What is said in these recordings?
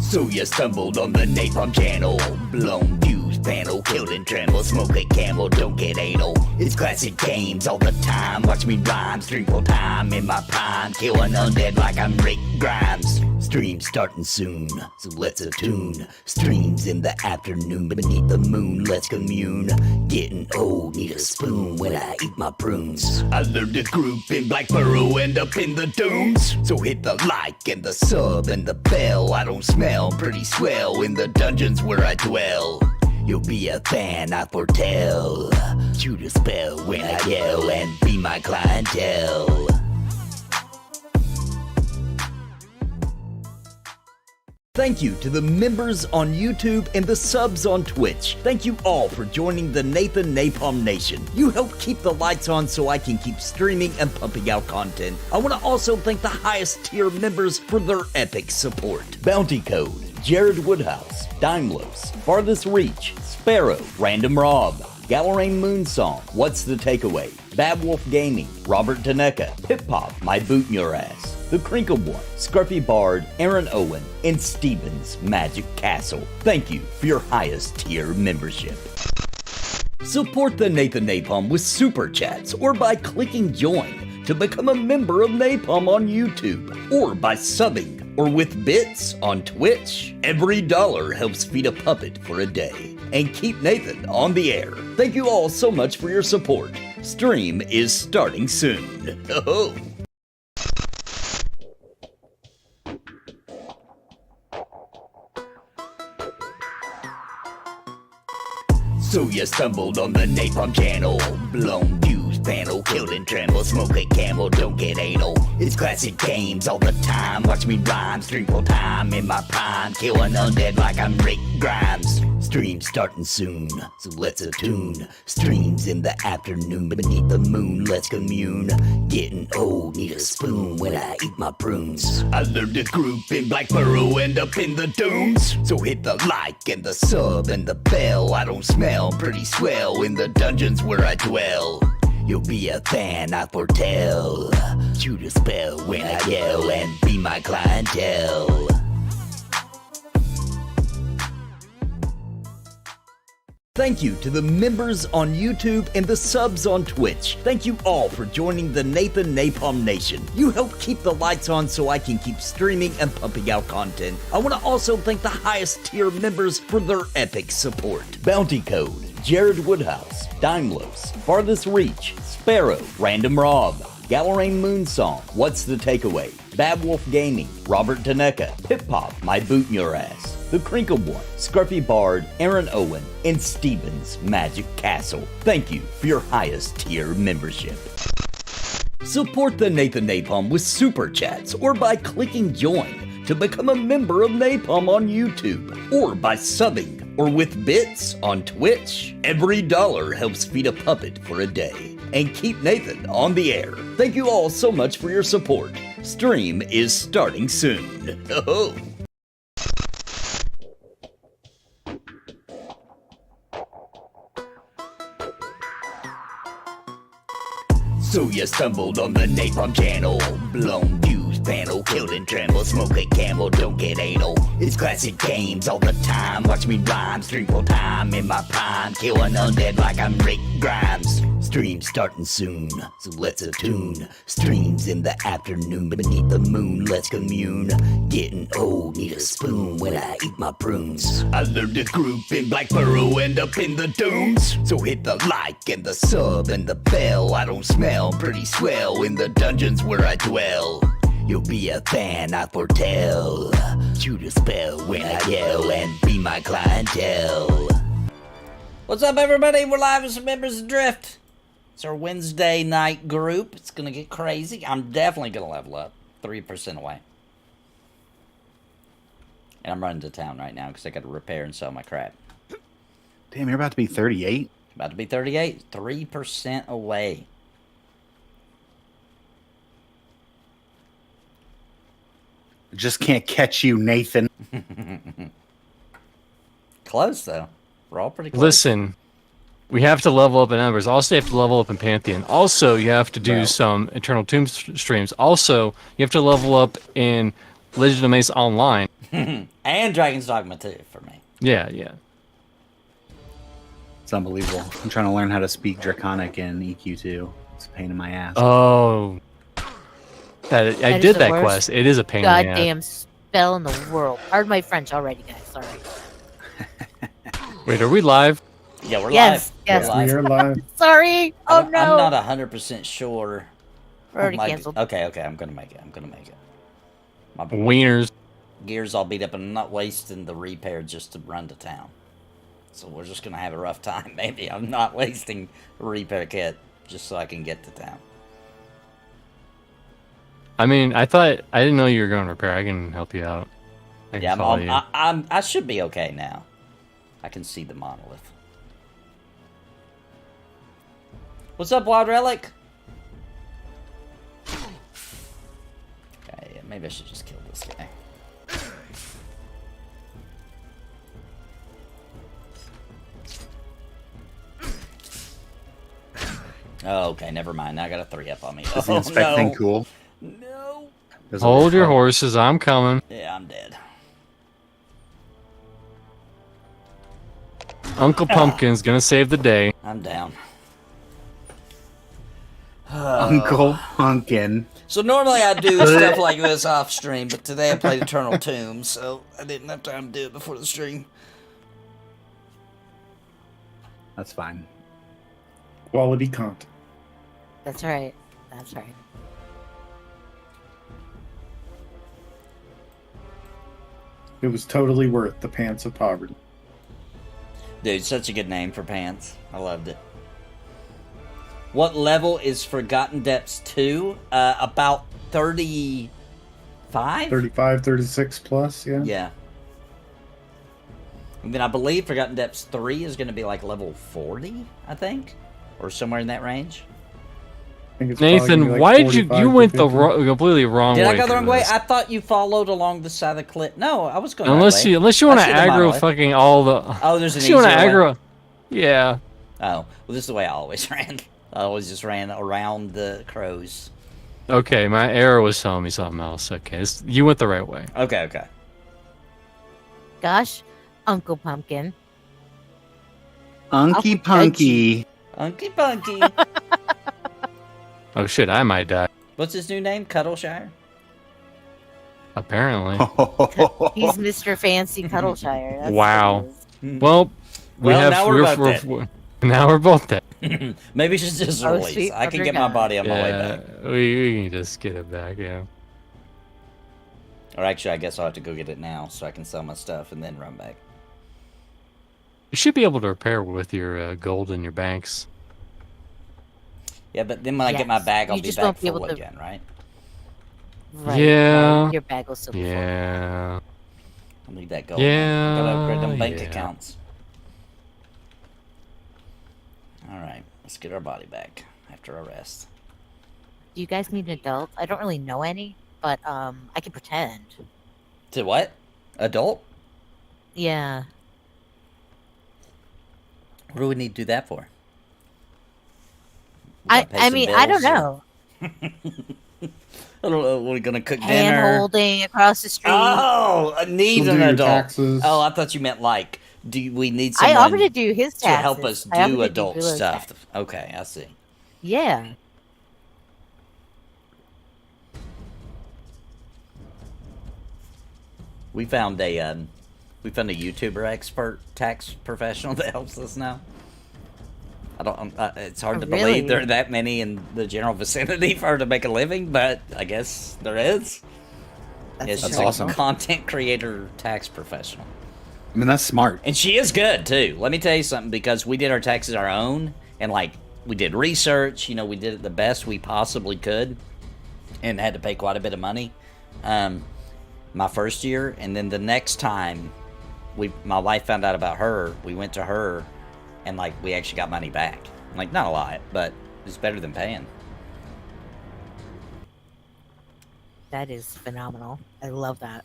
So you stumbled on the Napalm channel. Blown fuse panel, killed and tremble. Smoke a camel, don't get anal. It's classic games all the time. Watch me rhyme, stream full time in my prime. Kill an undead like I'm Rick Grimes. Stream starting soon, so let's attune. Streams in the afternoon beneath the moon, let's commune. Getting old, need a spoon when I eat my prunes. I learned to group in Black Burrow, end up in the dunes. So hit the like and the sub and the bell. I don't smell pretty swell in the dungeons where I dwell. You'll be a fan, I foretell. Shoot a spell when I yell and be my clientele. Thank you to the members on YouTube and the subs on Twitch. Thank you all for joining the Napalm Nation. You help keep the lights on so I can keep streaming and pumping out content. I want to also thank the highest tier members for their epic support. Bounty Code, Jared Woodhouse, Dymlos, Farthest Reach, Sparrow, Random Rob, Galarain Moonsong, What's the Takeaway, Bad Wolf Gaming, Robert Taneka, Pip Pop, My Boot in Your Ass, The Crinkle Boy, Scruffy Bard, Aaron Owen, and Steven's Magic Castle. Thank you for your highest tier membership. Support the Napalm with super chats or by clicking join to become a member of Napalm on YouTube, or by subbing or with bits on Twitch. Every dollar helps feed a puppet for a day and keep Nathan on the air. Thank you all so much for your support. Stream is starting soon. Oh. So you stumbled on the Napalm channel. Blown fuse panel, killed and tremble. Smoke a camel, don't get anal. It's classic games all the time. Watch me rhyme, stream full time in my prime. Kill an undead like I'm Rick Grimes. Stream starting soon, so let's attune. Streams in the afternoon beneath the moon, let's commune. Getting old, need a spoon when I eat my prunes. I learned to group in Black Burrow, end up in the dunes. So hit the like and the sub and the bell. I don't smell pretty swell in the dungeons where I dwell. You'll be a fan, I foretell. Shoot a spell when I yell and be my clientele. Thank you to the members on YouTube and the subs on Twitch. Thank you all for joining the Napalm Nation. You help keep the lights on so I can keep streaming and pumping out content. I want to also thank the highest tier members for their epic support. Bounty Code, Jared Woodhouse, Dymlos, Farthest Reach, Sparrow, Random Rob, Galarain Moonsong, What's the Takeaway, Bad Wolf Gaming, Robert Taneka, Pip Pop, My Boot in Your Ass, The Crinkle Boy, Scruffy Bard, Aaron Owen, and Steven's Magic Castle. Thank you for your highest tier membership. Support the Napalm with super chats or by clicking join to become a member of Napalm on YouTube, or by subbing or with bits on Twitch. Every dollar helps feed a puppet for a day and keep Nathan on the air. Thank you all so much for your support. Stream is starting soon. Oh. So you stumbled on the Napalm channel. Blown fuse panel, killed and tremble. Smoke a camel, don't get anal. It's classic games all the time. Watch me rhyme, stream full time in my prime. Kill an undead like I'm Rick Grimes. Stream starting soon, so let's attune. Streams in the afternoon beneath the moon, let's commune. Getting old, need a spoon when I eat my prunes. I learned to group in Black Burrow, end up in the dunes. So hit the like and the sub and the bell. I don't smell pretty swell in the dungeons where I dwell. You'll be a fan, I foretell. Shoot a spell when I yell and be my clientele. What's up, everybody? We're live with some Embers Adrift. It's our Wednesday night group. It's gonna get crazy. I'm definitely gonna level up 3% away. And I'm running to town right now because I gotta repair and sell my crap. Damn, you're about to be 38? About to be 38. 3% away. Just can't catch you, Nathan. Close, though. We're all pretty close. Listen, we have to level up in Embers. Also, you have to level up in Pantheon. Also, you have to do some Eternal Tomb streams. Also, you have to level up in Legend of Mace Online. And Dragon's Dogma 2 for me. Yeah, yeah. It's unbelievable. I'm trying to learn how to speak Draconic in EQ2. It's a pain in my ass. Oh. I That is did the that worst quest. It is a pain in the ass. Goddamn spell in the world. Pardon my French already, guys. Sorry. Wait, are we live? Yeah, we're Yes, live. yes. We're We live. are live. Sorry. Oh I'm no. not 100% sure. We're already My- canceled. Okay, I'm gonna make it. My Wieners. gear's all beat up, and I'm not wasting the repair just to run to town. So we're just gonna have a rough time. Maybe I'm not wasting a repair kit just so I can get to town. I mean, I didn't know you were going to repair. I can help you out. I can Yeah, follow you. I should be okay now. I can see the monolith. What's up, Wild Relic? Okay, yeah, maybe I should just kill this guy. Oh, okay, never mind. Now I got a 3-up on me. Is the Oh, inspect no. thing cool? No. Does it Hold work your well? horses. I'm coming. Yeah, I'm dead. Uncle Pumpkin's gonna save the day. I'm down. Uncle Pumpkin. So normally I do stuff like this off stream, but today I played Eternal Tomb, so I didn't have time to do it before the stream. That's fine. Quality content. That's right. That's right. It was totally worth the pants of poverty. Dude, such a good name for pants. I loved it. What level is Forgotten Depths 2? About 35? 35, 36 plus, yeah. Yeah. And then I believe Forgotten Depths 3 is going to be like level 40, I think? Or somewhere in that range. I think it's probably gonna be Nathan, like why did you 45 went to the 50. completely wrong Did way? I go the through wrong way? this? I thought you followed along the side of the cliff. No, I was going Unless that way. you want to I see the aggro monolith. fucking all the. Oh, there's an Unless you want to easier way. aggro. Yeah. Oh, well, this is the way I always ran. I always just ran around the crows. Okay, my arrow was telling me something else. Okay, you went the right way. Okay. Gosh, Uncle Pumpkin. Unky judge Punky. Unky Punky. Oh shit, I might die. What's his new name? Cuddleshire? Apparently. He's Mr. Fancy Cuddleshire. That's Wow. what he is. Well, Now we're both now we're both dead. Maybe it's just Oh, release. sweet I can mother get my God. body on my way Yeah, back. we can just get it back. Yeah. Or actually, I guess I'll have to go get it now so I can sell my stuff and then run back. You should be able to repair with your gold in your banks. Yeah, but then when I get my Yes. bag, I'll You be just back won't be able full to- again, right? Right, Yeah. right. Your bag will still be full. I Yeah. need that gold. Yeah, Gotta upgrade them bank yeah. accounts. Alright, let's get our body back after our rest. Do you guys need an adult? I don't really know any, but I can pretend. To what? Adult? Yeah. What do we need to do that for? We I gotta pay some mean, I don't bills or- know. I don't know. We're gonna cook Hand dinner. holding across the street. Oh, I need She'll an do your adult. taxes. Oh, I thought you meant like, do we need I someone offered to do his taxes. to help us I offered do to adult Willow's stuff? taxes. Okay, I see. Yeah. We found a YouTuber expert tax professional that helps us now. I don't. It's hard Oh, to really? believe there are that many in the general vicinity for her to make a living, but I guess there is. That's Yeah, she's That's a awesome. content creator tax professional. I mean, that's smart. And she is good too. Let me tell you something, because we did our taxes our own, and like we did research. You know, we did it the best we possibly could, and had to pay quite a bit of money. My first year, and then the next time, my wife found out about her. We went to her, and like we actually got money back. Like not a lot, but it's better than paying. That is phenomenal. I love that.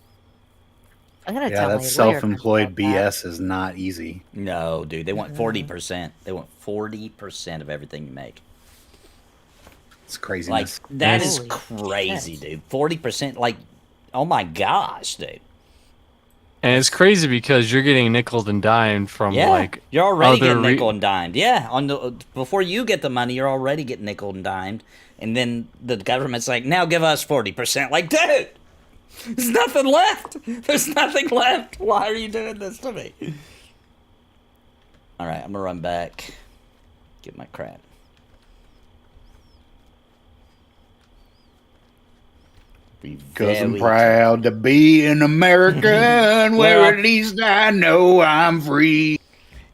I'm gonna Yeah, tell that my lawyer self-employed about that. BS is not easy. No, dude, they want 40%. They want 40% of everything you make. It's Like craziness. that is Holy crazy, shit. dude. 40%. Like, oh my gosh, dude. And it's crazy because you're getting nickel and dimed from Yeah, like you're already other getting nickel and dimed. Yeah, before you get the money, you're already getting nickel and dimed, and then the government's like, now give us 40%. Like, dude, there's nothing left. There's nothing left. Why are you doing this to me? All right, I'm gonna run back, get my crap. Because I'm proud to be an American, where Well, at least I know I'm free.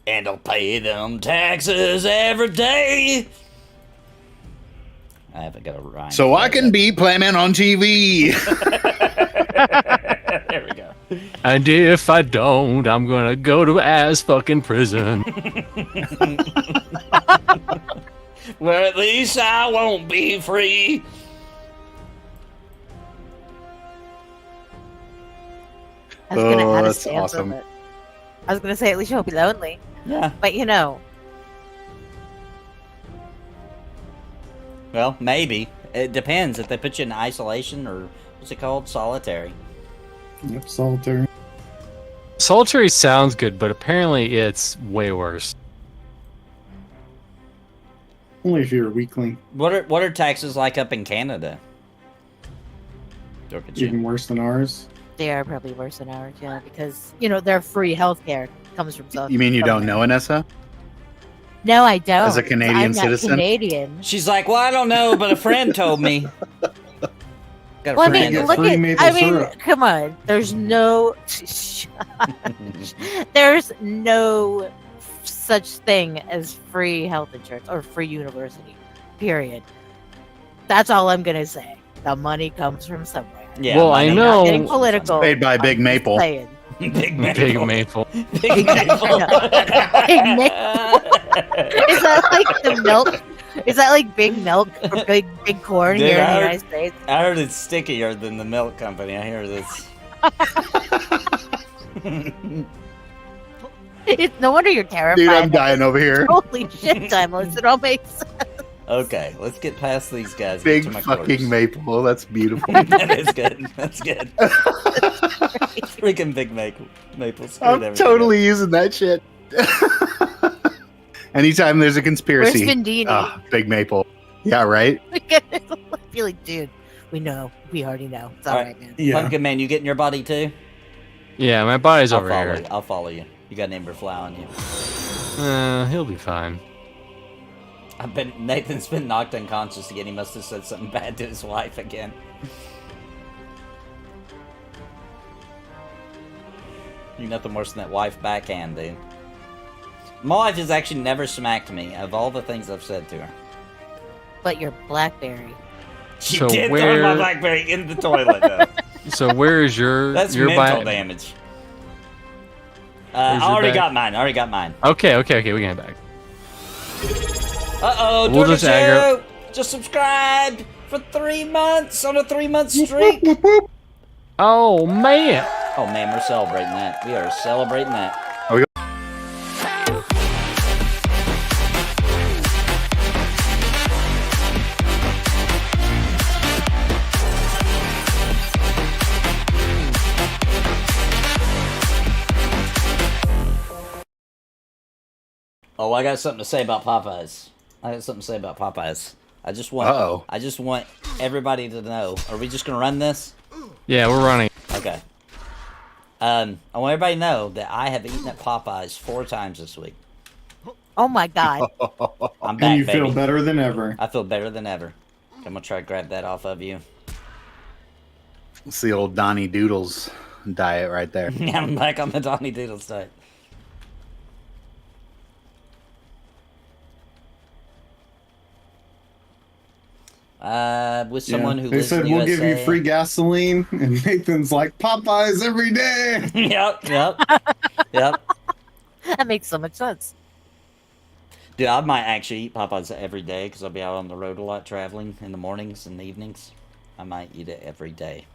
And I'll pay them taxes every day. I haven't got a rhyme. So I can be playing on TV. There we go. And if I don't, I'm gonna go to ass fucking prison. Well, at least I won't be free. I was gonna add a that's stanza, awesome. but I was gonna say at least you'll be lonely. Yeah. But you know, Well, maybe. It depends if they put you in isolation or what's it called? Solitary. Yep, solitary. Solitary sounds good, but apparently it's way worse. Only if you're a weakling. What are taxes like up in Canada? Look at you. Even worse than ours. they are probably worse than ours, yeah, because their free healthcare comes from South. You mean you don't somewhere. know, Anessa? No, I don't. As a Canadian I'm not citizen? Canadian. She's like, well, I don't know, but a friend told me. Got a Well, I friend. mean, get look free at. maple I mean, syrup. come on. There's no. There's no such thing as free health insurance or free university. Period. That's all I'm gonna say. The money comes from somewhere. Yeah, Well, I money. know- Not getting political. Paid by Big I'm just Maple. saying. Big Maple. Big Maple. Big Maple. Big Maple. Is that like the milk? Is that like big milk or big corn Dude, here in I the heard- United States? I heard it's stickier than the milk company. I hear this. It's no wonder you're terrified. Dude, I'm dying over here. Holy shit, Dymlos. It all makes sense. Okay, let's get past these guys. Big get to my fucking quarters. maple. That's beautiful. That is good. That's good. Freaking big maple. Screwed I'm everything totally using that shit. Anytime there's a Where's conspiracy. Vindini? Ah, Big Maple. Yeah, right? I feel like, dude, we know. We already know. It's All all right. right, man. Yeah. Pumpkin Man, you getting your body too? Yeah, my body's I'll over follow here. you. I'll follow you. You got an Ember Flower on you. He'll be fine. Nathan's been knocked unconscious again. He must have said something bad to his wife again. You're nothing worse than that wife backhand, dude. My wife has actually never smacked me of all the things I've said to her. But your Blackberry. She So did throw where- my Blackberry in the toilet, though. So where is your That's your mental damage. I Where's your already bag? got mine. Okay, we can get back. Uh-oh, We'll just aggro- just subscribed for 3 months on a 3-month streak. Oh man! Oh man, we're celebrating that. We are celebrating that. Oh, I got something to say about Popeyes. I just want Uh-oh. I just want everybody to know. Are we just gonna run this? Yeah, we're running. Okay. I want everybody to know that I have eaten at Popeyes 4 times this week. Oh my god. I'm back, And you baby. feel better than ever. I feel better than ever. I'm gonna try to grab that off of you. It's the old Donnie Doodles diet right there. Yeah, I'm back on the Donnie Doodles diet. With someone who They lives said in we'll USA. give you free gasoline, and Nathan's like Popeyes every day. Yep. That makes so much sense. Dude, I might actually eat Popeyes every day because I'll be out on the road a lot traveling in the mornings and the evenings. I might eat it every day.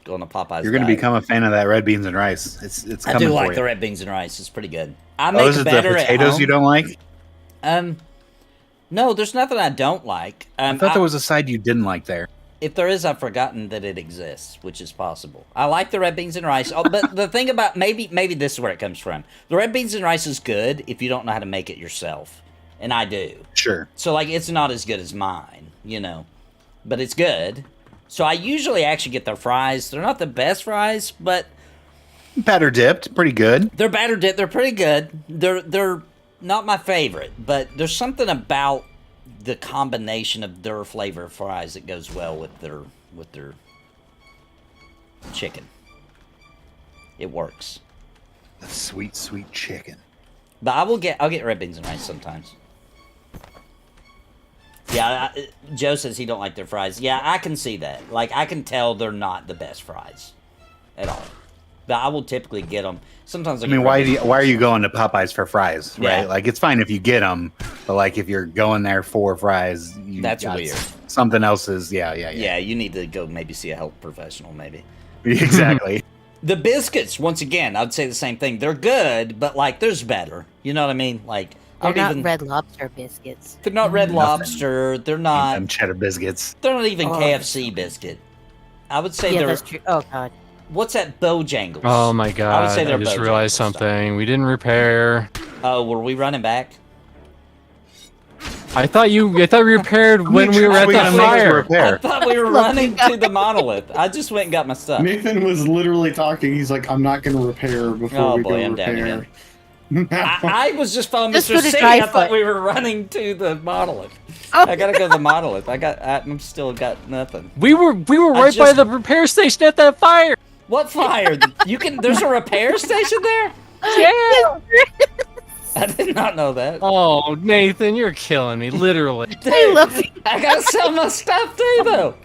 Going to Popeyes. You're going to diet. become a fan of that red beans and rice. It's I coming do for like you. the red beans and rice. It's pretty good. I Oh, make is it the better at potatoes home. you don't like? No, there's nothing I don't like. I thought there was a side you didn't like there. If there is, I've forgotten that it exists, which is possible. I like the red beans and rice. Oh, but the thing about maybe this is where it comes from. The red beans and rice is good if you don't know how to make it yourself, and I do. Sure. So like, it's not as good as mine, you know, but it's good. So I usually actually get their fries. They're not the best fries, but Batter dipped, pretty good. they're batter dipped. They're pretty good. They're not my favorite, but there's something about the combination of their flavor fries that goes well with their chicken. It works. The sweet, sweet chicken. But I'll get red beans and rice sometimes. Yeah, Joe says he don't like their fries. Yeah, I can see that. Like, I can tell they're not the best fries at all. But I will typically get them. Sometimes I mean, why are you going to Popeyes for fries, right? Yeah. Like, it's fine if you get them, but like if you're going there for fries, That's weird. Something else is, yeah. Yeah, you need to go maybe see a health professional, maybe. Exactly. The biscuits, once again, I'd say the same thing. They're good, but like, there's better. You know what I mean? Like, They're not Red Lobster biscuits. They're not Red Lobster. They're not. Them cheddar biscuits. They're not even KFC biscuit. I would say Yeah, they're. that's true. Oh god. What's that? Bojangles. Oh my god! I would say they're just Bojangles realized style. something. We didn't repair. Oh, were we running back? I thought we repaired when we were at the fire. I thought we were running to the monolith. I just went and got my stuff. Nathan was literally talking. He's like, I'm not going to repair before Oh we boy, go I'm down repair. again. I was just following Just Mr. put a C. dry I thought foot. we were running to the monolith. Oh. I gotta go to the monolith. I'm still got nothing. We were right by just- the repair station at that fire. What fire? There's a repair station there? Yeah. I did not know that. Oh, Nathan, you're killing me, literally. I love you. I gotta sell my stuff too, though.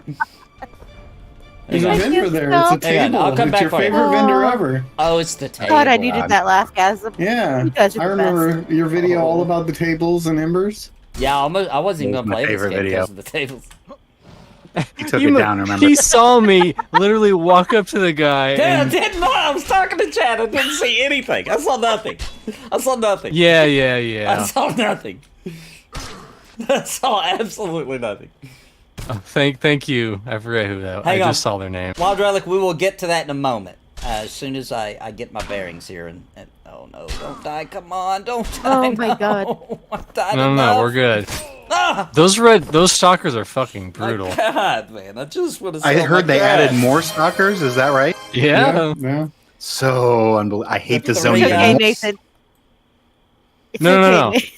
There's a I vendor can't there. stop. It's a Hang on, table. I'll come It's back your for you. favorite vendor ever. Oh, it's the table. God, I needed that last gasm. Yeah. You guys are I the remember your video all about the tables and embers. Yeah, I wasn't even That was gonna my play this favorite game video. because of the tables. He took it down, remember? He saw me literally walk up to the guy. Yeah, I And, did not. I was talking to Chad. I didn't see anything. I saw nothing. I saw nothing. yeah. I saw nothing. I saw absolutely nothing. Oh, thank you. I forget who that. Hang I on. just saw their name. Wild Relic, we will get to that in a moment. As soon as I get my bearings here. And oh no, don't die. Come on, don't die. Oh my no. God. I've died No, enough. we're good. Ah! Those stalkers are fucking brutal. My God, man. I just want to I heard they added more stalkers, is that right? Yeah. Yeah. So unbelievable. I hate the Look at the zone It's Yeah. okay, even. Nathan. It's No, no, okay, no. Nathan.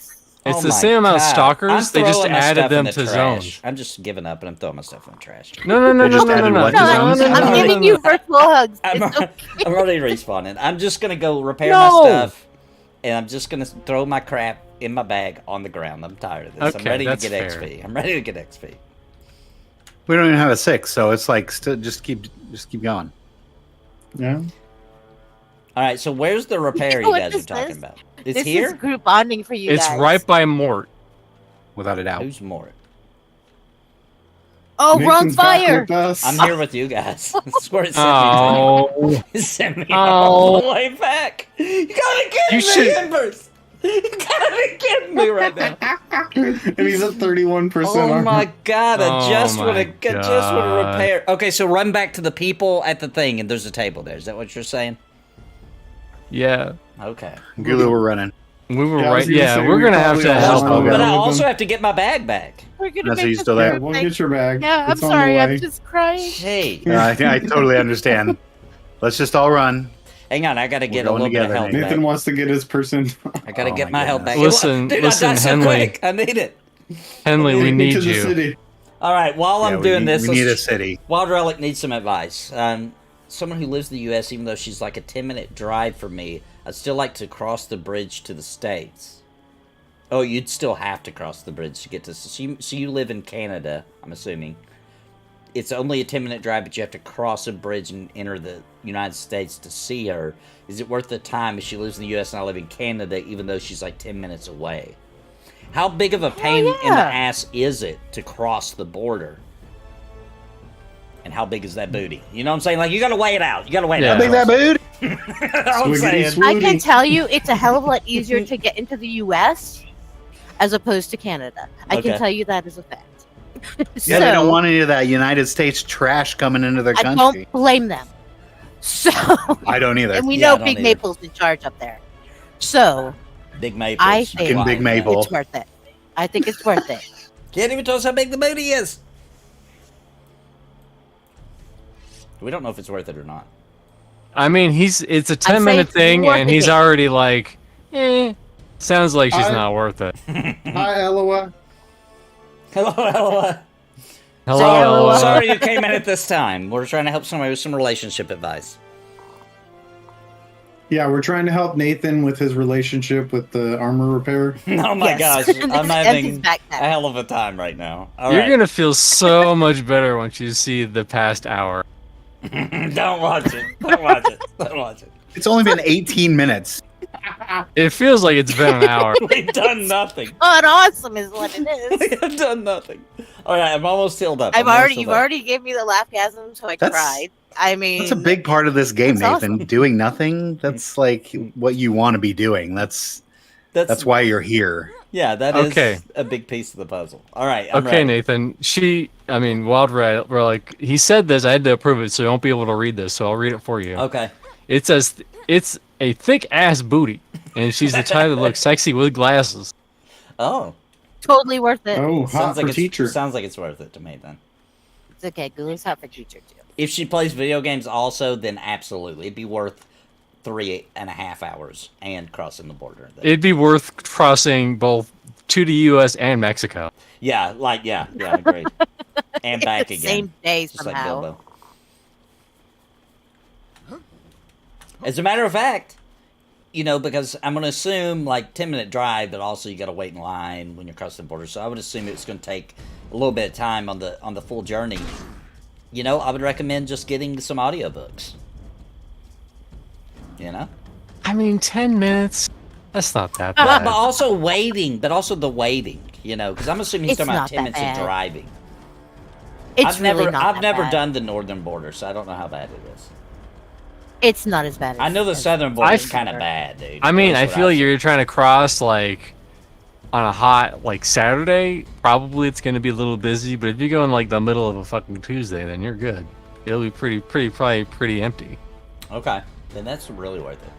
It's Oh the my same amount of God. stalkers. I'm They just throwing my added stuff in them the to trash. zones. I'm just giving up and I'm throwing my stuff in the trash. No. They just added what to No, zones? I'm giving you virtual hugs. I'm, It's okay. I'm already respawning. I'm just gonna go repair No. my stuff, and I'm just gonna throw my crap in my bag on the ground. I'm tired of this. I'm Okay, ready to that's get fair. XP. I'm ready to get XP. We don't even have a 6, so it's like still just keep going. Yeah. All right, so where's the repair know you what guys are this talking is? about? It's This here. is group bonding for you It's guys. right by Mort. Without a doubt. Who's more? Oh, wrong Nathan's back fire! with us. I'm here with you guys. That's where it sent me. Oh. It sent me all the Oh. way back. You gotta get You me, should- Embers. You gotta be kidding me right now. And he's at 31%. Oh my God! I Oh just my want to God. repair. Okay, so run back to the people at the thing, and there's a table there. Is that what you're saying? Yeah. Okay. Gulu, we're running. We were Yeah, I was right. gonna Yeah, say, we're we gonna have probably to all help. still But got I it. also have to get my bag back. We're gonna That's make so you this still there? perfect. We'll get your bag. Yeah, I'm It's on the sorry. I'm way. just crying. Hey, I totally understand. Let's just all run. hang on. I gotta get a going little bit of together, help Nathan. Nathan back. wants to get his person. I gotta Oh get my my help back. goodness. Listen, Dude, listen, I died so Henley. quick. I need it. Henley, we Take me need to the you. city. All right. While Yeah, I'm we doing need, this, we need a let's- city. Wild Relic needs some advice. Someone who lives in the U.S., even though she's like a 10-minute drive from me, I'd still like to cross the bridge to the States. Oh, you'd still have to cross the bridge to get to... So you live in Canada, I'm assuming. It's only a 10-minute drive, but you have to cross a bridge and enter the United States to see her. Is it worth the time if she lives in the U.S. and I live in Canada, even though she's like 10 minutes away? How big of a pain in the yeah. ass is it to cross the border? And how big is that booty? You know what I'm saying? Like, you gotta weigh it out. You gotta weigh it Yeah. out. How big that boot? I'm Swiggity saying. swoo- I can tell you it's a hell of a lot easier to get into the U.S. as opposed to Canada. I Okay. can tell you that as a fact. Yeah, they don't want any of that United States trash coming into their I country. don't blame them. So I don't either. and we Yeah, I know don't Big either. Maple's in charge up there. So Big Maple. I think Fucking Big Maple. it's worth it. I think it's worth it. Can't even tell us how big the booty is. We don't know if it's worth it or not. I mean, it's a I'd say 10-minute it's thing, worth and he's it. already like, sounds like she's not worth it. Hi, Eloa. Hello, hello. Hello. Hello. Sorry you came in at this time. We're trying to help somebody with some relationship advice. Yeah, we're trying to help Nathan with his relationship with the armor repair. Oh my Yes. gosh, I'm And his having backpack. a hell of a time right now. All You're right. gonna feel so much better once you see the past hour. Don't watch it. Don't watch it. Don't watch it. It's only been 18 minutes. It feels like it's been an hour. We've done nothing. Oh, and awesome is what it We is. have done nothing. All right, I'm almost healed up. You've already gave me the laughgasm, so I That's- cried. I mean, That's a big part of this game, That's Nathan. awesome. Doing nothing. That's like what you want to be doing. That's why you're here. Yeah, that is Okay. a big piece of the puzzle. All right, I'm Okay, ready. Nathan. Wild Red, we're like, he said this, I had to approve it, so you won't be able to read this, so I'll read it for you. Okay. It says, it's a thick ass booty, and she's the type that looks sexy with glasses. Oh, totally worth it. Oh, hot sounds like for teacher. Sounds like it's worth it to me then. It's okay. Google's hot for teacher too. If she plays video games also, then absolutely, it'd be worth 3.5 hours and crossing the border. It'd be worth crossing both to the U.S. and Mexico. Yeah, agreed. And back again. Same day Just like somehow. Bilbo. As a matter of fact, because I'm going to assume 10-minute drive, but also you got to wait in line when you're crossing the border. So I would assume it's going to take a little bit of time on the full journey. I would recommend just getting some audiobooks. I mean, 10 minutes? That's not that But bad. also waiting, the waiting, because I'm assuming he's It's talking about not 10 that minutes of bad. driving. It's really not I've that never bad. done the northern border, so I don't know how bad it is. It's not as bad as I know the as- southern border is I've- kind of bad, dude. I mean, I That's what feel I've you're trying to cross, on a hot, Saturday, probably it's going to be a little busy, but if you go in, the middle of a fucking Tuesday, then you're good. It'll be probably pretty empty. seen. Okay, then that's really worth it.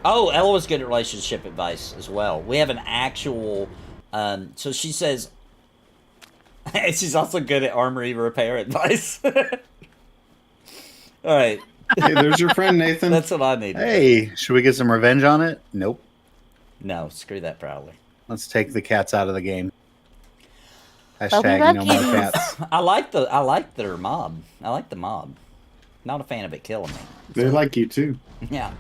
Oh, Ella was good at relationship advice as well. We have an actual, so she says, she's also good at armory repair advice. All right, Hey, there's your friend, Nathan. that's what I need. Hey, should we get some revenge on it? Nope. No, screw that proudly. Let's take the cats out of the game. They'll be Hashtag no more lucky. cats. I like their mob. I like the mob. Not a fan of it killing me. They like you too. Yeah.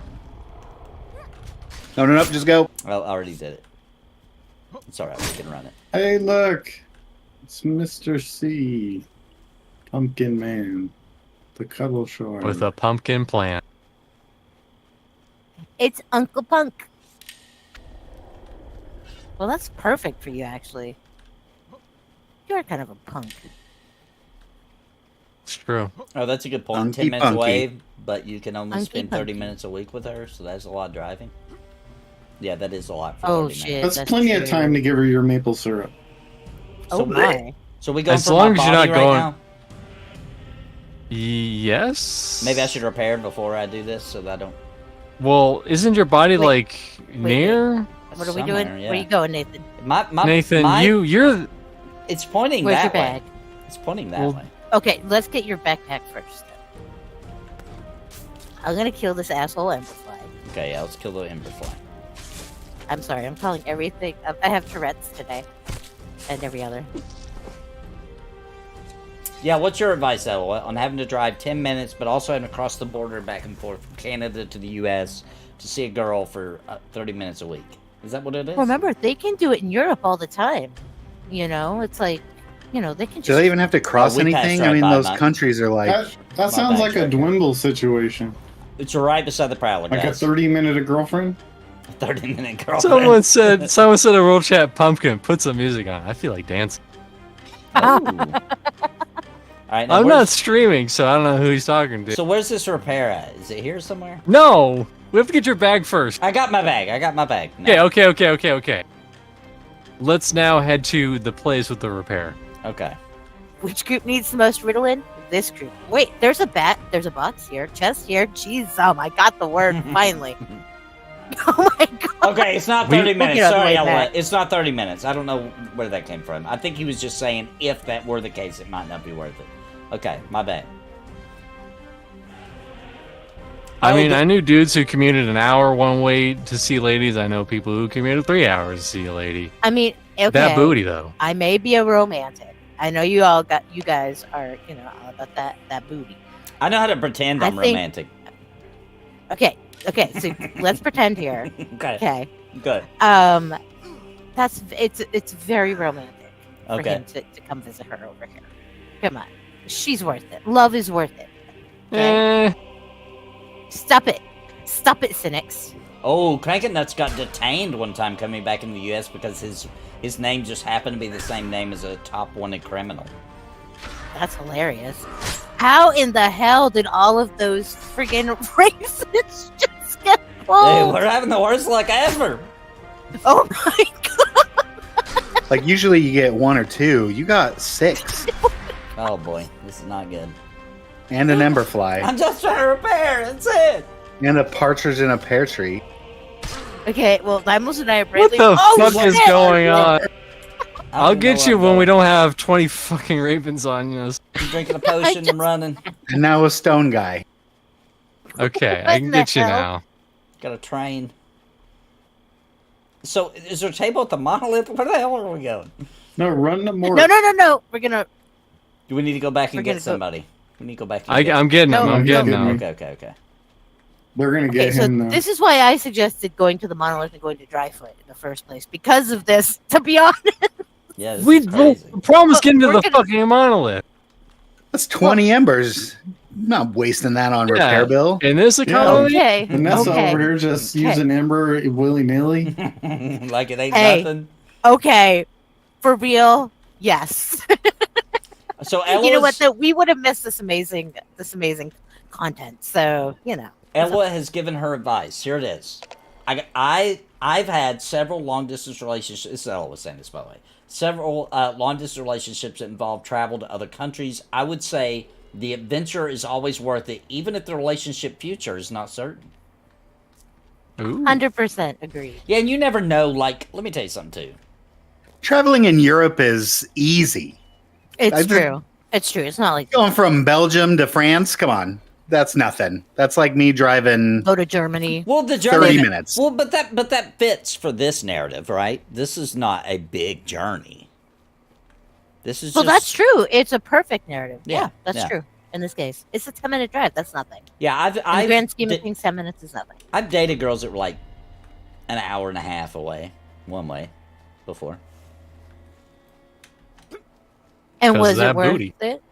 No, just go. Well, I already did it. It's alright, we can run it. Hey, look. It's Mr. C. Pumpkin Man. The Cuddle Shore. With a pumpkin plant. It's Uncle Punk. Well, that's perfect for you, actually. You're kind of a punk. It's true. Oh, that's a good point. Punky 10 minutes punky. away, but you can only Punky spend 30 punky. minutes a week with her, so that's a lot of driving. Yeah, that is a lot for Oh, 30 shit. minutes. That's plenty of true. time to give her your maple syrup. Oh my. So we going As for long my as you're body not right going- now? Yes? Maybe I should repair before I do this so that I don't... Well, isn't your body, Wait. near? What are we Somewhere, doing? yeah. Where you going, Nathan? Nathan, my- you're... It's pointing Where's that your way. bag? It's pointing that Well- way. Okay, let's get your backpack first. I'm gonna kill this asshole Emberfly. Okay, yeah, let's kill the Emberfly. I'm sorry, I'm calling everything. I have Tourette's today. And every other. Yeah, what's your advice, Ella, on having to drive 10 minutes, but also having to cross the border back and forth from Canada to the U.S. to see a girl for 30 minutes a week? Is that what it is? Remember, they can do it in Europe all the time. It's like, they can just. Do they even have to cross we passed anything? right I mean, by those mine. countries are like. That sounds bad, like a Jack. dwindle situation. It's right beside the Prowler, Like a guys. 30-minute girl-friend. 30-minute girl. Someone said a world chat pumpkin. Put some music on. I feel like dancing. All right, now I'm not where's- streaming, so I don't know who he's talking to. So where's this repair at? Is it here somewhere? No! We have to get your bag first. I got my bag. No. Okay. let's now head to the place with the repair. Okay. Which group needs the most Ritalin? This group. Wait, there's a bat. There's a box here. Chest here. Jeez, I got the word finally. Oh my god. Okay, it's not 30 minutes. Sorry, Ellen. Ellen. It's not 30 minutes. I don't know where that came from. I think he was just saying if that were the case, it might not be worth it. Okay, my bad. I mean, I knew dudes who commuted an hour one way to see ladies. I know people who commuted 3 hours to see a lady. I mean, okay. That booty, though. I may be a romantic. I know you guys are, all about that booty. I know how to pretend I'm romantic. Okay, so let's pretend here. Okay. Good. It's very romantic for Okay. him to come visit her over here. Come on. She's worth it. Love is worth it. Okay? Stop it, cynics. Oh, Crankin' Nuts got detained one time coming back in the U.S. because his name just happened to be the same name as a top wanted criminal. That's hilarious. How in the hell did all of those friggin' races just get pulled? Dude, we're having the worst luck ever. Oh my god. Like, usually you get 1 or 2. You got 6. Oh boy, this is not good. And an emberfly. I'm just trying to repair, that's it. And a partridge in a pear tree. Okay, well, Dymlos and I are What bravely. the fuck shit! is going on? I'll don't get know you what when I'm we doing. don't have 20 fucking ravens on you. I'm drinking a potion and running. And now a stone guy. Okay, What I can the get you hell? now. Got a train. So, is there a table at the monolith? Where the hell are we going? No, run the more. No. We're gonna. Do we need to go back and We're get gonna go- somebody? We need to go back and I'm getting No, them. I'm no, getting no. them. Okay. They're gonna Okay, get so him. this is why I suggested going to the monolith and going to Dryfoot in the first place because of this. To be honest, Yeah, this We is crazy. the problem is getting to We're the gonna- fucking monolith. That's 20 embers. I'm not wasting that on repair bill. In this economy, okay. Vanessa okay. over here just Okay. using Ember willy nilly. Like it ain't Hey. nothing. Okay, for real, yes. So Ella, You know what? Though we would have missed this amazing content. So Ella has given her advice. Here it is. I've had several long distance relationships. This is Ella was saying this, by the way. Several long distance relationships that involve travel to other countries. I would say the adventure is always worth it, even if the relationship future is not certain. Ooh. 100% agreed. Yeah, and you never know. Like, let me tell you something too. Traveling in Europe is easy. It's true. It's true. It's not like Going from Belgium to France, come on. That's nothing. That's like me driving go to Germany. Well, the 30 journey. minutes. Well, but that fits for this narrative, right? This is not a big journey. This is Well, just, that's true. It's a perfect narrative. Yeah, Yeah, that's yeah. true. In this case, it's a 10-minute drive. That's nothing. Yeah, In the I've grand scheme of things, 10 minutes is nothing. I've dated girls that were like an hour and a half away, one way, before. And 'Cause was of that it worth booty. it?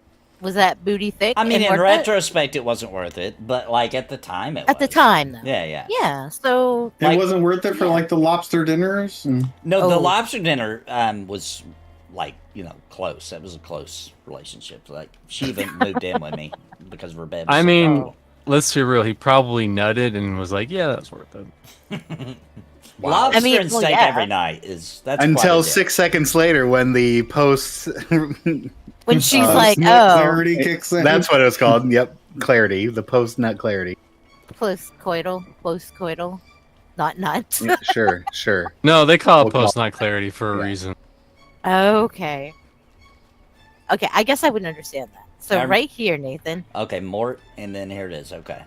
Was that booty thick? I mean, and in worth it? retrospect, it wasn't worth it, but like at the time, it At the was. time, though. Yeah. Yeah. So It Like- wasn't worth it for like the lobster dinners. And No, the Oh. lobster dinner was like, close. That was a close relationship. Like she even moved in with me because of her bed. I mean, Oh. let's be real. He probably nutted and was like, "Yeah, that's worth it." lobster I mean, and well, steak yeah. every night is that's until quite a 6 seconds later when the post. when she's like, nut "Oh, clarity kicks in. That's what it was called. Yep. Clarity. The post nut clarity. post-coital, not nuts." Yeah, sure. No, they call it We'll call- post-nut clarity for a Yeah. reason. Okay. Okay, I guess I wouldn't understand that. So I'm- right here, Nathan, Okay, Mort, and then here it is. Okay.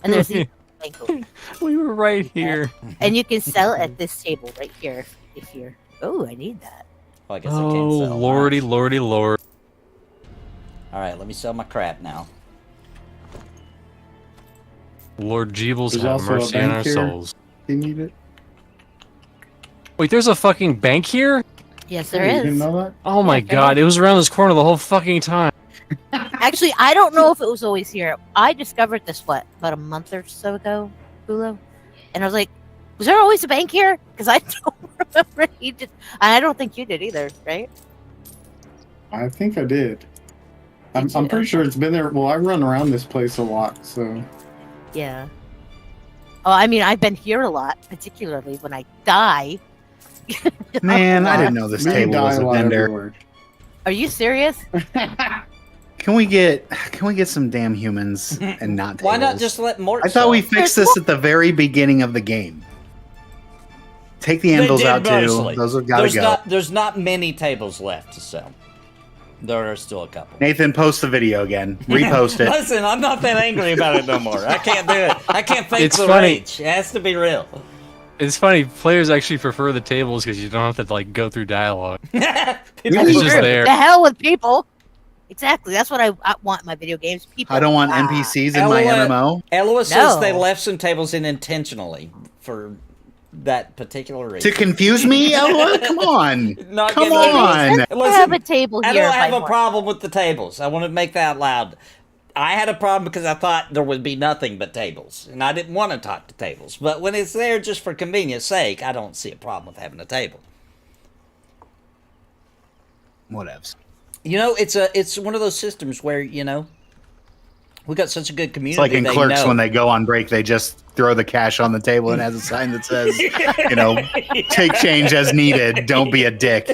and there's the banquet. We were right here. And you can sell it at this table right here if you're. Oh, I need that. Well, I guess I can't Oh, sell. lordy, lordy, lord. All right, let me sell my crap now. Lord Jeebles, There's have also a mercy on our bank here. souls. You need it. Wait, there's a fucking bank here? Yes, there You is. didn't know that? Oh my Yeah, god, it was around this corner the whole fucking time. Actually, I don't know if it was always here. I discovered this about a month or so ago, Bulo, and I was like, "Was there always a bank here?" Because I don't remember. He did. I don't think you did either, right? I think I did. I'm Did you? pretty sure it's been there. Well, I run around this place a lot, so Yeah. Oh, I mean, I've been here a lot, particularly when I die. Man, I didn't know this Me table die was a a lot vendor. everywhere. Are you serious? Can we get some damn humans and not tables? Why not just let Mort I thought we sell? fixed this at the very beginning of the game. Take the They anvils did out mostly. too. Those have got to go. There's not many tables left to sell. There are still a couple. Nathan, post the video again. Repost it. Listen, I'm not that angry about it no more. I can't do it. I can't fake It's the funny. rage. It has to be real. It's funny. Players actually prefer the tables because you don't have to like go through dialogue. People It's just prefer- there. The hell with people. Exactly. That's what I want in my video games. People. I don't want NPCs in my MMO. Eloa says they No. left some tables in intentionally for that particular reason. To confuse me, Ella? Come on. Not Come getting on. it. I have a table I here. don't if have a want. problem with the tables. I want to make that loud. I had a problem because I thought there would be nothing but tables, and I didn't want to talk to tables. But when it's there just for convenience sake, I don't see a problem with having a table. Whatevs. You know, it's one of those systems where, you know, we got such a good community. It's like in they Clerks know. when they go on break, they just throw the cash on the table and has a sign that says, you know, take change as needed. Don't be a dick.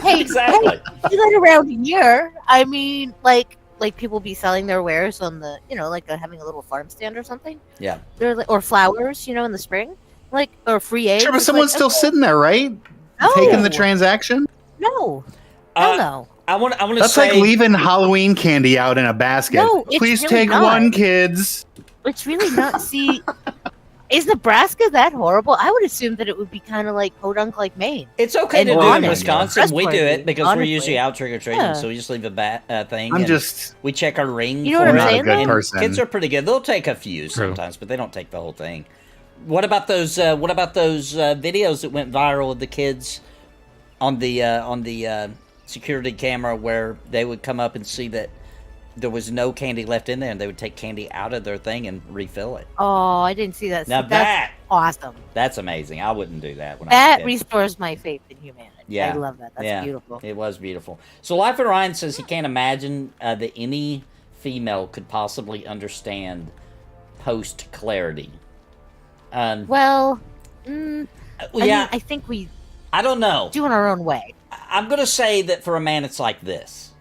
Hey, Exactly. Hey, you got around here. I mean, like people be selling their wares on the, you know, like having a little farm stand or something. Yeah. They're like, or flowers, you know, in the spring, like or free eggs. Sure, but It's someone's like, still okay. sitting there, right? No. Taking the transaction? No, hell Uh, no. I want to That's say like leaving Halloween candy out in a basket. No, it's Please really take not. one, kids. It's really not. See, is Nebraska that horrible? I would assume that it would be kind of like podunk like Maine. it's okay and to do in honest. Wisconsin. We do it Trustworthy, because we're honestly. usually out trick or treating, Yeah. so we just leave a thing. I'm and just we check our ring. You know for what I'm it. not a saying, good though? person. Kids are pretty good. They'll take a few True. sometimes, but they don't take the whole thing. What about those? What about those videos that went viral of the kids on the security camera where they would come up and see that there was no candy left in there, and they would take candy out of their thing and refill it. Oh, I didn't see that. Now That's awesome. that's amazing. I wouldn't do that when I That was a kid. restores my faith in humanity. Yeah. I love that. That's Yeah. beautiful. It was beautiful. So Life of Ryan says he can't imagine that any female could possibly understand post clarity. Well, I yeah, mean, I think we I don't know. do in our own way. I'm gonna say that for a man, it's like this.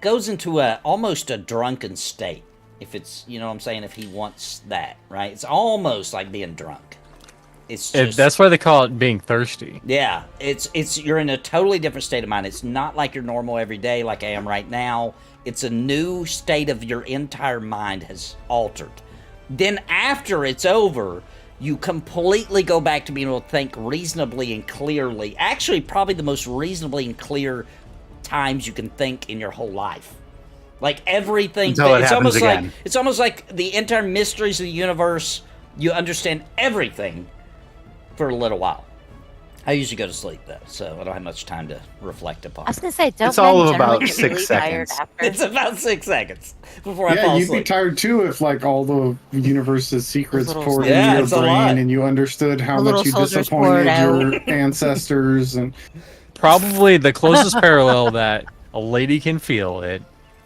Goes into almost a drunken state. If it's, you know what I'm saying, if he wants that, right? It's almost like being drunk. It's just, That's why they call it being thirsty. yeah, it's you're in a totally different state of mind. It's not like your normal everyday like I am right now. It's a new state of your entire mind has altered. Then after it's over, you completely go back to being able to think reasonably and clearly. Actually, probably the most reasonably and clear times you can think in your whole life. Like everything, Until it it's happens almost again. like it's almost like the entire mysteries of the universe. You understand everything for a little while. I usually go to sleep though, so I don't have much time to reflect upon. I was gonna say, don't It's all men of about generally get 6 really tired seconds. after? It's about 6 seconds before I Yeah, fall you'd be asleep. tired too if like all the universe's secrets little poured Yeah, into it's your a lot. brain and you understood how The little much you soldiers poured disappointed out. your ancestors and Probably the closest parallel that a lady can feel it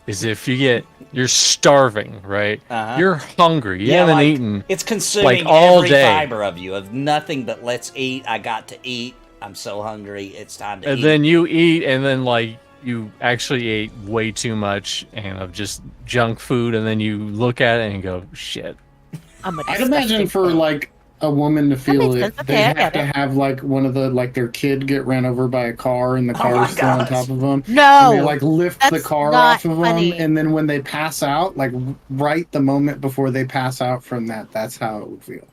is if you're starving, right? Uh-huh. You're hungry. You haven't like, eaten. It's consuming like, all every day. fiber of you, of nothing but let's eat. I got to eat. I'm so hungry. It's time to And eat. then you eat, and then like you actually ate way too much and of just junk food, and then you look at it and go, "Shit." I'm a I'd imagine for like a woman to feel makes it, sense. Okay, they I have get to it. have like one of the like their kid get ran over by a car and the car my is still on gosh. top of them. No, And they like lift the that's car not off of funny. them, and then when they pass out, like right the moment before they pass out from that's how it would feel.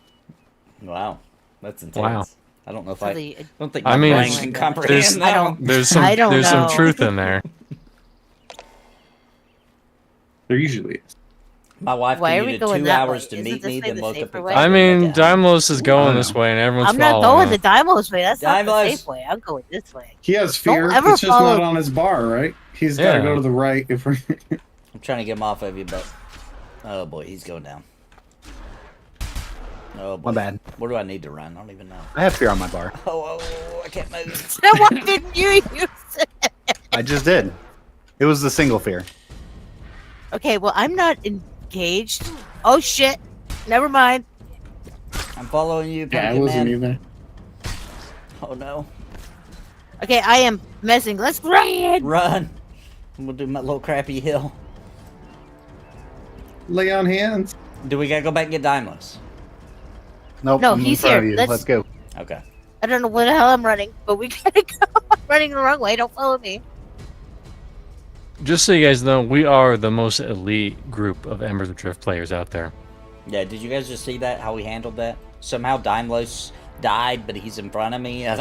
Wow, that's intense. Wow. I don't know if Really, I don't think I my mean, brain can there's- comprehend I that. don't- There's I don't some know. truth in there. There usually is. My wife Why are we commuted going 2 that hours way? to Isn't meet this me, way then the woke up safer and way? got I me mean, back down. Dymlos is going Wow. this way, and everyone's I'm not following going it. the Dymlos way. That's not Dymlos. the safe way. I'm going this way. He has fear. ever It's just follow- not on his bar, right? He's got to Yeah. go to the right. If we're I'm trying to get him off of you, but oh boy, he's going down. Oh boy. My bad. Where do I need to run? I don't even know. I have fear on my bar. Oh, I can't move. So why didn't you use it? I just did. It was the single fear. Okay, well, I'm not engaged. Oh, shit. Never mind. I'm following you, yeah, I Pumpkin wasn't Man. either. Oh no. Okay, I am messing. Let's run! Run! We'll do my little crappy hill. Lay on hands. Do we gotta go back and get Dymlos? Nope. No, I'm in he's front of here. you. Let's- Let's go. Okay. I don't know where the hell I'm running, but we gotta go. I'm running the wrong way. Don't follow me. Just so you guys know, we are the most elite group of Embers Adrift players out there. Yeah, did you guys just see that? How we handled that? Somehow Dymlos died, but he's in front of me. I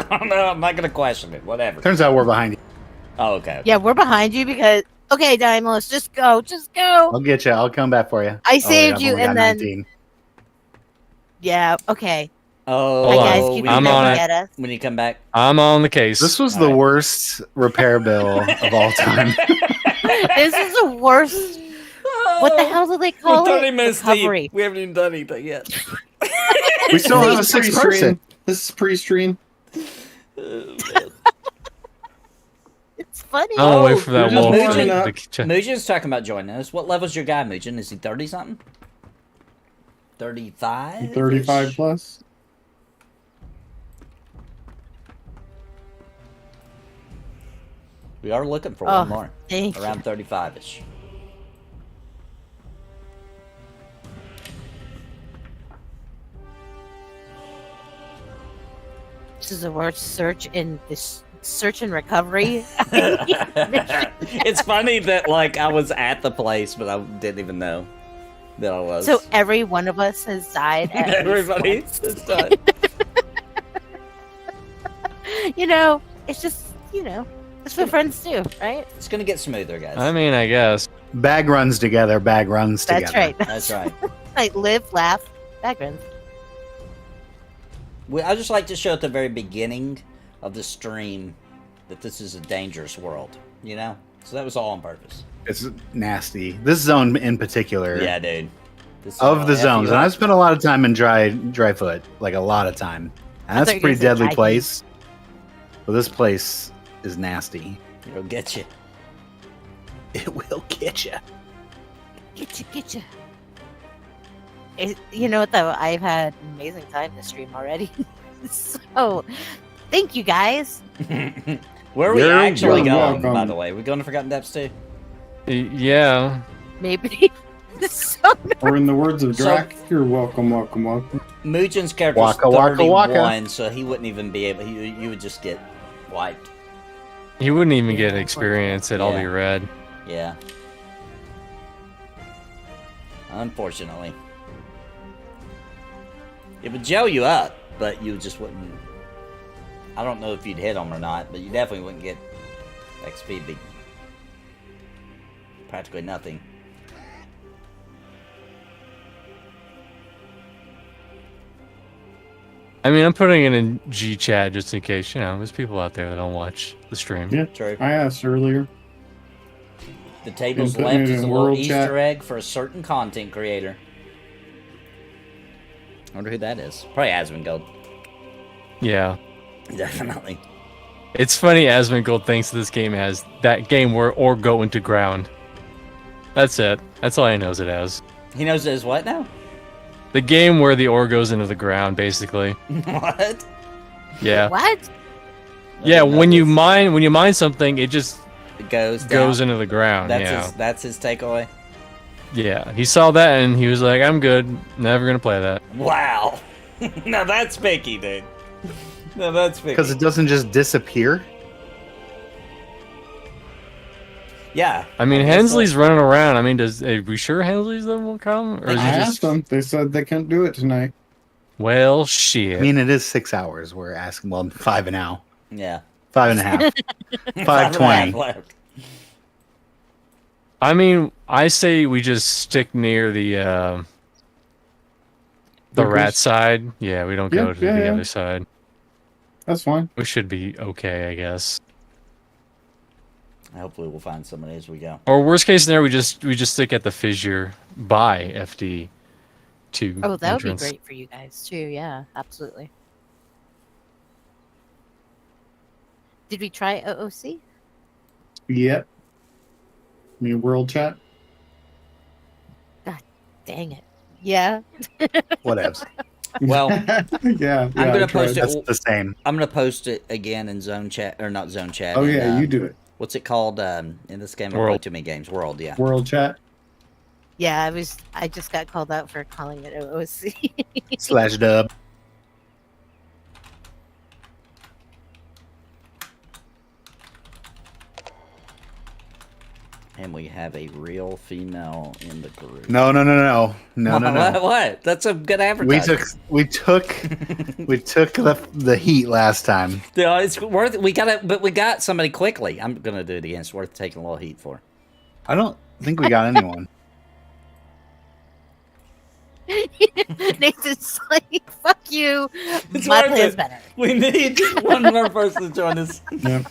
don't know. I'm not gonna question it. Whatever. Turns out we're behind you. Oh, okay. Yeah, we're behind you because. Okay, Dymlos, just go. Just go. I'll get you. I'll come back for you. I saved I've you, only and got then. 19. Yeah, okay. Oh, Hold Hi, on. guys. we Keep I'm need- on it. at us. When you come back. I'm on the case. This was All the right. worst repair bill of all time. This is the worst. What the hell do they call We're it? 30 minutes Recovery. deep. We haven't even done anything yet. We still have a This is sixth pre-stream. person. This is pre-stream. It's funny. I'll wait for that you're just wolf warming up. to Mujan's talking about joining us. What level's your guy, Mujan? Is he 30 something? 35? 35 plus. We are looking for Oh, one more. thank you. Around 35-ish. This is the worst search in this search and recovery. It's funny that like I was at the place, but I didn't even know that I was. So every one of us has died. At least everybody once. is done. You know, it's just it's what friends do, right? It's gonna get smoother, guys. I mean, I guess. Bag runs together. Bag runs together. That's right. That's right. Like live, laugh, background. I just like to show at the very beginning of the stream that this is a dangerous world. You know, so that was all on purpose. It's nasty. This zone in particular. Yeah, dude. This is Of the all F zones, you and up. I've spent a lot of time in dry foot, like a lot of time, and I that's thought a you were pretty gonna say deadly dry place. But this place is nasty. It'll get you. It will get you. Get you. You know what though? I've had an amazing time this stream already. So, thank you guys. Where are we You're actually going, welcome. by the way? We going to Forgotten Depths too? Yeah. Maybe. So Or in the words of So- Drac, you're welcome, welcome, welcome. Mujan's character's Waka, waka, 31, waka. so he wouldn't even be able. You would just get wiped. You wouldn't even get experience. It'd all be Yeah. red. Yeah. Unfortunately. It would gel you up, but you just wouldn't. I don't know if you'd hit them or not, but you definitely wouldn't get XP. Be practically nothing. I mean, I'm putting it in G chat just in case, there's people out there that don't watch the stream. Yeah, True. I asked earlier. The table's Been putting left it is a in little world Easter chat. egg for a certain content creator. I wonder who that is. Probably Asmongold. Yeah. Definitely. It's funny Asmongold thinks this game has that game where or go into ground. That's it. That's all he knows it as. He knows it as what now? The game where the ore goes into the ground, basically. What? Yeah. what? Yeah, Nothing when you else. mine something, it just It goes down. goes into the ground. That's his takeaway. Yeah. He saw that and he was like, I'm good. Never gonna play that. Wow. Now that's picky, dude. Now that's picky. Because it doesn't just disappear. Yeah. I mean, guess Hensley's so. running around. I mean, are we sure Hensley's then will come? Or is I he asked just... them. They said they couldn't do it tonight. Well, shit. I mean, it is 6 hours. We're asking. Well, 5 an hour. Yeah. 5.5. 5.5 5:20. left. I mean, I say we just stick near the Workers? rat side. Yeah, we don't go Yeah, to yeah, the yeah. other side. That's fine. We should be okay, I guess. Hopefully we'll find somebody as we go. Or worst case scenario, we just stick at the fissure by FD two. Oh, that would be entrance. great for you guys too. Yeah, absolutely. Did we try OOC? Yep. I mean, world chat. Dang it. Yeah. Whatevs. Well, yeah, I'm gonna I tried. post it. That's the same. I'm gonna post it again in zone chat or not zone chat. Oh in, yeah, you do it. What's it called? In this game, I play World. too many games. World, yeah. World chat. Yeah, I just got called out for calling it OOC. /dub. And we have a real female in the group. No. What? That's a good advertisement. We took the heat last time. Yeah, it's worth it. We got somebody quickly. I'm gonna do it again. It's worth taking a little heat for. I don't think we got anyone. Nathan's like, fuck you. It's My worth plan's it. better. We need one more person to join us. Yep.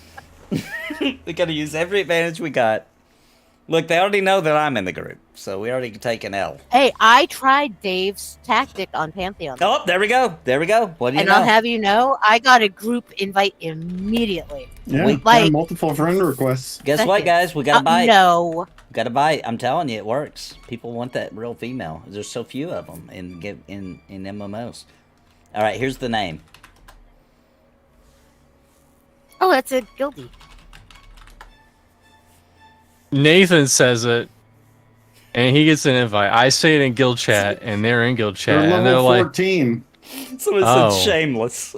We gotta use every advantage we got. Look, they already know that I'm in the group, so we already take an L. Hey, I tried Dave's tactic on Pantheon. Oh, there we go. There we go. What do you And know? I'll have you know, I got a group invite immediately. Yeah, like- multiple friend requests. Guess what, guys? We got a bite. No. We got a bite. I'm telling you, it works. People want that real female. There's so few of them in MMOs. All right, here's the name. Oh, that's a guildie. Nathan says it, and he gets an invite. I say it in guild chat, and they're in guild chat, They're and they're level like, 14. Someone Oh. said shameless.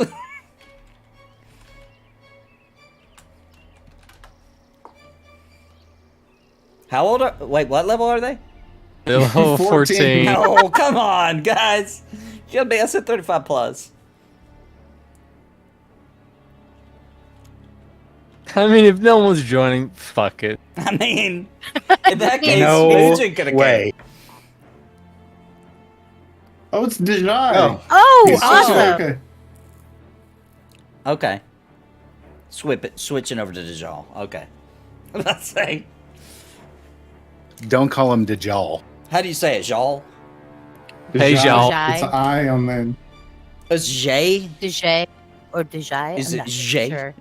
How old are? Wait, what level are they? they're level 14. 14. No, come on, guys. You gotta be. I said 35 plus. I mean, if no one's joining, fuck it. I mean, in that case, No Mugen could have way. Oh, it's Dejai. Oh. Oh, He's awesome. Okay. Okay. Switching over to Dajal. Okay. Let's say. Don't call him Dajal. How do you say it, Jal? Hey, Dejai. Jal. It's an I on the. It's J. Dejay or Dejai? Is I'm it not Jay? Sure.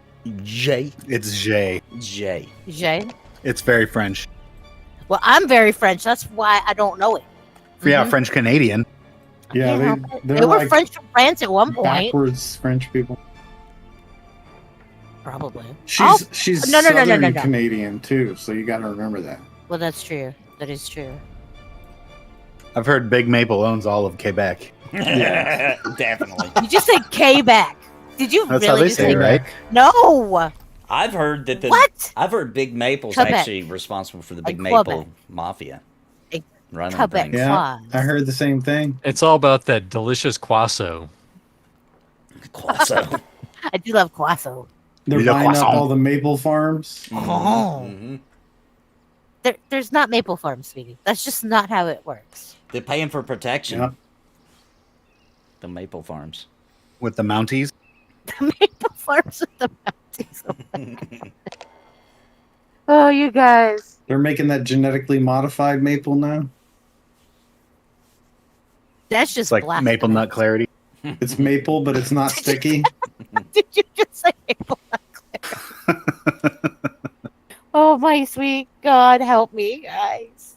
J. It's Jay. J. Dejay? It's very French. Well, I'm very French. That's why I don't know it. Yeah, Mhm. French Canadian. Yeah, Can't help it. they're They were like French from France at one point. backwards French people. Probably. She's No. Southern Canadian too, so you got to remember that. Well, that's true. That is true. I've heard Big Maple owns all of Quebec. Yeah. Definitely. You just said Quebec. Did you That's really how they just say it, right? No. I've heard that the. What? I've heard Big Maple's Quebec. actually responsible for the Big Quebec. Maple Mafia. A Running Quebec. things. Yeah, Claws. I heard the same thing. It's all about that delicious croissant. Quasso. I do love Quasso. They're Le buying up croissant. all the maple farms. Oh. Mhm. There's not Maple Farm, sweetie. That's just not how it works. They're paying for protection. Yep. The Maple Farms. With the Mounties. Maple Farms with the mounties. Oh, my God. Oh, you guys. They're making that genetically modified maple now. That's just It's like black. maple nut clarity. It's maple, but it's not sticky. Did you just say maple nut clear? Oh, my sweet God, help me, guys.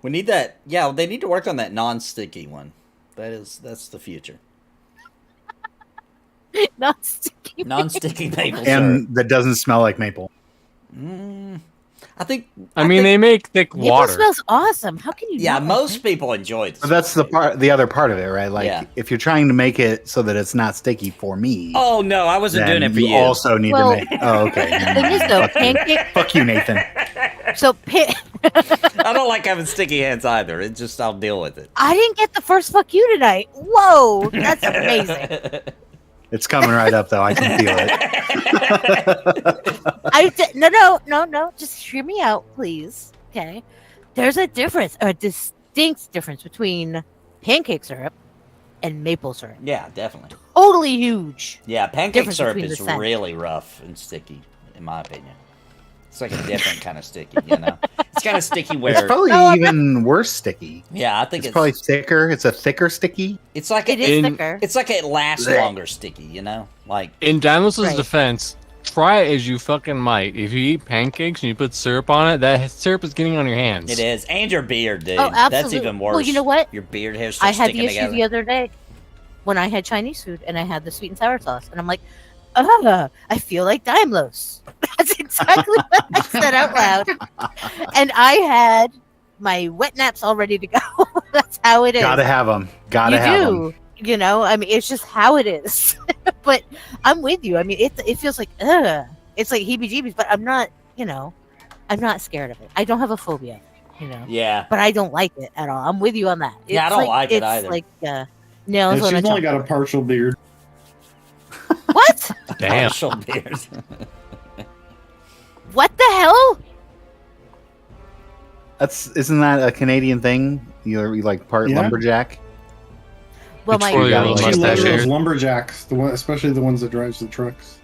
We need that. Yeah, they need to work on that non-sticky one. That's the future. Not sticky. Non-sticky maple syrup. And that doesn't smell like maple. I think. I mean, they make thick Maple water. smells awesome. How can you? Yeah, not like most maple? people enjoy this. But that's the other part of it, right? Like Yeah. if you're trying to make it so that it's not sticky for me, Oh no, I wasn't then doing it for you you. also need Well, to make. Oh, okay. The thing is, though, Fuck you. pancake. Fuck you, Nathan. So, I don't like having sticky hands either. It just I'll deal with it. I didn't get the first fuck you tonight. Whoa, that's amazing. It's coming right up, though. I can feel it. No. Just hear me out, please. Okay. There's a difference, a distinct difference between pancake syrup and maple syrup. Yeah, definitely. Totally huge. Yeah, pancake Difference syrup between is the scent. really rough and sticky, in my opinion. It's like a different kind of sticky, you know. It's kind of sticky It's where. probably No, I'm even worse sticky. Yeah, I think It's probably thicker. It's a thicker sticky. It's like It is In- thicker. It's like it lasts Blech. longer sticky, you know. Like In Dymlos' Right. defense, try it as you fucking might. If you eat pancakes and you put syrup on it, that syrup is getting on your hands. it is, and your beard, dude. Oh, That's absolutely. even worse. Well, you know what? Your beard hair I starts had sticking the issue together. the other day. when I had Chinese food and I had the sweet and sour sauce, and I'm like, I feel like Dymlos. That's exactly what I said out loud. And I had my wet naps all ready to go. That's how it is. Gotta have them. Gotta you have do. them. You know, I mean, it's just how it is. But I'm with you. I mean, it feels like, it's like heebie-jeebies, but I'm not, you know, I'm not scared of it. I don't have a phobia, you know. Yeah. But I don't like it at all. I'm with you on that. Yeah, I don't like it either. It's like nails And on she's a only got chalkboard. a partial beard. What? Damn. Partial beard. What the hell? Isn't that a Canadian thing? You like part Yeah. lumberjack? Well, It's my for got your a She mustache loves hair. those lumberjacks, especially the ones that drives the trucks.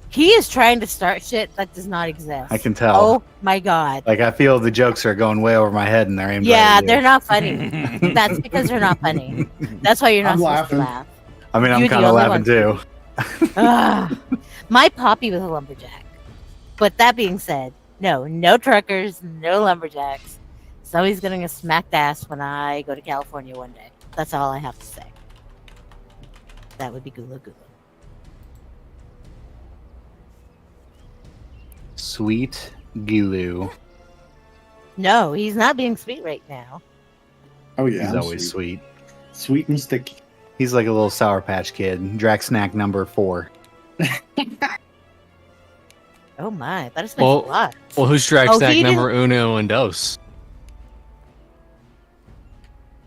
he is trying to start shit that does not exist. I can tell. Oh my god. Like I feel the jokes are going way over my head, and they're aimed right Yeah, at you. they're not funny. That's because they're not funny. That's why you're not I'm supposed laughing. to laugh. I mean, I'm You're the kind of only laughing too. Ugh. My poppy was a lumberjack. But that being said, no truckers, no lumberjacks. Somebody's gonna get smacked ass when I go to California one day. That's all I have to say. That would be Gula Gula. Sweet Gulu. No, he's not being sweet right now. Oh yeah, He's I'm always sweet. sweet and sticky. He's like a little Sour Patch Kid. Drac snack number 4. Oh my, that explains Well- a lot. Well, who's drag Oh, stack he number uno and dos?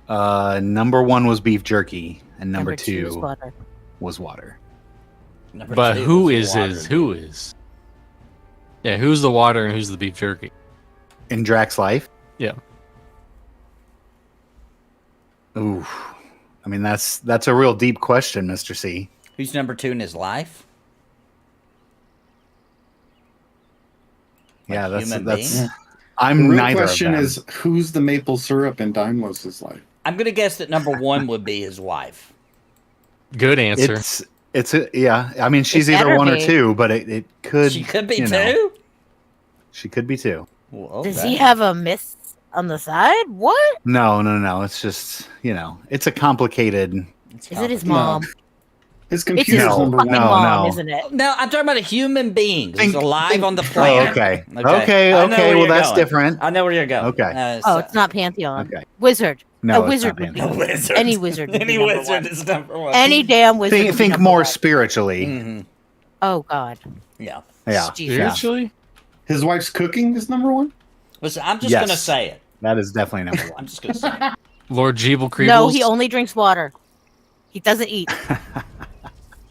Number 1 was beef jerky, and number is 2 water. was water. Number But 2 who was is water. his? Who is? Yeah, who's the water and who's the beef jerky? In Drac's life? Yeah. Ooh. I mean, that's a real deep question, Mr. C. Who's number 2 in his life? Yeah, Like that's human that's. being? The I'm real neither question of them. is, who's the maple syrup in Dymlos' life? I'm gonna guess that number 1 would be his wife. Good answer. Yeah. I mean, she's It either better 1 or be. 2, but it could. She could be you 2. know, she could be 2. Well, Does okay. he have a miss on the side? What? No. It's just it's a complicated. It's Is it his No. mom? His It's computer's his No, number fucking one. mom, no. isn't it? No, I'm talking about a human being who's Think- alive on the Oh, planet. okay. I know where Well, you're that's going. different. I know where you're going. Okay. Oh, it's not Pantheon. Okay. Wizard. No, a it's wizard not would be. Pantheon. A wizard. Any wizard. Would Any be number wizard one. is number 1. Any damn wizard. would be Think number more one. spiritually. hmm Oh God. Yeah. Yeah. Jesus. Spiritually? His wife's cooking is number 1. Listen, I'm just Yes. gonna say it. That is definitely number 1. I'm just gonna say it. Lord Jeeble Creebles? No, he only drinks water. He doesn't eat.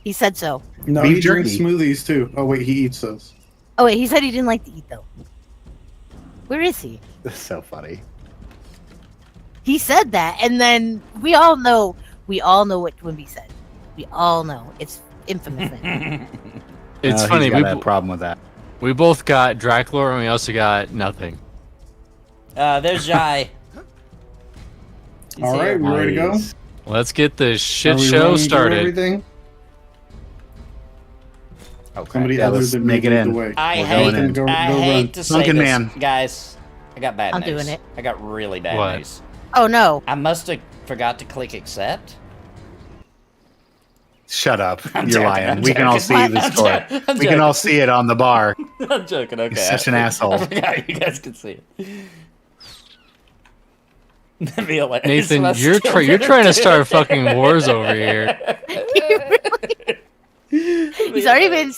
He said so. No, Beef he drinks jerky. smoothies too. Oh wait, he eats those. Oh wait, he said he didn't like to eat though. Where is he? That's so funny. He said that, and then we all know what Twinbee said. We all know it's infamous. thing. It's He's funny. got a problem with that. We both got Draclor and we also got nothing. There's Jai. He's All here. right, we ready to go? Nice. Let's get the Are shit we show running through started. Everything? Okay. Somebody Yeah, other let's than make me it lead in. the way. I We're hate, going in. Go I run. hate to say Sunken this, man. guys. I got bad I'm news. doing it. I got really bad What? news. Oh no. I must have forgot to click accept. Shut up. I'm You're joking, lying. I'm We can all joking. see the I'm score. joking, I'm We can all see it on the bar. I'm joking. Okay. You're such an asshole. I forgot you guys can see it. That'd be hilarious. Nathan, Must you're still you're get trying to it. start fucking wars over here. He's already been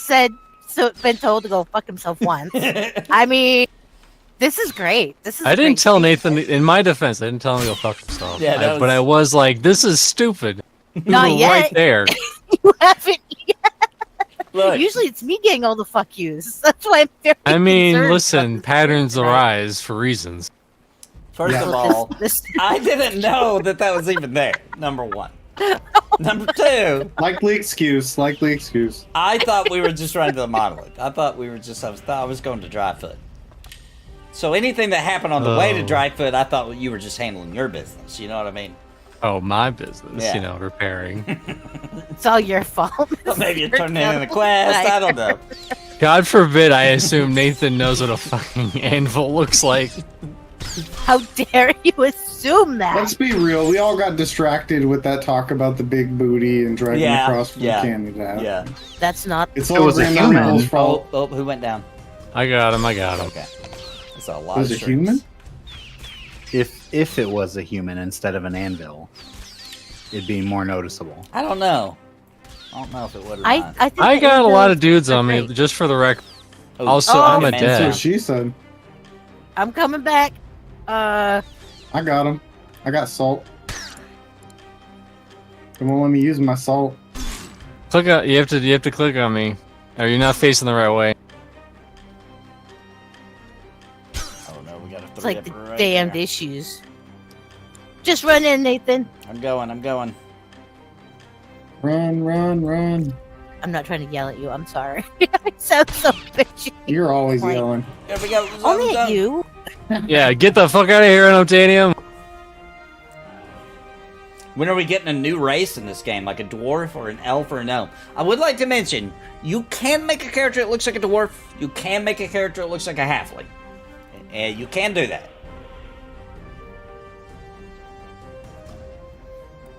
told to go fuck himself once. I mean, this is great. This is. I didn't great. tell Nathan. In my defense, I didn't tell him to go fuck himself. Yeah, that but I was like, "This is stupid." We Not were yet. right there. You haven't. Look, Usually, it's me getting all the fuck yous. That's why I'm very. I mean, concerned listen, about this. patterns Right. arise for reasons. first Yeah. of all, This- I didn't know that was even there. Number 1. Number 2, Likely excuse. Likely excuse. I thought we were just running to the monolith. I thought I was going to Dryfoot. So anything that happened on the way to Oh. Dryfoot, I thought you were just handling your business. You know what I mean? Oh, my business. Yeah. You know, repairing. It's all your fault. Well, maybe you're turning in a quest. I don't know. God forbid I assume Nathan knows what a fucking anvil looks like. How dare you assume that? Let's be real. We all got distracted with that talk about the big booty and dragging Yeah, across from yeah, Canada. Yeah. That's not. It's It all was a Grand human. Uncle's fault. Oh, who went down? I got him. Okay. That's a lot Was of it shirts. human? If it was a human instead of an anvil, it'd be more noticeable. I don't know. I don't know if it would or I not. think I the got a lot angels of dudes are on me, great. just for the record. Oh, Also, I'm a man's dad. That's down. what she said. I'm coming back. I got him. I got salt. They won't let me use my salt. Click on. You have to click on me. Or you're not facing the right way. Oh no, we got a It's like the right damned there. issues. Just run in, Nathan. I'm going. Run, run, run. I'm not trying to yell at you. I'm sorry. I sound so bitchy. You're always Point. yelling. Here we go. Only at you. Yeah, get the fuck out of here, Unobtainium. When are we getting a new race in this game, like a dwarf or an elf or a gnome? I would like to mention, you can make a character that looks like a dwarf. You can make a character that looks like a halfling. And you can do that.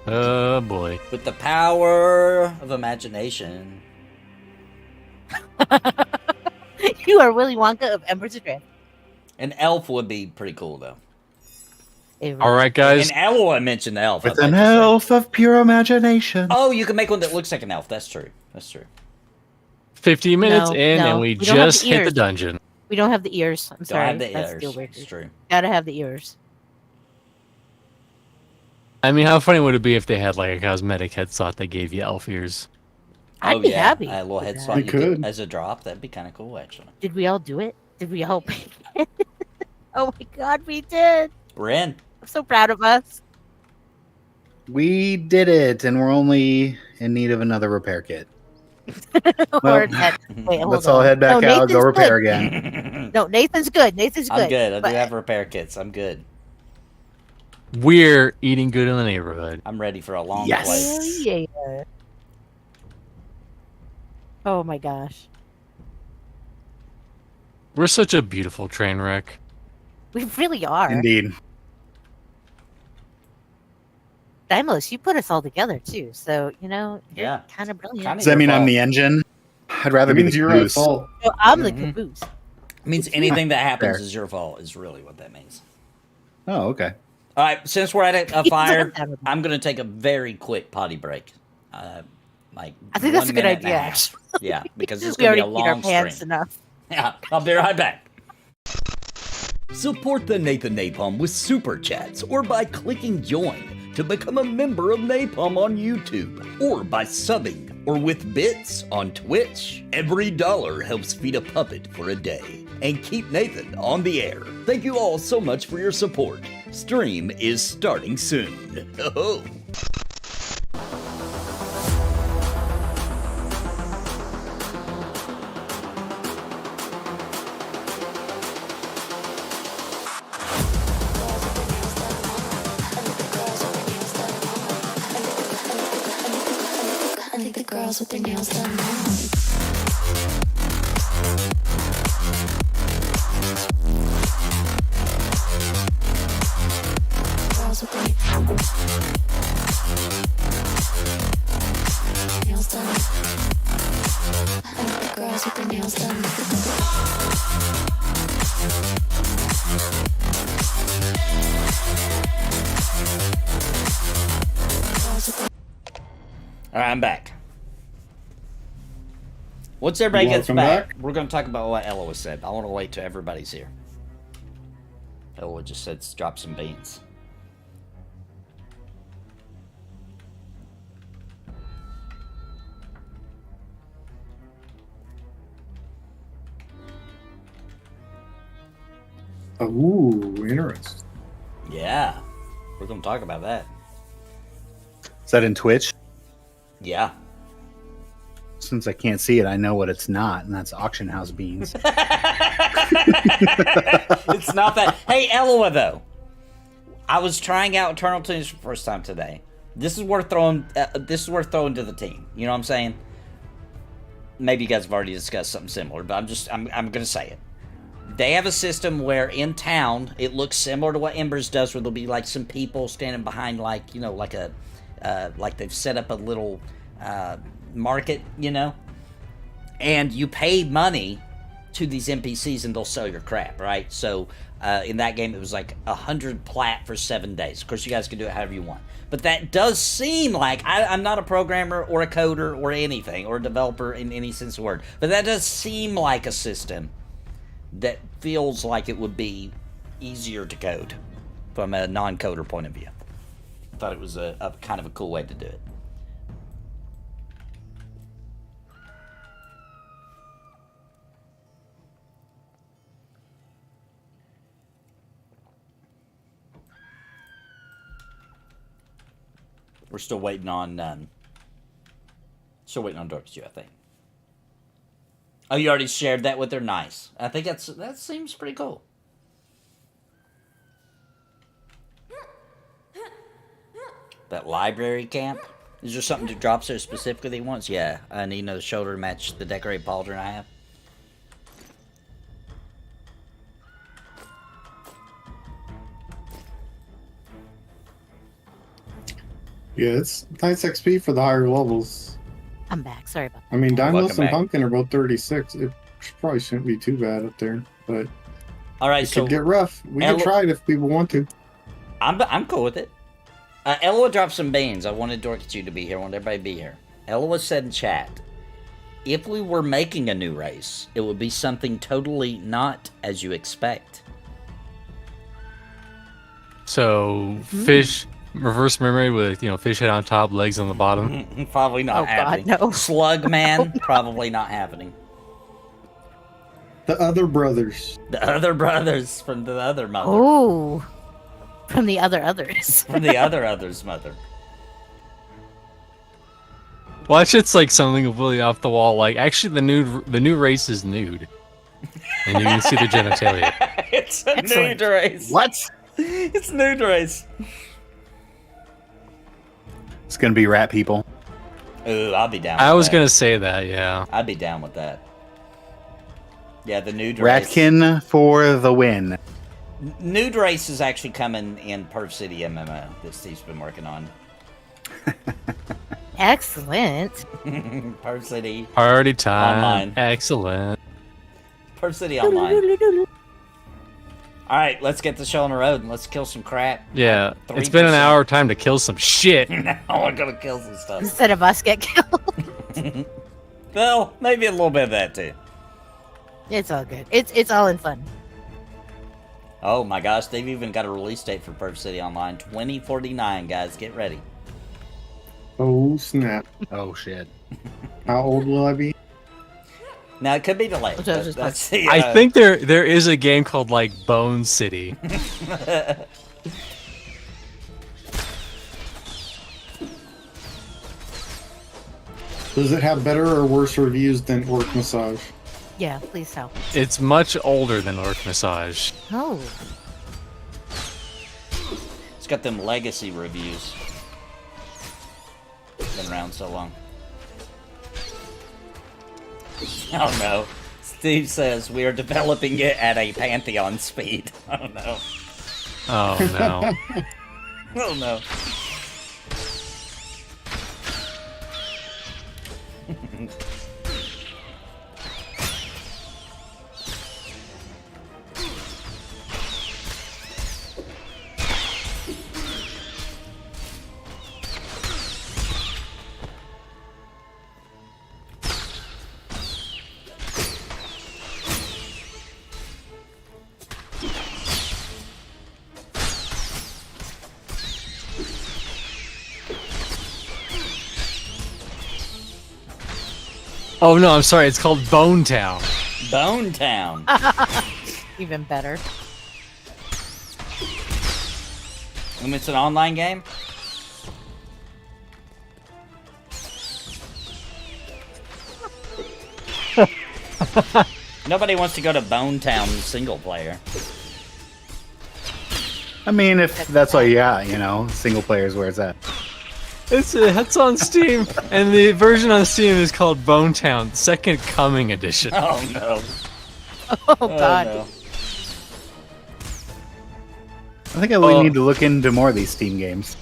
Oh boy. With the power of imagination. You are Willy Wonka of Embers Adrift. An elf would be pretty cool, though. All right, guys. And Ella mentioned the elf. With I'd an like to say. elf of pure imagination. Oh, you can make one that looks like an elf. That's true. 15 minutes No, in, no, and we we don't have just the hit the ears. dungeon. We don't have the ears. I'm Don't sorry. have the That's ears. deal breaker. It's true. Gotta have the ears. I mean, how funny would it be if they had like a cosmetic head slot that gave you elf ears? I'd Oh, be yeah. happy. A little with head that. slot We you could could. as a drop. That'd be kind of cool, actually. Did we all do it? Did we all? Oh my god, we did! We're in. I'm so proud of us. We did it, and we're only in need of another repair kit. Or head. Wait, hold Let's on. all head back No, out, go Nathan's repair good. again. No, Nathan's good. Nathan's good. I'm good. I but- do have repair kits. I'm good. We're eating good in the neighborhood. I'm ready for a long Yes. play. Hell yeah. Oh my gosh. We're such a beautiful train wreck. We really are. Indeed. Dymlos, you put us all together too. So, you know, you're Yeah. kind of brilliant. Kinda Does that mean Your I'm fault. the engine? I'd rather That be means the you're at goose. fault. So I'm the Mhm. caboose. Means anything that happens Fair. is your fault, is really what that means. Oh, okay. All right, since we're at a He's fire, done that. I'm going to take a very quick potty break. Like I think that's 1 a good minute and idea. half. Yeah, because it's We going to already be a peed our long pants stream. enough. Yeah, I'll be right back. Support the Nathan Napalm with super chats or by clicking join to become a member of Napalm on YouTube or by subbing or with bits on Twitch. Every dollar helps feed a puppet for a day and keep Nathan on the air. Thank you all so much for your support. Stream is starting soon. Oh. I think the girls with their nails done now. Girls with their nails done. I think the girls with their nails done. Girls with their All right, I'm back. Once everybody gets Welcome back, back. we're going to talk about what Ella said. I want to wait till everybody's here. Ella just said drop some beans. Ooh, interesting. Yeah, we're going to talk about that. Is that in Twitch? Yeah. Since I can't see it, I know what it's not, and that's auction house beans. It's not that. Hey, Ella, though. I was trying out Eternal Tunes for the first time today. This is worth throwing. This is worth throwing to the team. You know what I'm saying? Maybe you guys have already discussed something similar, but I'm gonna say it. They have a system where in town it looks similar to what Embers does, where there'll be like some people standing behind, like, you know, like a like they've set up a little market, you know, and you pay money to these NPCs and they'll sell your crap, right? So in that game it was like 100 plat for 7 days. Of course, you guys can do it however you want, but that does seem like I'm not a programmer or a coder or anything or a developer in any sense of the word, but that does seem like a system that feels like it would be easier to code from a non-coder point of view. I thought it was a kind of a cool way to do it. We're still waiting on Dark Age, I think. Oh, you already shared that with her? Nice. I think that seems pretty cool. That library camp? Is there something that drops there specifically that he wants? Yeah, I need another shoulder to match the decorated pauldron I have. Yeah, it's nice XP for the higher levels. I'm back. Sorry about that. I mean, Dymlos Welcome and back. Pumpkin are both 36. It probably shouldn't be too bad up there, but All right, it so could get rough. We can try it if people want to. I'm cool with it. Eloa dropped some beans. I wanted Dork to be here. I wanted everybody to be here. Eloa said in chat, if we were making a new race, it would be something totally not as you expect. So fish, reverse mermaid with, you know, fish head on top, legs on the bottom. Probably not Oh, God, happening. no. Slug man, probably not happening. The other brothers. The other brothers from the other mother. Oh, from the others. From the other's mother. Well, that shit's like something completely off the wall. Like, actually, the new race is nude, and you can see the genitalia. It's a Excellent. nude race. What? It's a nude race. It's gonna be rat people. Ooh, I'll be down with I was that. gonna say that, yeah. I'd be down with that. Yeah, the nude race. Ratkin for the win. Nude race is actually coming in Perf City MMO that Steve's been working on. Excellent. Perf City. Party time. Online. Excellent. Perf City Online. Alright, let's get the show on the road and let's kill some crap. Yeah, 3%. it's been an hour time to kill some shit. Now we're gonna kill some stuff. Instead of us get killed. Well, maybe a little bit of that too. It's all good. It's all in fun. Oh my gosh, they've even got a release date for Perf City Online. 2049, guys. Get ready. Oh, snap. Oh shit. How old will I be? Now, it could be delayed. Which I was just That's the, I think there is a game called like Bone City. Does it have better or worse reviews than Orc Massage? Yeah, please help. It's much older than Orc Massage. Oh, It's got them legacy reviews. Been around so long. Oh no. Steve says we are developing it at a Pantheon speed. Oh no. Oh no. Oh no. Oh no, I'm sorry. It's called Bone Town. Bone Town. even better. And it's an online game? Nobody wants to go to Bone Town single player. I mean, if that's all you got, you know, single player is where it's at. It's on Steam, and the version on Steam is called Bone Town Second Coming Edition. Oh no. Oh God. no. I think we need to look into more of these Steam games.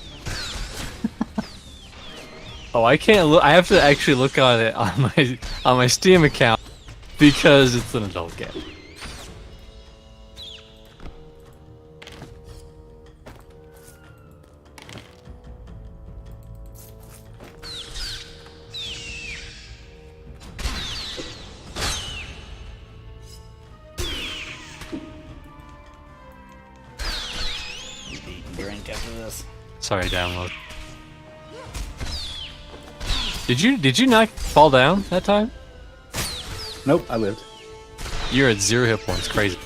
Oh, I can't look. I have to actually look on it on my Steam account because it's an adult game. Eat and drink after this. Sorry, download. Did you not fall down that time? Nope, I lived. You're at 0 hit points. Crazy.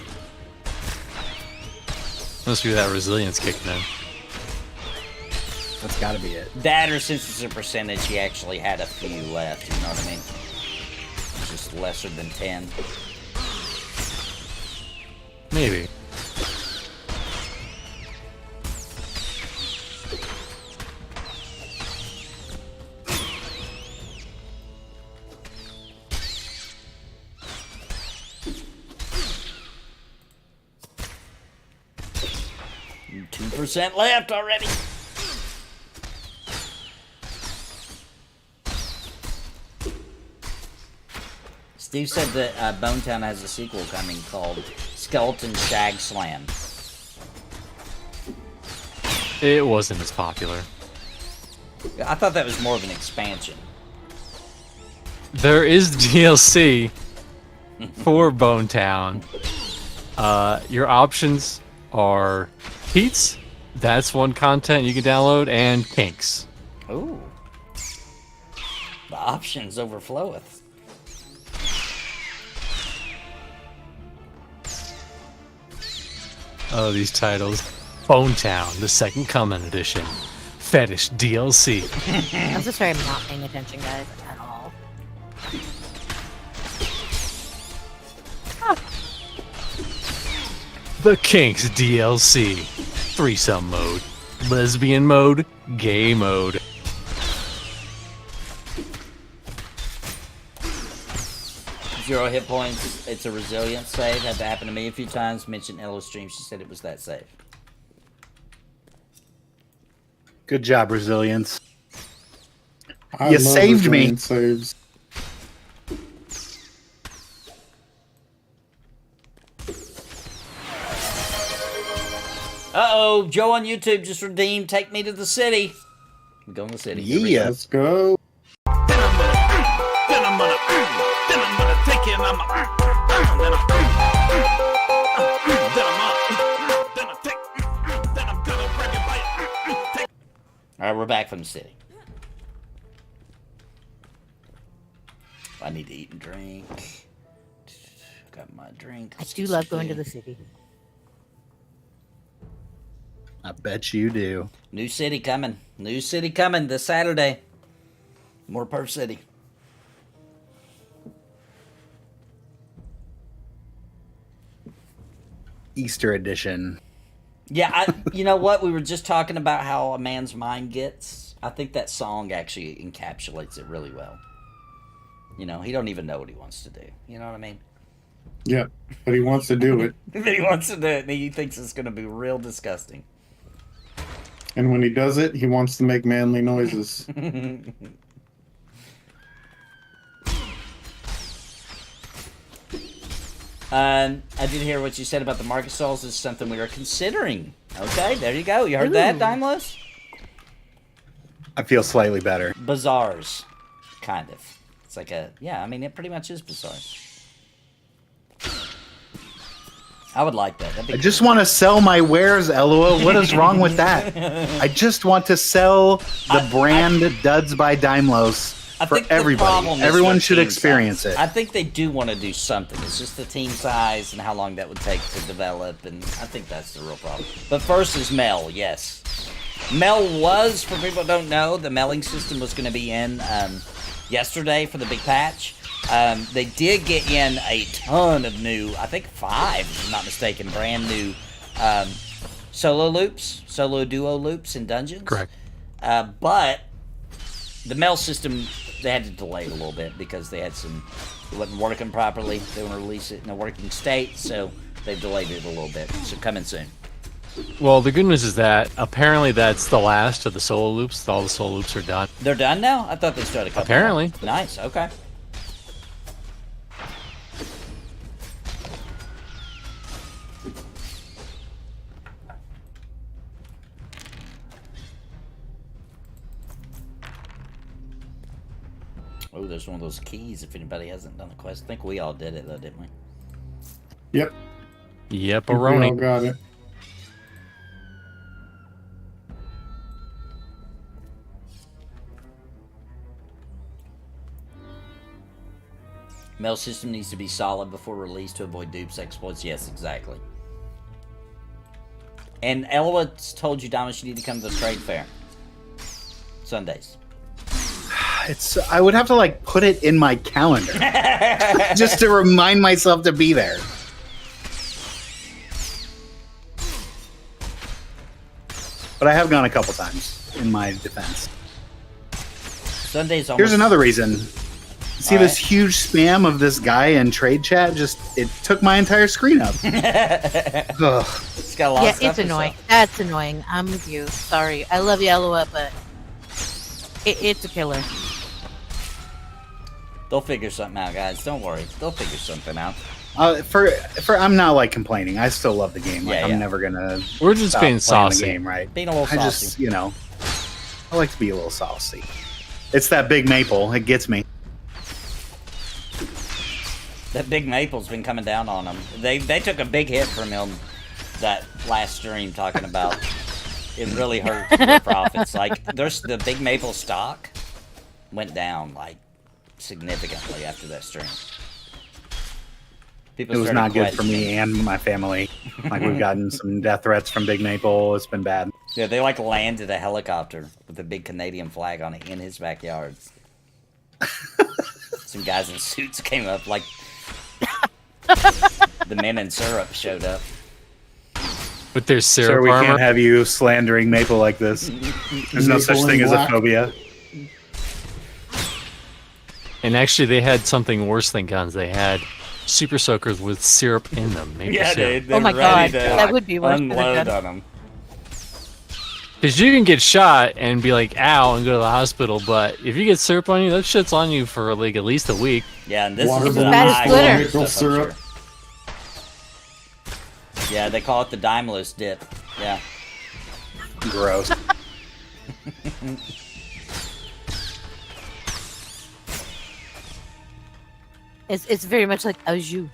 Must be that resilience kicking in. That's gotta be it. That, or since it's a percentage, he actually had a few left. You know what I mean? Just lesser than 10. Maybe. And 2% left already. Steve said that Bonetown has a sequel coming called Skeleton Shag Slam. It wasn't as popular. I thought that was more of an expansion. There is DLC for Bonetown. Your options are Pete's, that's one content you can download, and Kinks. Ooh. The options overfloweth. Oh, these titles. Bonetown, the Second Coming Edition. Fetish DLC. I'm so sorry I'm not paying attention, guys, at all. The Kinks DLC. Threesome mode. Lesbian mode. Gay mode. Zero hit points. It's a resilience save. Had to happen to me a few times. Mentioned Ella Stream. She said it was that save. Good job, Resilience. I You love saved me. resilience saves. Uh-oh. Joe on YouTube just redeemed Take Me to the City. I'm going to the city. Here we go. Yeah. Let's go. All right, we're back from the city. I need to eat and drink. Got my drink. I do love going to the city. I bet you do. New city coming. New city coming this Saturday. More Perf City. Easter edition. Yeah, you know what? We were just talking about how a man's mind gets. I think that song actually encapsulates it really well. You know, he don't even know what he wants to do. You know what I mean? Yeah, but he wants to do it. But he wants to do it, and he thinks it's going to be real disgusting. And when he does it, he wants to make manly noises. I did hear what you said about the market stalls. Is something we are considering. Okay, there you go. You heard that, Dymlos? I feel slightly better. Bazaars, kind of. It's like a, yeah, I mean, it pretty much is bazaars. I would like that. That'd be I just want to sell my wares, LOL. What is wrong with that? I just want to sell the brand Duds by Dymlos for everybody. Everyone should experience it. I think they do want to do something. It's just the team size and how long that would take to develop, and I think that's the real problem. But first is Mel, yes. Mel was, for people who don't know, the mailing system was going to be in yesterday for the big patch. They did get in a ton of new, I think 5, if I'm not mistaken, brand new solo loops, solo duo loops in dungeons. Correct. But the mail system, they had to delay it a little bit because they had some It wasn't working properly. They want to release it in a working state, so they've delayed it a little bit. So coming soon. Well, the good news is that apparently that's the last of the solo loops. All the solo loops are done. They're done now? I thought they started a couple Apparently. more. Nice, okay. Oh, there's one of those keys if anybody hasn't done the quest. I think we all did it though, didn't we? Yep. Yep, We all Aroni. got it. Mail system needs to be solid before release to avoid dupes, exploits. Yes, exactly. And Elwood's told you, Dymlos, you need to come to the trade fair. Sundays. I would have to like put it in my calendar just to remind myself to be there. But I have gone a couple times in my defense. Sundays almost... Here's another reason. See this huge spam of this guy in trade chat? It took my entire screen up. Ugh. It's got a lot of stuff it's annoying. That's annoying. I'm with you. Sorry. I love you, Aloha, but it's a killer. They'll figure something out, guys. Don't worry. They'll figure something out. I'm not like complaining. I still love the game. Like, Yeah, I'm never gonna. We're just stop being playing saucy. The game, right? Being a little saucy. I just, I like to be a little saucy. It's that big maple. It gets me. That big maple's been coming down on them. They took a big hit from him that last stream talking about. It really hurt their profits. Like, the big maple stock went down like significantly after that stream. People It was started not good for questioning. me and my family. Like, we've gotten some death threats from Big Maple. It's been bad. Yeah, they like landed a helicopter with a big Canadian flag on it in his backyard. Some guys in suits came up, like the men in syrup showed up. With their Sir, syrup we armor. can't have you slandering Maple like this. There's no Maple such in thing as a black. phobia. And actually, they had something worse than guns. They had super soakers with syrup in them. Maple Yeah, syrup. they're Oh my ready God, to that would be worse than a unload gun. on them. Because you can get shot and be like, ow, and go to the hospital. But if you get syrup on you, that shit's on you for like at least a week. Yeah, and this Water is the balloons That is high glitter. quality Maple stuff, I'm syrup. sure. Yeah, they call it the Dymlos dip. Yeah. Gross. It's very much like au jus.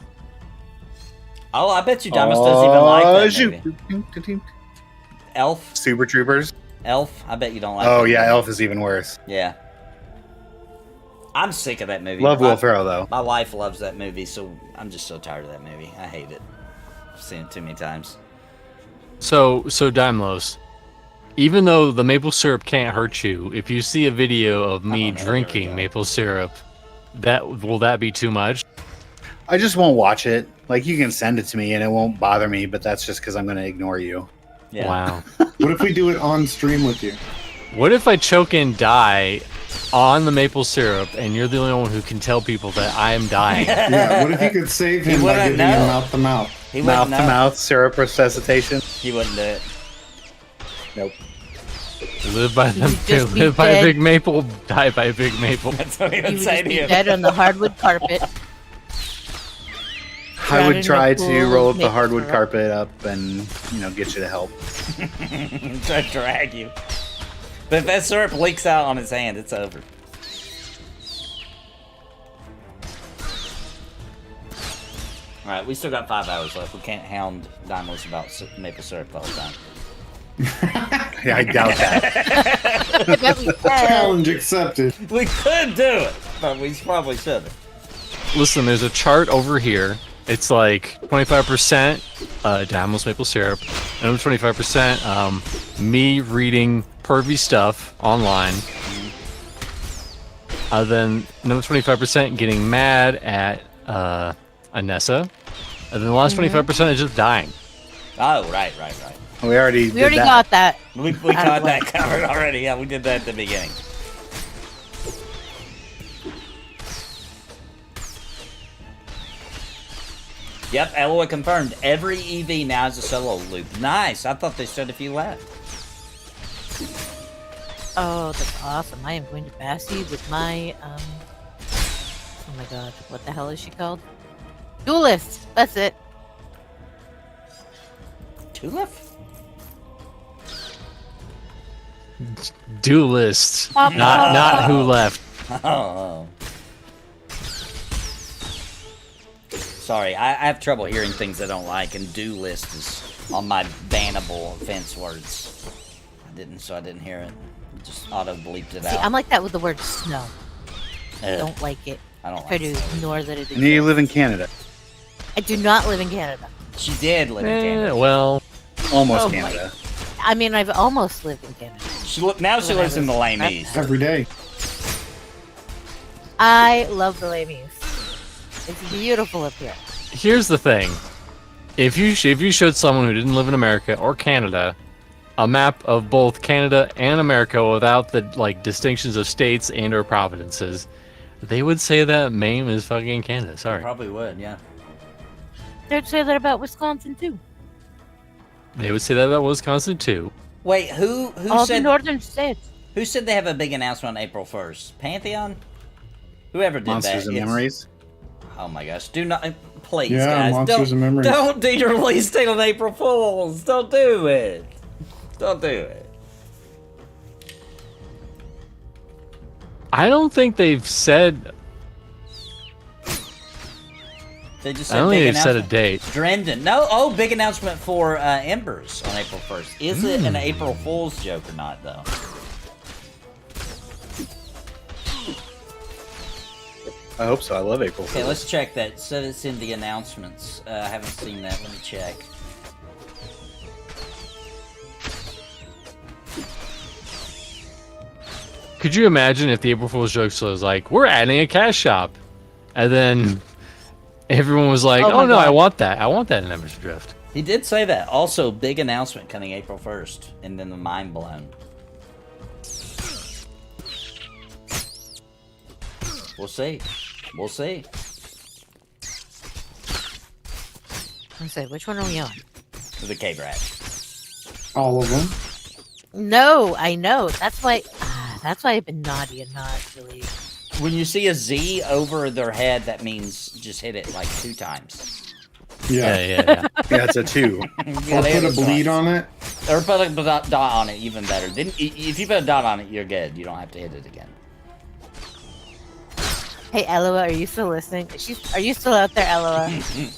Oh, I bet you Dymlos doesn't even like that movie. shoot. Elf? Super Troopers. Elf? I bet you don't like Oh, that yeah, movie. Elf is even worse. Yeah. I'm sick of that movie. Love Will Ferrell, though. My wife loves that movie, so I'm just so tired of that movie. I hate it. I've seen it too many times. So Dymlos, even though the maple syrup can't hurt you, if you see a video of me Oh, no, there we drinking go. maple syrup, will that be too much? I just won't watch it. Like, you can send it to me and it won't bother me, but that's just because I'm going to ignore you. Yeah. Wow. What if we do it on stream with you? What if I choke and die on the maple syrup, and you're the only one who can tell people that I am dying? Yeah, what if you could save He him by wouldn't giving him know. mouth to mouth? He Mouth wouldn't to know. mouth syrup resuscitation. He wouldn't do it. Nope. Live by You would just be live by dead. Big Maple, die by Big Maple. That's what he You would would say just to be you. dead on the hardwood carpet. I Drown in would a try pool to of roll up the maple hardwood syrup. carpet up and, get you to help. Try to drag you. But if that syrup leaks out on his hand, it's over. Alright, we still got 5 hours left. We can't hound Dymlos about maple syrup the whole time. Yeah, I doubt that. I bet we can. Challenge accepted. We could do it, but we probably shouldn't. Listen, there's a chart over here. It's like 25% Dymlos maple syrup, another 25% me reading pervy stuff online. Then another 25% getting mad at Anessa. And then the last 25% is just dying. Oh, right. We already We already got that. We Out of got the way. that covered already. Yeah, we did that at the beginning. Yep, Eloa confirmed. Every EV now has a solo loop. Nice. I thought they said a few left. Oh, that's awesome. I am going to Bassy with my, oh my god, what the hell is she called? Duelist! That's it. Tulip? Duelist. Not who left. Oh. Sorry, I have trouble hearing things I don't like, and do list is on my bannable offense words. I didn't hear it. Just auto bleeped it See, out. I'm like that with the word snow. I Ugh. don't like it. I don't Try like to it. ignore that it And you exists. live in Canada. I do not live in Canada. She did live in Canada. Well, Almost Oh my- Canada. I mean, I've almost lived in Canada. Now she lives in the Lame That's- East. Every day. I love the Lamies. It's beautiful up here. here's the thing. If you showed someone who didn't live in America or Canada a map of both Canada and America without the like distinctions of states and or provinces, they would say that Maine is fucking Canada. Sorry. Probably would, yeah. They'd say that about Wisconsin too. They would say that about Wisconsin too. Wait, who All the said northern states. who said they have a big announcement on April 1st? Pantheon? Whoever did Monsters that. and It's- Memories. Oh my gosh! Do not, please, Yeah, guys. Monsters don't, and Memories. Don't do your release date on April Fools. Don't do it. Don't do it. I don't think they've said. They just I said don't big think they've set a announcement. date. Drendon. No. Oh, big announcement for Embers on April 1st. Is it an April Fool's joke or not, though? I hope so. I love April Okay, Fools. let's check that. So it's in the announcements. I haven't seen that. Let me check. Could you imagine if the April Fool's joke was like, "We're adding a cash shop," and then everyone was like, Oh "Oh, my no, God. I want that. I want that in Embers Adrift." He did say that. Also, big announcement coming April 1st. And then the mind blown. We'll see. We'll see. I say, which one are we on? The cave rat. All of them. No, I know. That's why. That's why I've been naughty and not really. When you see a Z over their head, that means just hit it like 2 times. Yeah. Yeah. Yeah, it's a 2. Yeah, Or they put a have bleed dots. on it. Or put a dot on it, even better. Then, if you put a dot on it, you're good. You don't have to hit it again. Hey, Eloa, are you still listening? Are you still out there, Eloa?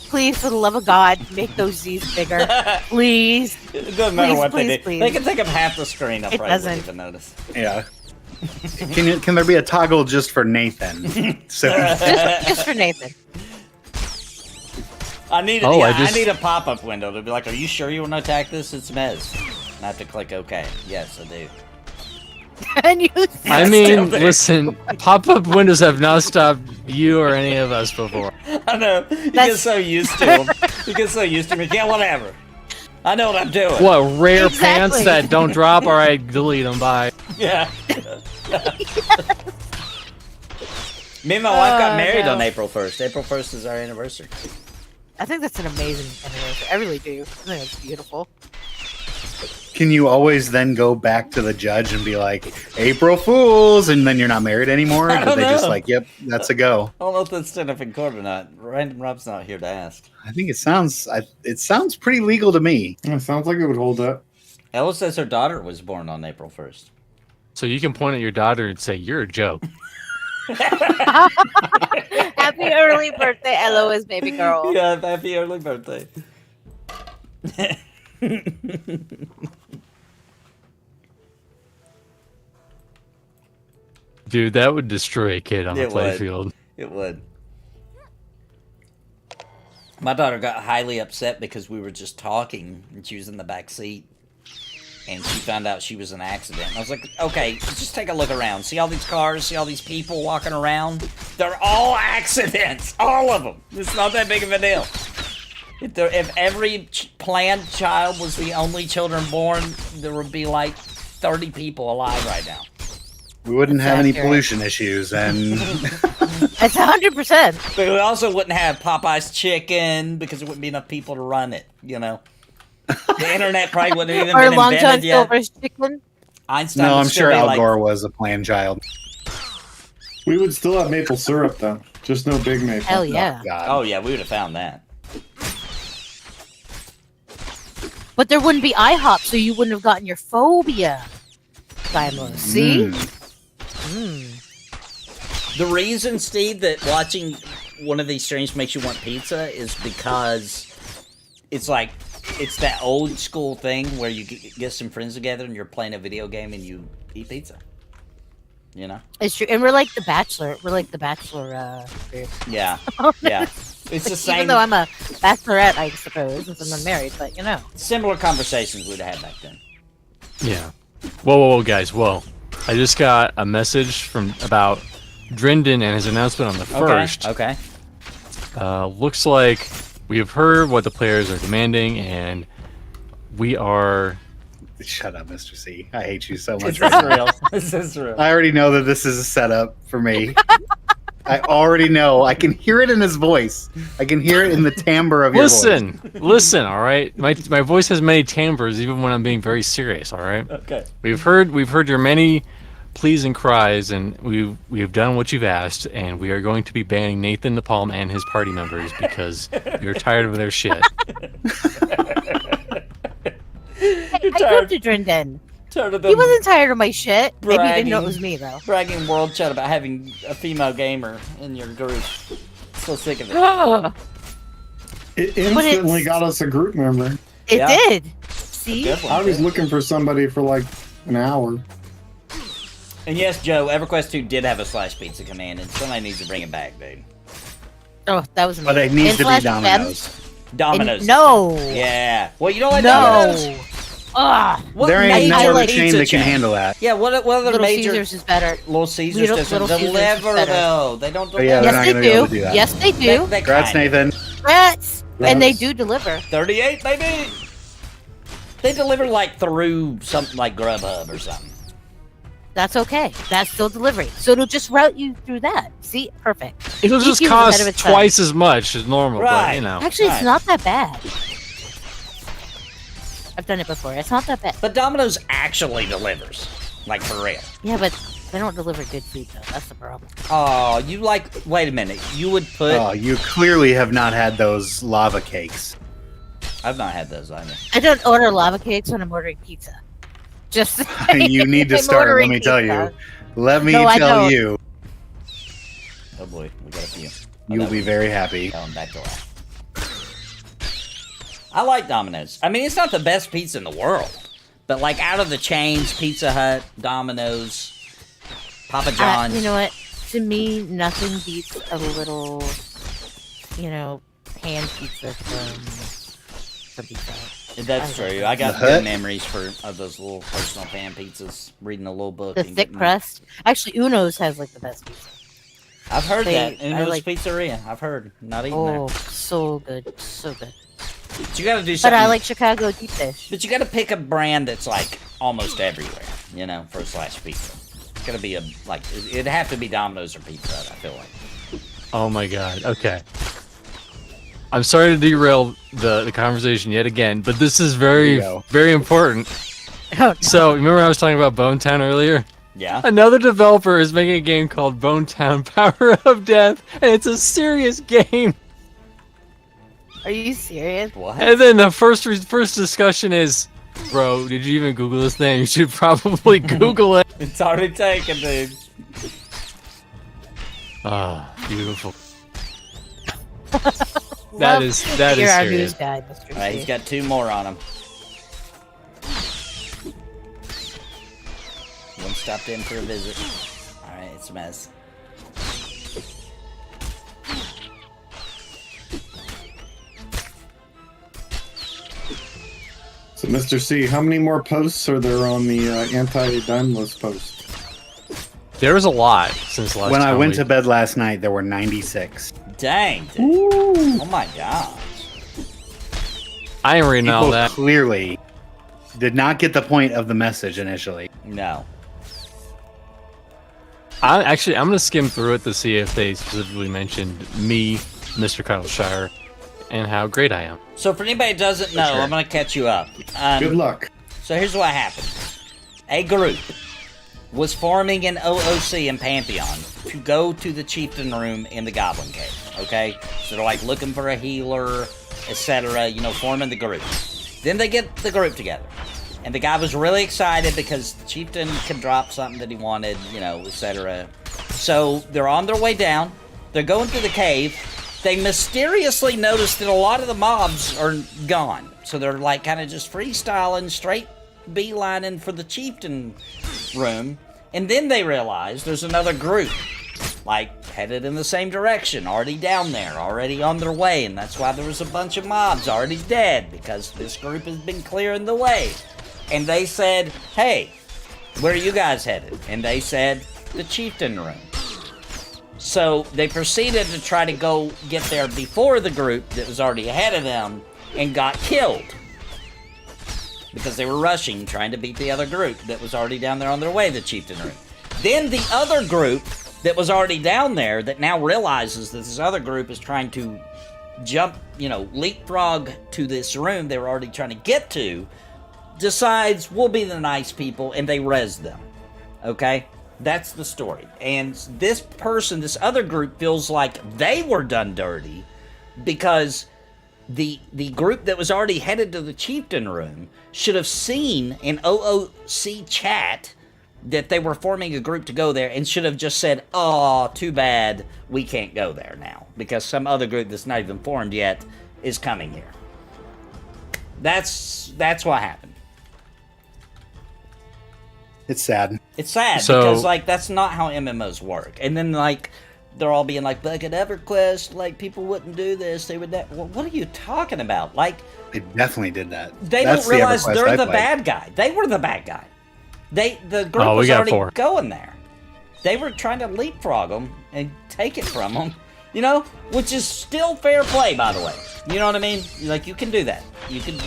Please, for the love of God, make those Z's bigger. Please. It doesn't matter Please, what please, they do. please. They can take up half the screen. I It probably doesn't. wouldn't even notice. Yeah. Can there be a toggle just for Nathan? So Just for Nathan. I need, Oh, yeah, I just- I need a pop-up window to be like, "Are you sure you want to attack this? It's Mez." And I have to click OK. Yes, I do. And you. I Still mean, there. listen, pop-up windows have not stopped you or any of us before. I know. You get That's- so used to them. You get so used to me. Yeah, whatever. I know what I'm doing. What, rare Exactly. pants that don't drop? All right, delete them. Bye. Yeah. Me and my wife got Oh, married no. on April 1st. April 1st is our anniversary. I think that's an amazing anniversary. I really do. I think it's beautiful. can you always then go back to the judge and be like, April Fools, and then you're not married anymore? I Or don't they just know. like, yep, that's a go? I don't know if that's stood up in court or not. Random Rob's not here to ask. I think it sounds pretty legal to me. It sounds like it would hold up. Ella says her daughter was born on April 1st. So you can point at your daughter and say, "You're a joke." Happy early birthday, Eloa's baby girl. Yeah, happy early birthday. Dude, that would destroy a kid on the It would. playfield. It would. My daughter got highly upset because we were just talking and she was in the back seat. And she found out she was in an accident. And I was like, okay, just take a look around. See all these cars? See all these people walking around? They're all accidents. All of them. It's not that big of a deal. If every planned child was the only children born, there would be like 30 people alive right now. We wouldn't That's have any accurate. pollution issues, and It's 100%. But we also wouldn't have Popeye's chicken because there wouldn't be enough people to run it. You know, the internet probably wouldn't have even Or been Long John invented yet. Silver's chicken. Einstein. No, would I'm still sure be Al like, Gore was a planned child. We would still have maple syrup though, just no big maple. Hell yeah. God. Oh yeah, we would have found that. But there wouldn't be IHOP, so you wouldn't have gotten your phobia. Dymlos. See? The reason, Steve, that watching one of these streams makes you want pizza is because it's like, it's that old school thing where you get some friends together and you're playing a video game and you eat pizza. You know? It's true. And we're like the Bachelor. We're like the Bachelor group. Yeah. Yeah. It's the same. Even though I'm a bachelorette, I suppose, since I'm unmarried, but you know. Similar conversations we'd have had back then. Yeah. Whoa, guys, whoa. I just got a message about Drindon and his announcement on the 1st. Okay. Looks like we have heard what the players are demanding, and we are... Shut up, Mr. C. I hate you so much. This Right is now. real. This is real. I already know that this is a setup for me. I already know. I can hear it in his voice. I can hear it in the timbre of your voice. Listen, all right? My voice has many timbres, even when I'm being very serious, all right? Okay. We've heard your many pleas and cries, and we have done what you've asked, and we are going to be banning Nathan NAPALM and his party members because we're tired of their shit. Hey, I grew up to Drindon. He wasn't tired of my shit. Maybe he didn't know it was me, though. Bragging world chat about having a female gamer in your group. So sick of it. It instantly got us a group member. It Yeah. did. See? Good one, I was too. looking for somebody for like an hour. And yes, Joe, EverQuest 2 did have a slash pizza command, and somebody needs to bring it back, dude. Oh, that was But amazing. it needs And to be Flash Domino's. Domino's. And no. Yeah. Well, you don't like Domino's? No. Ugh. What There ain't major no other like chain pizza that can handle that. Yeah, what other Little major... Caesars is better. Little Caesars Little- doesn't Little Caesars is deliver, better. though. They don't Oh, deliver. yeah, they're Yes, not they gonna be able do. to do that. Yes, they do. Congrats, kinda. Nathan. Rats. And they Yes. do deliver. 38, baby! They deliver, like, through something like Grubhub or something. That's okay. That's still delivery. So it'll just route you through that. See? Perfect. It'll just EQ was ahead cost of its time. twice as much as normal, but, Right. you know. Actually, Right. it's not that bad. I've done it before. It's not that bad. But Domino's actually delivers. Like, for real. Yeah, but they don't deliver good food, though. That's the problem. Oh, you like... Wait a minute. You would put... Oh, you clearly have not had those lava cakes. I've not had those either. I don't order lava cakes when I'm ordering pizza. Just You need to I'm start, let ordering me tell pizza. you. Let me No, I tell don't. you. Oh boy, we got a few. You'll be very happy. Going back to life. I like Domino's. I mean, it's not the best pizza in the world. But like out of the chains, Pizza Hut, Domino's, Papa John's. You know what? To me, nothing beats a little, hand pizza from Pizza Hut. That's true. I got The good Hut? memories of those little personal pan pizzas. Reading a little book. The and thick getting- crust. Actually, Uno's has like the best pizza. I've heard They- that. I Uno's like- Pizzeria. I've heard. Not eating Oh, there. so good, so good. But you got to do But something. I like Chicago deep dish. But you got to pick a brand that's like almost everywhere. For a slash pizza. It's got to be it'd have to be Domino's or Pizza Hut, I feel like. Oh my god. Okay. I'm sorry to derail the conversation yet again, but this is There very, you go. very important. Oh, no. So, remember I was talking about Bone Town earlier? Yeah. Another developer is making a game called Bone Town Power of Death, and it's a serious game. Are you serious? What? And then the first discussion is, bro, did you even Google this thing? You should probably Google it. It's already taken, dude. Ah, beautiful. Love That is You're our serious. news guy, Mr. All right, he's C. got 2 more on him. One stopped in for a visit. All right, it's a mess. So, Mr. C, how many more posts are there on the anti-Dymlos post? There was a lot since last When I time went we- to bed last night, there were 96. Dang, dude. Oh my gosh. I ain't reading all People that. clearly did not get the point of the message initially. No. I'm gonna skim through it to see if they specifically mentioned me, Mr. Cuddleshire, and how great I am. So for anybody who doesn't know, sure. I'm gonna catch you up. Good luck. So here's what happened. A group was forming an OOC in Pantheon to go to the chieftain room in the Goblin Cave, okay? So they're like looking for a healer, etc., you know, forming the group. Then they get the group together. And the guy was really excited because the chieftain could drop something that he wanted, you know, etc. So they're on their way down. They're going through the cave. They mysteriously notice that a lot of the mobs are gone. So they're like kind of just freestyling, straight beelining for the chieftain room. And then they realize there's another group, like, headed in the same direction, already down there, already on their way. And that's why there was a bunch of mobs already dead, because this group has been clearing the way. And they said, hey, where are you guys headed? And they said, the chieftain room. So they proceeded to try to go get there before the group that was already ahead of them and got killed. Because they were rushing, trying to beat the other group that was already down there on their way to the chieftain room. Then the other group that was already down there that now realizes that this other group is trying to jump, you know, leapfrog to this room they were already trying to get to, decides we'll be the nice people, and they res them. Okay? That's the story. And this person, this other group, feels like they were done dirty because the group that was already headed to the chieftain room should have seen in OOC chat that they were forming a group to go there and should have just said, oh, too bad, we can't go there now because some other group that's not even formed yet is coming here. That's what happened. It's sad. It's sad because, like, that's not how MMOs work. And then, like, they're all being like, back at EverQuest, like, people wouldn't do this. They would that. Well, what are you talking about? Like, They definitely did that. they That's don't realize the EverQuest they're I the played. bad guy. They were the bad guy. The group Oh, we was got already 4. going there. They were trying to leapfrog them and take it from them, you know, which is still fair play, by the way. You know what I mean? Like, you can do that. You could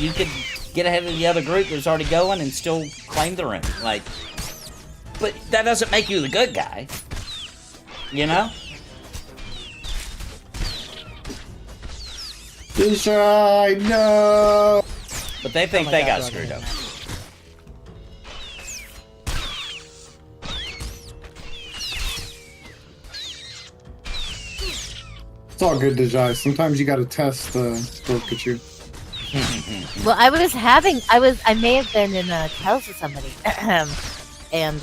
get ahead of the other group that's already going and still claim the room. Like, but that doesn't make you the good guy. You know? Deshaun, no! But they think they got screwed up. It's all good, Deshaun. Sometimes you gotta test Pikachu. Well, I may have been in a house with somebody. And,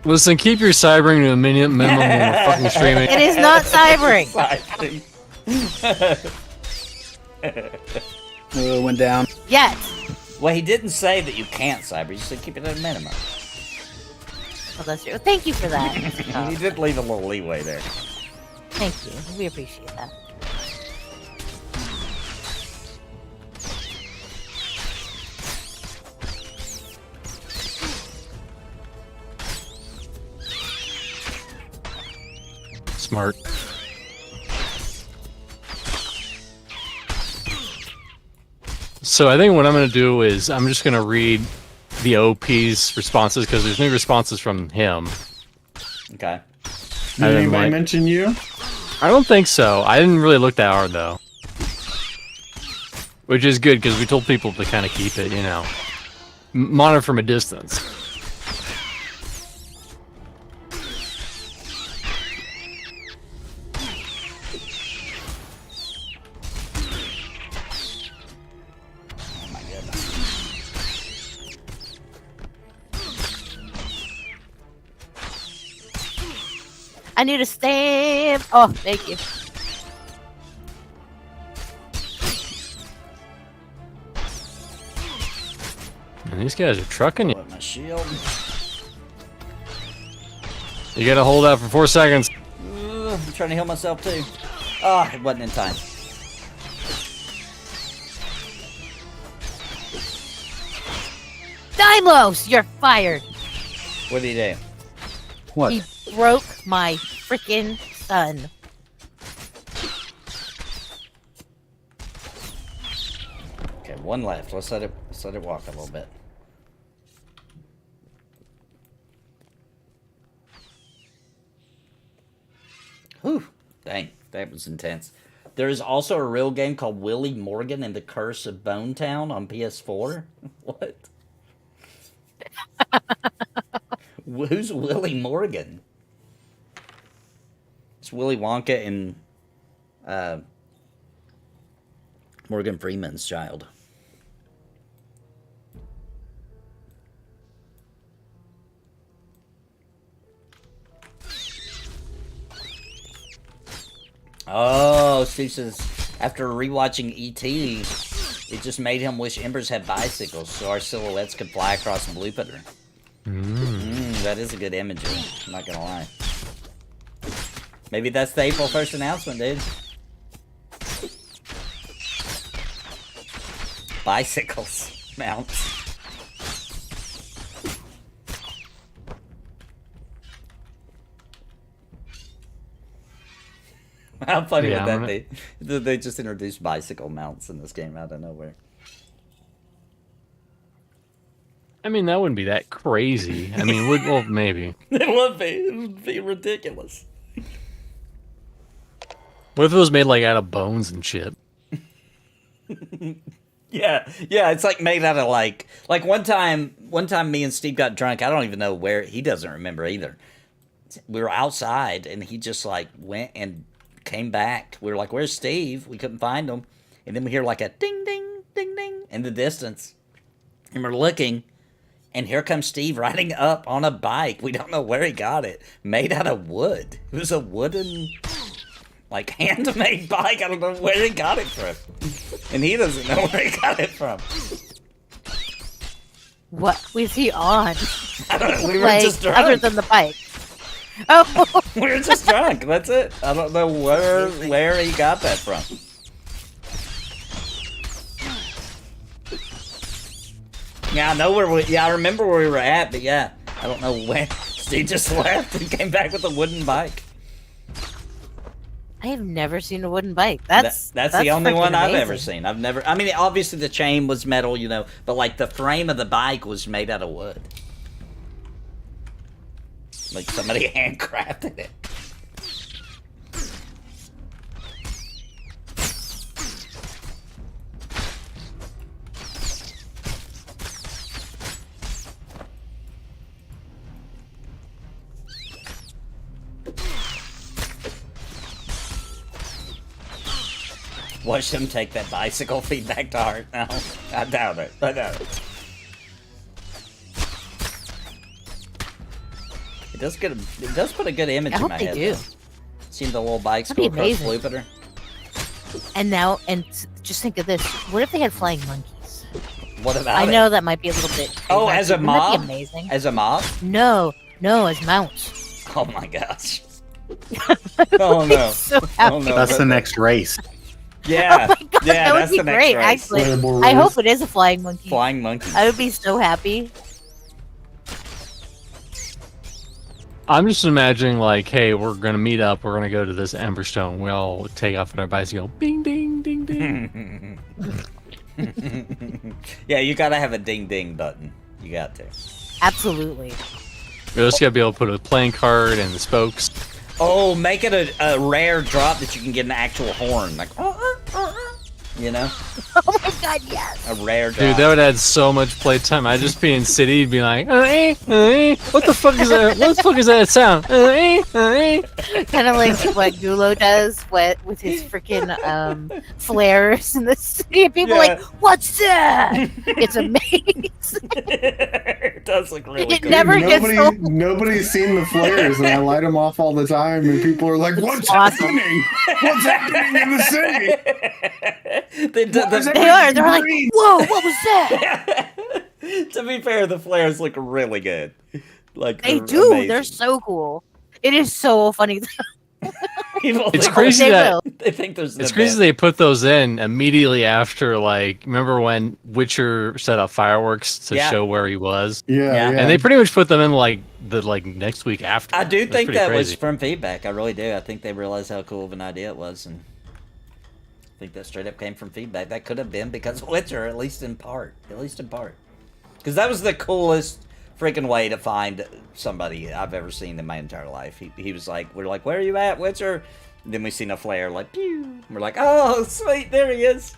Listen, keep your cybering to a minimum when we're fucking streaming. it is not cybering. It went down. Yet. Well, he didn't say that you can't cyber. He said keep it at a minimum. Well, that's true. Thank you for that. He did leave a little leeway there. Thank you. We appreciate that. Smart. So I think what I'm going to do is I'm just going to read the OP's responses because there's new responses from him. Okay. Did anybody mention you? I don't think so. I didn't really look that hard though. Which is good because we told people to kind of keep it, you know, monitor from a distance. Oh my goodness. I need a stamp. Oh, thank you. And these guys are trucking you. Put my shield. You gotta hold out for 4 seconds. I'm trying to heal myself too. Oh, it wasn't in time. Dymlos, you're fired. What did he do? What? He broke my freaking son. Okay, one left. Let's let it walk a little bit. Whew, dang, that was intense. There is also a real game called Willie Morgan and the Curse of Bone Town on PS4. What? Who's Willie Morgan? It's Willy Wonka and Morgan Freeman's child. Oh, Steve says, after rewatching E.T., it just made him wish Embers had bicycles so our silhouettes could fly across Bluepiter. That is a good imagery, I'm not gonna lie. Maybe that's the April 1st announcement, dude. Bicycles. Mounts. How funny would that be? They just introduced bicycle mounts in this game out of nowhere. I mean, that wouldn't be that crazy. I mean, well, maybe. It would be. It would be ridiculous. What if it was made like out of bones and shit? Yeah, it's like made out of like one time me and Steve got drunk. I don't even know where, he doesn't remember either. We were outside and he just like went and came back. We were like, "Where's Steve?" We couldn't find him. And then we hear like a ding ding ding ding in the distance. And we're looking, and here comes Steve riding up on a bike. We don't know where he got it. Made out of wood. It was a wooden, like, handmade bike. I don't know where he got it from. And he doesn't know where he got it from. What was he on? I don't know. We were Like, just drunk. other than the bike. Oh, We were just drunk. That's it. I don't know where he got that from. Yeah, I know I remember where we were at, but yeah, I don't know when. Steve just left and came back with a wooden bike. I have never seen a wooden bike. That's the only freaking one I've amazing. ever seen. I mean, obviously the chain was metal, you know, but like the frame of the bike was made out of wood. Like somebody handcrafted it. Watch him take that bicycle feedback to heart. No, I doubt it. I doubt it. It does put a good image I in hope my they head. do. Though. Seeing the little bikes That'd go be across amazing. Bluepiter. And just think of this. What if they had flying monkeys? What about I it? know that might be a little bit. Oh, as a Wouldn't mob? that be amazing. As a mob? No, as mounts. Oh my gosh. Oh no. So Oh happy. no. That's the next race. Yeah. Oh my God, yeah, that would that's be the next great. race. Actually, Playable I race. hope it is a flying monkey. Flying monkey. I would be so happy. I'm just imagining, like, hey, we're gonna meet up. We're gonna go to this Emberstone. We all take off on our bikes and go, bing, ding, ding, ding. Yeah, you gotta have a ding ding button. You got to. Absolutely. We just gotta be able to put a playing card and the spokes. Oh, make it a rare drop that you can get an actual horn. Like, you know? Oh my God, yes. A rare drop. Dude, that would add so much playtime. I'd just be in city, be like, what the fuck is that? What the fuck is that sound? Kind of like what Gulo does with his freaking flares in the city. People are like, what's that? It's amazing. It does look really It cool. never gets old. Nobody's seen the flares, and I light them off all the time, and people are like, "What's awesome. happening? What's happening in the city?" They are. They're like, whoa, what was that? To be fair, the flares look really good. Like They they're do. amazing. They're so cool. It is so funny. People It's think- crazy They that will. They think there's. An it's crazy event. they put those in immediately after, like, remember when Witcher set up fireworks to Yeah. show where he was? Yeah. Yeah. And they pretty much put them in like the next week after. I do It was think pretty that was crazy. from feedback. I really do. I think they realized how cool of an idea it was, and I think that straight up came from feedback. That could have been because of Witcher, at least in part. At least in part. Because that was the coolest freaking way to find somebody I've ever seen in my entire life. He was like, we're like, where are you at, Witcher? And then we seen a flare, like, pew. We're like, oh, sweet, there he is.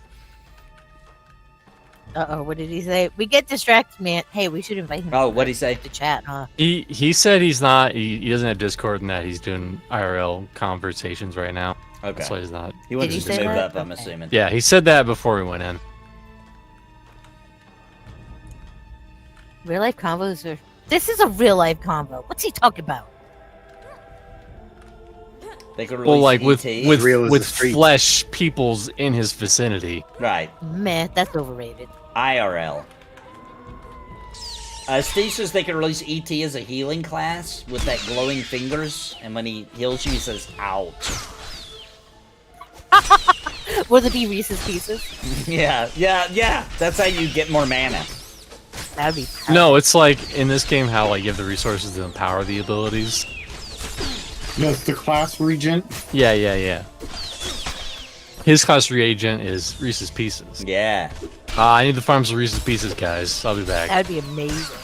Uh-oh, what did he say? We get distracted, man. Hey, we should invite him. Oh, what'd he say? To chat, huh? He said he's not. He doesn't have Discord and that he's doing IRL conversations right now. Okay. That's why he's not. He wanted Did to you say move that? up, I'm Okay. assuming. Yeah, he said that before we went in. Real life combos are. This is a real life combo. What's he talking about? They could release Well, like with ET. Real as with the streets. flesh peoples in his vicinity. Right. Meh, that's overrated. IRL. Steve says they could release ET as a healing class with that glowing fingers, and when he heals you, he says, ouch. Will it be Reese's Pieces? Yeah. That's how you get more mana. That would be. No, it's like in this game how like you have the resources to empower the abilities. That's the class regent. Yeah. His class reagent is Reese's Pieces. Yeah. I need to farm some Reese's Pieces, guys. I'll be back. That would be amazing.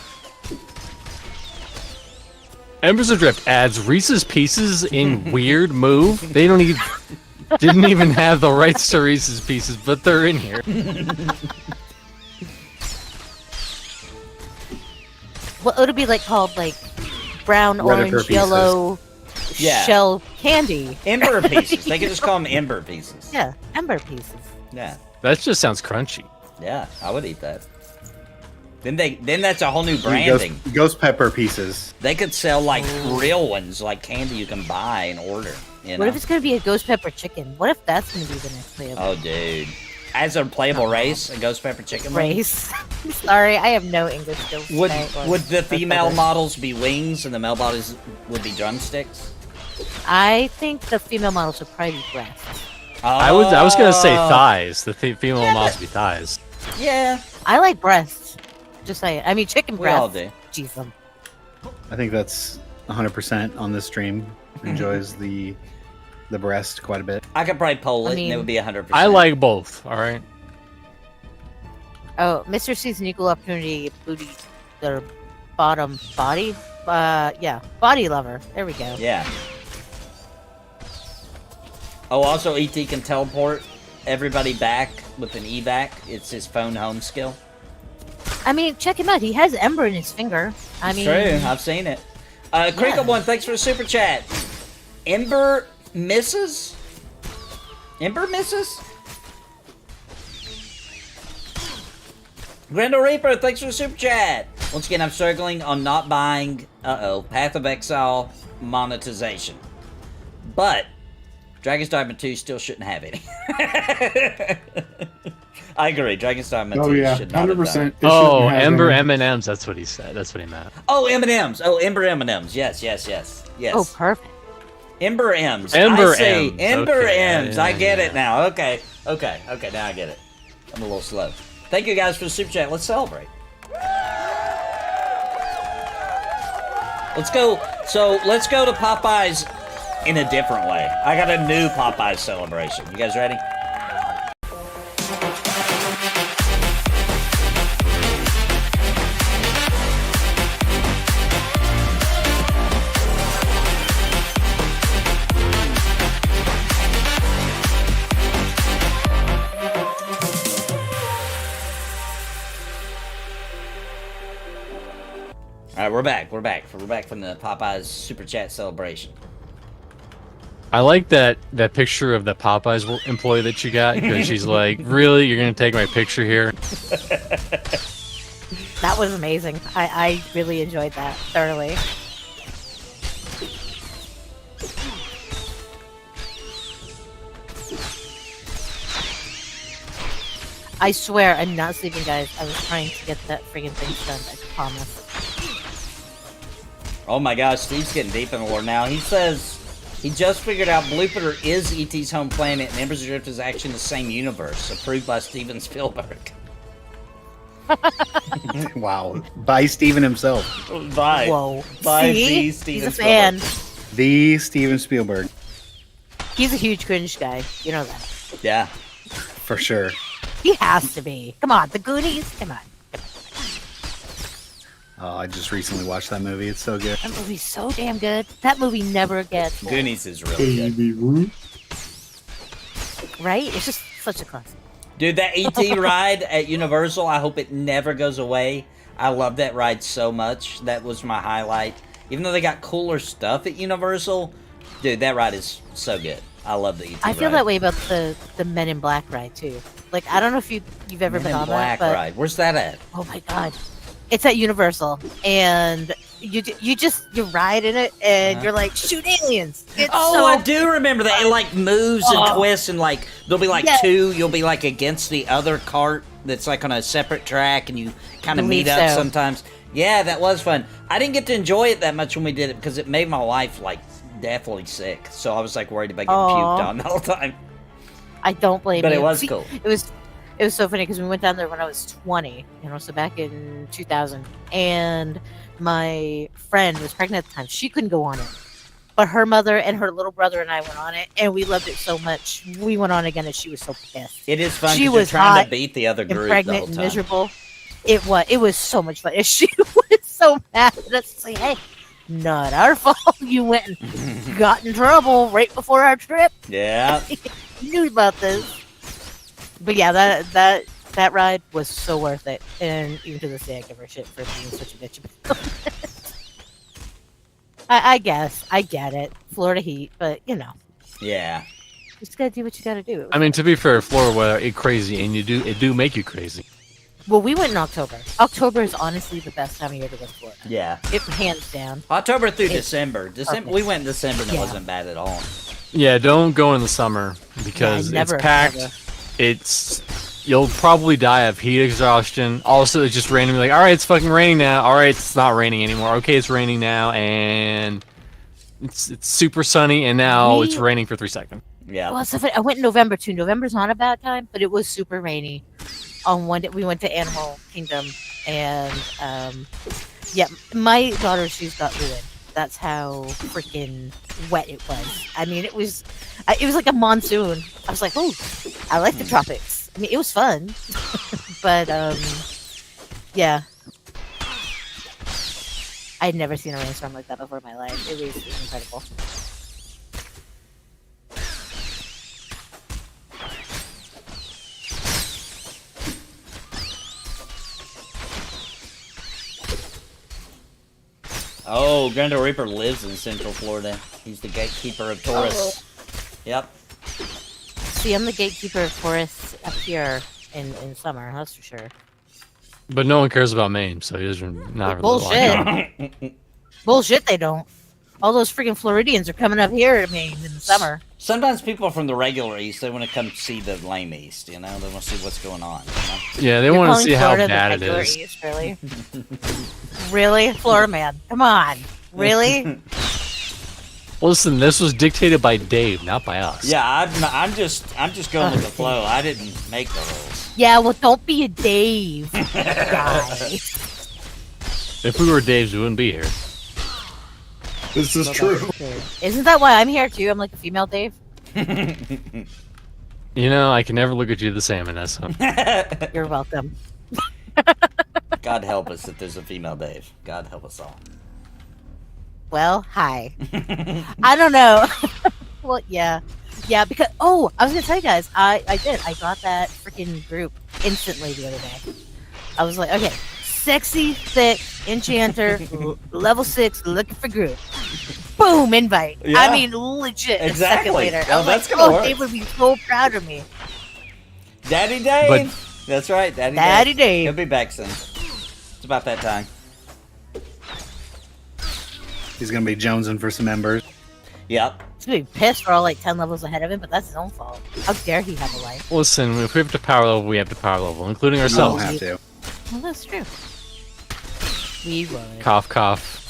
Embers Adrift adds Reese's Pieces in weird move. They didn't even have the rights to Reese's Pieces, but they're in here. What would it be like called like brown, Red orange, pieces. yellow Yeah. shell candy? Ember pieces. They could just call them Ember pieces. Yeah, ember pieces. Yeah. That just sounds crunchy. Yeah, I would eat that. Then that's a whole new branding. Ghost pepper pieces. They could sell like real ones, like candy you can buy and order. You know? What if it's gonna be a ghost pepper chicken? What if that's gonna be the next playable Oh, dude. As a playable race, a ghost pepper chicken wing? race? Sorry, I have no English skills. Would today, or- would the or female others. models be wings and the male bodies would be drumsticks? I think the female models would probably be breasts. I was gonna say Oh. thighs. The female models be thighs. Yeah, I like breasts. Just saying. I mean, chicken we all breasts. do. Jeez, I think that's 100% on this stream. Enjoys the breast quite a bit. I could probably poll it, I and it mean- would be 100%. I like both. All right. Oh, Mr. sees an equal opportunity booty, their bottom body. Yeah, body lover. There we go. Yeah. Oh, also, ET can teleport everybody back with an evac. It's his phone home skill. I mean, check him out. He has ember in his finger. I It's mean, true. I've seen it. Crinkle One, thanks for the super chat. Ember misses? Ember misses? Grendel Reaper, thanks for the super chat. Once again, I'm struggling on not buying, Path of Exile monetization. But Dragon's Dogma 2 still shouldn't have any. I agree. Dragon's Dogma 2 Oh yeah, should not have done it. 100%. Oh, Ember M&Ms. That's what he said. That's what he meant. Oh, M&Ms. Oh, Ember M&Ms. Yes. oh, perfect. Ember M's. Ember I see. M's. Ember Okay, M's. I get yeah. it now. Okay. Now I get it. I'm a little slow. Thank you guys for the super chat. Let's celebrate. Let's go. So let's go to Popeyes in a different way. I got a new Popeyes celebration. You guys ready? All right, we're back. We're back from the Popeyes super chat celebration. I like that picture of the Popeyes employee that you got because she's like, "Really, you're gonna take my picture here?" That was amazing. I really enjoyed that thoroughly. I swear, I'm not sleeping, guys. I was trying to get that friggin' thing done. I promise. Oh my gosh, Steve's getting deep in the lore now. He says he just figured out Blooper is ET's home planet and Embers Adrift is actually in the same universe, approved by Steven Spielberg. Wow. By Steven himself. Bye. Whoa. Bye, See? Steven He's a Spielberg. fan. The Steven Spielberg. He's a huge cringe guy. You know that. Yeah. For sure. He has to be. Come on, the Goonies. Come on. Oh, I just recently watched that movie. It's so good. That movie's so damn good. That movie never gets old, Goonies is really good. Baby Ruth. right? It's just such a classic. Dude, that ET ride at Universal, I hope it never goes away. I love that ride so much. That was my highlight. Even though they got cooler stuff at Universal, dude, that ride is so good. I love the ET I feel ride. that way about the Men in Black ride too. Like I don't know if you've ever Men been in on Black that, but ride. Where's that at? oh my god, it's at Universal, and you ride in it, and you're like shoot aliens. It's Oh, I do remember that. It like moves and twists, and like there'll be like Yes. two. You'll be like against the other cart that's like on a separate track, and you kind of Believe meet up so. sometimes. Yeah, that was fun. I didn't get to enjoy it that much when we did it because it made my wife like deathly sick. So I was like worried about getting Aw. puked on the whole time. I don't blame But you. it was See, cool. It was so funny because we went down there when I was 20, so back in 2000, and my friend was pregnant at the time. She couldn't go on it, but her mother and her little brother and I went on it, and we loved it so much. We went on again, and she was so pissed. It is fun. She 'cause was you're trying hot to beat the other And group the pregnant whole and time. miserable. It was so much fun. And she was so mad at us. It's like, hey, not our fault. You went and got in trouble right before our trip. Yeah. Knew about this. But yeah, that ride was so worth it, and even to this day, I give her shit for being such a bitch about it. I guess I get it, Florida heat, but Yeah. you just gotta do what you gotta do. I mean, to be fair, Florida weather is crazy, and it do make you crazy. Well, we went in October. October is honestly the best time of year to go to Florida. Yeah. It hands down. October through It's December. perfect. We went in December and it Yeah. wasn't bad at all. Yeah, don't go in the summer because never, it's packed. never. You'll probably die of heat exhaustion. Also, it's just randomly like, all right, it's fucking raining now. All right, it's not raining anymore. Okay, it's raining now, and it's super sunny, and now We- it's raining for 3 seconds. Yeah. Well, it's so funny. I went in November too. November's not a bad time, but it was super rainy. On one day, we went to Animal Kingdom, and yeah, my daughter's shoes got ruined. That's how freaking wet it was. I mean, it was like a monsoon. I was like, oh, I like the tropics. I mean, it was fun, but yeah, I'd never seen a rainstorm like that before in my life. It was incredible. Oh, Grendel Reaper lives in Central Florida. He's the gatekeeper of tourists. Yep. See, I'm the gatekeeper of forests up here in summer. That's for sure. But no one cares about Maine, so he doesn't not really Bullshit. Bullshit, they don't. All those freaking Floridians are coming up here to Maine in the summer. Sometimes people from the regular East, they want to come see the lame East, They want to see what's going on, Yeah, they You're want to calling see how Florida the bad it regular is. East, really? Really? Florida man. Come on. Really? Listen, this was dictated by Dave, not by us. Yeah, I'm just going with the flow. I didn't make the rules. Yeah, well, don't be a Dave guy. If we were Daves, we wouldn't be here. This is true. Isn't that why I'm here, too? I'm like a female Dave. You know, I can never look at you the same, Vanessa. You're welcome. God help us if there's a female Dave. God help us all. Well, hi. I don't know. Well, yeah. Yeah, because, I was going to tell you guys, I did. I got that freaking group instantly the other day. I was like, okay, sexy, thick, enchanter, level 6, looking for group. Boom, invite. Yeah. I mean, legit. A second Exactly. later. Oh, I was that's like, gonna work. Dave would be so proud of me. Daddy Dave! But- That's right, Daddy Daddy Dave. Dave. He'll be back soon. It's about that time. He's gonna be jonesing for some embers. Yep. He's going to be pissed for all like 10 levels ahead of him, but that's his own fault. How dare he have a life? Listen, if we have to power level, we have to power level, including Don't ourselves. have to. Well, that's true. We would. Cough, cough.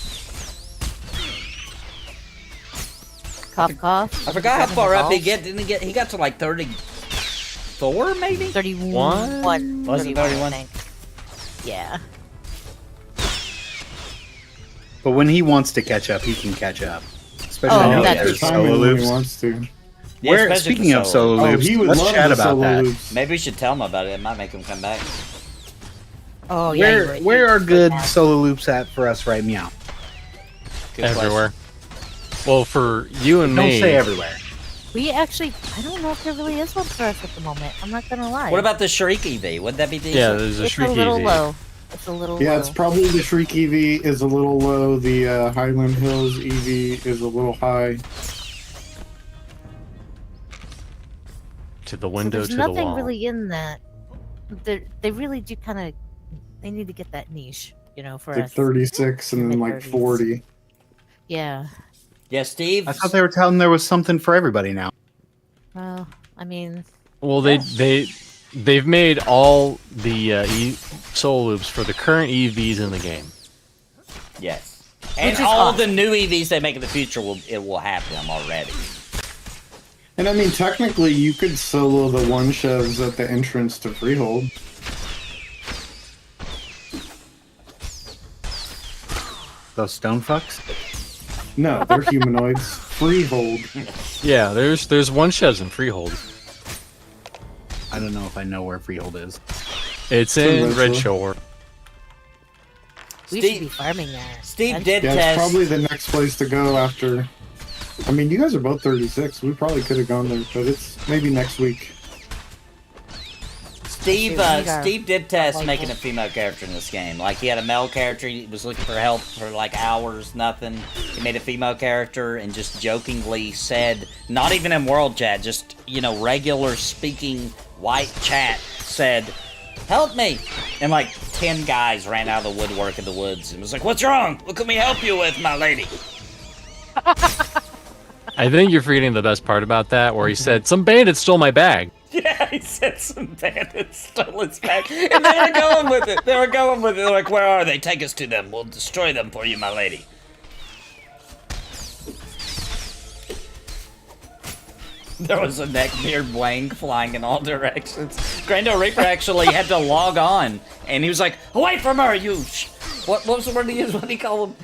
Cough, cough. I forgot how Grabbing far the up he balls. get. Didn't he get? He got to like 34, maybe. 31. Was it 31? I think. Yeah. But when he wants to catch up, he can catch up. Especially Oh, now that's that there's true. solo Timing when he loops. wants to. Yeah, Where, especially speaking for of solo Oh, loops, he would let's love chat the about solo that. loops. Maybe we should tell him about it. It might make him come back. Oh yeah. Where are good solo loops at for us right now? Good Everywhere. Well, for you and Don't me. say everywhere. We actually, I don't know if there really is one for us at the moment. I'm not gonna lie. What about the Shriek EV? Wouldn't that be decent? Yeah, there's a It's Shriek a little EV. low. It's a little Yeah, low. it's probably the Shriek EV is a little low. The Highland Hills EV is a little high. To the window, There's to the nothing wall. really in that. They really do kind of. They need to get that niche, for Like us. 36 and then like Mid-30s. 40. Yeah. Yeah, Steve. I thought they were telling there was something for everybody now. Well, I mean, Well, they've made all the solo loops for the current EVs in the game. Yes. And is all awesome. the new EVs they make in the future will have them already. And I mean, technically, you could solo the one shoves at the entrance to Freehold. Those stone fucks? No, they're humanoids. Freehold. Yeah, there's one sheds in Freehold. I don't know if I know where Freehold is. It's in in Red Red Shore. Shore. we Steve- should be farming there. Steve did Yeah, it's test. probably the next place to go after. I mean, you guys are both 36. We probably could have gone there, but it's maybe next week. Steve Shoot, we got- Steve did test like making that. a female character in this game. Like he had a male character, he was looking for help for like hours, nothing. He made a female character and just jokingly said, not even in world chat, just regular speaking white chat said, "Help me!" And like 10 guys ran out of the woodwork in the woods and was like, "What's wrong? What can we help you with, my lady?" I think you're forgetting the best part about that, where he said, "Some bandit stole my bag." Yeah, he said some bandits stole his bag. And they were going with it. They're like, "Where are they? Take us to them. We'll destroy them for you, my lady." There was a neckbeard Wang flying in all directions. Grando Reaper actually had to log on, and he was like, "Away from her, you what was the word he used? What did he call them?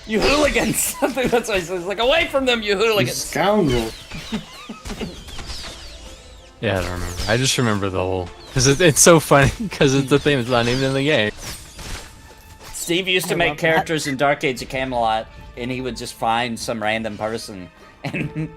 You hooligans." I think that's what he says. Like, "Away from them, you You hooligans." scoundrel. Yeah, I don't remember. I just remember the whole because it's so funny because it's the thing that's not even in the game. Steve used to I make love that. characters in Dark Age of Camelot, and he would just find some random person and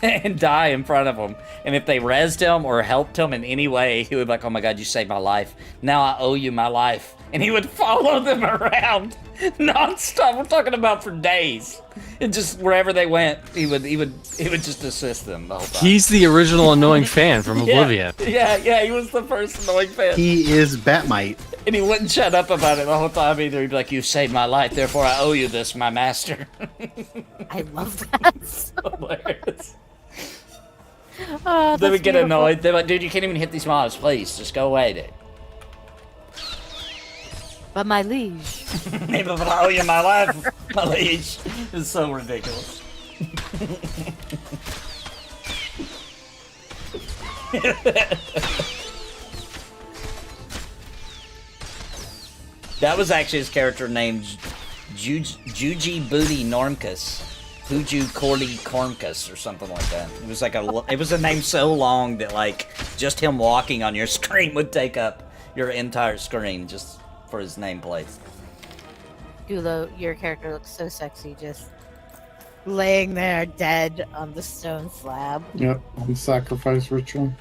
and die in front of them. And if they rezzed him or helped him in any way, he would be like, "Oh my god, you saved my life. Now I owe you my life." And he would follow them around nonstop. We're talking about for days. And just wherever they went, he would just assist them the whole time. He's the original annoying fan from Oblivion. Yeah, he was the first annoying fan. He is Batmite. And he wouldn't shut up about it the whole time either. He'd be like, "You saved my life, therefore I owe you this, my master." I love that. Hilarious. Oh, They would that's get beautiful. annoyed. They're like, "Dude, you can't even hit these mobs. Please, just go away, dude." But my liege. Maybe I owe you my life, my liege. It's so ridiculous. That was actually his character named Juji Booty Normkus. Huju Cordy Cormkus or something like that. It was like it was a name so long that like just him walking on your screen would take up your entire screen just for his nameplate. Gulo, your character looks so sexy, just laying there dead on the stone slab. Yep, on sacrifice ritual.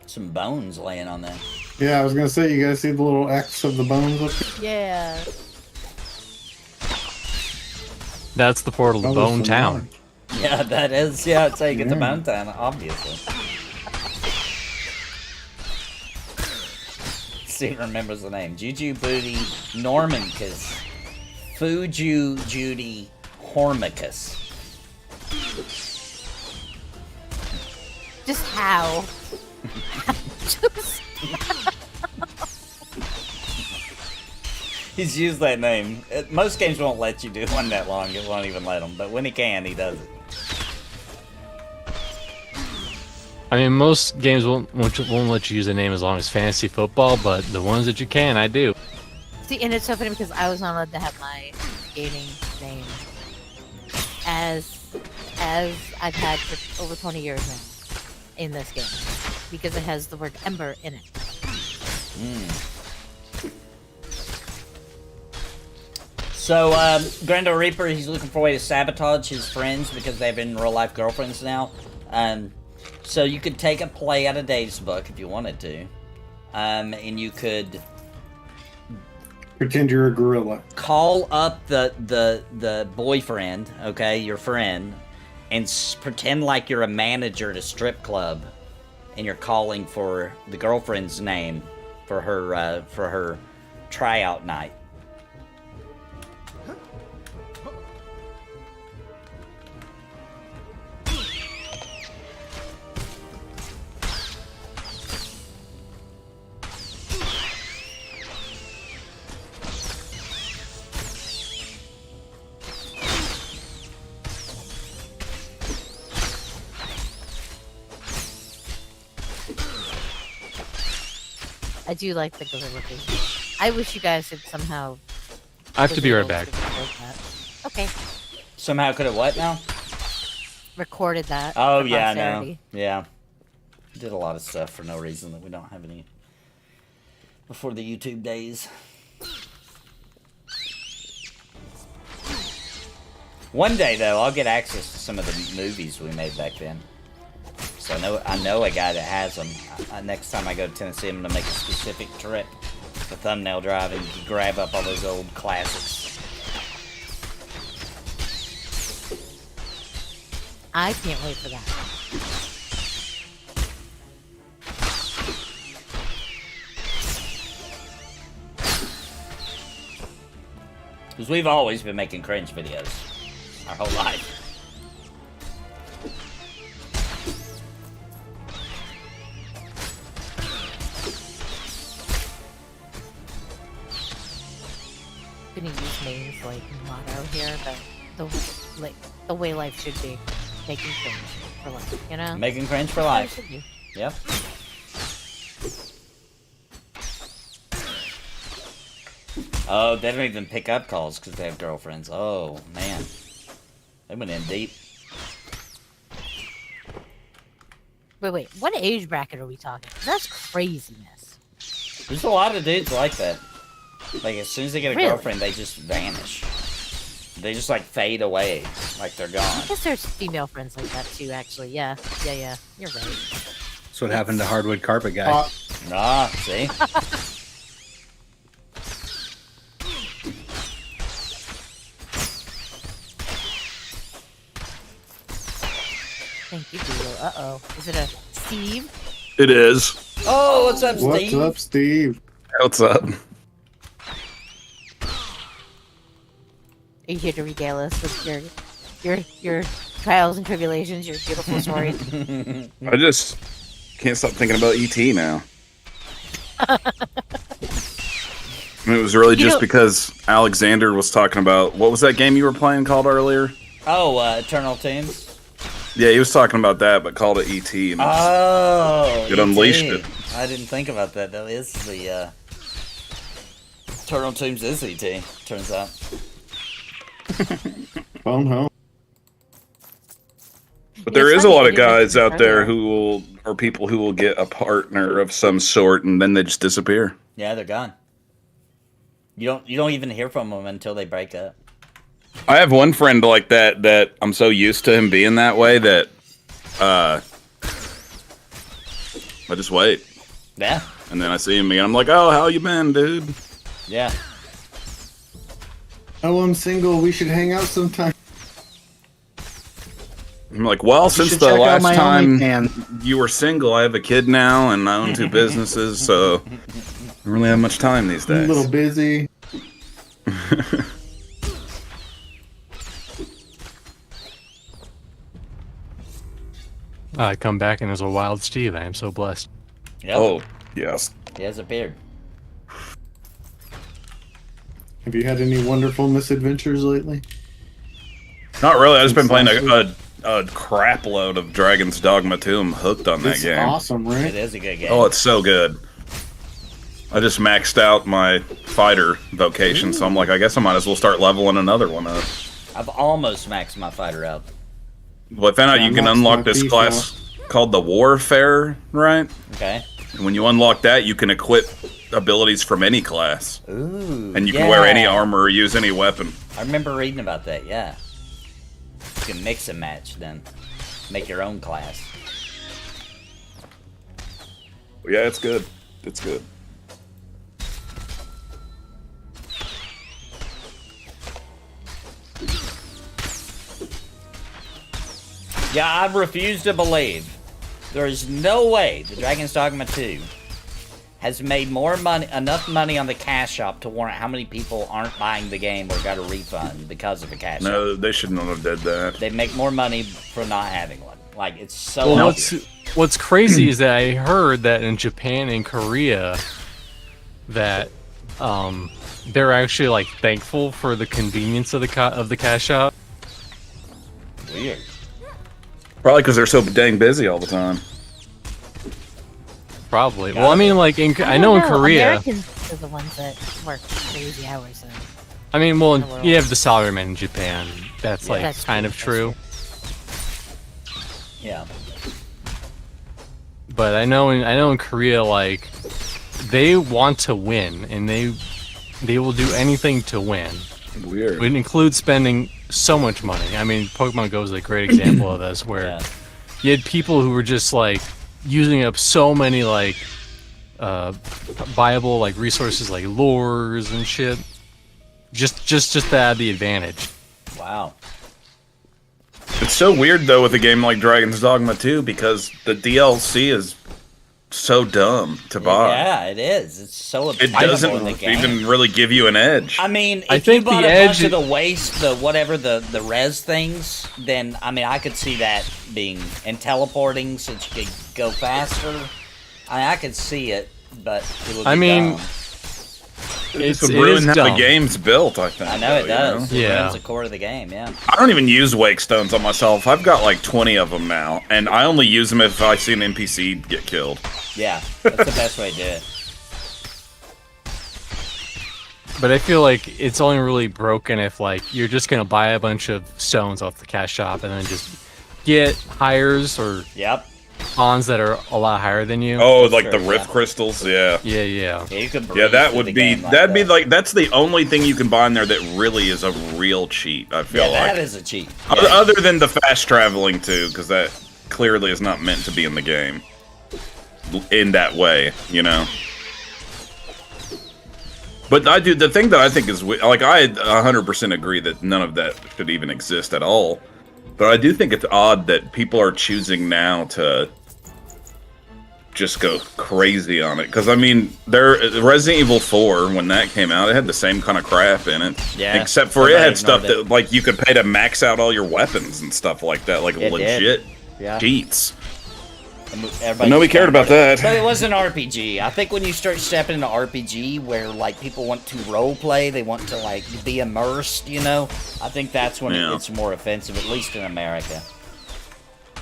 Some bones laying on that. Yeah, I was gonna say, you guys see the little X of the bones up here? Yeah. That's the portal to That was Bone some Town. more. Yeah, that is. Yeah, that's how you get to Yeah. Bone Town, obviously. Steve remembers the name. Juju Booty Normicus. Fuju Judy Hormicus. Just how? Just He's used that name. Most games won't let you do one that long. It won't even let him. But when he can, he does it. I mean, most games won't let you use a name as long as fantasy football, but the ones that you can, I do. see, and it's so funny because I was not allowed to have my gaming name as I've had for over 20 years now in this game. because it has the word ember in it. So, Grando Reaper, he's looking for a way to sabotage his friends because they've been real-life girlfriends now. So you could take a play out of Dave's book if you wanted to. And you could... Pretend you're a gorilla. Call up the boyfriend, okay, your friend, and pretend like you're a manager at a strip club, and you're calling for the girlfriend's name for her tryout night. I do like the gorilla thing. I wish you guys had somehow... I have to be right back. Okay. Somehow could have what now? Recorded that. Oh, for yeah, posterity. no. Yeah. Did a lot of stuff for no reason that we don't have any before the YouTube days. One day, though, I'll get access to some of the movies we made back then. So I know a guy that has them. Next time I go to Tennessee, I'm going to make a specific trip to Thumbnail Drive and grab up all those old classics. I can't wait for that. Because we've always been making cringe videos. Our whole life. Gonna use Maine's like motto here, but the way life should be, making cringe for life, you know? Making cringe for That's life. how it should be. Yep. Oh, they don't even pick up calls because they have girlfriends. Oh, man. They went in deep. Wait, what age bracket are we talking? That's craziness. There's a lot of dudes like that. Like, as soon as they get a Really? girlfriend, they just vanish. They just, like, fade away. Like, they're gone. I guess there's female friends like that too, actually. Yeah. You're right. That's what happened to Hardwood Carpet Guy. Ah, see? Thank you, Google. Uh-oh. Is it a Steve? It is. Oh, what's up, What's Steve? up, Steve? What's up? Are you here to regale us with your trials and tribulations, your beautiful stories? I just can't stop thinking about ET now. I mean, it was really just because Alexander was talking about, what was that game you were playing called earlier? Oh, Eternal Tombs? Yeah, he was talking about that, but called it ET. And Oh, it unleashed it. I didn't think about that. That is the, Eternal Tombs is ET, turns out. Phone home. But there is a lot of guys out there who will, or people who will get a partner of some sort and then they just disappear. Yeah, they're gone. You don't even hear from them until they break up. I have one friend like that I'm so used to him being that way that I just wait. Yeah. And then I see him again. I'm like, oh, how you been, dude? Yeah. Oh, I'm single. We should hang out sometime. I'm like, well, You since should the check out last my time OnlyFans. you were single, I have a kid now and I own 2 businesses, so I don't really have much time these I'm a days. little busy. I come back and there's a wild Steve. I am so blessed. Yep. Oh, yes. He has a beard. Have you had any wonderful misadventures lately? Not really. I've just been playing a crap load of Dragon's Dogma 2. I'm hooked on that It's game. awesome, right? It is a good game. Oh, it's so good. I just maxed out my fighter vocation, so I'm like, I guess I might as well start leveling another one up. I've almost maxed my fighter out. Well, I found out you can maxed unlock my this beef class. called the Warfare, right? Okay. And when you unlock that, you can equip abilities from any class. Ooh. And you can wear any armor or use any weapon. I remember reading about that, yeah. You can mix and match then. Make your own class. Yeah, it's good. It's good. Yeah, I refuse to believe there is no way the Dragon's Dogma 2 has made more money, enough money on the cash shop to warrant how many people aren't buying the game or got a refund because of a cash shop. No, they should not have did that. They make more money for not having one. Like, it's so Well, obvious. what's crazy is that I heard that in Japan and Korea that they're actually like thankful for the convenience of the cash shop. Weird. Probably because they're so dang busy all the time. Probably. Well, I mean, like I know in Korea. Americans are the ones that work crazy hours. I mean, well, you have the salarymen in Japan. That's like That's kind true. of true. Yeah. But I know in Korea, like they want to win, and they will do anything to win. Weird. It includes spending so much money. I mean, Pokemon Go is a great example of this, where you had people who were just like using up so many like viable like resources like lures and shit, just to have the advantage. Wow. It's so weird though with a game like Dragon's Dogma 2 because the DLC is so dumb to buy. Yeah, it is. It's so It obtainable doesn't in the game. even really give you an edge. I mean, I if think you bought the a bunch edge- of the waste, the res things, then I mean, I could see that being and teleporting so that you could go faster. I could see it, but it would be I mean, dumb. It's it ruin is how the dumb. game's built, I think. I know it though, does. You know? It Yeah. ruins the core of the game. Yeah. I don't even use wake stones on myself. I've got like 20 of them now, and I only use them if I see an NPC get killed. Yeah, that's the best way to do it. But I feel like it's only really broken if like you're just gonna buy a bunch of stones off the cash shop and then just get hires or Yep. pawns that are a lot higher than you. Oh, like Sure, the rift yeah. crystals, yeah. Yeah, yeah. Yeah, you could. Yeah, breeze that through would the be game that'd be that. like that's the only thing you can buy in there that really is a real cheat. I feel Yeah, like that is a cheat. O- Yeah. other than the fast traveling too, because that clearly is not meant to be in the game in that way, you know. But I do the thing that I think is like I 100% agree that none of that should even exist at all. But I do think it's odd that people are choosing now to just go crazy on it. Because I mean, Resident Evil 4 when that came out, it had the same kind of crap in it. Yeah, Except for it had somebody stuff ignored that like you could pay to max out all your weapons and stuff like that, like It legit did. Yeah. cheats. Everybody nobody cared about that. But it was an RPG. I think when you start stepping into RPG where like people want to role play, they want to like be immersed, you know, I think that's when Yeah. it's more offensive, at least in America.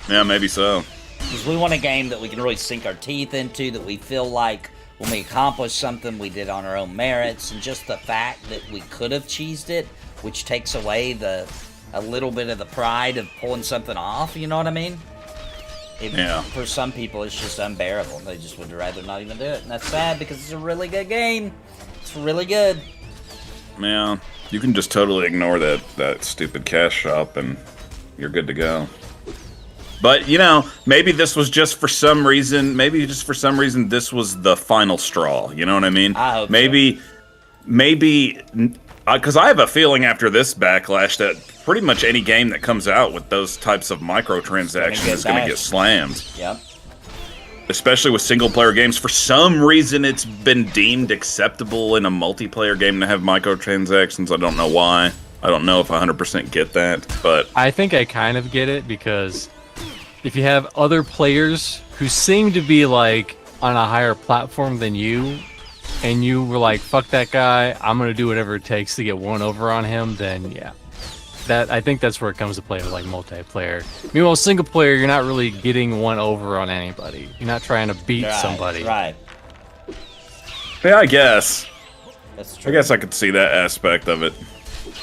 Yeah, maybe so. Because we want a game that we can really sink our teeth into, that we feel like when we accomplish something, we did on our own merits, and just the fact that we could have cheesed it, which takes away a little bit of the pride of pulling something off, you know what I mean? Yeah. For some people, it's just unbearable. They just would rather not even do it. And that's sad because it's a really good game. It's really good. Yeah, you can just totally ignore that stupid cash shop and you're good to go. But, you know, maybe this was just for some reason, this was the final straw. You know what I mean? I hope so. Maybe, because I have a feeling after this backlash that pretty much any game that comes out with those types of microtransactions is going to get bashed. slammed. Yep. Especially with single-player games. For some reason, it's been deemed acceptable in a multiplayer game to have microtransactions. I don't know why. I don't know if I 100% get that, but... I think I kind of get it because if you have other players who seem to be like on a higher platform than you, and you were like, fuck that guy, I'm gonna do whatever it takes to get one over on him, then yeah. I think that's where it comes to play with like multiplayer. Meanwhile, single player, you're not really getting one over on anybody. You're not trying to beat somebody. Right. Yeah, I guess. That's true. I guess I could see that aspect of it.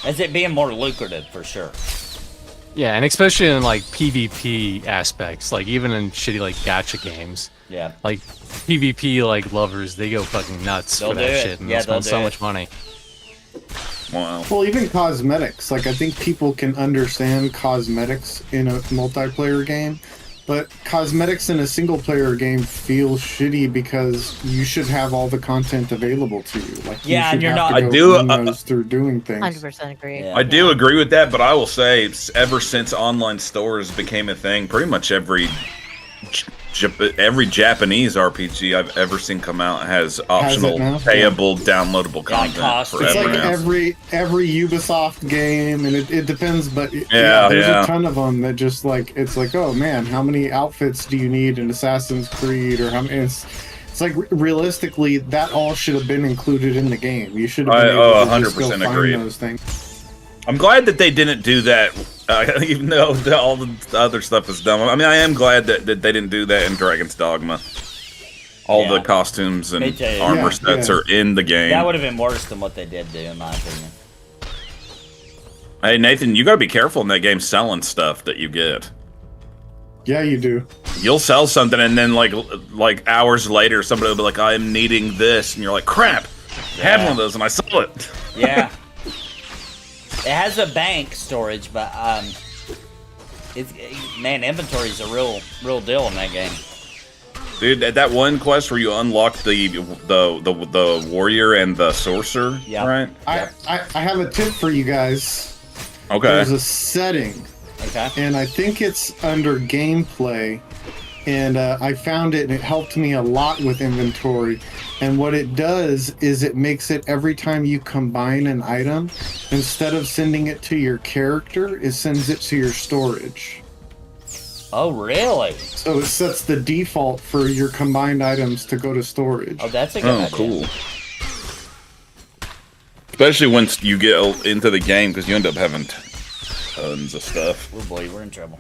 As it being more lucrative, for sure. Yeah, and especially in like PvP aspects, like even in shitty like gacha games. Yeah. Like PvP like lovers, they go fucking nuts They'll for do that it. shit and Yeah, they'll spend they'll so do much it. money. Wow. Well, even cosmetics. Like, I think people can understand cosmetics in a multiplayer game, but cosmetics in a single-player game feel shitty because you should have all the content available to you. Like, Yeah, you and should you're have not- to I go do, earn those through doing things. 100% agree. Yeah. I do agree with that, but I will say, ever since online stores became a thing, pretty much every Japanese RPG I've ever seen come out has optional, now? payable, downloadable Yeah, like content for It's like everyone else. every Ubisoft game, and it depends, but Yeah, there's yeah. a ton of them that just like, it's like, oh man, how many outfits do you need in Assassin's Creed, or how many? It's like realistically, that all should have been included in the game. You should have been able to just go 100% find agree. those things. I'm glad that they didn't do that, even though all the other stuff is dumb. I mean, I am glad that they didn't do that in Dragon's Dogma. All Yeah. the costumes and Me too. armor Yeah, sets yeah. are in the game. That would have been worse than what they did do, in my opinion. Hey, Nathan, you gotta be careful in that game selling stuff that you get. Yeah, you do. You'll sell something, and then like hours later, somebody will be like, "I'm needing this," and you're like, "Crap, I had one of those, and I sold it." Yeah. It has a bank storage, but man, inventory is a real deal in that game. Dude, at that one quest where you unlock the warrior and the sorcerer, Yeah. right? I have a tip for you guys. Okay. There's a setting, Okay. and I think it's under gameplay, and I found it, and it helped me a lot with inventory. And what it does is it makes it every time you combine an item, instead of sending it to your character, it sends it to your storage. Oh, really? So it sets the default for your combined items to go to storage. Oh, that's a good Oh, idea. cool. Especially once you get into the game, because you end up having tons of stuff. Oh boy, we're in trouble.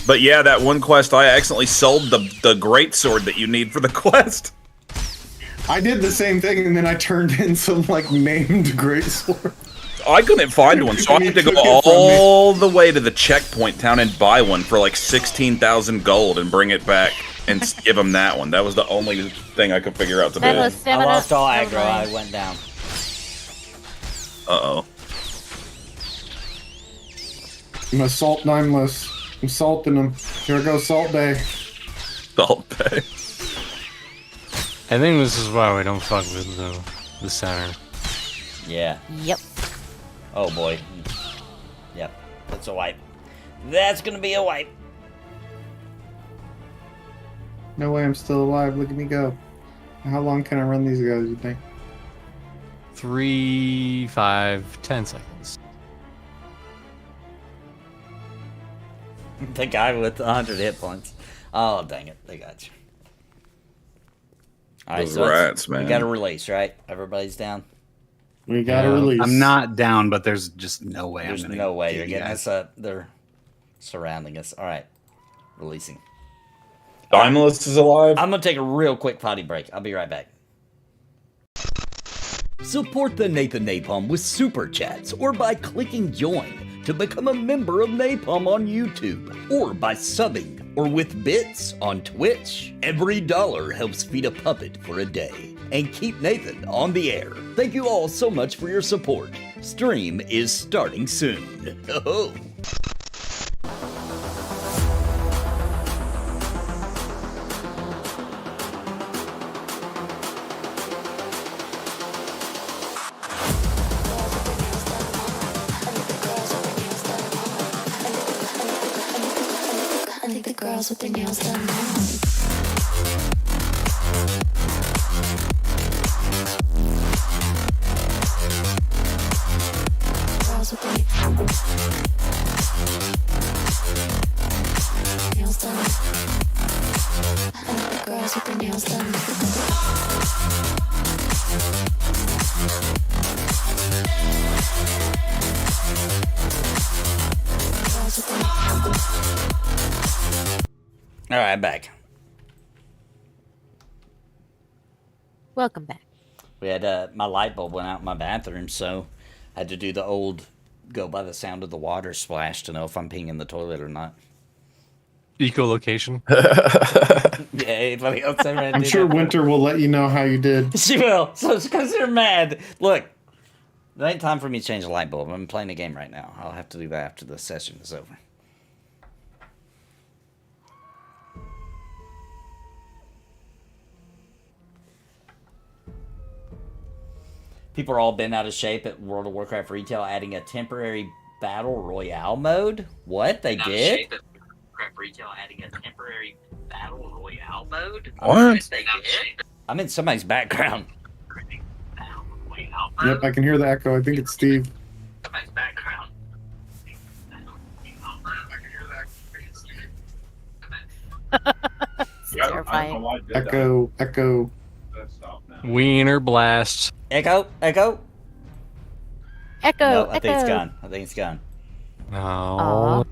But yeah, that one quest, I accidentally sold the great sword that you need for the quest. I did the same thing, and then I turned in some like named greatsword. I couldn't find one, so I had to go Took it from all the way to the checkpoint town and buy one for like 16,000 gold and bring it back and give them that one. That was the only thing I could figure out to do. That was I stamina. lost all Never aggro. I mind. went down. Uh-oh. I'm gonna salt Dymlos. I'm salting them. Here goes Salt Day. Salt Bay. I think this is why we don't fuck with the center. Yeah. Yep. Oh boy. Yep. That's a wipe. That's gonna be a wipe. No way I'm still alive. Look at me go. How long can I run these guys, you think? 3, 5, 10 seconds. The guy with 100 hit points. Oh, dang it. They got you. All right, Those so it's- rats, man. We got a release, right? Everybody's down. We gotta Yeah, release. I'm not down, but there's just no way There's I'm gonna no way get you're you getting guys. us up. They're surrounding us. All right. Releasing. Dymlos is alive? I'm going to take a real quick potty break. I'll be right back. Support the Nathan Napalm with super chats or by clicking join to become a member of Napalm on YouTube or by subbing or with bits on Twitch. Every dollar helps feed a puppet for a day and keep Nathan on the air. Thank you all so much for your support. Stream is starting soon. Oh. I think the girls with their nails done. Girls with their nails done. I think the girls with their nails done. Girls with their All right, I'm back. Welcome back. We had my light bulb went out in my bathroom, so I had to do the old go by the sound of the water splash to know if I'm peeing in the toilet or not. Echolocation. Yeah, anybody else ever had to I'm do sure that? Winter will let you know how you did. She will. So it's because they're mad. Look, it ain't time for me to change the light bulb. I'm playing a game right now. I'll have to do that after the session is over. People are all bent out of shape at World of Warcraft retail, adding a temporary battle royale mode. What they did? Retail adding a temporary battle royale mode. What? They did? I'm in somebody's background. Yep, I can hear the echo. I think it's Steve. Somebody's background. Terrifying. Echo. Wiener blast. Echo. Echo. No, I echo. think it's gone. I think it's gone. No. Aw.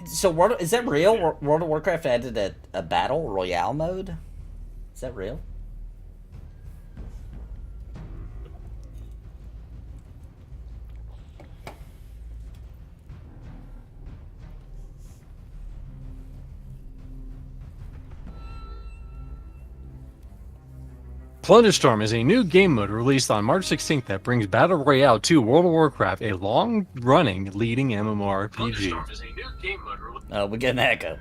So, is that real? World of Warcraft added a battle royale mode? Is that real? Plunderstorm is a new game mode released on March 16th that brings Battle Royale to World of Warcraft, a long-running leading MMORPG. Is a new game mode. Oh, we get an echo.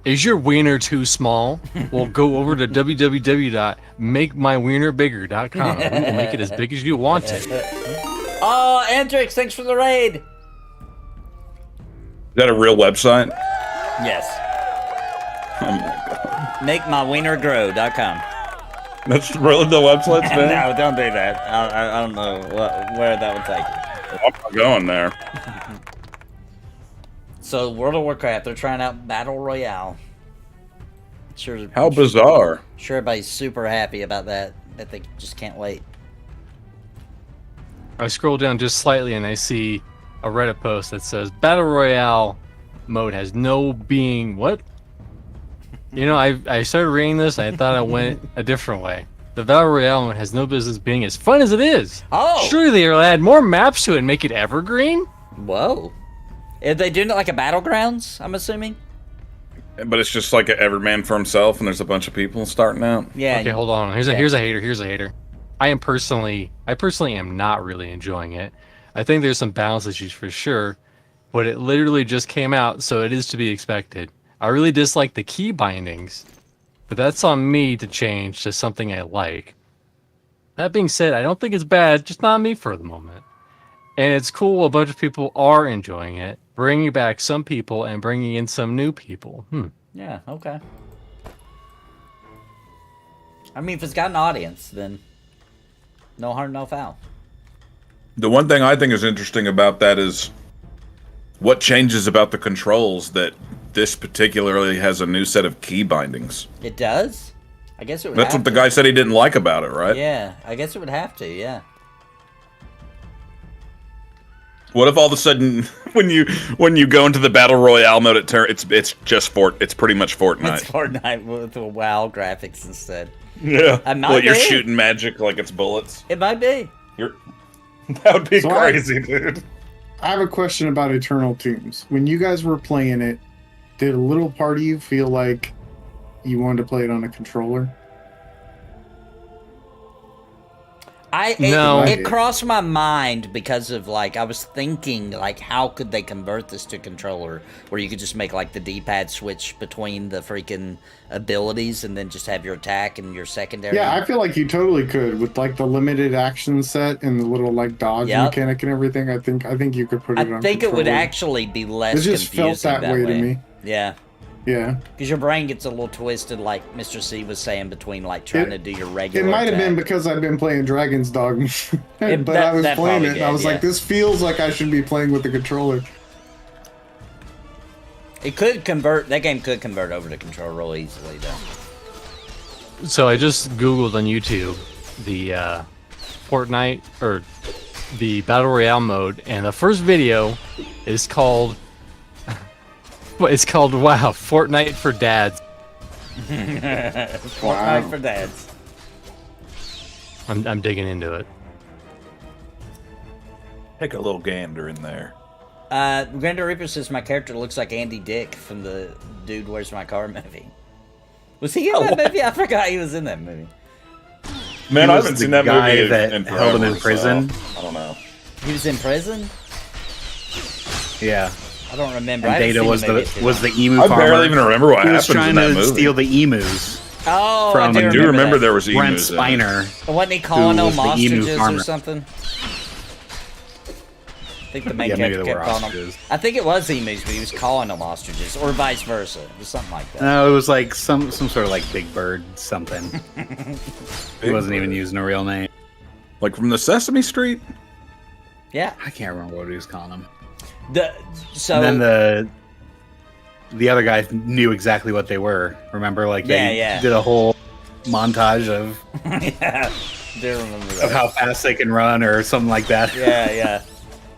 Is your wiener too small? Well, go over to www.makemywienerbigger.com. We will make it as big as you want it. Oh, Andrix, thanks for the raid. Is that a real website? Yes. Oh my god. MakeMyWienerGrow.com. That's really the website, man? No, don't do that. I don't know where that would take you. I'm not going there. So, World of Warcraft, they're trying out Battle Royale. Sure. How bizarre. Sure, everybody's super happy about that. That they just can't wait. I scroll down just slightly and I see a Reddit post that says Battle Royale mode has no being. What? You know, I started reading this and I thought I went a different way. The Battle Royale mode has no business being as fun as it is. Oh! Surely they'll add more maps to it and make it evergreen? Whoa. Are they doing it like a Battlegrounds, I'm assuming? But it's just like every man for himself, and there's a bunch of people starting out. Yeah. Okay, hold on. Here's a hater. I personally am not really enjoying it. I think there's some balance issues for sure, but it literally just came out, so it is to be expected. I really dislike the key bindings, but that's on me to change to something I like. That being said, I don't think it's bad, just not me for the moment. And it's cool a bunch of people are enjoying it, bringing back some people and bringing in some new people. Yeah, okay. I mean, if it's got an audience, then no harm, no foul. The one thing I think is interesting about that is what changes about the controls that this particularly has a new set of key bindings. It does? I guess it would That's have what the to. guy said he didn't like about it, right? Yeah, I guess it would have to, yeah. What if all of a sudden, when you go into the battle royale mode, it's pretty much Fortnite. It's Fortnite with the WoW graphics instead. Yeah. It might Well, you're be. shooting magic like it's bullets. It might be. That would be So crazy, dude. I have a question about Eternal Tombs. When you guys were playing it, did a little part of you feel like you wanted to play it on a controller? No. It crossed my mind because of like I was thinking like how could they convert this to controller where you could just make like the D-pad switch between the freaking abilities and then just have your attack and your secondary. Yeah, I feel like you totally could with like the limited action set and the little like dodge Yep. mechanic and everything. I think you could put it on. I think it would controller. actually be less It just felt confusing that way to me. Yeah. Yeah. Because your brain gets a little twisted, like Mr. C was saying, between like trying to do your It regular. might have been attack. because I've been playing Dragon's Dogma, but that- I was that playing probably it and I was did, like, yeah. this feels like I should be playing with the controller. It could convert. That game could convert over to controller real easily, though. So I just Googled on YouTube the Fortnite or the Battle Royale mode, and the first video is called wow, Fortnite for Dads. Fortnite for dads. I'm digging into it. Take a little gander in there. Granda Reaper says my character looks like Andy Dick from the Dude Where's My Car movie. Was he in that movie? I forgot he was in that movie. Man, He I was haven't the seen that guy movie that in held him in forever, prison. so I don't know. He was in prison? Yeah. I don't remember. And I haven't Data seen was movie the too was long. the emu I farmer. barely even remember what He was happens trying in that to movie. steal the emus. Oh, from- I I do remember that. there was Brent emus in it. Spiner. Wasn't he calling who them was the emu ostriches or farmer. something? I think the main Yeah, maybe character they were kept calling them. ostriches. I think it was emus, but he was calling them ostriches, or vice versa. It was something like that. No, it was like some sort of like Big Bird something. He wasn't even using a real name. Like from the Sesame Street? Yeah. I can't remember what he was calling them. So And then the other guy knew exactly what they were. Remember, like they Yeah. did a whole montage of yeah, do remember that. of how fast they can run or something like that. Yeah.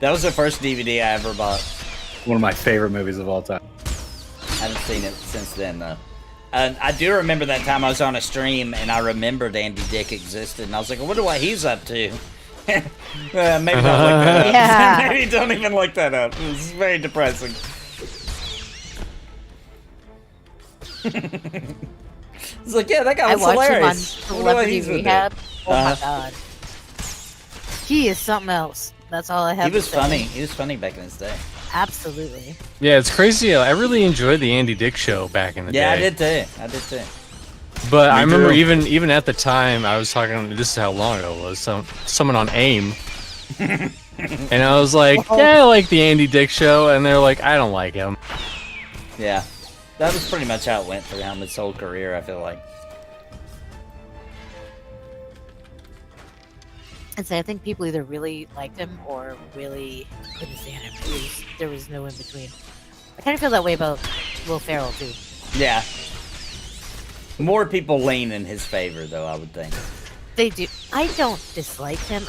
That was the first DVD I ever bought. One of my favorite movies of all time. I haven't seen it since then though. And I do remember that time I was on a stream and I remembered Andy Dick existed, and I was like, I wonder what he's up to. Maybe don't look that up. Yeah. Maybe don't even look that up. It's very depressing. It's like, yeah, that guy I was watched hilarious. him on I wonder what Celebrity he's gonna do. Rehab. Oh my Uh-huh. god. He is something else. That's all I have He was to say. funny. He was funny back in his day. Absolutely. Yeah, it's crazy. I really enjoyed the Andy Dick show back in the Yeah, day. I did too. I did too. But I Me remember too. even at the time, I was talking. This is how long ago it was. Someone on AIM, and I was like, "Yeah, I like the Andy Dick show," and they're like, "I don't like him." Yeah. That was pretty much how it went throughout his whole career, I feel like. And so I think people either really liked him or really couldn't stand him. There was no in between. I kind of feel that way about Will Ferrell too. Yeah. More people lean in his favor, though, I would think. They do. I don't dislike him.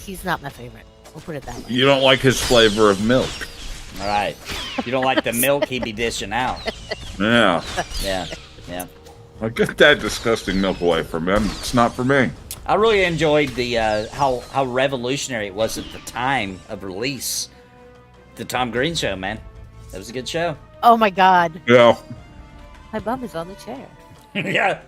He's not my favorite. We'll put it that way. You don't like his flavor of milk. All right. You don't like the milk he be dishing out. Yeah. Yeah. Like, get that disgusting milk away from me. It's not for me. I really enjoyed the how revolutionary it was at the time of release. The Tom Green show, man. That was a good show. Oh my god. Yeah. My bum is on the chair. Yeah.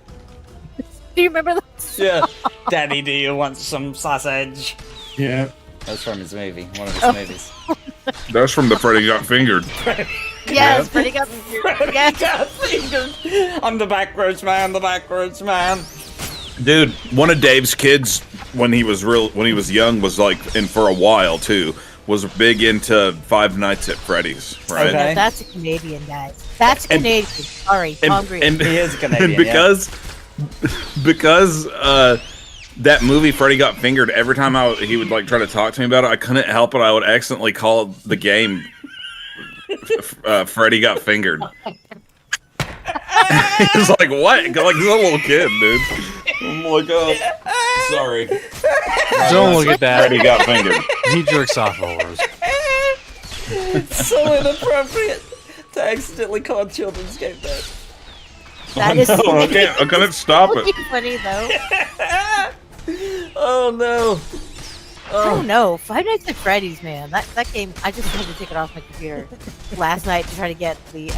Do you remember that? Yeah. Daddy, do you want some sausage? Yeah. That was from his movie, one of his movies. That's from the Freddy Got Fingered. Yes, pretty good. Yes. Got fingered. I'm the backwards man, Dude, one of Dave's kids when he was young was like, and for a while too, was big into Five Nights at Freddy's, right? Okay. No, that's a Canadian guy. That's Canadian. Sorry, Tom Green. And, He is Canadian, and because that movie Freddy Got Fingered, every time he would like try to talk to me about it, I couldn't help it. I would accidentally call the game Freddy Got Fingered. He's like, what? Like, he's a little kid, dude. I'm like, oh, sorry. Don't look at that. Freddy Got Fingered. He jerks off whores. So inappropriate to accidentally call children's game that. That is No, I couldn't stop it. funny though. Oh no. Oh no, Five Nights at Freddy's, man. That game, I just had to take it off my computer last night to try to get the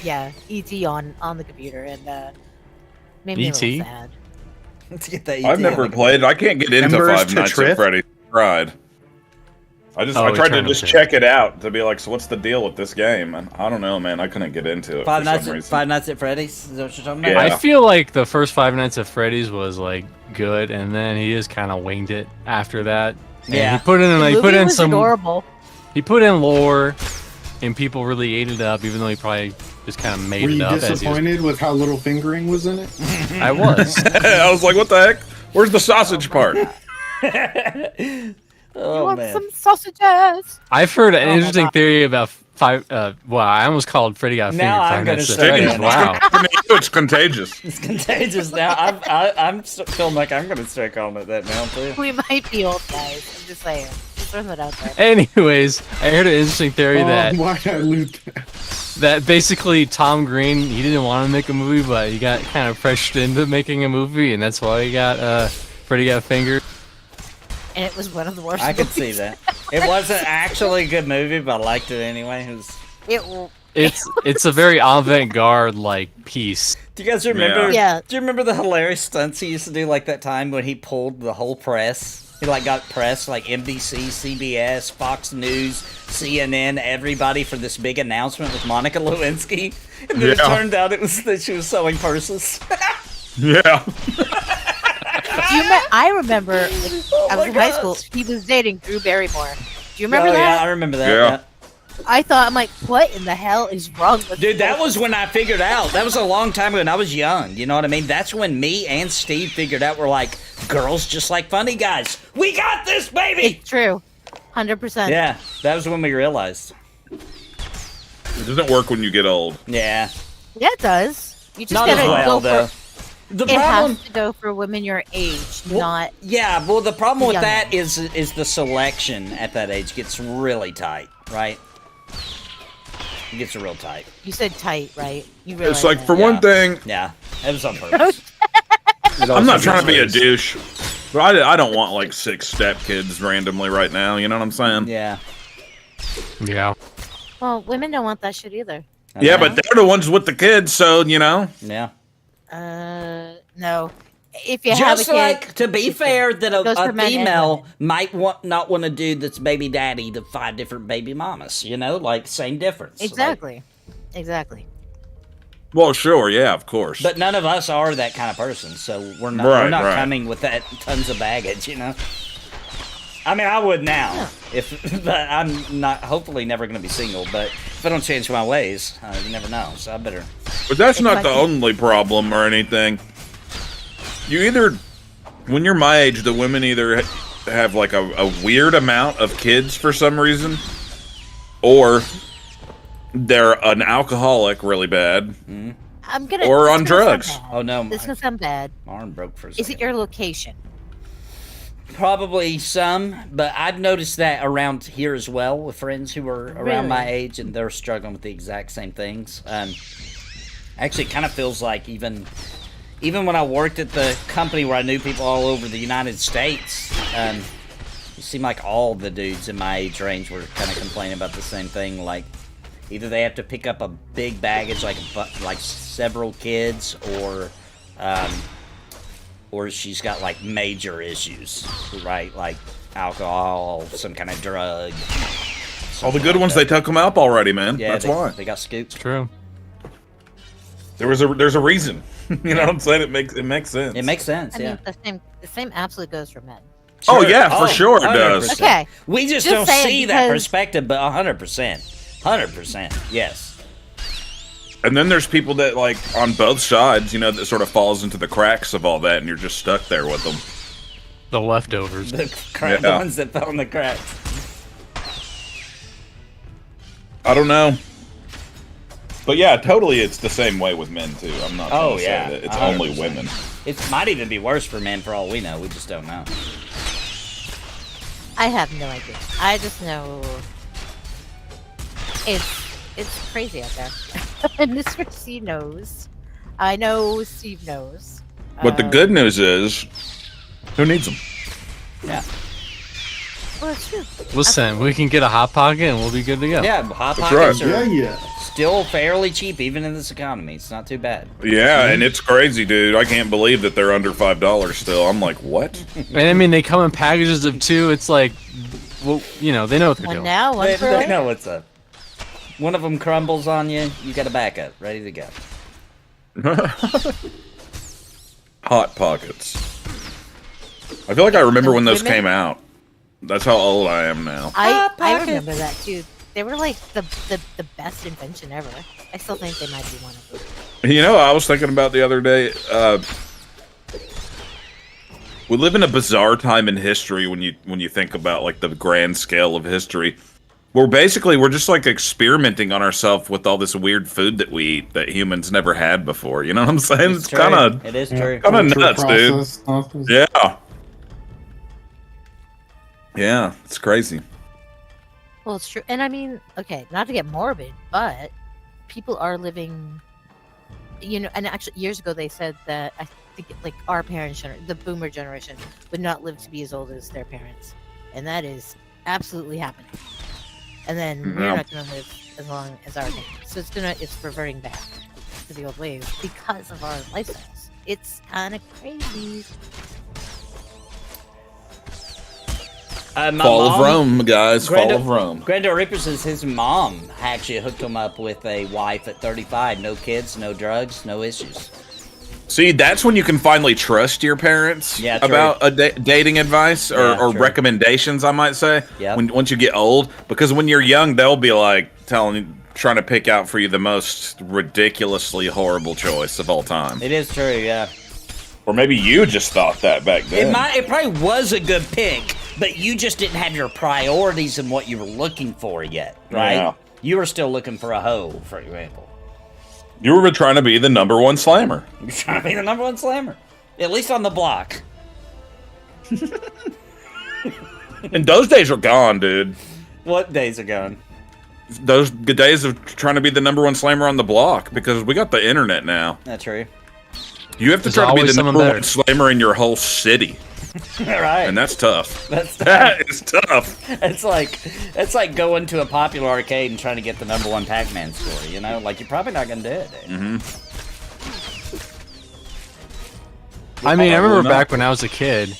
ET on the computer, and made me a E.T.? little sad. To get that I've never played. I can't get into Embers Five Nights Adrift? at Freddy's. Tried. I tried to Eternal just Sin. check it out to be like, so what's the deal with this game? And I don't know, man. I couldn't get into it Five for Nights some reason. Five Nights at Freddy's? Is that what you're talking Yeah. about? I feel like the first Five Nights at Freddy's was like good, and then he just kind of winged it after that. And Yeah. he put in The he put movie in was some adorable. he put in lore, and people really ate it up, even though he probably just kind of made Were it you up as he was. disappointed with how little fingering was in it? I was. I was like, what the heck? Where's the sausage part? You Oh want man. some sausages? I've heard an my interesting God. theory about well, I almost called Freddy Got Fingered Now I'm Five gonna Nights at start Freddy's. doing Wow. It's contagious. It's contagious now. I'm feeling like I'm gonna start calling it that now too. We might be old guys. I'm just saying. Just throwing that out there. Anyways, I heard an interesting theory Oh, that why'd I loot that? that basically Tom Green, he didn't want to make a movie, but he got kind of pressured into making a movie, and that's why he got Freddy Got Fingered. And it was one of the worst. I could see movies. that. It wasn't actually a good movie, but I liked it anyway. It's a very avant-garde like piece. Do you guys remember? Yeah. Do you remember the hilarious stunts he used to do like that time when he pulled the whole press? He like got press like NBC, CBS, Fox News, CNN, everybody for this big announcement with Monica Lewinsky, and then it turned out it was that she was sewing purses. Yeah. I remember I was in high school. He was dating Drew Barrymore. Do you remember that? Yeah, I remember that. Yeah. I thought, I'm like, what in the hell is wrong with Dude, that people? was when I figured out. That was a long time ago, and I was young. You know what I mean? That's when me and Steve figured out we're like, girls just like funny guys. We got this, baby! It's true. 100%. Yeah, that was when we realized. It doesn't work when you get old. Yeah. Yeah, it does. You just Not gotta as well, go though. for The it problem... has to go for women your age, Well, not Yeah, well, the problem with young that is the selection at that age gets really tight, right? It gets real tight. you said tight, right? You It's like, that. for one thing, Yeah, it was on purpose. I'm not trying to be a douche, but I don't want like 6 stepkids randomly right now. You know what I'm saying? Yeah. Yeah. Well, women don't want that shit either. Yeah, but they're the ones with the kids, so you know. Yeah. No. If you have a Just kid, like, to be fair, that goes a for men and female women. might not want a dude that's baby daddy to 5 different baby mamas, you know? Like, same difference. Like, exactly. Exactly. Well, sure, yeah, of course. but none of us are that kind of person, so we're not Right, right. coming with that tons of baggage, you know? I mean, I would now, but I'm not, hopefully never going to be single, but if I don't change my ways, you never know, so I better... But that's not like the it- only problem or anything. You either, when you're my age, the women either have like a weird amount of kids for some reason, or they're an alcoholic really bad, I'm gonna. or this on is gonna sound drugs. bad. Oh, no, This is gonna sound bad. my arm broke for a Is second. it your location? Probably some, but I've noticed that around here as well with friends who are around my age, and they're struggling with the exact same things. Actually, it kind of feels like even when I worked at the company where I knew people all over the United States, it seemed like all the dudes in my age range were kind of complaining about the same thing. Like, either they have to pick up a big baggage, like several kids, or she's got like major issues, right? Like alcohol, some kind of drug. All the good ones, they took them up already, man. Yeah, That's why. they got scooped. True. There's a reason. You know what I'm saying? It makes sense. It makes sense. I Yeah. mean, the same absolutely goes for men. Oh yeah, for sure it 100%. does. Okay. We just Just don't saying, see that because- perspective, but 100%. 100%. Yes. And then there's people that like on both sides, you know, that sort of falls into the cracks of all that, and you're just stuck there with them. The leftovers. The Yeah. ones that fell in the cracks. I don't know. But yeah, totally, it's the same way with men too. I'm not Oh, gonna say yeah, that it's 100%. only women. It might even be worse for men for all we know. We just don't know. I have no idea. I just know it's crazy out there. And Mr. C knows. I know Steve knows. But the good news is, who needs them? Yeah. Well, it's true. Listen, we can get a hot pocket and we'll be good to go. Yeah, Hot That's Pockets right. are Yeah. still fairly cheap, even in this economy. It's not too bad. Yeah, and it's crazy, dude. I can't believe that they're under $5 still. I'm like, what? And I mean, they come in packages of 2. It's like, well, you know, they know what they're One doing. now, one They, for they later. know what's up. One of them crumbles on you, you got a backup, ready to go. Hot Pockets. I feel like I remember when those Women? came out. That's how old I am now. I remember that too. They were like the best invention ever. I still think they might be one of them. You know, I was thinking about the other day. We live in a bizarre time in history when you think about like the grand scale of history. We're just like experimenting on ourselves with all this weird food that we eat that humans never had before. You know what I'm saying? It's true. kind of It is true. kind of Culture nuts, dude. process. Yeah. Yeah, it's crazy. Well, it's true. And I mean, okay, not to get morbid, but people are living, and actually years ago they said that I think like our parents, the boomer generation, would not live to be as old as their parents, and that is absolutely happening. And then we're not going to live as long as our parents, so it's reverting back to the old ways because of our lifestyles. It's kind of crazy. Fall of Rome, guys. Fall of Rome. Grando Reaper says his mom actually hooked him up with a wife at 35. No kids, no drugs, no issues. See, that's when you can finally trust your parents about dating advice or recommendations, I might say. Yeah. Once you get old, because when you're young, they'll be like trying to pick out for you the most ridiculously horrible choice of all time. It is true, yeah. Or maybe you just thought that back then. It probably was a good pick, but you just didn't have your priorities and what you were looking for yet, right? Yeah. You were still looking for a hoe, for example. You were trying to be the #1 slammer. You're trying to be the #1 slammer. At least on the block. And those days are gone, dude. What days are gone? Those good days of trying to be the #1 slammer on the block, because we got the internet now. That's true. You have to try to be the #1 slammer in your whole city. Right. And that's tough. That is tough. It's like going to a popular arcade and trying to get the #1 Pac-Man score, you know? Like, you're probably not going to do it, dude. Mm-hmm. I mean, I remember back when I was a kid,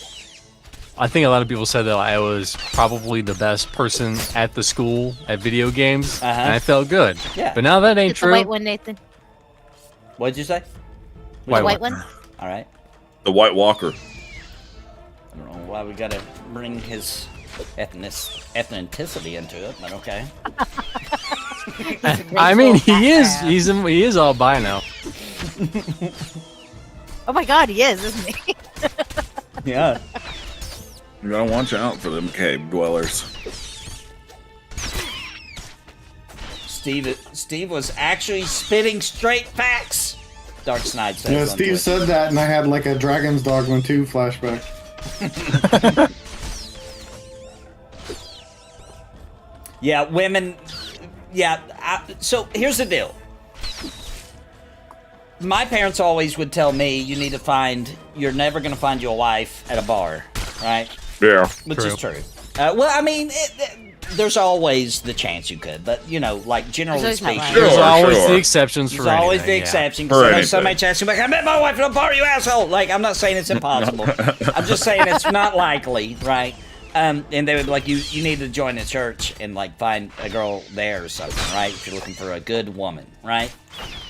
I think a lot of people said that I was probably the best person at the school at video games, and I felt good. Yeah. But now that ain't It's true. the white one, Nathan. What'd you say? The white one? All right. The White Walker. I don't know why we gotta bring his ethnicity into it, but okay. I mean, he is albino. Oh my God, he is, isn't he? Yeah. You gotta watch out for them cave dwellers. Steve was actually spitting straight facts. Dark Snide says. Yeah, Steve said that, and I had like a Dragon's Dogma 2 flashback. Yeah, women. Yeah, so here's the deal. My parents always would tell me, you're never going to find you a wife at a bar, right? Yeah. Which is true. Well, I mean, there's always the chance you could, but, like, generally speaking. There's always the exceptions for There's always the exception. Because somebody chance you, like, I met my wife at a bar, you asshole! Like, I'm not saying it's impossible. I'm just saying it's not likely, right? And they would be like, you need to join a church and, like, find a girl there or something, right? If you're looking for a good woman, right?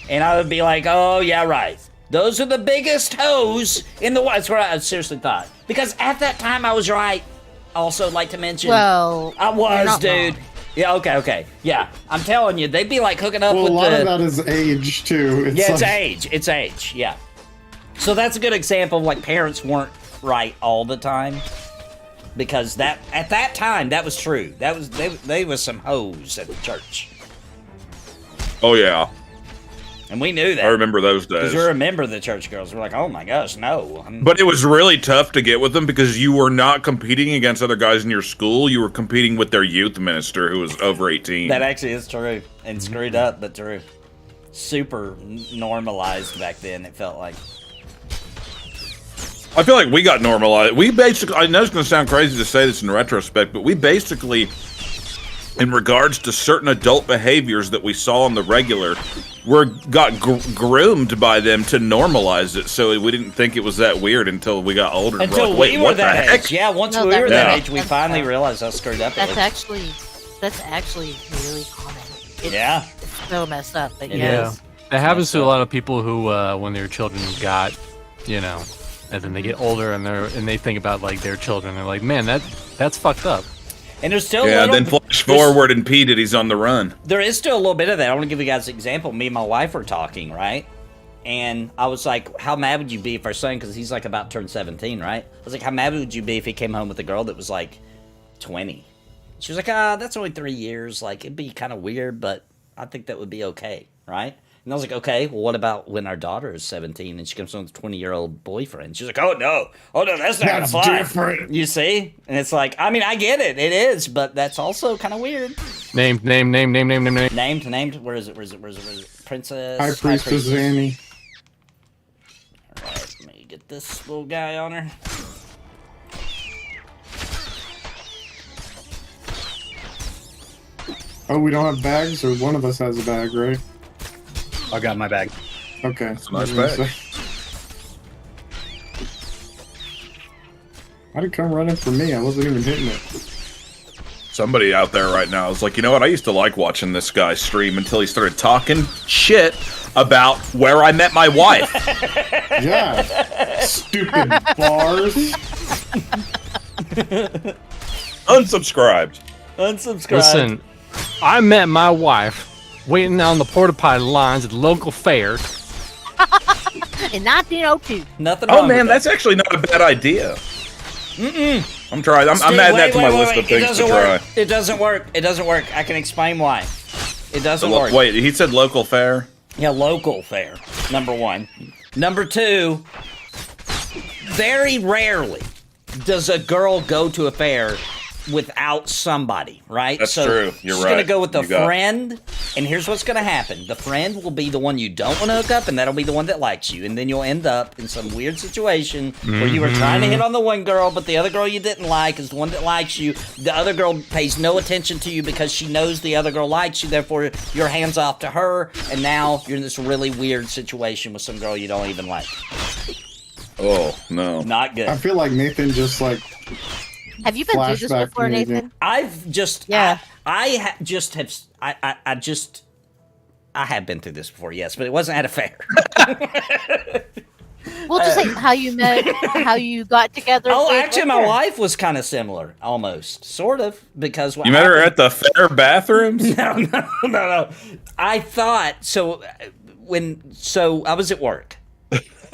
And I would be like, oh, yeah, right. Those are the biggest hoes in the world. That's what I seriously thought. Because at that time, I was right. Also, like to mention, well, I was, dude. Wrong. Yeah, okay. Yeah, I'm telling you, they'd be like hooking up with a lot of that is age, too. It's age. It's age, yeah. So that's a good example of, like, parents weren't right all the time. Because at that time, that was true. That was they was some hoes at the church. Oh, yeah. And we knew that. I remember those days. Because we remember the church girls. We're like, oh my gosh, no. But it was really tough to get with them because you were not competing against other guys in your school. You were competing with their youth minister who was over 18. That actually is true. And screwed up, but true. Super normalized back then, it felt like. I feel like we got normalized. We basically, I know it's going to sound crazy to say this in retrospect, but we basically, in regards to certain adult behaviors that we saw on the regular, got groomed by them to normalize it, so we didn't think it was that weird until we got older. Until like, we were that age. Yeah, once we were that age, we finally realized how screwed up it was. That's actually really common. It's so messed up, but yes. It happens to a lot of people who, when their children got, and then they get older and they think about like their children. They're like, man, that's fucked up. And there's still then flash forward and P Diddy's on the run. There is still a little bit of that. I want to give you guys an example. Me and my wife were talking, right? And I was like, how mad would you be if our son, because he's like about to turn 17, right? I was like, how mad would you be if he came home with a girl that was like 20? She was like, that's only 3 years. Like, it'd be kind of weird, but I think that would be okay, right? And I was like, okay, well, what about when our daughter is 17 and she comes home with a 20-year-old boyfriend? She's like, oh no, that's not gonna fly. Different. You see? And it's like, I mean, I get it, it is, but that's also kind of weird. Named. Named. Where is it? Princess. High Priestess Annie. All right, let me get this little guy on her. Oh, we don't have bags, or one of us has a bag, right? I got my bag. Okay. That's a nice bag. Why'd it come running for me? I wasn't even hitting it. Somebody out there right now is like, you know what? I used to like watching this guy stream until he started talking shit about where I met my wife. Yeah. Stupid bars. Unsubscribed. Listen, I met my wife waiting on the porta potty lines at the local fair. In 1902. Nothing Oh wrong man, with that's actually not a bad idea. I'm trying. I'm adding that to my list of things to try. It doesn't work. It doesn't work. I can explain why. It doesn't work. Wait, he said local fair? Yeah, local fair. Number one. Number two, very rarely does a girl go to a fair without somebody, right? That's true. You're she's right. gonna go with a You got it. friend, and here's what's gonna happen. The friend will be the one you don't want to hook up, and that'll be the one that likes you. And then you'll end up in some weird situation where you were trying to hit on the one girl, but the other girl you didn't like is the one that likes you. The other girl pays no attention to you because she knows the other girl likes you, therefore your hands off to her, and now you're in this really weird situation with some girl you don't even like. Oh, no. Not good. I feel like Nathan just like... Have you been through this Flashback before, Canadian. Nathan? I've just, Yeah. I have been through this before, yes, but it wasn't at a fair. Well, just like how you met, how you got together. Oh, with actually, her. my wife was kind of similar, almost, sort of, because what You met her happened- at the fair bathrooms? No. I thought so I was at work,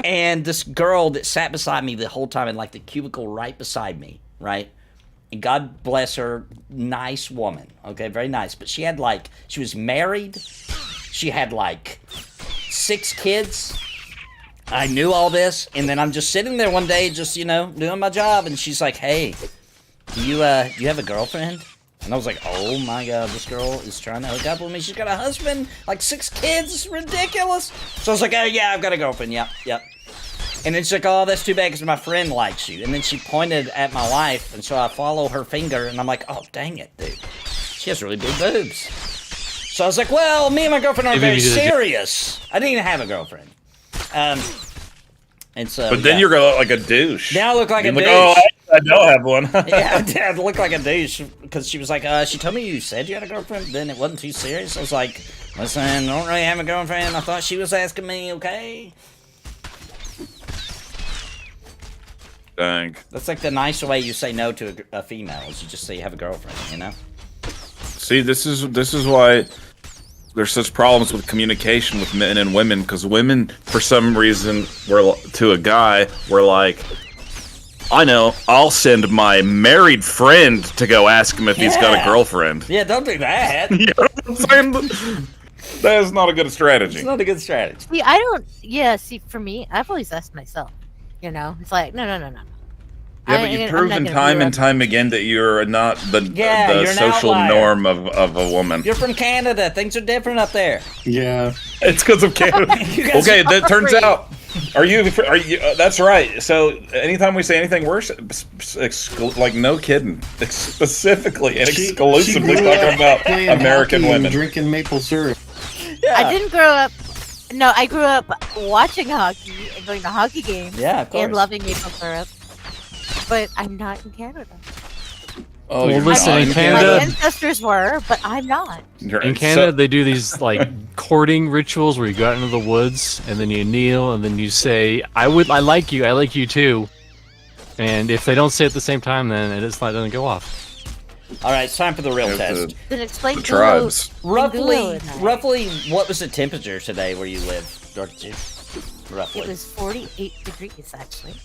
and this girl that sat beside me the whole time in like the cubicle right beside me, right? And God bless her, nice woman, okay, very nice. But she was married. She had like 6 kids. I knew all this, and then I'm just sitting there one day, just doing my job, and she's like, "Hey, you have a girlfriend?" And I was like, "Oh my God, this girl is trying to hook up with me. She's got a husband, like 6 kids. It's ridiculous." So I was like, "Oh yeah, I've got a girlfriend. Yep." And then she's like, "Oh, that's too bad because my friend likes you." And then she pointed at my wife, and so I follow her finger, and I'm like, "Oh, dang it, dude. She has really big boobs." So I was like, "Well, me and my girlfriend are very serious." I didn't even have a girlfriend. And so, But then you're going to look like a douche. Now I look like a douche. Oh, I don't have one. Yeah, I look like a douche because she was like, she told me you said you had a girlfriend, then it wasn't too serious. I was like, "Listen, I don't really have a girlfriend. I thought she was asking me, okay?" Dang. That's like the nice way you say no to a female is you just say you have a girlfriend, you know? See, this is why there's such problems with communication with men and women, because women, for some reason, to a guy, we're like, I know, I'll send my married friend to go ask him if he's got a girlfriend. Yeah, don't do that. You know what I'm saying? That is not a good strategy. It's not a good strategy. See, I don't. Yeah, see, for me, I've always asked myself. It's like no. Yeah, but you've proven time and time again that you're not the you're an social outlier. norm of a woman. You're from Canada. Things are different up there. Yeah. It's because of Canada. Okay, that turns out. Are you? That's right. So anytime we say anything worse, like no kidding, specifically and exclusively talking about American women drinking maple syrup. Yeah. I didn't grow up. No, I grew up watching hockey and going to hockey games. Yeah, of course. And loving maple syrup. But I'm not in Canada. Oh, Well, you're listen, not in My Canada, ancestors were, but I'm not. in Canada they do these like courting rituals where you go out into the woods and then you kneel and then you say, I like you too. And if they don't say it at the same time, then it doesn't go off. All right, it's time for the real test. Then explain the tribes. Roughly, what was the temperature today where you live, Dark Age? Roughly. It was 48 degrees, actually.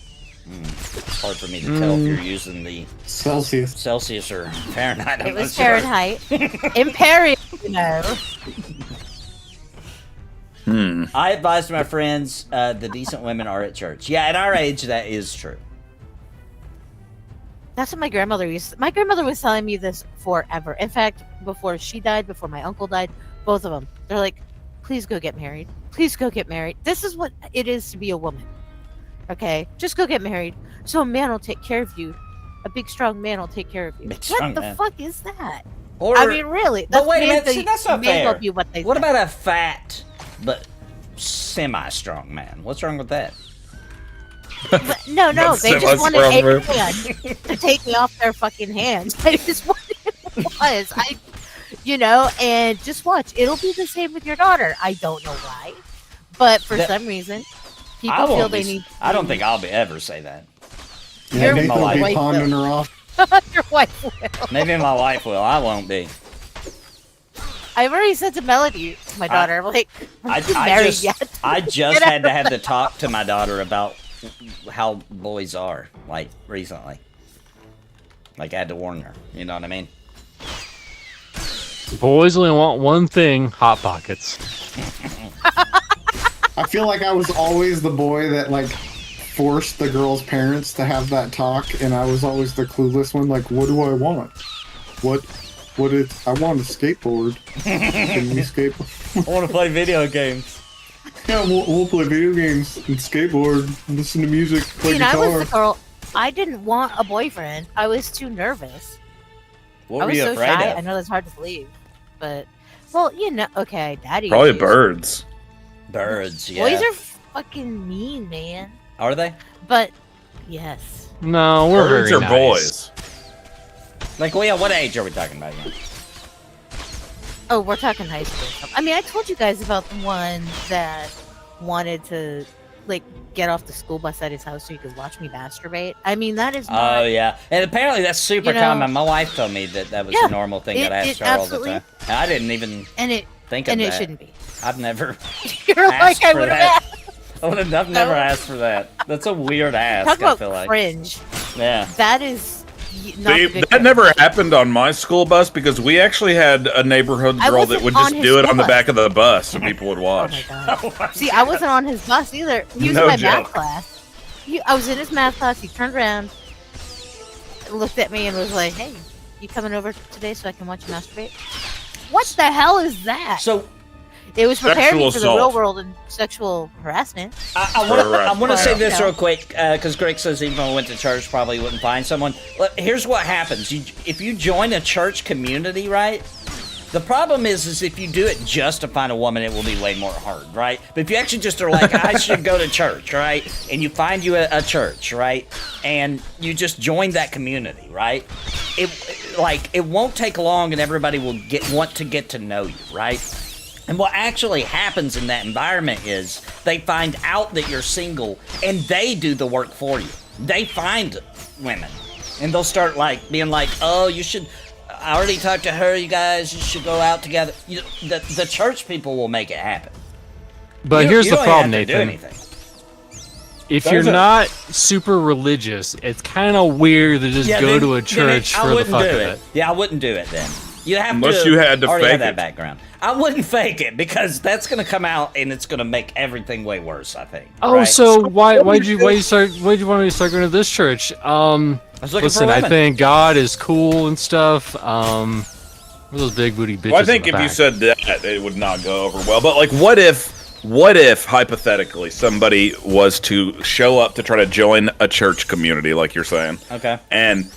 It's hard for me to tell if you're using the Celsius or Fahrenheit. It was Fahrenheit. Imperial, I advise my friends the decent women are at church. Yeah, at our age, that is true. That's what my grandmother used. My grandmother was telling me this forever. In fact, before she died, before my uncle died, both of them, they're like, "Please go get married. Please go get married. This is what it is to be a woman. Okay, just go get married, so a man will take care of you. A big, strong man will take care of you." What the fuck is that? Or, I mean, really? But wait a minute, see, that's not fair. What about a fat but semi-strong man? What's wrong with that? But, no, they just wanted a man to take me off their fucking hands. I just wanted it was. And just watch. It'll be the same with your daughter. I don't know why, but for some reason, people feel they need. I don't think I'll ever say that. Yeah, Nathan will be pawning her off. Your wife will. Maybe my wife will. I won't be. I've already said to Melody, my daughter, I just had to have the talk to my daughter about how boys are, recently. I had to warn her. You know what I mean? Boys only want one thing: Hot Pockets. I feel like I was always the boy that forced the girl's parents to have that talk, and I was always the clueless one. What do I want? I want a skateboard. Can we skateboard? I want to play video games. Yeah, we'll play video games and skateboard, and listen to music, play guitar. I was the girl. I didn't want a boyfriend. I was too nervous. What were you afraid of? I know that's hard to believe, but okay, daddy. Probably birds. Birds, yeah. Boys are fucking mean, man. Are they? But yes. No, we're birds very are nice. boys. What age are we talking about again? Oh, we're talking high school. I mean, I told you guys about the one that wanted to get off the school bus at his house so you could watch me masturbate. I mean, that is not... Oh, yeah. And apparently that's super common. My wife told me that was a normal thing that I asked her all the time. And I didn't even think of that. And it shouldn't be. I've never You're asked I for would that. have I've never asked for that. That's a weird ask, Talk about I feel like. Cringe. Yeah. That is... That never happened on my school bus because we actually had a neighborhood girl that would just do it on the back of the bus so people would watch. Oh my God. See, I wasn't on his bus either. He was in my math class. I was in his math class. He turned around, looked at me, and was like, "Hey, you coming over today so I can watch you masturbate?" What the hell is that? So it was preparing me for the real world and sexual harassment. I want to say this real quick because Greg says even if I went to church, probably wouldn't find someone. Here's what happens: if you join a church community, right? The problem is if you do it just to find a woman, it will be way more hard, right? But if you actually just are like, I should go to church, right? And you find you a church, right? And you just join that community, right? It won't take long, and everybody will want to get to know you, right? And what actually happens in that environment is they find out that you're single, and they do the work for you. They find women, and they'll start being like, "Oh, you should." I already talked to her. You guys, you should go out together. The church people will make it happen. But here's the problem, Nathan. Do anything. If you're not super religious, it's kind of weird to just go to a church for the fuck of it. Yeah, I wouldn't do it then. You have Unless you had to already fake have that it. background. I wouldn't fake it because that's going to come out and it's going to make everything way worse, I think. Oh, right? so why'd you want me to start going to this church? Listen, I think God is cool and stuff. Those big booty bitches. Well, I think if you said that, it would not go over well. But what if hypothetically somebody was to show up to try to join a church community, like you're saying? Okay. And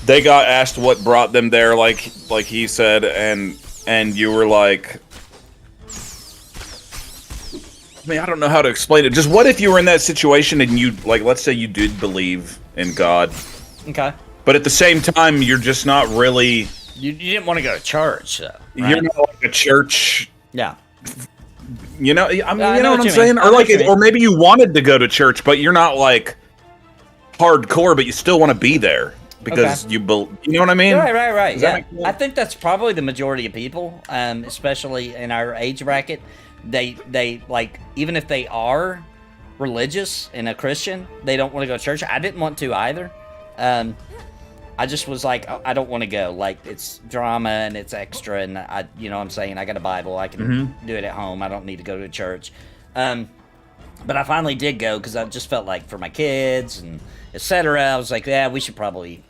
they got asked what brought them there, like he said, and you were like, I mean, I don't know how to explain it. Just what if you were in that situation and you, let's say you did believe in God. Okay. But at the same time, you're just not really... You didn't want to go to church, though, right? You're not like a church... Yeah. You know, I mean, you know what I'm saying? Or maybe you wanted to go to church, but you're not, hardcore, but you still want to be there. Because you know what I mean? Right. Yeah. I think that's probably the majority of people, especially in our age bracket. They even if they are religious and a Christian, they don't want to go to church. I didn't want to either. I just was like, I don't want to go. Like, it's drama and it's extra, and I, you know what I'm saying? I got a Bible. I can do it at home. I don't need to go to a church. But I finally did go because I just felt like for my kids and etc. I was like, yeah, we should probably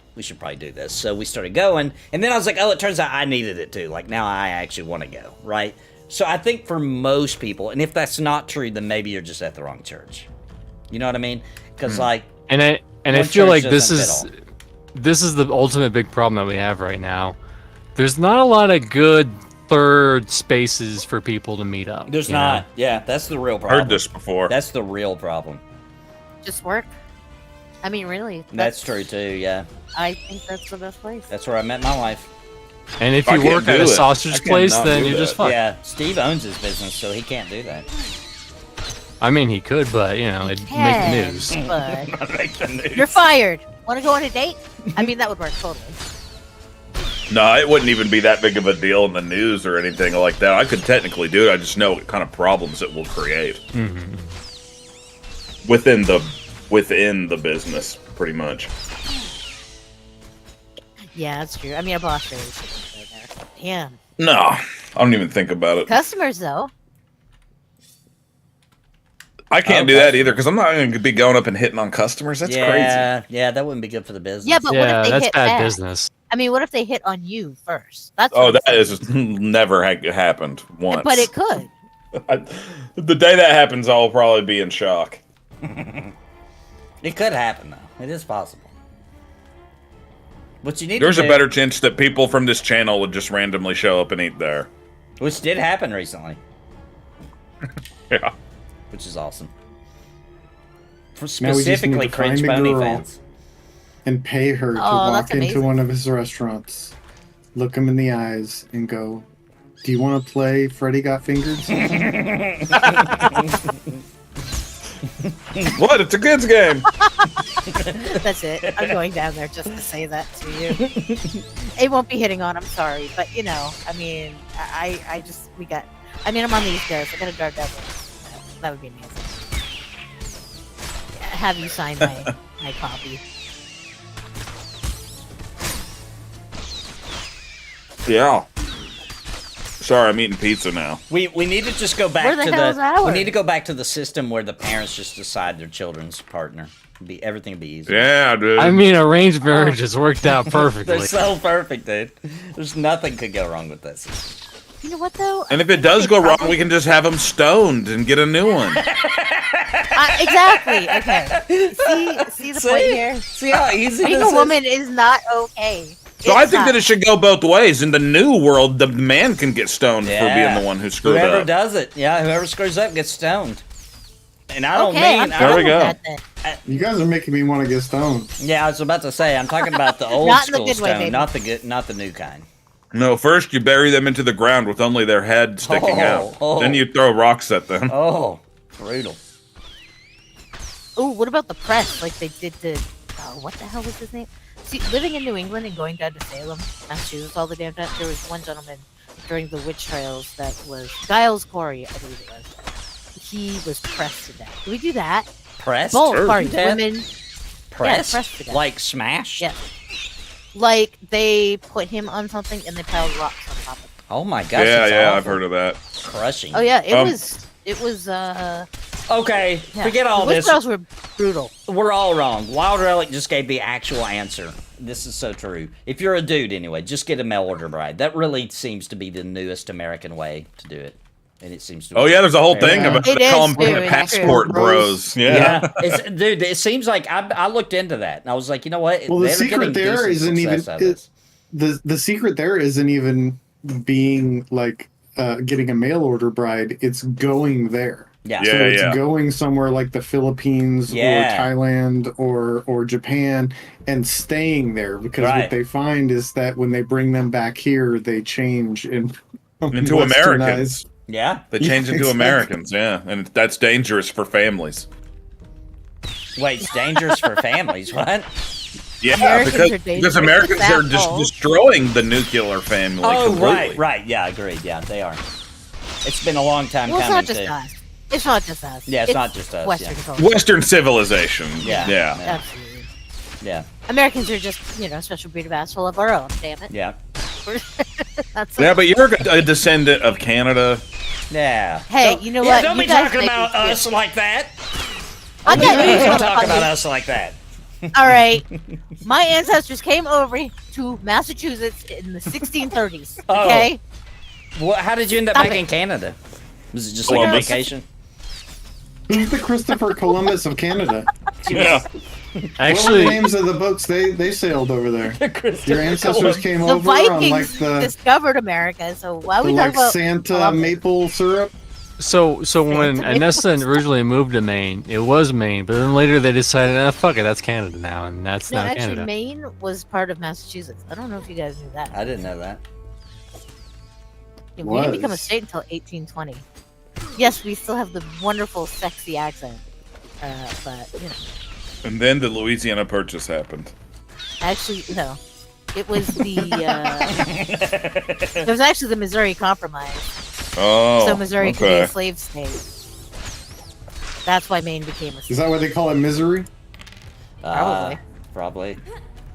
do this. So we started going, and then I was like, oh, it turns out I needed it too. Like, now I actually want to go, right? So I think for most people, and if that's not true, then maybe you're just at the wrong church. You know what I mean? Because like, and I feel like this is the ultimate big problem that we have right now. There's not a lot of good third spaces for people to meet up. There's not. Yeah, that's the real problem. Heard this before. That's the real problem. Just work. I mean, really. That's true too. Yeah. I think that's the best place. That's where I met my wife. And if you work at a sausage place, then you're just fucked. Yeah, Steve owns his business, so he can't do that. I mean, he could, but you know, it'd make the news. But Make the news. you're fired. Want to go on a date? I mean, that would work totally. No, it wouldn't even be that big of a deal in the news or anything like that. I could technically do it. I just know what kind of problems it will create within the business, pretty much. Yeah, that's true. I mean, a boss really shouldn't go there. Damn. No, I don't even think about it. Customers, though. I can't do that either because I'm not going to be going up and hitting on customers. That's crazy. Yeah, that wouldn't be good for the business. Yeah, but what if they that's hit bad back? business. I mean, what if they hit on you first? That's Oh, what that I'm is never happened once. But it could. The day that happens, I'll probably be in shock. It could happen though. It is possible. What you need There's to a do, better chance that people from this channel would just randomly show up and eat there. which did happen recently, Yeah. which is awesome. For Now we just need specifically to find Cringe a Pony girl. fans. And pay her to Oh, walk that's into amazing. one of his restaurants, look him in the eyes, and go, "Do you want to play Freddy Got Fingered?" What? It's a kids game. That's it. I'm going down there just to say that to you. It won't be hitting on. I'm sorry, but you know, I mean, I'm on the East Coast. I got to drive down there. That would be amazing. Have you sign my copy? Yeah. Sorry, I'm eating pizza now. We need to just go back Where the to hell is the. ours? We need to go back to the system where the parents just decide their children's partner. Everything would be easy. Yeah, dude. I mean, arranged marriages worked out perfectly. They're so perfect, dude. There's nothing could go wrong with that system. You know what though? And if it does go wrong, we can just have them stoned and get a new one. Exactly. Okay. See the point here. See how easy Being this a woman is not okay. So I It's think not. that it should go both ways. In the new world, the man can get stoned for being the one who screwed Whoever up. does it, whoever screws up gets stoned. And I don't Okay, I'm mean. fine There we with go. that then. You guys are making me want to get stoned. Yeah, I was about to say. I'm talking about the old Not in the school good way, stone, baby. not the new kind. No, first you bury them into the ground with only their head sticking out. Then you throw rocks at them. Oh, brutal. Ooh, what about the press? Like they did to. Oh, what the hell was his name? See, living in New England and going down to Salem, Massachusetts, all the damn time. There was one gentleman during the witch trials that was Giles Corey, I believe it was. He was pressed to death. Did we do that? Pressed? Both parties, Death? women. Pressed? pressed to death. Like smashed? Yeah. Like they put him on something and they piled rocks on top of him. Oh my gosh. Yeah, it's yeah, awful. I've heard of that. Crushing. Oh yeah, it Um, was Okay, yeah. forget all the this. witch trials were brutal. We're all wrong. Wild Relic just gave the actual answer. This is so true. If you're a dude, anyway, just get a mail order bride. That really seems to be the newest American way to do it. And it seems to be. Oh, yeah, there's a whole thing Yeah. about It they call is them very passport true. bros. Yeah. Dude, it seems like I looked into that. And I was like, you know what? Well, the They're secret getting there decent isn't even success out of this. the secret there isn't even being like getting a mail order bride. It's going there. Yeah. So Yeah, it's yeah. going somewhere like the Philippines Yeah. or Thailand or Japan and staying there because Right. what they find is that when they bring them back here, they change Into westernized. Americans. Yeah. They change Yeah, into exactly. Americans, yeah. And that's dangerous for families. Wait, it's dangerous for families. What? Yeah, Americans are because dangerous. Americans It's that are just fault. destroying the nuclear family Oh, completely. right. Yeah, agreed. Yeah, they are. It's been a long time Well, it's coming, not just too. us. It's not just us. Yeah, it's not just us, Western yeah. culture. Western civilization. Yeah. Yeah. Absolutely. Yeah. Americans are just, a special breed of asshole of our own. Damn it. Yeah. That's Yeah, but you're a descendant of Canada. Yeah. Hey, you know what? Don't You be guys talking make about me feel- us like that. I got news, Don't talk about motherfuckers. us like that. All right. My ancestors came over to Massachusetts in the 1630s. Oh. Okay. How did you end up Stop back it. in Canada? Was it just like a Columbus. vacation? Who's the Christopher Columbus of Canada? Yeah. What were the Actually, names of the boats they sailed over there? Your ancestors came The over on like Vikings the, discovered America, so why are the we like talking about Santa Columbus? maple syrup. so when Anessa originally moved to Maine, it was Maine, but then later they decided, fuck it, that's Canada now, and that's No, now actually, Canada. Maine was part of Massachusetts. I don't know if you guys knew that. I didn't know that. Yeah, we didn't become a Was. state until 1820. Yes, we still have the wonderful, sexy accent, but And then the Louisiana Purchase happened. actually, no. It was the. It was actually the Missouri Compromise. Oh, So Missouri could be okay. a slave state. That's why Maine became a Is state. that what they call it, misery? Probably. Probably.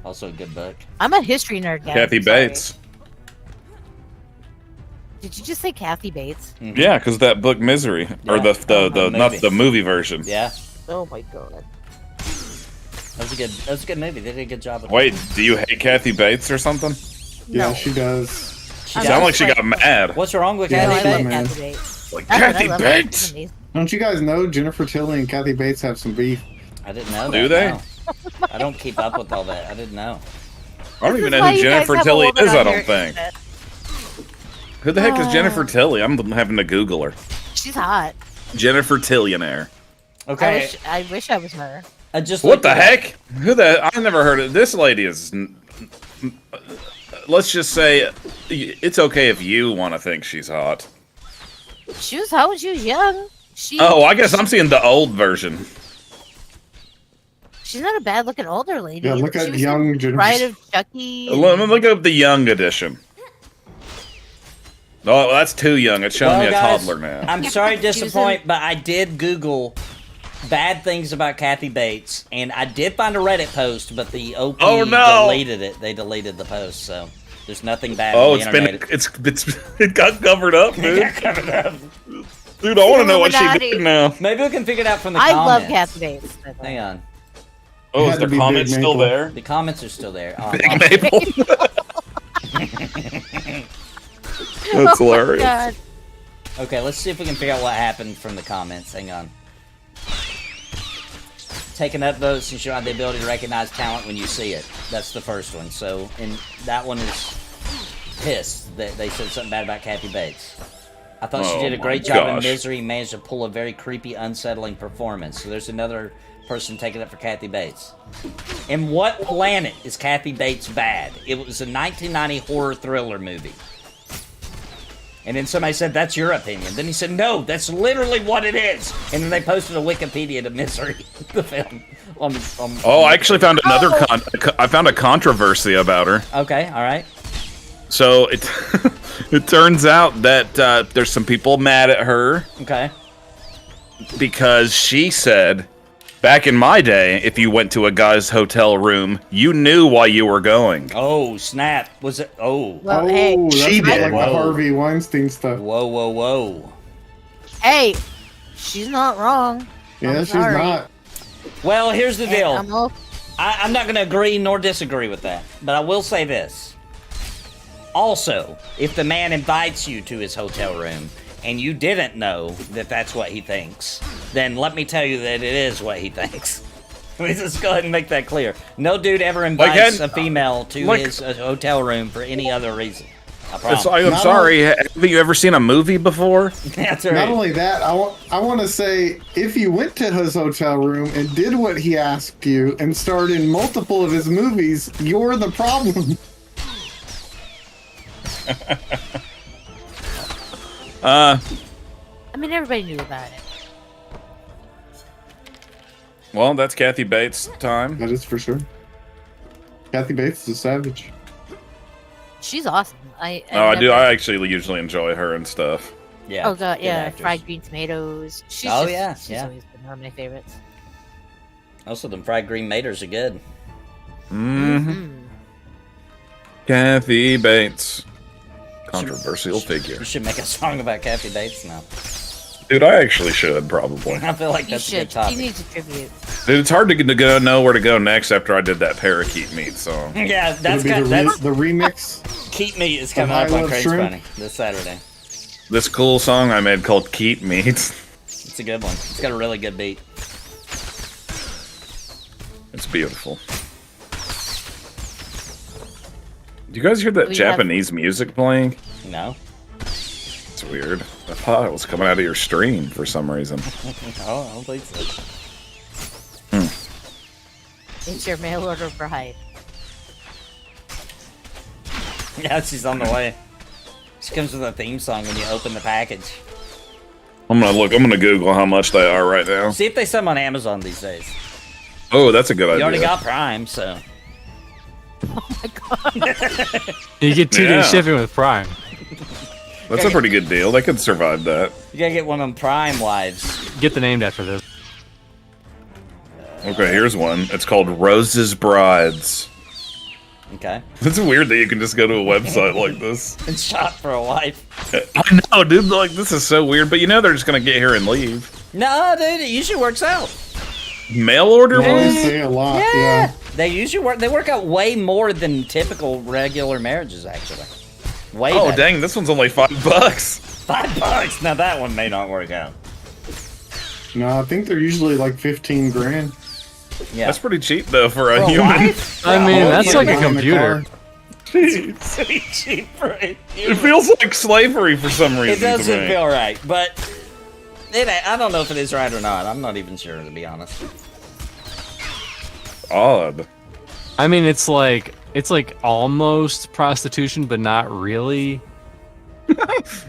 Also a good book. I'm a history nerd, guys. Kathy I'm sorry. Bates. Did you just say Kathy Bates? Yeah, because that book Misery, or Yeah. the not movie. the movie version. Yeah. Oh my god. That was a good movie. They did a good job of Wait, do you hate Kathy Bates or something? Yeah, No. she does. She Sound like does. she got mad. What's wrong with Yeah, No, I Kathy she love Bates? man. Kathy Bates. Like I Kathy love her. She's Bates. amazing. Don't you guys know Jennifer Tilly and Kathy Bates have some beef? I didn't know Do that. they? No. I don't keep up with all that. I didn't know. I don't This even is know why who you guys Jennifer have a Tilly woman is. on I your don't think. internet. Who the heck is Jennifer Tilly? I'm having to Google her. She's hot. Jennifer Tillionaire. Okay. I wish I was her. I just What looked the it up. heck? Who the? I never heard of this lady. Is let's just say it's okay if you want to think she's hot. She was hot when she was young. Oh, I guess I'm seeing the old version. She's not a bad looking older lady. Yeah, look She at was young in Jennifer. Bride of Chucky. Let me look up the young edition. Oh, that's too young. It's showing me a guys, toddler now. I'm sorry to She was disappoint, but I did Google bad things about Kathy Bates, and I did find a Reddit post, but the OP Oh, no! deleted it. They deleted the post, so there's nothing bad Oh, on it's the been internet. it got covered up, dude. Got covered up. Dude, I want to know what she Illuminati. did now. Maybe we can figure it out from the I comments. love Kathy Bates. by the way. Hang on. Oh, Had is to the be comment Big still Maple. there? The comments are still there. Oh, Big awesome. Maple. That's Oh my hilarious. God. Okay, let's see if we can figure out what happened from the comments. Hang on. Taking up votes and showing the ability to recognize talent when you see it. That's the first one. So, and that one is pissed that they said something bad about Kathy Bates. I thought she Oh did a my great job in gosh. Misery and managed to pull a very creepy, unsettling performance. So there's another person taking up for Kathy Bates. In what planet is Kathy Bates bad? It was a 1990 horror thriller movie. And then somebody said, that's your opinion. Then he said, no, that's literally what it is. And then they posted a Wikipedia to Misery, the film. Oh, I actually found another I found a controversy about her. Okay, all right. So it it turns out that there's some people mad at her Okay. because she said, back in my day, if you went to a guy's hotel room, you knew why you were going. Oh, snap. Was it? Oh. Well, hey, that's She about did. like the Whoa. Harvey Weinstein stuff. Whoa, whoa, whoa. hey, she's not wrong. Yeah, I'm she's sorry. not. Well, here's the And deal. I'm all- I'm not going to agree nor disagree with that, but I will say this. Also, if the man invites you to his hotel room and you didn't know that that's what he thinks, then let me tell you that it is what he thinks. Let me just go ahead and make that clear. No dude ever invites a female to his hotel room for any other reason. I promise. I'm Not sorry, have you ever seen a movie before? That's right. Not only that, I want to say if you went to his hotel room and did what he asked you and starred in multiple of his movies, you're the problem. I mean, everybody knew about it. Well, that's Kathy Bates' time. That is for sure. Kathy Bates is a savage. She's awesome. I I actually usually enjoy her and stuff. Yeah. Oh god, good yeah, actress. fried green tomatoes. She's Oh, she's yeah. always been one of my favorites. Also, them fried green maters are good. Kathy Bates. Controversial figure. You should make a song about Kathy Bates now. Dude, I actually should, probably. I feel like that's a good topic. She needs a tribute. Dude, it's hard to know where to go next after I did that parakeet meat song. Yeah, that's It'll be that's the remix. Keep Meat is coming High up on Love Crazy Shrimp? Funny this Saturday. This cool song I made called Keep Meat. It's a good one. It's got a really good beat. It's beautiful. Do you guys hear that We Japanese music playing? No? It's weird. I thought it was coming out of your stream for some reason. Oh, I don't think so. It's your mail order bride. Yeah, she's on the way. She comes with a theme song when you open the package. I'm gonna Google how much they are right now. See if they sell them on Amazon these days. Oh, that's a good idea. You already got Prime, so. You get 2 day shipping with Prime. That's a pretty good deal. They could survive that. You gotta get one of them Prime wives. Get the name after this. Okay, here's one. It's called Rose's Brides. Okay. It's weird that you can just go to a website like this. And shop for a wife. I know, dude. Like, this is so weird. But you know they're just gonna get here and leave. No, dude, it usually works out. Mail order They ones? say a lot. Yeah. Yeah. They usually work. They work out way more than typical regular marriages, actually. Way Oh, better. dang. This one's only $5. $5. Now that one may not work out. No, I think they're usually like 15 grand. Yeah. That's pretty cheap though for a For a human. wife? I mean, Oh, that's it's like a buying a computer. car. Jeez. Pretty cheap for a It feels like slavery for some It reason. to doesn't me. feel right, but I don't know if it is right or not. I'm not even sure, to be honest. Odd. I mean, it's like almost prostitution, but not really.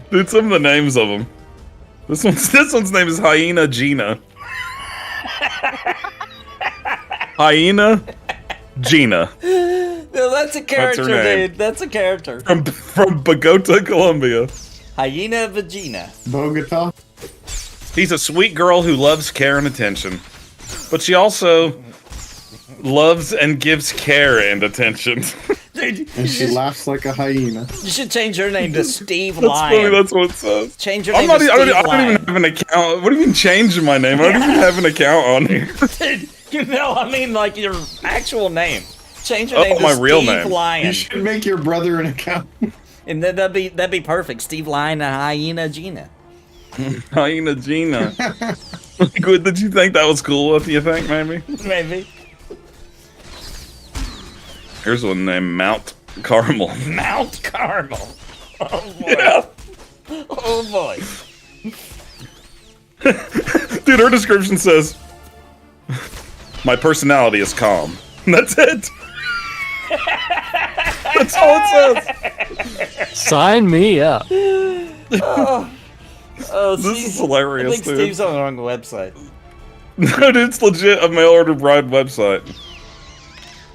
Dude, some of the names of them. This one's name is Hyena Gina. Hyena Gina No, that's a character, name. dude. That's a character. from Bogota, Colombia. Hyena Vagina. Bogota. He's a sweet girl who loves care and attention, but she also loves and gives care and attention. Dude, And she laughs like a hyena. you should change your name to Steve That's funny. Lion. That's what it says. Change your I'm name not. to I Steve don't Lion. even have an account. What do you mean changing my name? I don't even have an account on here. Dude, you know, I mean, like your actual name. Change your Oh, name to my real Steve name. You Lion, should make your brother an accountant. and then that'd be perfect. Steve Lion and Hyena Gina. Hyena Gina. Good. Did you think that was cool? What do you think, maybe? Maybe. Here's one named Mount Carmel. Mount Carmel. Oh boy. Yeah. Oh boy. Dude, her description says, "My personality is calm." That's it. That's all it says. Sign me up. Oh, This Steve- is hilarious, I think dude. Steve's on the wrong website. Dude, it's legit a mail order bride website.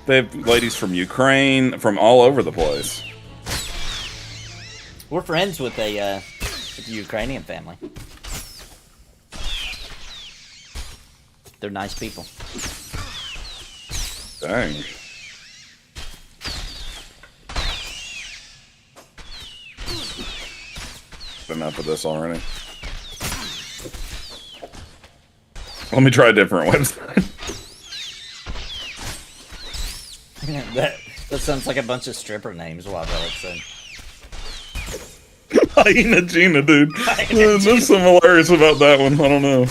They have ladies from Ukraine, from all over the place. We're friends with a Ukrainian family. They're nice people. Dang. Enough of this already. Let me try a different website. that sounds like a bunch of stripper names. Wild said. Hyena Gina, dude. There's some hilarious about that one. I don't know.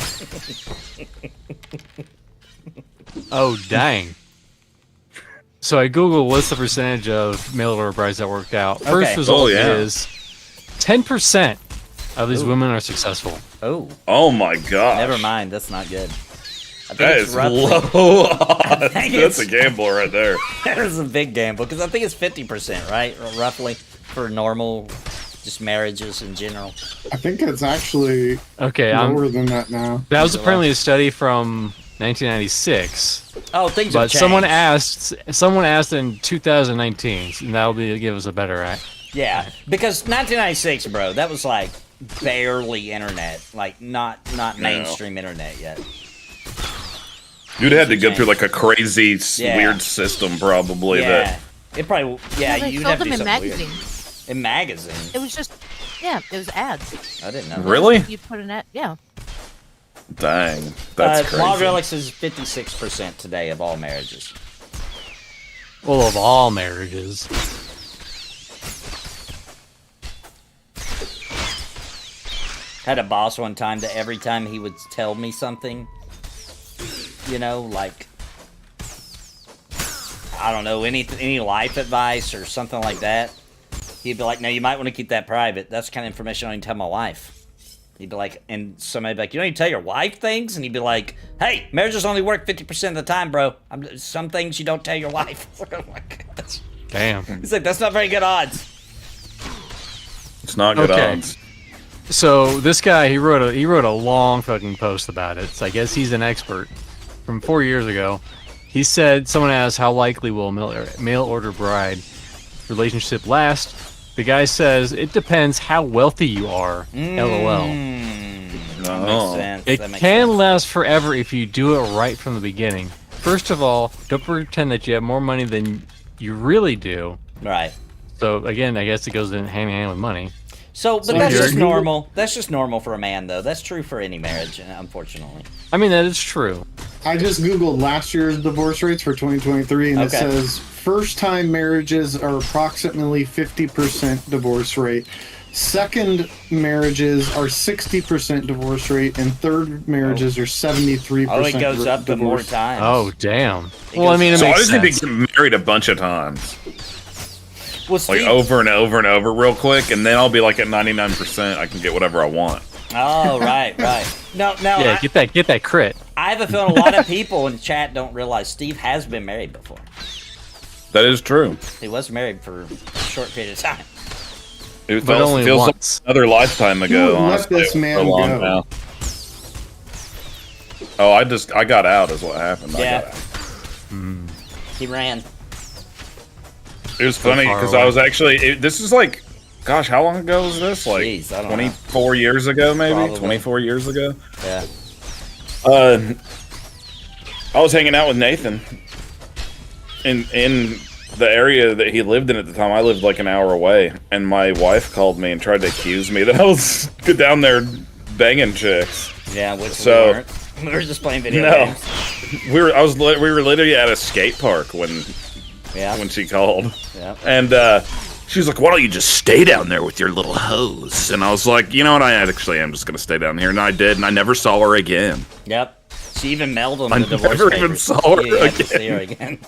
Oh, dang. So I Googled what's the percentage of mail order brides that worked out. First Okay. result Oh, yeah. is 10% of these women are successful. Oh, Oh my god. never mind. That's not good. I think That it's is roughly. low odds. think That's a it's- gamble right there. That is a big gamble because I think it's 50%, right? Roughly for normal, just marriages in general. I think it's actually Okay, lower than that now. that was apparently a study from 1996. Oh, things have But changed. someone asked in 2019, and that'll give us a better Yeah, because 1996, bro, that was like barely internet, like not mainstream internet yet. You'd had to go through like a crazy, weird system, probably. Yeah, it probably. Yeah, Well, they you'd sold have to them do in something magazines. weird. In magazines. It was just, it was ads. I didn't know. Really? You put an ad, Dang, that's crazy. Wild Relics is 56% today of all marriages. Well, of all marriages. Had a boss one time that every time he would tell me something, you know, like, I don't know, any life advice or something like that, he'd be like, no, you might want to keep that private. That's the kind of information I don't even tell my wife. He'd be like, and somebody'd be like, you don't even tell your wife things? And he'd be like, hey, marriages only work 50% of the time, bro. Some things you don't tell your wife. Oh my gosh. Damn. He's like, that's not very good odds. It's not good odds. So this guy, he wrote a long fucking post about it. So I guess he's an expert. From 4 years ago, he said, someone asked, how likely will a mail order bride relationship last? The guy says, it depends how wealthy you are. LOL. That makes sense. It can last forever if you do it right from the beginning. First of all, don't pretend that you have more money than you really do. Right. So again, I guess it goes in hand in hand with money. So, but that's just normal. That's just normal for a man, though. That's true for any marriage, unfortunately. I mean, that is true. I just Googled last year's divorce rates for 2023, and it says first-time marriages are approximately 50% divorce rate. Second marriages are 60% divorce rate, and third marriages are 73%. Oh, it goes up the more times. Oh, damn. Well, I mean, it so makes I just need sense. to get married a bunch of times. Well, like over and over and over real quick, and then I'll be like at 99%. I can get whatever I want. Oh, right. No, Yeah, get that crit. I have a feeling a lot of people in chat don't realize Steve has been married before. That is true. He was married for a short period of time. It But only feels once. like another lifetime ago. Let Honestly, this man for a long go. now. Oh, I got out is what happened. Yeah. I got out. He ran. It was funny far because away. I was actually. This is like, gosh, how long ago was this? Like Jeez, I don't know. 24 years ago, maybe Probably. 24 years ago. Yeah. I was hanging out with Nathan in the area that he lived in at the time. I lived like an hour away, and my wife called me and tried to accuse me that I was down there banging chicks. Yeah, which So- we weren't. We were just playing video games. we were literally at a skate park when she called. Yeah. And she was like, why don't you just stay down there with your little hose? And I was like, you know what, I actually am just going to stay down here. And I did, and I never saw her again. Yep. She even mailed him I the divorce never papers. even saw her You have to again. see her again.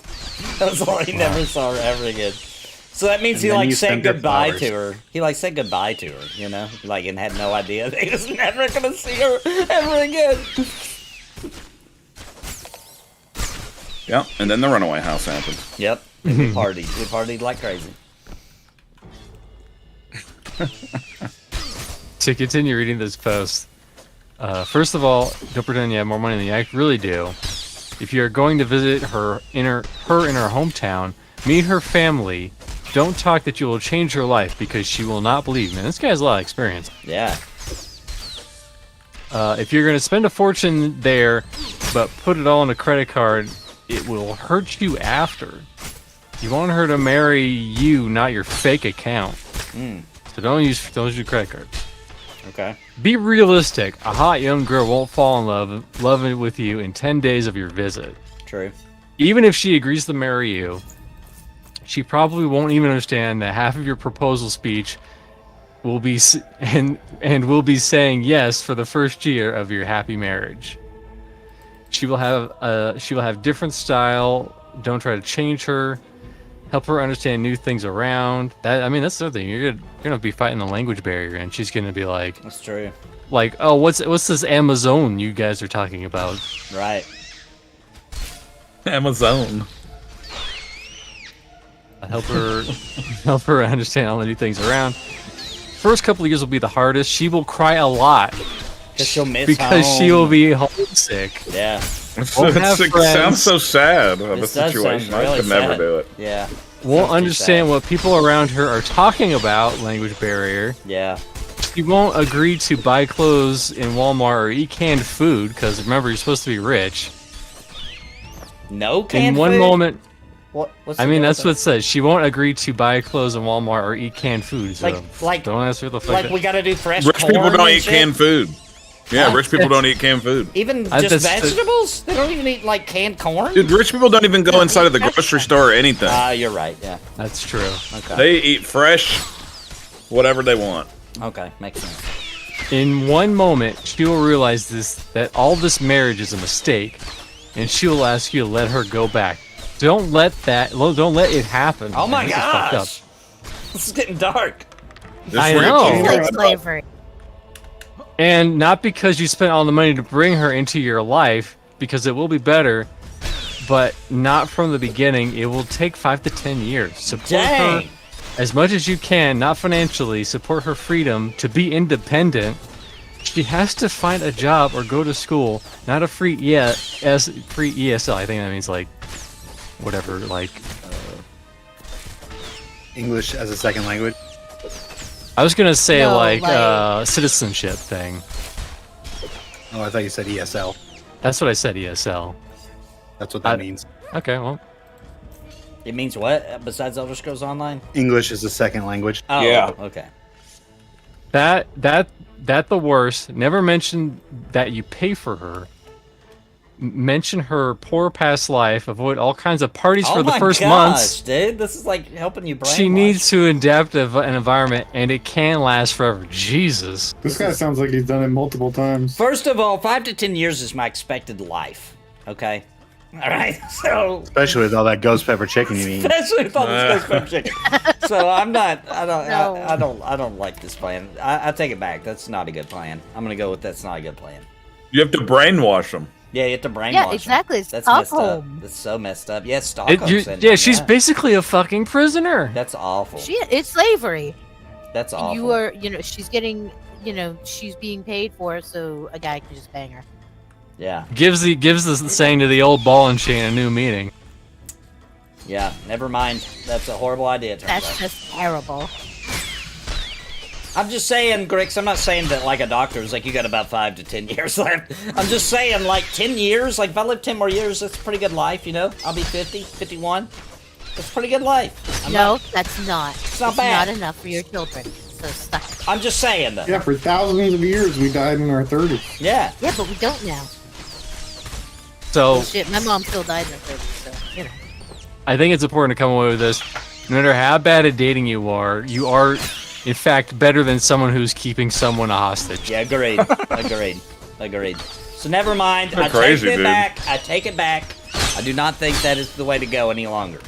That was all. He never saw her ever again. So that means And he then like you said sent her goodbye flowers. to her. He like said goodbye to her, you know, like and had no idea that he was never gonna see her ever again. Yeah, and then the runaway house happened. Yep. And we partied. We partied like crazy. To continue reading this post, first of all, don't pretend you have more money than you really do. If you're going to visit her in her hometown, meet her family. Don't talk that you will change her life because she will not believe. Man, this guy has a lot of experience. Yeah. If you're going to spend a fortune there, but put it all on a credit card, it will hurt you after. You want her to marry you, not your fake account. So don't use your credit card. Okay. Be realistic. A hot young girl won't fall in love with you in 10 days of your visit. True. Even if she agrees to marry you, she probably won't even understand that half of your proposal speech will be and will be saying yes for the first year of your happy marriage. She will have different style. Don't try to change her. Help her understand new things around. That's the other thing. You're gonna be fighting the language barrier, and she's gonna be like, That's true. oh, what's this Amazon you guys are talking about? Right. Amazon. Help her understand all the new things around. First couple of years will be the hardest. She will cry a lot Because she'll miss because home. she will be homesick. Yeah. Won't have It friends. sounds so sad of a This does situation. sound really I could never sad. do it. Yeah. Won't Sounds too understand sad. what people around her are talking about. Language barrier. Yeah. She won't agree to buy clothes in Walmart or eat canned food because remember you're supposed to be rich. No canned In one food? moment, What's I the mean, deal that's with what it says. She won't agree to buy clothes in Walmart or eat canned food. So Like- don't ask her the fuck. like we gotta do fresh Rich corn people don't and eat shit? canned food. Yeah, rich people don't eat canned food. Even I- just that's- vegetables? They don't even eat like canned corn? Dude, rich people don't even go inside of the grocery store or anything. You're right. Yeah. That's true. Okay. They eat fresh, whatever they want. Okay. Makes sense. In one moment, she will realize that all this marriage is a mistake, and she will ask you to let her go back. Don't let it happen. Oh my Man, this is fucked up. gosh. This is getting dark. This I is where know. you It's keep- like slavery. And not because you spent all the money to bring her into your life, because it will be better, but not from the beginning. It will take 5 to 10 years. Support her Dang. as much as you can, not financially. Support her freedom to be independent. She has to find a job or go to school, not a free free ESL. I think that means like whatever, like English as a second language. I was gonna say No, like like- citizenship thing. Oh, I thought you said ESL. That's what I said, ESL. That's what that means. Okay, well, It means what besides Elder Scrolls Online? English is a second language. Oh, Yeah. okay. that the worst. Never mention that you pay for her. Mention her poor past life. Avoid all kinds of parties for the first months. Dude, this is like helping you brainwash. She needs to adapt to an environment, and it can last forever. Jesus. This guy sounds like he's done it multiple times. First of all, 5 to 10 years is my expected life. Okay. All right. So, Especially with all that ghost pepper chicken you eat. especially with all this ghost pepper chicken. So I'm not. No. I don't like this plan. I take it back. That's not a good plan. I'm gonna go with that's not a good plan. You have to brainwash them. Yeah, you have to brainwash. Yeah, them. exactly. It's That's messed up. Stockholm. That's so messed up. Yeah, Stockholm syndrome. Yeah, she's yeah. basically a fucking prisoner. That's awful. It's slavery. That's awful. You are, she's getting, she's being paid for it, so a guy can just bang her. Yeah. Gives the saying to the old ball and chain a new meaning. Yeah. Never mind. That's a horrible idea. it turns That's out. just terrible. I'm just saying, Grix, I'm not saying that like a doctor is like you got about 5 to 10 years left. I'm just saying like 10 years, like if I live 10 more years, that's a pretty good life, I'll be 50, 51. That's a pretty good life. That's not. It's not bad. not enough for your children. So stop. I'm just saying though. Yeah, for thousands of years we died in our 30s. Yeah. Yeah, but we don't now. So Shit, my mom still died in her 30s, so, I think it's important to come away with this. No matter how bad at dating you are, in fact, better than someone who's keeping someone a hostage. Yeah, agreed. Agreed. So never mind. You're I crazy, take it dude. back. I take it back. I do not think that is the way to go any longer.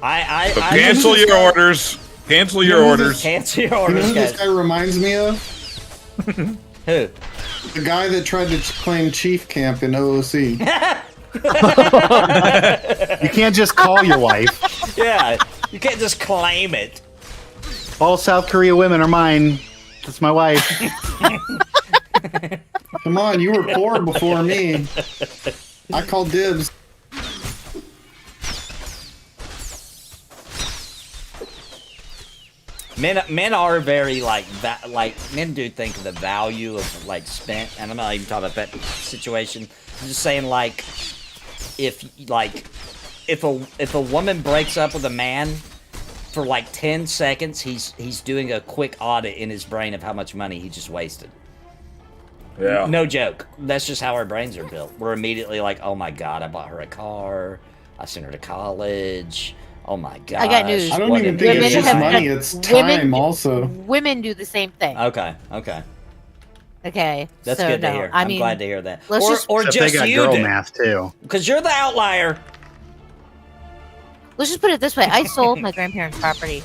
I So cancel your orders. Cancel your orders. Cancel your You know orders, who this guys. guy reminds me of? Who? The guy that tried to claim chief camp in OOC. You can't just call your wife. Yeah. You can't just claim it. All South Korea women are mine. That's my wife. Come on, you were poor before me. I called dibs. Men are very like that. Like men do think of the value of like spent, and I'm not even talking about that situation. I'm just saying like if a woman breaks up with a man for like 10 seconds, he's doing a quick audit in his brain of how much money he just wasted. Yeah. No joke. That's just how our brains are built. We're immediately like, oh my god, I bought her a car. I sent her to college. Oh my god. I got news. I don't even think it's just money, it's time also. Women do the same thing. Okay. Okay. That's so, good to no, hear. I I'm mean, glad to hear that. let's just- Or Except just they got you girl do. math too. Because you're the outlier. Let's just put it this way. I sold my grandparents' property,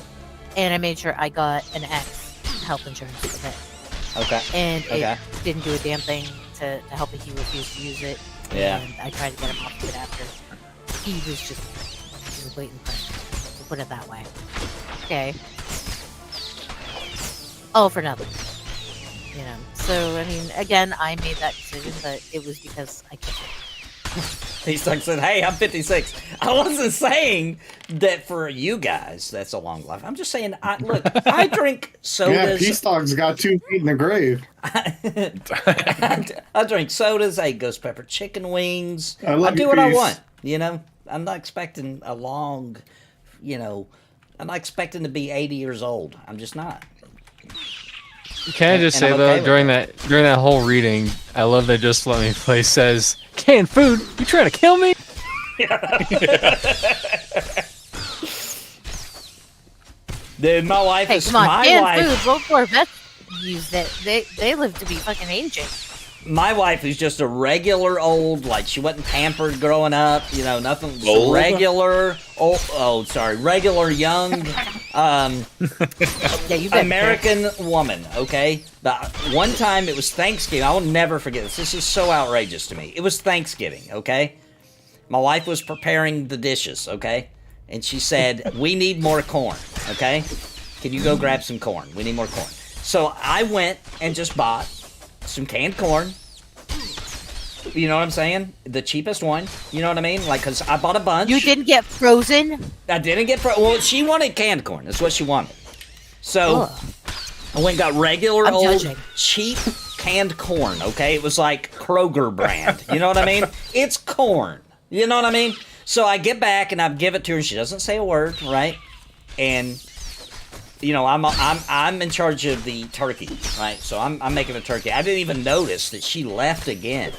and I made sure I got an ex health insurance with it. Okay. And Okay. it didn't do a damn thing to help it. He refused to use it. Yeah. And I tried to get him off of it after. He was waiting for it. We'll put it that way. Okay. All for nothing. So, I mean, again, I made that decision, but it was because I couldn't. He said, "Hey, I'm 56." I wasn't saying that for you guys that's a long life. I'm just saying, look, I drink sodas. Yeah, Peace Dog's got 2 feet in the grave. I drink sodas. I eat ghost pepper chicken wings. I love do you, what I Peace. want. You know, I'm not expecting a long. You know, I'm not expecting to be 80 years old. I'm just not. Can I just say I'm though, okay with during that whole reading, I love that Just Let Me Play says, "Canned food? You trying to kill me?" Dude, my wife Hey, is come on, my canned wife. food. World War vets use that. They live to be fucking ancient. My wife is just a regular old, like she wasn't pampered growing up, you know, nothing. Just Old? regular, regular young, Yeah, you bet. American woman. Okay, but one time it was Thanksgiving. I will never forget this. This is so outrageous to me. It was Thanksgiving. Okay, my wife was preparing the dishes. Okay, and she said, "We need more corn." Okay, can you go grab some corn? We need more corn. So I went and just bought some canned corn. You know what I'm saying? The cheapest one. You know what I mean? Like, because I bought a bunch. You didn't get frozen. I didn't get well, she wanted canned corn. That's what she wanted. So Ugh. I went and got regular I'm old judging. cheap canned corn. Okay, it was like Kroger brand. You know what I mean? It's corn. You know what I mean? So I get back and I give it to her. She doesn't say a word, right? And you know, I'm in charge of the turkey, right? So I'm making a turkey. I didn't even notice that she left again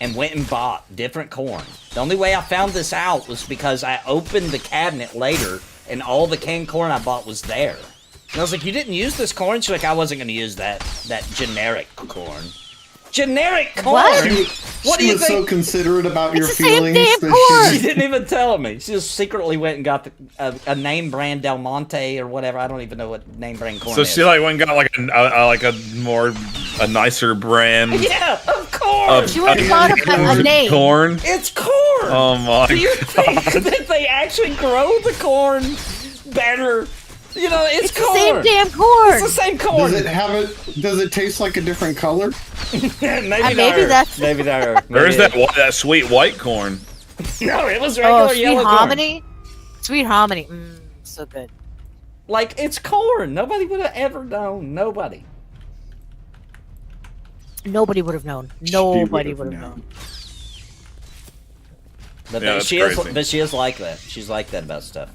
and went and bought different corn. The only way I found this out was because I opened the cabinet later and all the canned corn I bought was there. And I was like, "You didn't use this corn?" She's like, "I wasn't going to use that generic corn." Generic corn? What? What do She you was think? so considerate about your the same feelings damn that corn. She didn't even tell me. She just secretly went and got a name brand Del Monte or whatever. I don't even know what name brand corn So is. she like went and got like a nicer brand. Yeah, of course. She would have thought of a name. Corn. It's corn. Oh my Do you think god. that they actually grow the corn better? You know, it's The corn. same damn corn. It's the same corn. Does it taste like a different color? maybe maybe that's- maybe not. Where's that sweet white corn? No, it was regular Oh, sweet yellow corn. hominy. Sweet hominy. So good. Like, it's corn. Nobody would have ever known. Nobody. Nobody would have known. Nobody would have known. But Yeah, that's she is. crazy. But she is like that. She's like that about stuff.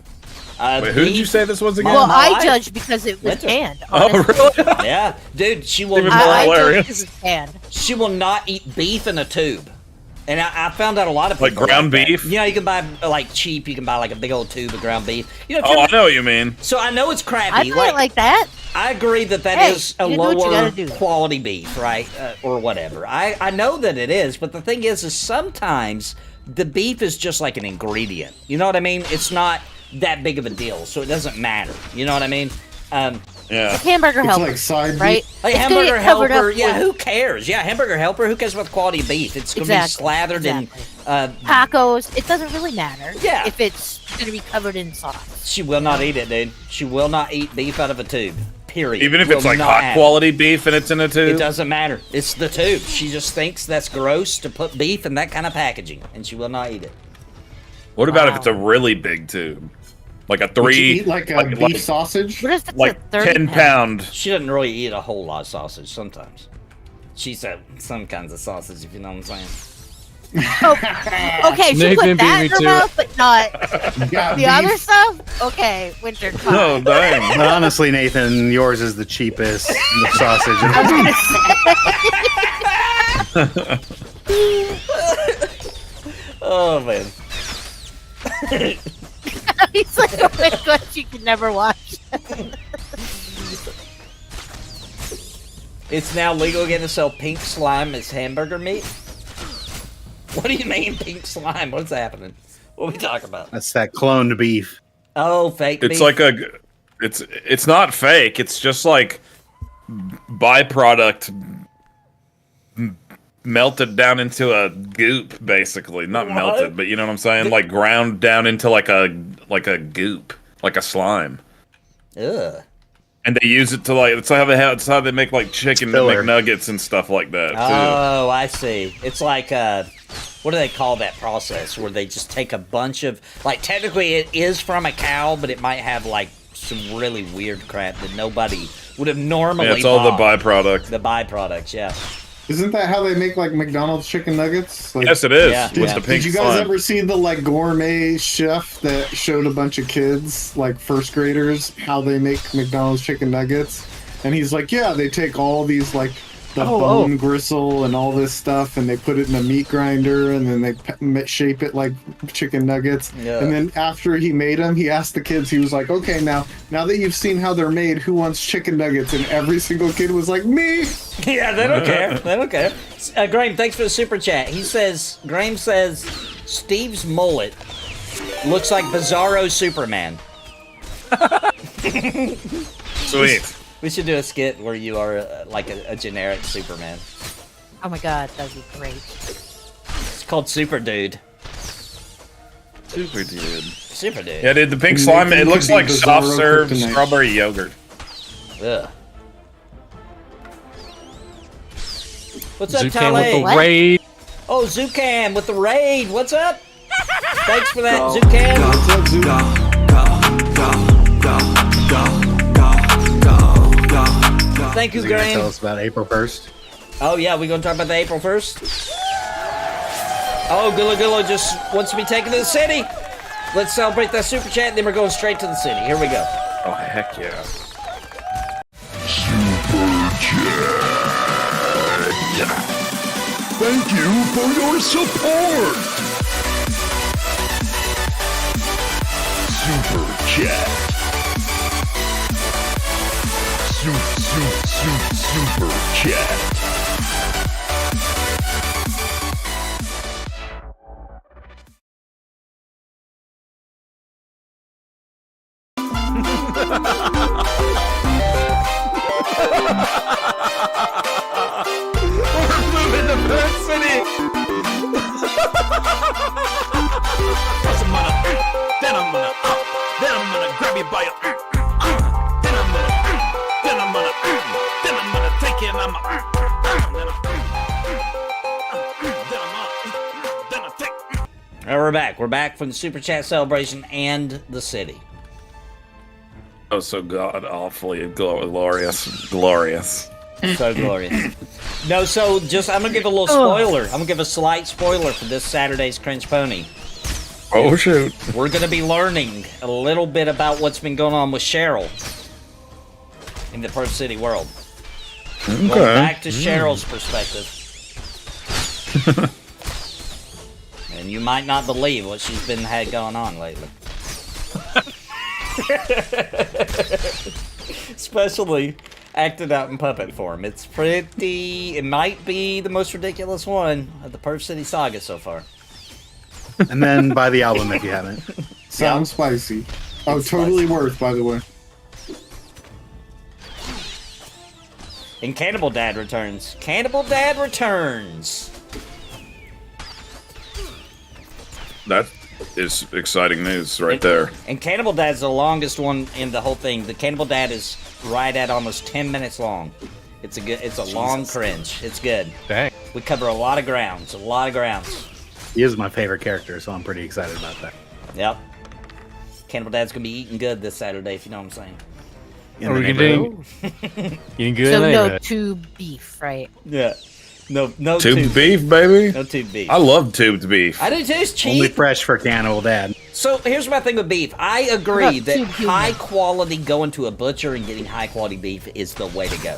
Wait, who did you say this was again? Well, my I wife. judged because it was Winter. canned. Oh, honestly. really? Yeah, dude. She will Even not. more I judged hilarious. because it's canned. She will not eat beef in a tube. And I found out a lot of Like people ground that. beef? You know, you can buy like cheap. You can buy like a big old tube of ground beef. You know. Oh, I know what you mean. So I know it's crappy. I play it like that. I agree that Hey, is a you do what you lower gotta do. quality beef, right, or whatever. I know that it is, but the thing is sometimes the beef is just like an ingredient. You know what I mean? It's not that big of a deal, so it doesn't matter. You know what I mean? Yeah. Hamburger It's helper, like side right? Like It's gonna hamburger get covered helper, up yeah. with Who cares? Yeah, hamburger helper. Who cares about the quality of beef? It's gonna be Exactly, slathered exactly. in. tacos. It doesn't really matter. Yeah. If it's gonna be covered in sauce. She will not eat it, dude. She will not eat beef out of a tube. Period. Even if Will it's like not hot have quality beef and it's in a It tube. doesn't matter. It's the tube. She just thinks that's gross to put beef in that kind of packaging, and she will not eat it. What about if Wow. it's a really big tube? Like a Would you three, eat like a beef sausage? What if it's like a 30 10-pound. She doesn't really eat a whole lot of sausage sometimes. She's some kinds of sausage, if you know what I'm saying. Okay, she Nathan put beat that me in her to mouth, but not Got the beef. other stuff. Okay, Winter. Fine. Oh dang! But honestly, Nathan, yours is the cheapest sausage. Oh man. He's like, oh my gosh, you can never watch. It's now legal again to sell pink slime as hamburger meat? What do you mean pink slime? What's happening? What are we talking about? That's that cloned beef. Oh, fake It's beef? like it's not fake. It's just like byproduct melted down into a goop, basically. Not What? melted, but you know what I'm saying? Like ground down into like a goop, like a slime. Ugh. And they use it to like it's how they make like chicken Filler. McNuggets and stuff like that too. Oh, I see. It's like what do they call that process where they just take a bunch of, like, technically it is from a cow, but it might have like some really weird crap that nobody would have normally Yeah, it's all the bought. byproduct. The byproducts, yeah. Isn't that how they make like McDonald's chicken nuggets? Like, Yes, it is. Yeah. With the pink did you guys slime. ever see the like gourmet chef that showed a bunch of kids, like first graders, how they make McDonald's chicken nuggets? And he's like, yeah, they take all these like the bone gristle and all this stuff, and they put it in a meat grinder, and then they shape it like chicken nuggets. Yeah. And then after he made them, he asked the kids, he was like, okay, now that you've seen how they're made, who wants chicken nuggets? And every single kid was like, me! Yeah, they don't care. They don't care. Graham, thanks for the super chat. Graham says, Steve's mullet looks like Bizarro Superman. Sweet. We should do a skit where you are like a generic Superman. Oh my god, that'd be great. It's called Super Dude. Super dude. Super Dude. Yeah, dude, the pink Nathan slime, it could looks be like Bizarro soft serve Kryptonite. strawberry yogurt. Ugh. What's up, Zucam with Tale? the raid. Oh, Zucam with the raid. What's up? Thanks for that, Zucam. What's up, Zoo? Thank you, Is he gonna Graham. tell us about April 1st? Oh, yeah, we going to talk about the April 1st? Oh, Gullah just wants to be taken to the city. Let's celebrate that super chat, then we're going straight to the city. Here we go. Oh, heck yeah. Thank you for your support! Super Chat. Super Chat. Then I'm gonna grab you by your then I'm gonna take you and I'm All right, we're back. We're back from the super chat celebration and the city. Oh, so god awfully glorious. Glorious. So glorious. No, so just, I'm gonna give a little spoiler. I'm gonna give a slight spoiler for this Saturday's Cringe Pony. Oh, shoot. We're gonna be learning a little bit about what's been going on with Cheryl in the Perth City world. Okay. Going back to Cheryl's perspective. And you might not believe what she's had going on lately. Especially acted out in puppet form. It might be the most ridiculous one of the Perth City saga so far. And then buy the album if you haven't. Sounds spicy. Oh, totally worth, by the way. And Cannibal Dad returns. Cannibal Dad returns. That is exciting news right there. And Cannibal Dad's the longest one in the whole thing. The Cannibal Dad is right at almost 10 minutes long. It's a long cringe. It's good. Dang. We cover a lot of grounds. A lot of grounds. He is my favorite character, so I'm pretty excited about that. Yep. Cannibal Dad's gonna be eating good this Saturday, if you know what I'm saying. In Are the we neighborhood. Eating good So in the no neighborhood. tube beef, right? Yeah. No Tubed beef, baby. No tube beef. I love tubed beef. I do too. It's cheap. Only fresh for Cannibal Dad. So here's my thing with beef. I agree What about that tube human? high quality going to a butcher and getting high quality beef is the way to go.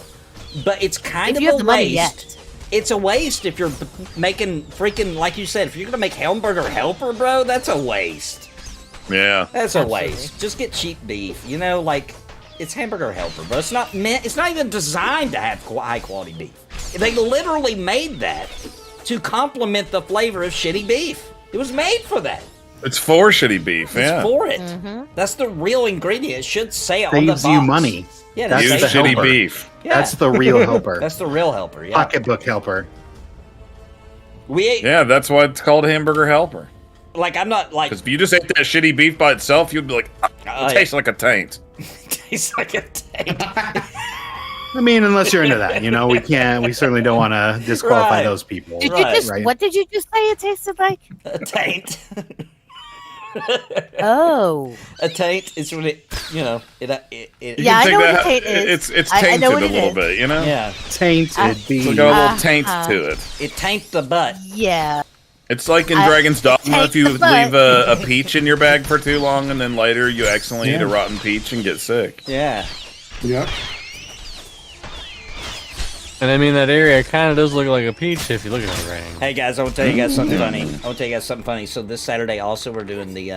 But it's kind If of you a have the money waste. yet. It's a waste if you're making freaking, like you said, if you're gonna make Hamburger Helper, bro, that's a waste. Yeah. That's a Absolutely. waste. Just get cheap beef. You know, like, it's Hamburger Helper, bro. It's not even designed to have high quality beef. They literally made that to complement the flavor of shitty beef. It was made for that. It's for shitty beef, It's yeah. for it. Mm-hmm. That's the real ingredient. It should say it on the box. Saves you money. Yeah, That's Use the shitty helper. beef. Yeah. That's the real helper. That's the real helper. Yeah. Pocketbook helper. We ate, Yeah, that's why it's called Hamburger Helper. like, I'm not like, Because if you just ate that shitty beef by itself, you'd be like, Oh, it tastes like a taint. tastes like a taint. I mean, unless you're into that, you know, we certainly don't want to disqualify Right. those people. Did you just? Right. What did you just say? It tasted like? A taint. Oh. A taint is when it, you know, it Yeah, I know what a taint is. It's I tainted know a what it little is. bit, you know? yeah, Tainted It's bees. got a little taint to it. it taints the butt. Yeah. It's like in I Dragon's Dogma, taint if you the butt. leave a peach in your bag for too long and then later you accidentally eat a rotten peach and get sick. Yeah. Yep. And I mean, that area kind of does look like a peach if you look at it right. Hey guys, I want to tell you guys something funny. So this Saturday also we're doing the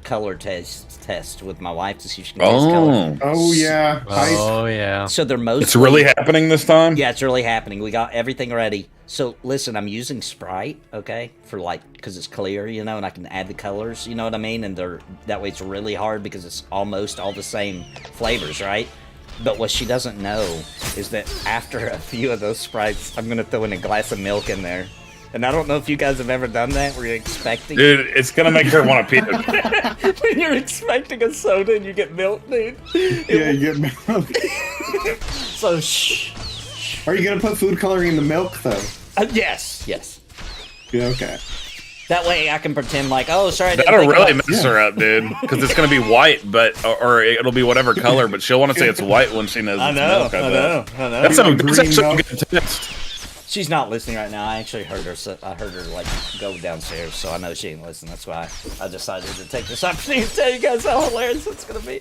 color test with my wife to see if she can taste color. Oh yeah. Oh yeah. So they're mostly It's really happening this time? Yeah, it's really happening. We got everything ready. So listen, I'm using Sprite, okay, for because it's clear, you know, and I can add the colors, you know what I mean? And that way it's really hard because it's almost all the same flavors, right? But what she doesn't know is that after a few of those Sprites, I'm gonna throw in a glass of milk in there. And I don't know if you guys have ever done that, where you're expecting... Dude, it's gonna make her want to pee. when you're expecting a soda and you get milk, dude. Yeah, you get milk. So, shh. Are you gonna put food coloring in the milk though? Yes. Yeah, okay. That way I can pretend like, oh, sorry. I didn't That'll think really about- mess her up, dude. Because it's gonna be white, or it'll be whatever color, but she'll want to say it's white when she knows it's milk. I bet. I know. That's Green actually a milk. good test. She's not listening right now. I actually heard her. I heard her like go downstairs, so I know she ain't listening. That's why I decided to take this opportunity to tell you guys how hilarious it's gonna be.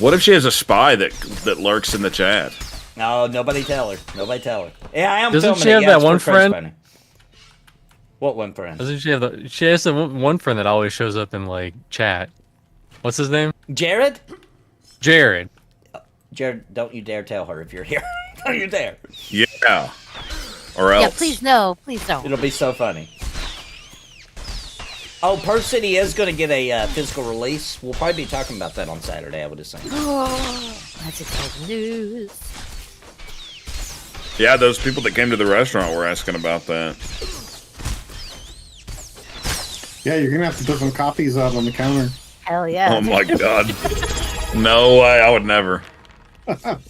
What if she has a spy that lurks in the chat? No, nobody tell her. Nobody tell her. Yeah, I am. Doesn't filming she it. have Yeah, that it's for one Crunch friend? Bunny. What one friend? Doesn't she have she has the one friend that always shows up in like chat. What's his name? Jared. Jared. Jared, don't you dare tell her if you're here. Don't you dare. Yeah. Or else. Yeah, please no, please don't. It'll be so funny. Oh, Perth City is going to get a physical release. We'll probably be talking about that on Saturday, I would assume. That's exciting news. Yeah, those people that came to the restaurant were asking about that. Yeah, you're gonna have to put some copies out on the counter. Hell yeah. Oh my god. No way, I would never.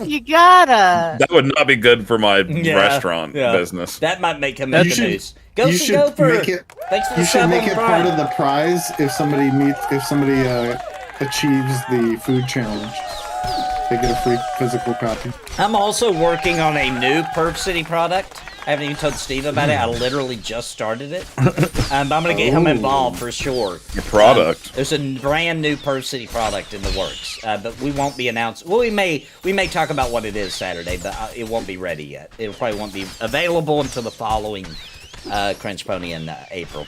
You gotta. That would not be good for my restaurant business. That might make him make the news. Go You for should Gopher. make it. Thanks for the You should sub make on it Prime. part of the prize if somebody achieves the food challenge. They get a free physical copy. I'm also working on a new Perth City product. I haven't even told Steve about it. I literally just started it. But I'm going to get him involved for sure. Your product. There's a brand new Perth City product in the works. But we won't be announced. Well, we may talk about what it is Saturday, but it won't be ready yet. It probably won't be available until the following Crunch Pony in April.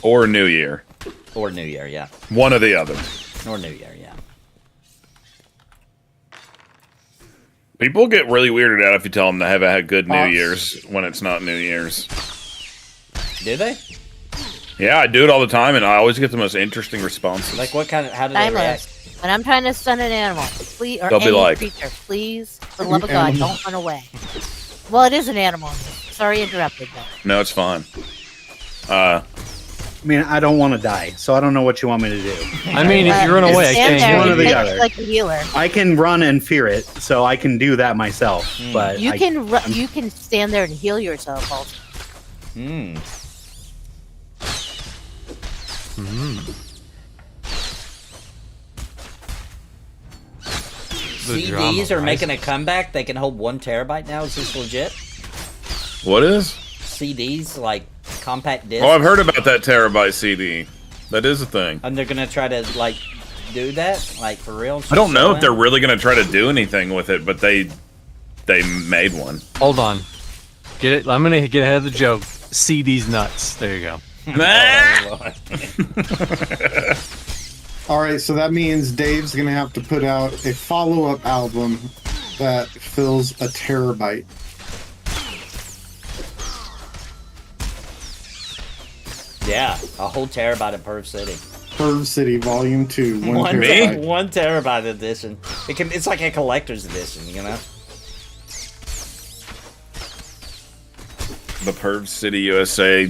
Or New Year. Or New Year, yeah. One or the other. Or New Year, yeah. People get really weirded out if you tell them to have a good New Year's when it's not New Year's. Do they? Yeah, I do it all the time, and I always get the most interesting responses. Like what kind of? How do they react? Dymlos, when I'm trying to stun an animal, please, or They'll be any like, creature, please, for the love of God, don't run away. Well, it is an animal. Sorry, interrupted. Though. No, it's fine. I mean, I don't want to die, so I don't know what you want me to do. I mean, if you run away, I stand can't there one heal or the and you. other. take it like a healer. I can run and fear it, so I can do that myself. But You I- can you can stand there and heal yourself. Also. Hmm. CDs are making a comeback. They can hold 1 terabyte now. Is this legit? What is? CDs, like compact discs. Oh, I've heard about that terabyte CD. That is a thing. And they're gonna try to like do that, like for real. I don't know if they're really going to try to do anything with it, but they made one. Hold on. Get it? I'm gonna get ahead of the joke. CD's nuts. There you go. All right, so that means Dave's gonna have to put out a follow-up album that fills a terabyte. Yeah, a whole terabyte of Perv City. Perv City Volume 2, 1 One terabyte. 1 terabyte edition. It's like a collector's edition, you know. The Perv City USA.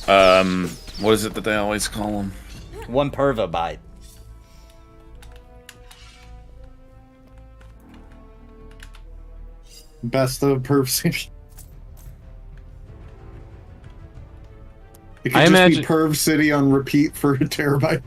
What is it that they always call them? 1 pervobyte. Best of Perv City. It could I just imagine- be Perv City on repeat for a terabyte.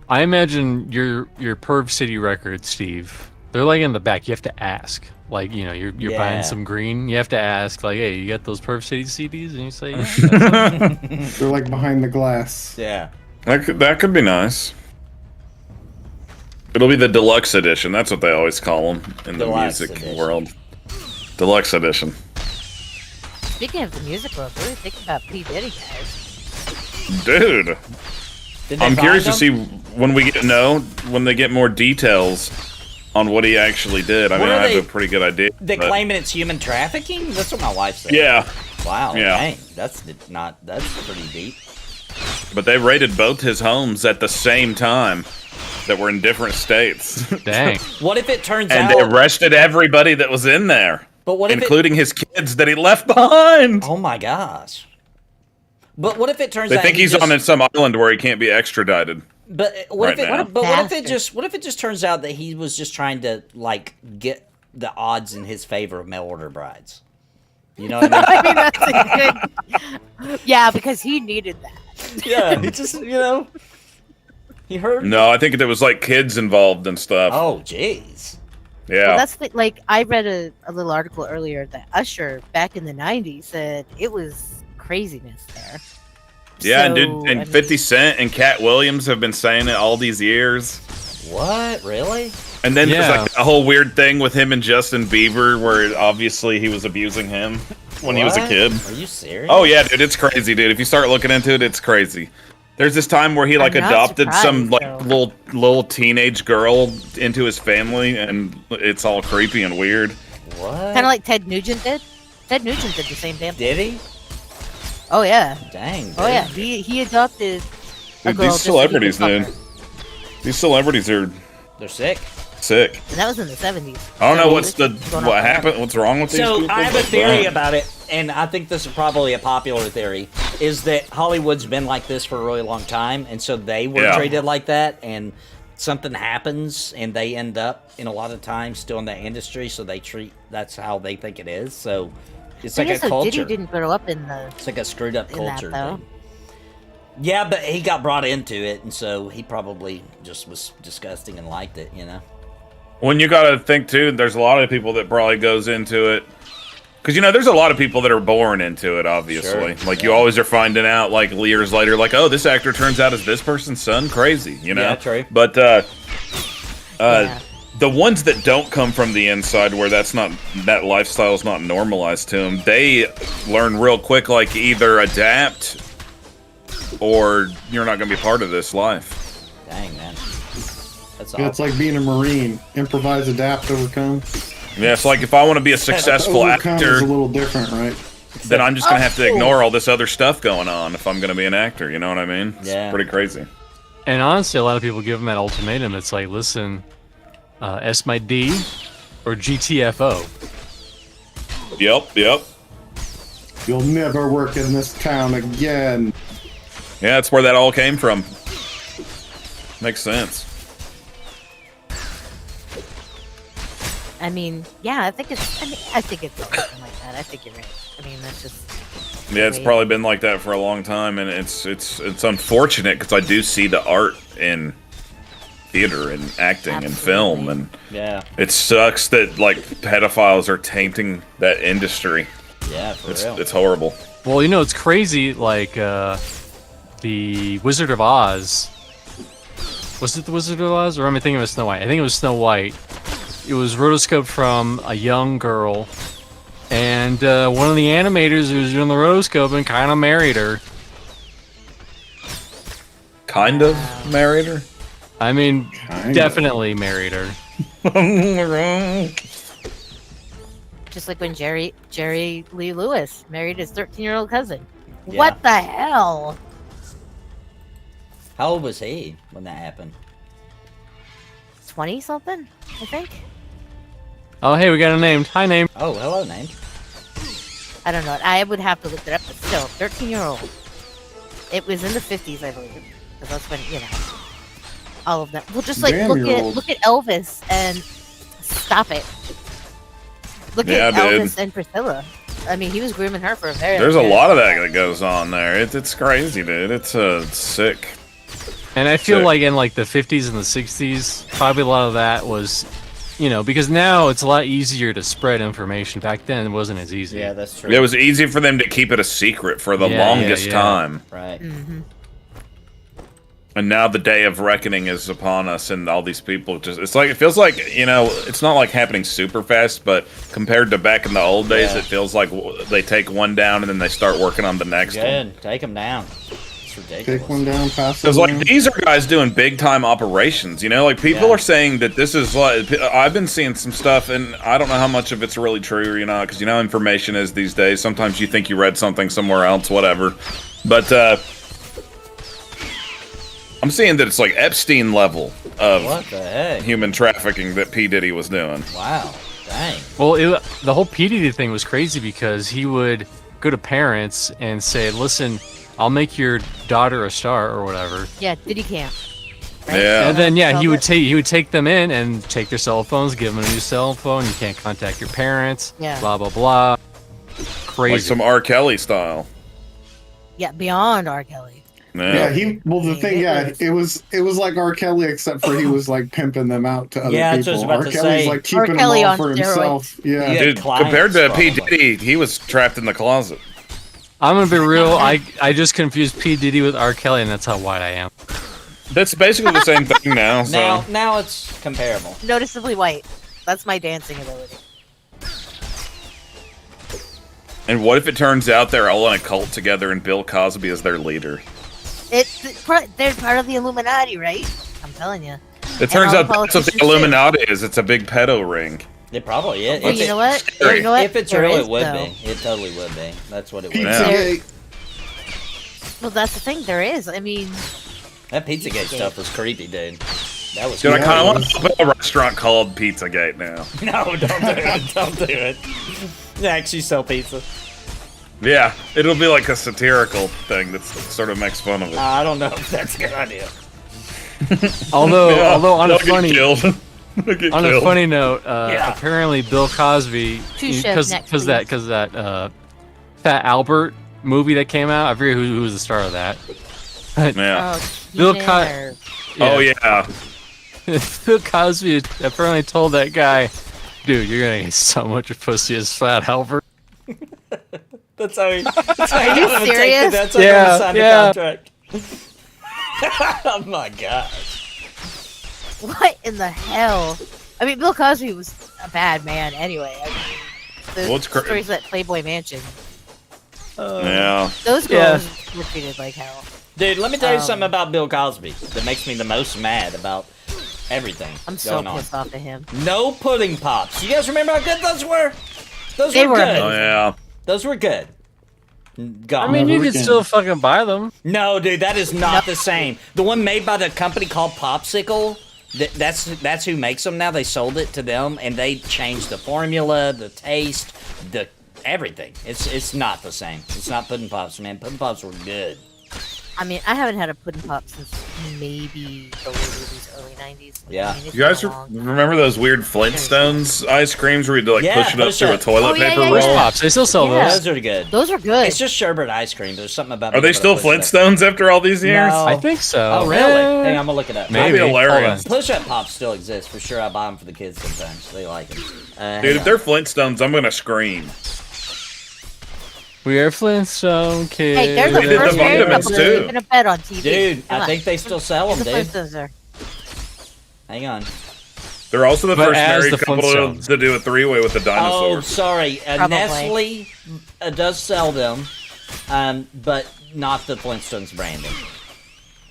I imagine your Perv City records, Steve. They're like in the back. You have to ask. Like, you know, you're Yeah. buying some green. You have to ask, like, hey, you got those Perv City CDs? And you say, yeah. They're like behind the glass. Yeah. That could be nice. It'll be the deluxe edition. That's what they always call them in the Deluxe music edition. world. Deluxe edition. Speaking of the music world, what do you think about P. Diddy, guys? Dude, Did they I'm curious to find see him? when they get more details on what he actually did. I What mean, are I they- have a pretty good idea. They but- claiming it's human trafficking? That's what my wife said. Yeah, Wow. Yeah. Dang. That's pretty deep. but they raided both his homes at the same time that were in different states. Dang. What if it turns And out? they arrested everybody that was in there, But what if including his kids that he left behind. Oh my gosh. But what if it turns They out think he he's just, on some island where he can't be extradited. But what right if it? now. But what if it Bastard. what if it just turns out that he was just trying to like get the odds in his favor of mail order brides? You know what I mean? I mean, that's a good. Yeah, because he needed that. Yeah, he just he heard. No, I think there was like kids involved and stuff. Oh, jeez. Yeah. Well, that's the, like I read a little article earlier that Usher back in the '90s said it was craziness there. Yeah, and So, dude, I and mean- 50 Cent and Cat Williams have been saying it all these years. What? Really? And then Yeah. there's like a whole weird thing with him and Justin Bieber where obviously he was abusing him when he was a What? kid. Are you serious? Oh yeah, dude, it's crazy, dude. If you start looking into it, it's crazy. There's this time where he like I'm not adopted some surprised, like though. little teenage girl into his family, and it's all creepy and weird. What? Kind of like Ted Nugent did. Ted Nugent did the same damn thing. Did he? Oh yeah. Dang. Oh dude. yeah. He adopted a Dude, girl these just so he could celebrities, fuck dude. her. These celebrities are They're sick. sick. And that was in the '70s. I don't know So what's this is going on what forever. happened. What's wrong with these So people? I have a but, theory about it, and I think this is probably a popular theory, is that Hollywood's been like this for a really long time, and so they were Yeah. treated like that, and something happens, and they end up, in a lot of times, still in that industry, so that's how they think it is, so it's like a So culture. Diddy didn't grow up in the. It's like a screwed up in that, culture though. thing. Yeah, but he got brought into it, and so he probably just was disgusting and liked it, you know? When you gotta think too, there's a lot of people that probably goes into it. Because, you know, there's a lot of people that are born into it, obviously. Sure, Like, you always are finding out, like, years later, like, oh, this actor turns out as this person's son? Crazy, you know? Yeah, true. But, Yeah. the ones that don't come from the inside, where that lifestyle's not normalized to them, they learn real quick, like, either adapt or you're not going to be part of this life. Dang, man. That's Yeah, it's awesome. like being a Marine. Improvise, adapt, overcome. Yeah, it's like if I want to be a successful Overcome actor, is a little different, right? then I'm just going to have to Oh. ignore all this other stuff going on if I'm going to be an actor, you know what I mean? It's Yeah. pretty crazy. And honestly, a lot of people give him that ultimatum. It's like, listen, S my D or GTFO. Yep. You'll never work in this town again. Yeah, that's where that all came from. Makes sense. I mean, yeah, I think it's something like that. I think you're right. I mean, that's just. Yeah, it's Wait. probably been like that for a long time, and it's unfortunate because I do see the art in theater and acting and film, and Yeah. it sucks that like pedophiles are tainting that industry. Yeah, for real. It's horrible. Well, you know, it's crazy. Like the Wizard of Oz. Was it the Wizard of Oz, or am I thinking of Snow White? I think it was Snow White. It was rotoscoped from a young girl, and one of the animators who was doing the rotoscoping kind of married her. Kind of married her. I mean, Kinda. definitely married her. Just like when Jerry Lee Lewis married his 13-year-old cousin. Yeah. What the hell? How old was he when that happened? 20 something, I think. Oh, hey, we got a name. Hi, name. Oh, hello, name. I don't know. I would have to look it up, but still, 13-year-old. It was in the 50s, I believe. Because that's when, you know, all of them. Well, just like Damn, look you're at old. Elvis and stop it. Look Yeah, at dude. Elvis and Priscilla. I mean, he was grooming her for a very. There's a lot of that goes on there. It's crazy, dude. It's sick. And I feel Sick. like in like the 50s and the 60s, probably a lot of that was, you know, because now it's a lot easier to spread information. Back then, it wasn't as easy. Yeah, that's true. It was easy for them to keep it a secret for the longest time. Right. And now the day of reckoning is upon us, and all these people just—it's like it feels like, you know, it's not like happening super fast, but compared to back in the old days, it feels like they take one down and then they start working on the next one. Good. Take them down. It's ridiculous. Take one down, pass it Because like along. these are guys doing big time operations, you know. Like people are saying that this is like I've been seeing some stuff, and I don't know how much of it's really true or not, because you know information is these days. Sometimes you think you read something somewhere else, whatever. But I'm seeing that it's like Epstein level of What the heck? human trafficking that P Diddy was doing. Wow. Dang. Well, the whole PDD thing was crazy because he would go to parents and say, "Listen, I'll make your daughter a star or whatever." Yeah, Diddy Camp. Yeah. And then he would take them in and take their cell phones, give them a new cell phone. You can't contact your parents. Yeah. Blah blah blah. Crazy. Like some R. Kelly style. Yeah, beyond R. Kelly. Yeah, the thing, it was like R. Kelly, except for he was like pimping them out to other Yeah, that's what I was people. about R. to Kelly's say. like keeping R. them Kelly all on for himself. Yeah. Yeah. Dude, clients, compared to P probably. Diddy, he was trapped in the closet. I'm gonna be real. I just confused P Diddy with R. Kelly, and that's how white I am. That's basically the same thing now. So. Now it's comparable. Noticeably white. That's my dancing ability. And what if it turns out they're all in a cult together and Bill Cosby is their leader? They're part of the Illuminati, right? I'm telling you. It turns all out the that's what the politicians Illuminati is. It's a big pedo ring. It probably is. Well, If you it- know what? scary. You know what? If it's There real, is, it would though. be. It totally would be. That's what it would Yeah. be. Pizzagate. Well, that's the thing. There is. I mean, That Pizzagate stuff was creepy, dude. That was Dude, I creepy. kind of want to open a restaurant called Pizzagate now. No, don't do it. Don't do it. Actually sell pizza. Yeah, it'll be like a satirical thing that sort of makes fun of it. I don't know if that's a good idea. Although on a they'll get funny killed. They'll get on a killed. funny note, Yeah. apparently Bill Cosby, Two chefs next because to that Fat Albert movie that came out. I forget who was the star of that. Yeah. Bill Keenan Co- or- Oh yeah. Bill Cosby apparently told that guy, "Dude, you're gonna get so much pussy as Fat Albert." That's how he. That's how Are you serious? That's how Yeah, he signed yeah. the contract. Oh my god. What in the hell? I mean, Bill Cosby was a bad man anyway. I mean, the Well, it's cra- stories at Playboy Mansion. Yeah. Those Yeah. girls were treated like hell. Dude, let me tell you something about Bill Cosby that makes me the most mad about everything I'm so going on. pissed off at him. No pudding pops. You guys remember how good those were? Those They were were good. amazing. Oh yeah. Those were good. Gone. I mean, you Never could again. still fucking buy them. No, dude, that is not the same. The one made by the company called Popsicle, that's who makes them now. They sold it to them, and they changed the formula, the taste, the everything. It's not the same. It's not Pudding Pops, man. Pudding Pops were good. I mean, I haven't had a pudding pop since maybe the late 80s, early 90s. Yeah. I mean, it's You guys been a long time. remember those weird Flintstones ice creams where you'd like Yeah, push it up push through a up. toilet Oh, yeah, paper yeah, roll? yeah. Pops, they still sell Yeah. those. Those are good. Those are good. It's just sherbet ice cream. There's something about. Are they being still able to push it Flintstones after all these years? No. I think so. Oh, really? Hang on, I'm gonna look it up. Maybe. That'd be hilarious. Hold Push Up Pops still exist for sure. I buy them for the kids sometimes. They like them. Dude, if they're Flintstones, I'm gonna scream. We are Flintstone kids. Hey, they're They the did first the married vitamins, couple too. to sleep in a bed on TV. Dude, Come I on. think they still sell them, The dude. Flintstones are. Hang on. They're also the But first as married the couple Flintstones. to do a three-way with the Oh, dinosaurs. sorry. Probably. Nestle does sell them, but not the Flintstones branding.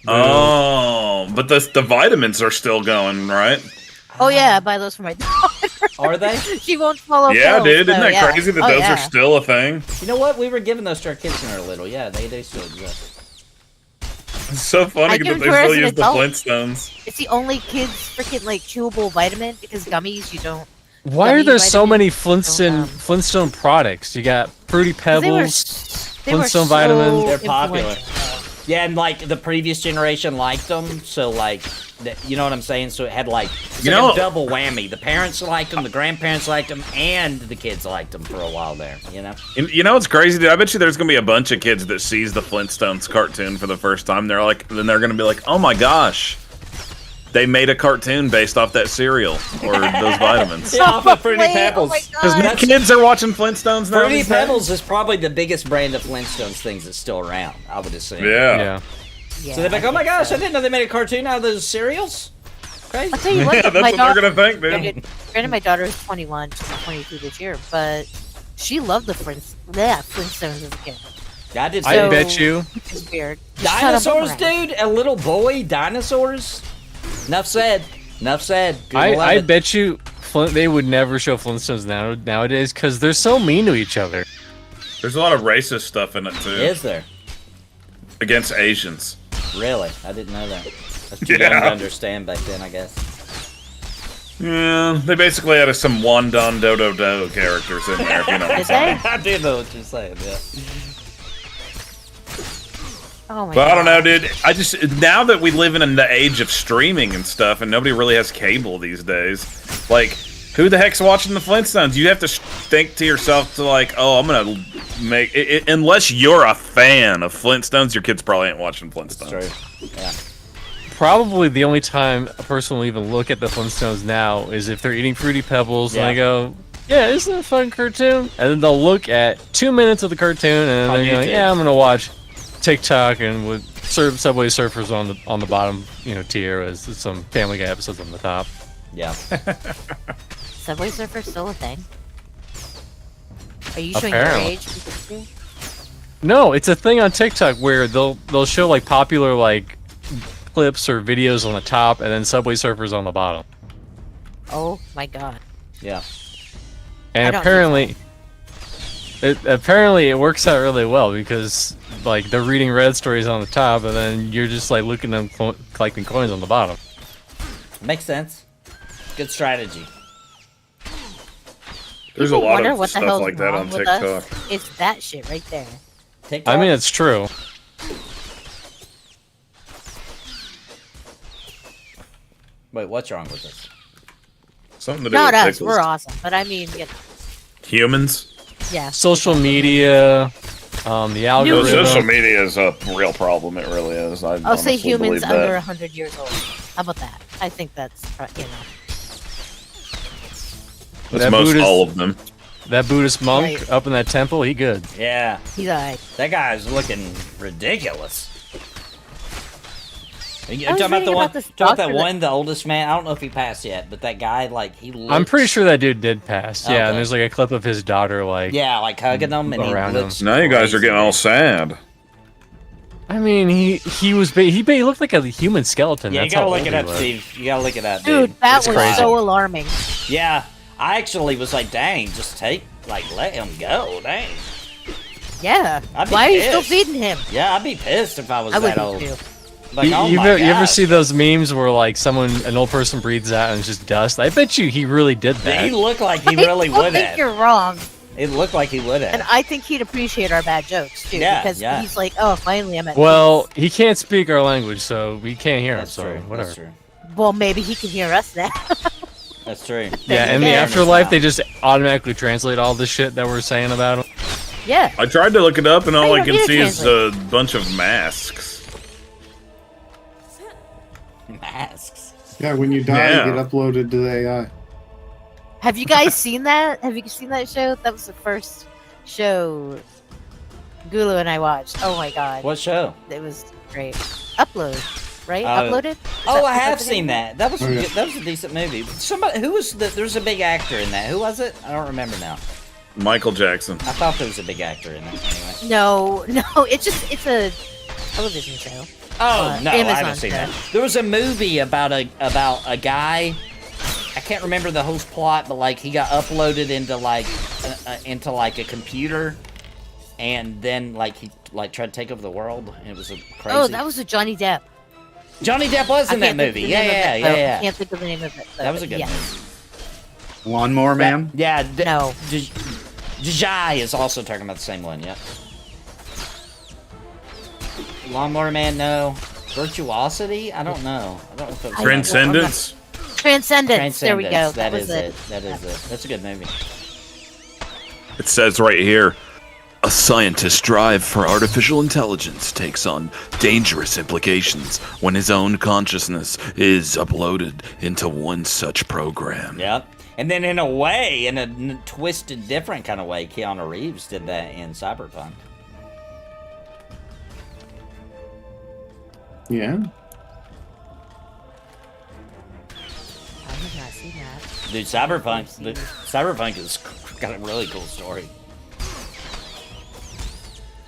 Oh, but the vitamins are still going, right? Oh yeah, I buy those for my daughter. Are they? She won't follow. Yeah, pills, dude, isn't so, that yeah. crazy that Oh, those yeah. are still a thing? You know what? We were giving those to our kids when they were little. Yeah, they still exist. It's so funny I that give they it to her still as an use the adult. Flintstones. It's the only kids freaking like chewable vitamin because gummies you don't. Why are Gummy there so vitamins many don't, Flintstone products? You got Fruity 'cause they were Pebbles. they were Flintstone so vitamins. They're popular. influential. Yeah, and like the previous generation liked them, so like, you know what I'm saying? So it had like, it's like a double whammy. The parents liked them, the grandparents liked them, and the kids liked them for a while there. You know? You know what's crazy, dude? I bet you there's gonna be a bunch of kids that sees the Flintstones cartoon for the first time. Then they're gonna be like, oh my gosh, they made a cartoon based off that cereal or those vitamins. Yeah, off of Fruity Pebbles. Because new kids are watching Flintstones now. Fruity Pebbles is probably the biggest brand of Flintstones things that's still around, I would assume. Yeah. So they're like, oh my gosh, I didn't know they made a cartoon out of those cereals. Crazy. I'll tell you what, Yeah, that's what they're gonna think, dude. Granted, my daughter is 21, she's 22 this year, but she loved the Flintstones as a kid. I did. I bet you. It's weird. Dinosaurs, dude. A little boy. Dinosaurs. Enough said. Enough said. I bet you they would never show Flintstones nowadays because they're so mean to each other. There's a lot of racist stuff in it too. Is there? Against Asians. Really? I didn't know that. That's too young to understand back then, I guess. Yeah, they basically had some Wandon Dodo characters in there, if you know what I'm saying. I do know what you're saying, yeah. Oh my But God. I don't know, dude. Now that we live in the age of streaming and stuff, and nobody really has cable these days, like, who the heck's watching the Flintstones? You have to think to yourself to like, oh, I'm gonna make it, unless you're a fan of Flintstones, your kids probably ain't watching Flintstones. That's true. Yeah. Probably the only time a person will even look at the Flintstones now is if they're eating Fruity Pebbles and they go, yeah, isn't it a fun cartoon? And then they'll look at 2 minutes of the cartoon and then they're like, yeah, I'm gonna watch TikTok and with Subway Surfers on the bottom, tier as some Family Guy episodes on the top. Yeah. Subway Surfer still a thing? Are you showing your Apparently. age? No, it's a thing on TikTok where they'll show like popular like clips or videos on the top and then Subway Surfers on the bottom. Oh my God. Yeah. And apparently it works out really well because like they're reading red stories on the top and then you're just like looking at them collecting coins on the bottom. Makes sense. Good strategy. There's a lot of stuff like that on TikTok. It's that shit right there. TikTok? I mean, it's true. Wait, what's wrong with this? Something to do Not with us. pickles. We're awesome, but I mean, Humans? yeah. Social media, the algorithm. Social media is a real problem. It really is. I'll say honestly humans believe under that. 100 years old. How about that? I think that's That's most all of them. That Buddhist monk Right. up in that temple, he good. Yeah. He's alright. That guy's looking ridiculous. You I was talking about the reading one? about this Talking about that doctor that- one, the oldest man. I don't know if he passed yet, but that guy, like, he looks. I'm pretty sure that dude did pass. Yeah, Okay. and there's like a clip of his daughter like. Yeah, like hugging him, and he around him. looks. Now you guys are crazy. getting all sad. I mean, he looked like a human skeleton. Yeah, you That's gotta how look old it he up, was. Steve. You gotta look it up, dude. Dude, that It's was crazy. so alarming. Yeah, I actually was like, dang, just let him go, dang. Yeah. I'd be Why are you still pissed. feeding him? Yeah, I'd be pissed if I was I that would old. too. Like, oh you my ever gosh. see those memes where like an old person breathes out and it's just dust? I bet you he really did that. He looked like he I really don't would think have. you're wrong. It looked like he would And have. I think he'd appreciate our bad jokes too. Yeah, because yeah. he's like, oh, finally I'm at Well, he can't speak our language, so we can't hear That's him. So true. whatever. That's true. peace. Well, maybe he can hear us now. That's true. Yeah, in the Yeah. afterlife, they just automatically translate all the shit that we're saying about him. Yeah. I tried to look it up, and all I I don't can need to see is a translate. bunch of masks. Masks. Yeah, when you die, Yeah. you get uploaded to the AI. Have you guys seen that? Have you seen that show? That was the first show Gulu and I watched. Oh my god. What show? It was great. Upload, right? Oh. Uploaded? Is Oh, that- I is that have the seen name? that. That was Oh, yeah. that was a decent movie. Somebody who was there's a big actor in that. Who was it? I don't remember now. Michael Jackson. I thought there was a big actor in that anyway. No, it's a television show. Oh no, I Amazon haven't seen show. that. There was a movie about a guy. I can't remember the whole plot, but like he got uploaded into like a computer, and then like he like tried to take over the world. And it was a crazy. Oh, that was a Johnny Depp. Johnny Depp was I in that can't think of movie. the Yeah, name of yeah, it, yeah, though. yeah. I can't think of the name of it. That was a good yes. movie. Lawnmower Man? Yeah. No. Jai is also talking about the same one. Yeah. Lawnmower Man, no. Virtuosity? I don't know. I don't know if it was Transcendence. Transcendence. There we go. That was is it. That is it. That's a good movie. It says right here. A scientist's drive for artificial intelligence takes on dangerous implications when his own consciousness is uploaded into one such program. Yep. And then in a way, in a twisted, different kind of way, Keanu Reeves did that in Cyberpunk. Yeah. I have not seen that. Dude, Cyberpunk has got a really cool story.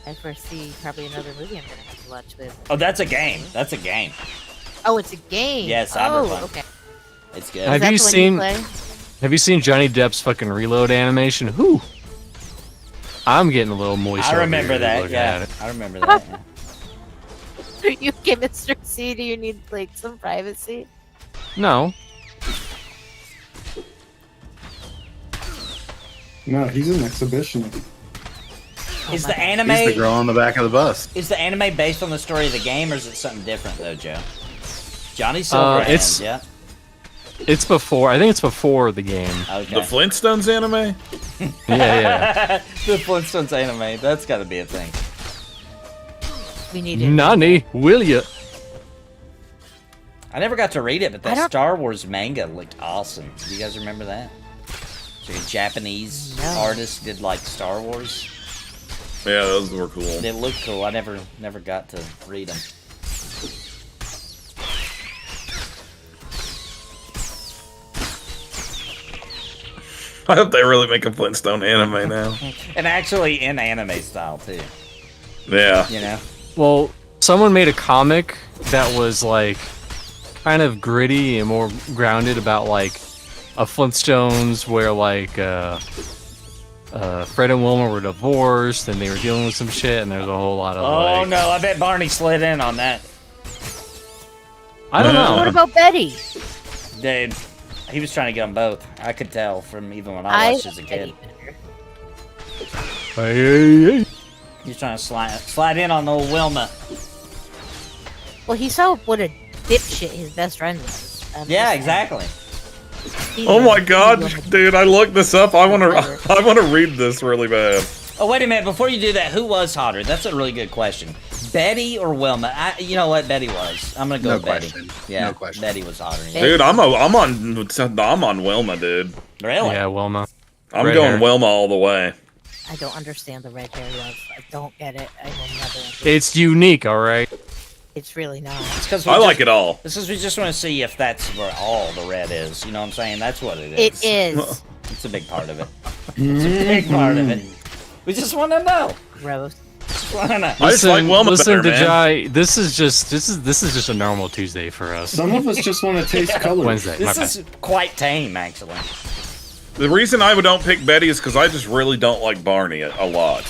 I foresee probably another movie I'm gonna have to watch with. Oh, that's a game. That's a game. Oh, it's a game. Yeah, Cyberpunk. Oh, okay. It's good. Is that the one you play? Have you seen Johnny Depp's fucking reload animation? Whew. I'm getting a little moist. I over remember here that. looking at Yeah, it. I remember that. Yeah. You okay, Mr. C? Do you need like some privacy? No. No, he's an exhibitionist. Is the anime? He's the girl on the back of the bus. Is the anime based on the story of the game, or is it something different though, Joe? Johnny Silverhand. Yeah. It's before. I think it's before the game. Okay. The Flintstones anime? Yeah. The Flintstones anime. That's got to be a thing. We need it. Nani, will ya? I never got to read it, but that Star Wars manga looked awesome. Do you guys remember that? So a Japanese artist did like Star Wars. Yeah, those were cool. They looked cool. I never got to read them. I hope they really make a Flintstone anime now. And actually in anime style too. Yeah. You know? Well, someone made a comic that was like kind of gritty and more grounded about like a Flintstones where like Fred and Wilma were divorced and they were dealing with some shit and there's a whole lot of Oh like... no, I bet Barney slid in on that. I don't know. What about Betty? Dude, he was trying to get them both. I could tell from even when I watched as a kid. Hey. He was trying to slide in on old Wilma. Well, he saw what a dipshit his best friend was. Yeah, exactly. Oh my god, dude! I looked this up. I want to read this really bad. Oh wait a minute! Before you do that, who was hotter? That's a really good question. Betty or Wilma? You know what? Betty was. I'm gonna go with Betty. Yeah, no question. Betty was hotter. Yeah. Dude, I'm on Wilma, dude. Really? Yeah, Wilma. I'm Red going hair. Wilma all the way. I don't understand the red hair love. I don't get it. I will never understand. It's unique, all right. It's really not. I like it all. This is we just want to see if that's where all the red is. You know what I'm saying? That's what it is. It is. It's a big part of it. It's a big part of it. We just want to know. Gross. Just want to know. I just like Wilma listen better, to man. Jai. This is just a normal Tuesday for us. Some of us just want to taste color. Wednesday. my This is quite tame, actually. The reason I don't pick Betty is because I just really don't like Barney a lot.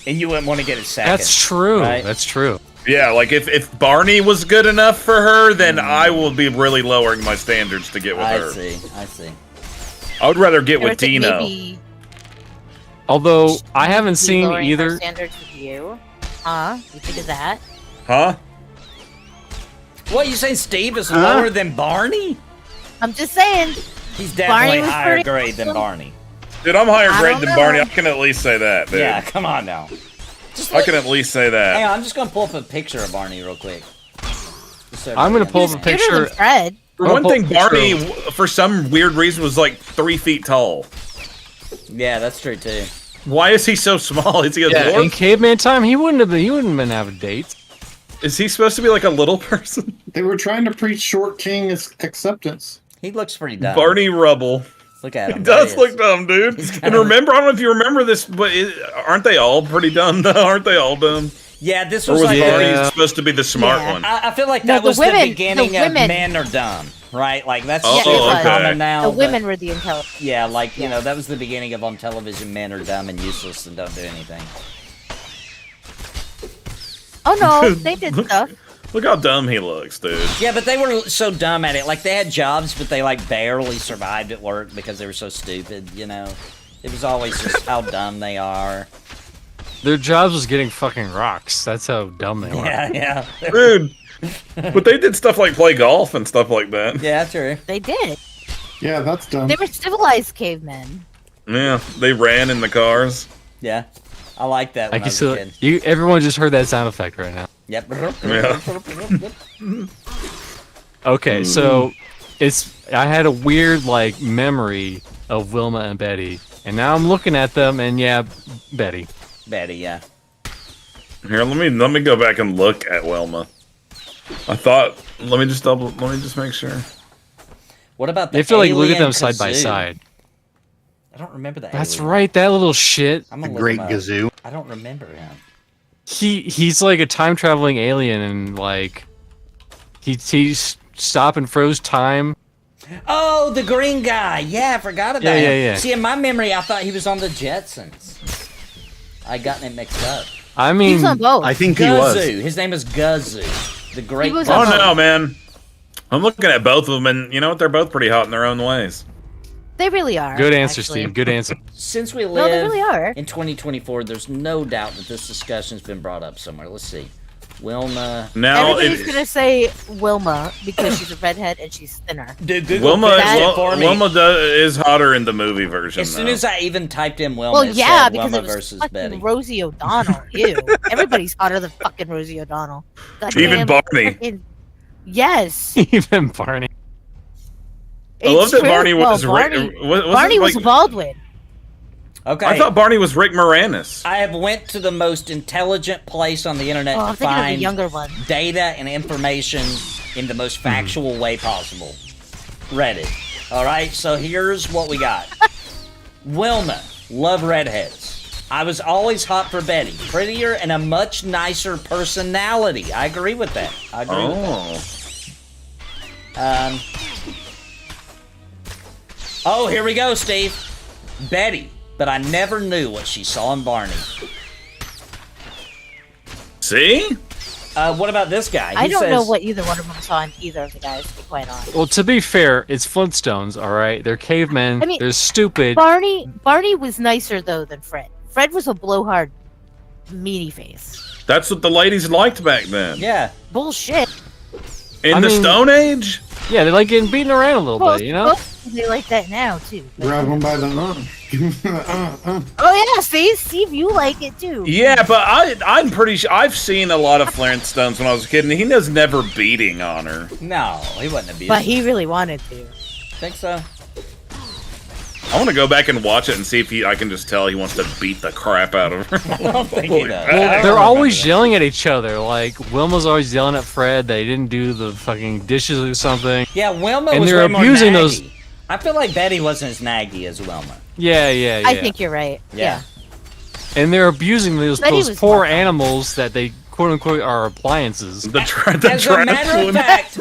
And you wouldn't want to get it second. That's true. Right? That's true. Yeah, like if Barney was good enough for her, then I will be really lowering my standards to get with her. I see. I would rather get Or with is it Dino. maybe Although I haven't seen lowering our either. standards with you. Huh? You think of that? Huh? What, you saying Steve is lower than Barney? I'm just saying. He's Barney definitely was higher pretty grade than Barney. Dude, I'm higher I grade don't than know. Barney. I can at least say that, dude. Yeah, come on now. I can at least say Hang that. on, I'm just gonna pull up a picture of Barney real quick. Just so I'm gonna everybody pull up a understands. Cuter picture. than Fred. For one thing, It's Barney, true. for some weird reason, was like 3 feet tall. Yeah, that's true too. Why is he so small? Is he a Yeah, in dwarf? caveman time, he wouldn't have been having dates. Is he supposed to be like a little person? They were trying to preach short king acceptance. He looks pretty dumb. Barney Rubble. Look at him. He There does is. look dumb, dude. He's kind And of- remember, I don't know if you remember this, but aren't they all pretty dumb, though? Aren't they all dumb? Yeah, this Or was was like. Barney Yeah. supposed to be the smart Yeah. one? I feel like No, that the was women- the beginning the of women- men are dumb, right? Like that's Oh, super okay. common now. The but- women were the intelligent. Yeah, like you know, that was the beginning of on television. Men are dumb and useless and don't do anything. Oh no, they did stuff. Look how dumb he looks, dude. Yeah, but they were so dumb at it. Like they had jobs, but they like barely survived at work because they were so stupid. You know, it was always just how dumb they are. Their jobs was getting fucking rocks. That's how dumb they were. Yeah. Dude. But they did stuff like play golf and stuff like that. Yeah, true. They did. Yeah, that's dumb. They were civilized cavemen. Yeah, they ran in the cars. Yeah. I like that when I was a kid. Everyone just heard that sound effect right now. Yep. Yeah. Okay, so I had a weird like memory of Wilma and Betty, and now I'm looking at them, and yeah, Betty. Betty, yeah. Here, let me go back and look at Wilma. I thought. Let me just make sure. What about the You have to like look at alien them side by kazoo? side. I don't remember that. That's alien. right, that little shit. I'm gonna The look Great him up. Gazoo. I don't remember him. He's like a time traveling alien, and like he's stop and froze time. Oh, the green guy. Yeah, I forgot about him. Yeah. See, in my memory, I thought he was on the Jetsons. I gotten it mixed up. I mean, He's on both. I think he Guzoo. was. His name is Guzoo. The great. was Oh on Guzoo. no, man! I'm looking at both of them, and you know what? They're both pretty hot in their own ways. They really are. good answer, actually. Steve. Good answer. Since we No, live they really are. in 2024, there's no doubt that this discussion's been brought up somewhere. Let's see. Wilma. Now, Everybody's gonna say Wilma because she's a redhead and she's thinner. Dude, Google Wilma, fixed it for me. Wilma is hotter in the movie version. As soon though. as I even typed in Wilma, Well, it yeah, said because Wilma it was versus fucking Betty. Rosie O'Donnell. Ew. Everybody's hotter than fucking Rosie O'Donnell. Even Goddamn Barney. frickin- Yes. Even Barney. I love It's that true. Barney was Barney, wasn't Barney it was like- Baldwin. Okay. I thought Barney was Rick Moranis. I have went to the most intelligent place on the internet Oh, to I'm thinking of the find younger one. data and information in the most factual way possible. Reddit. All right, so here's what we got. Wilma, love redheads. I was always hot for Betty. Prettier and a much nicer personality. I agree with that. I agree with that. Oh, here we go, Steve. Betty, but I never knew what she saw in Barney. See? What about this guy? I He don't know says- what either one of them saw in either of the guys, to be quite honest. Well, to be fair, it's Flintstones, all right. They're cavemen. I mean, they're stupid. Barney was nicer, though, than Fred. Fred was a blowhard, meaty face. That's what the ladies liked back then. Yeah. Bullshit. In the Stone Age? Yeah, they like getting beaten around a little Well, bit, you know? they like that now, too. Grab him by the arm. Give him the Oh, yeah, see? Steve, you like it, too. Yeah, but I'm pretty sure I've seen a lot of Flintstones when I was a kid, and he was never beating on her. No, he wasn't abused. But he really wanted to. Think so? I want to go back and watch it and see if I can just tell he wants to beat the crap out of her. I don't think he does. Well, they're always yelling at each other. Like, Wilma's always yelling at Fred. They didn't do the fucking dishes or something. Yeah, Wilma And was they're way more abusing naggy. those- I feel like Betty wasn't as naggy as Wilma. Yeah. I think you're right. Yeah. And they're abusing those Betty was poor more fun. animals that they quote unquote are appliances. The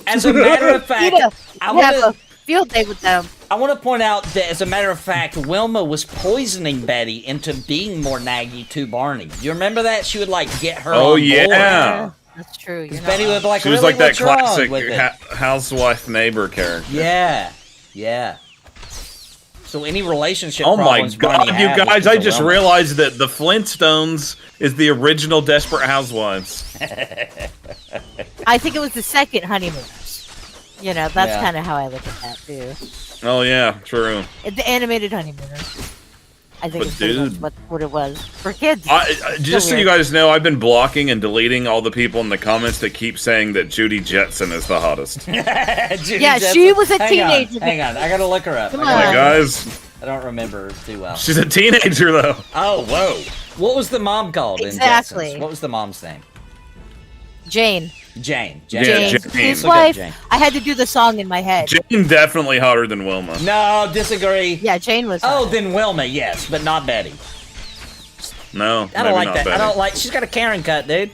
As a matter of fact, I You have a want field day with them. to point out that, as a matter of fact, Wilma was poisoning Betty into being more naggy to Barney. You remember that? She would like get her. Oh, on yeah. board. That's true. You're not Betty wrong. would be like, She was really, like that what's wrong classic with it? housewife neighbor character. Yeah. So any relationship Oh my problems Barney god, you had was guys, I because of just Wilma. realized that the Flintstones is the original Desperate Housewives. I think it was the second Honeymooners. You know, that's Yeah. kind of how I look at that, too. Oh yeah, true. The animated Honeymooners. I think But it's pretty much dude- what it was. For kids. Just so you guys know, I've been blocking and deleting all the people in the comments that keep saying that Judy Jetson is the hottest. Judy Yeah, Jetson. she was a Hang teenager. Hang on, I gotta look her up. Come I gotta- on. Guys, I don't remember her too well. she's a teenager though. Oh, whoa. What was the mom called Exactly. in Jetsons? What was the mom's name? Jane. Jane. Yeah, Jane. Jane. His Look up wife. Jane. I had to do the song in my head. Jane definitely hotter than Wilma. No, disagree. Yeah, Jane was. Oh, then Wilma, yes, but not Betty. No, I don't maybe like not that. Betty. I don't like. She's got a Karen cut, dude.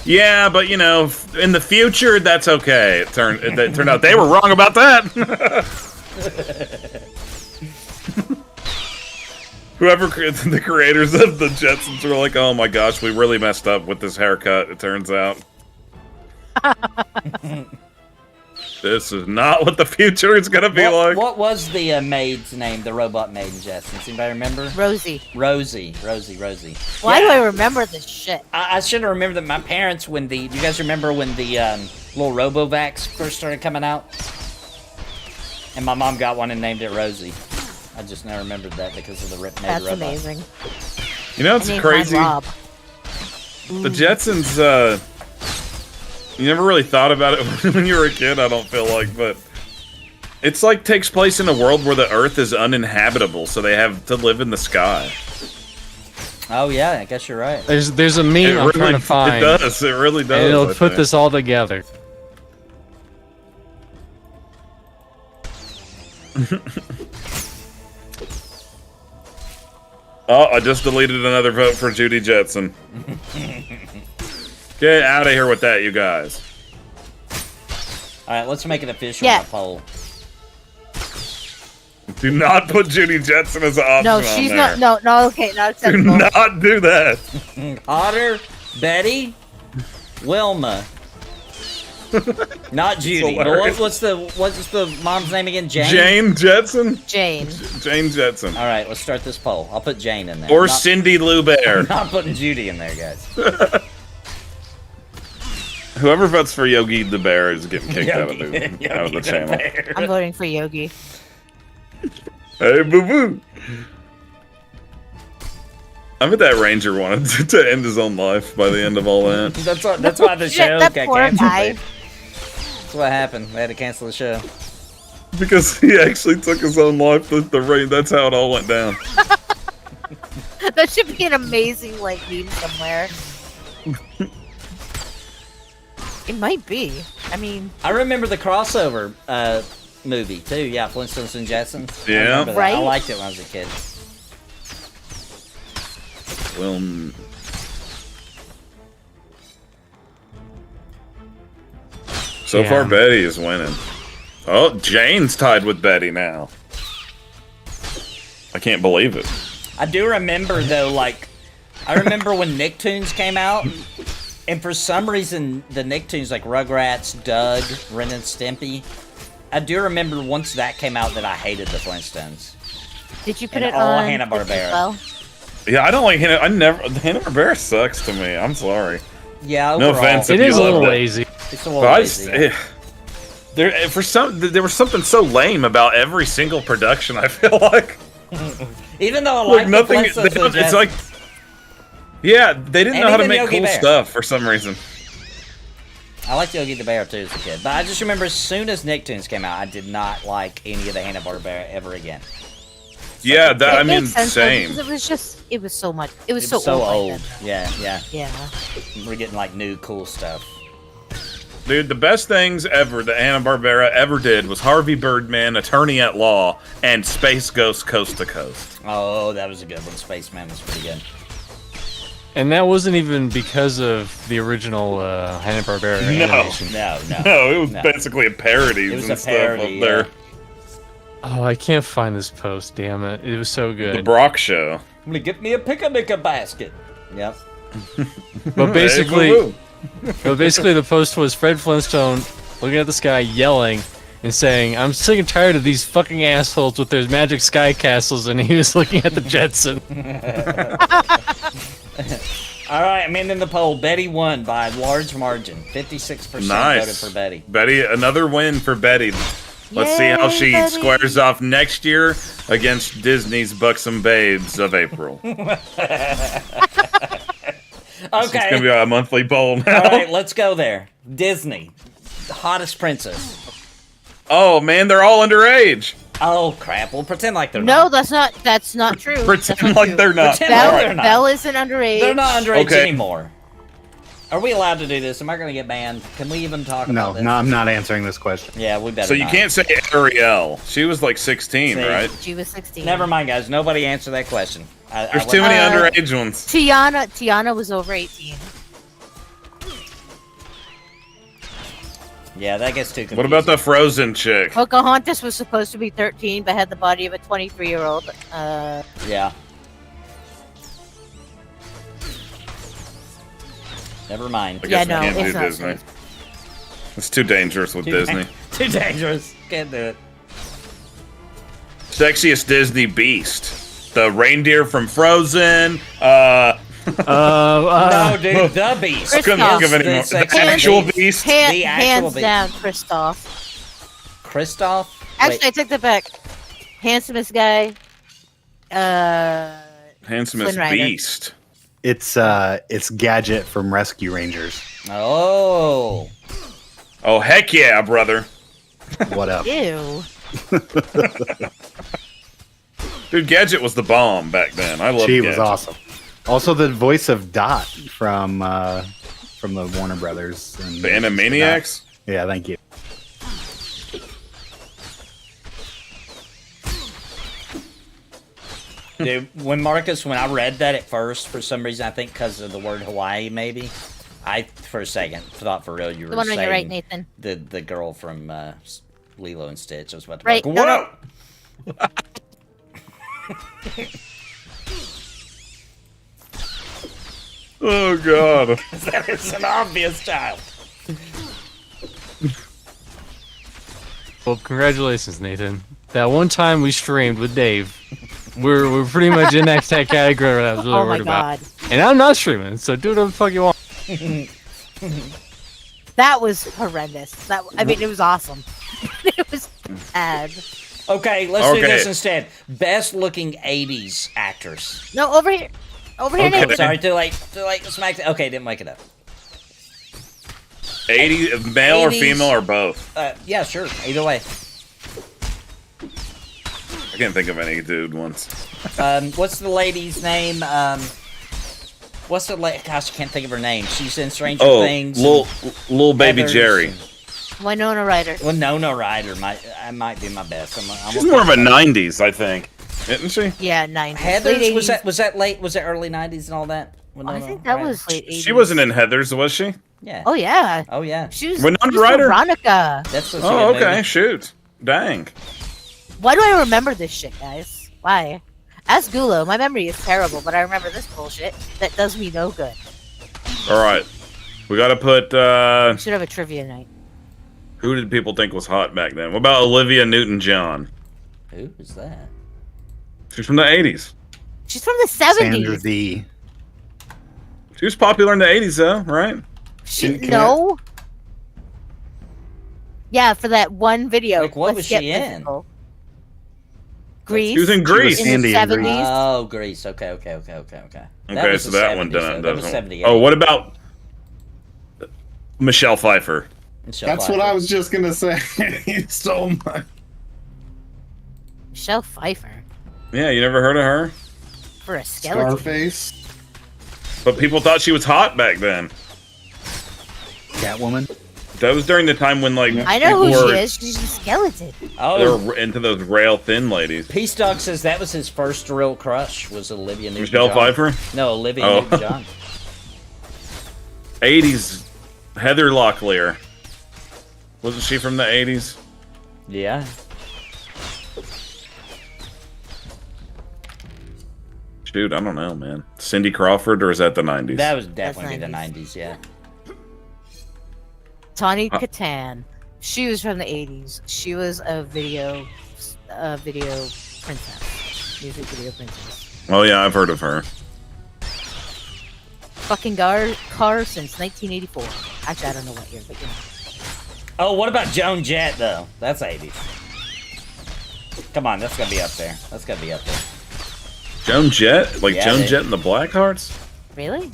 Yeah, but you know, in the future, that's okay. It turned out they were wrong about that. Whoever the creators of the Jetsons were like, "Oh my gosh, we really messed up with this haircut." It turns out. This is not what the future is gonna be like. What was the maid's name? The robot maid in Jetsons? Anybody remember? Rosie. Rosie. Why do I remember this shit? I should have remembered that my parents, do you guys remember when the little Robovacs first started coming out? And my mom got one and named it Rosie. I just now remembered that because of the maid That's robot. amazing. You know, it's I named crazy. mine Rob. The Jetsons, you never really thought about it when you were a kid, I don't feel like, but it's like takes place in a world where the Earth is uninhabitable, so they have to live in the sky. Oh yeah, I guess you're right. There's a meme I'm trying to find. It does. It really does. And it'll I put think. this all together. Oh, I just deleted another vote for Judy Jetson. Get out of here with that, you guys. All right, let's make it official Yeah. on the poll. Do not put Judy Jetson as an option No, on she's there. not. No, okay, not Do acceptable. not do that. Otter, Betty, Wilma. Not Judy. But hilarious. what's the mom's name again? Jane? Jane Jetson? Jane. Jane Jetson. All right, let's start this poll. I'll put Jane in there. Or Not- Cindy Lou Bear. I'm not putting Judy in there, guys. Whoever votes for Yogi the Bear is getting kicked out of Yogi the channel. I'm voting for Yogi. Hey, boo boo. I bet that ranger wanted to end his own life by the end of all that. That's why the Shit, show that got poor canceled. guy. babe. That's what happened. They had to cancel the show. Because he actually took his own life. That's how it all went down. That should be an amazing like meme somewhere. It might be. I mean, I remember the crossover movie too. Yeah, Flintstones and Jetsons. I Yeah. remember that. I Right? liked it when I was a kid. Well, so Yeah. far Betty is winning. Oh, Jane's tied with Betty now. I can't believe it. I do remember though, like, I remember when Nicktoons came out, and for some reason the Nicktoons, like Rugrats, Doug, Ren and Stimpy, I do remember once that came out that I hated the Flintstones. did you put And it all on Hanna-Barbera. as well? Yeah, I don't like Hannah. Hanna-Barbera sucks to me. I'm sorry. Yeah, No overall, offense It if is you a little loved it. lazy. It's a little But I lazy. just, there was something so lame about every single production. I feel like Even though I like like nothing. the Flintstones and It's Jetsons. like, yeah, they didn't And know how to even make Yogi cool Bear. stuff for some reason. I liked Yogi the Bear too as a kid, but I just remember as soon as Nicktoons came out, I did not like any of the Hanna-Barbera ever again. Yeah, that It I mean, makes sense, though, same. because it was so much. It was It was so so old. old. Yeah. Yeah. We're getting like new cool stuff. Dude, the best things ever that Hanna-Barbera ever did was Harvey Birdman, Attorney at Law, and Space Ghost Coast to Coast. Oh, that was a good one. Spaceman was pretty good. And that wasn't even because of the original Hanna-Barbera animation. No. No, it was No. basically a parody It was and a stuff parody, up there. Oh, I can't find this post, damn it. It was so The good. Brock Show. I'm gonna get me a picnic basket. Yep. But basically, Hey, boo-boo. the post was Fred Flintstone looking at the sky, yelling, and saying, "I'm sick and tired of these fucking assholes with their magic sky castles," and he was looking at the Jetson. All right, I'm ending the poll. Betty won by a large margin. 56% Nice. voted for Betty. Betty, another win for Betty. Let's see how Yay, she Betty. squares off next year against Disney's Buxom Babes of April. It's Okay. gonna be a monthly poll now. All right, let's go there. Disney, the hottest princess. Oh man, they're all underage. Oh crap! We'll pretend like they're No, not. that's not true. Pretend That's not like true. they're not. Pretend Belle, like they're not. Belle isn't underage. They're not underage Okay. anymore. Are we allowed to do this? Am I going to get banned? Can we even talk No, about this? no, I'm not answering this question. Yeah, we better So you not. can't say Ariel. She was like 16, See. right? She was 16. Never mind, guys. Nobody answer that question. There's too many underage ones. Tiana was over 18. Yeah, that gets too confusing. What about the Frozen chick? Pocahontas was supposed to be 13, but had the body of a 23-year-old. Yeah. Never mind. I Yeah, guess no, we can't it's do not Disney. safe. It's too dangerous with Too Disney. Too dangerous. Can't do it. Sexiest Disney beast. The reindeer from Frozen. No, dude, the beast. Couldn't think of any more. The actual beast. The actual Hands beast. down, Kristoff. Kristoff? Actually, I take that back. Handsomest guy. Handsomest Flynn Rider. beast. It's Gadget from Rescue Rangers. Oh. Oh, heck yeah, brother. What up? Ew. Dude, Gadget was the bomb back then. I loved She Gadget. was awesome. Also, the voice of Dot from the Warner Brothers. And The Animaniacs? Yeah, thank you. Dude, when I read that at first, for some reason, I think because of the word Hawaii, maybe, I, for a second, thought for real you were The one on saying your right, Nathan. the girl from Lilo and Stitch. I was about to be Right. like, No, whoa! Oh, God. That is an obvious child. Well, congratulations, Nathan. That one time we streamed with Dave, we're pretty much in that category that I was really Oh my worried about. god. And I'm not streaming, so do whatever the fuck you want. That was horrendous. I mean, it was awesome. It was bad. Okay, let's do Okay. this instead. Best looking 80s actors. No, over here. Over here, Okay. Nathan. Sorry, too late. Smack. Okay, didn't make it up. 80, male or 80s. female or both? Yeah, sure. Either way. I can't think of any dude ones. What's the lady's name? What's the lady? Gosh, I can't think of her name. She's in Stranger Things. Lil Baby Heathers Jerry. and- Winona Ryder. Well, no, Ryder. I might be my best. I'm She's more of a 90s, I think. Isn't she? Yeah, 90s. Heathers, Late was 80s. that late? Was that early 90s and all that? I think that was late 80s. She wasn't in Heathers, was she? Yeah. Oh, yeah. Oh, yeah. She was, Winona she was Ryder? Veronica. That's what's Oh, okay. Shoot. Dang. Why do I remember this shit, guys? Why? Ask Gulo. My memory is terrible, but I remember this bullshit that does me no good. All right. We got to put, We should have a trivia night. who did people think was hot back then? What about Olivia Newton-John? Who is that? She's from the 80s. She's from the 70s. Sandra Z. She was popular in the 80s, though, right? No. Yeah, for that one video. Like, what Let's was Get she in? Physical. Grease. She was in Grease. In the Andy in Grease. 70s. Oh, Grease. Okay. Okay, was so the that one 70s, doesn't. though. That was 78. Oh, what about Michelle Pfeiffer? Michelle That's what Pfeiffer. I was just gonna say. You stole my. Michelle Pfeiffer. Yeah, you never heard of her? For a skeleton. Scarface. But people thought she was hot back then. Catwoman. That was during the time when, like, I know who people she were- is. She's a skeleton. They Oh, were into those rail thin ladies. Peace Dog says that was his first real crush. Was Olivia Newton? Michelle Pfeiffer? No, Olivia Oh. Newton-John. 80s. Heather Locklear. Wasn't she from the 80s? Yeah. Dude, I don't know, man. Cindy Crawford, or is that the 90s? That was definitely the 90s. 90s. Yeah. Tawny Katan. She was from the 80s. She was a video princess. Music video princess. Oh, yeah, I've heard of her. Fucking car since 1984. Actually, I don't know what year, but you know. Oh, what about Joan Jett though? That's 80s. Come on, that's gotta be up there. Joan Jett? Like Yeah, Joan dude. Jett and the Blackhearts? Really?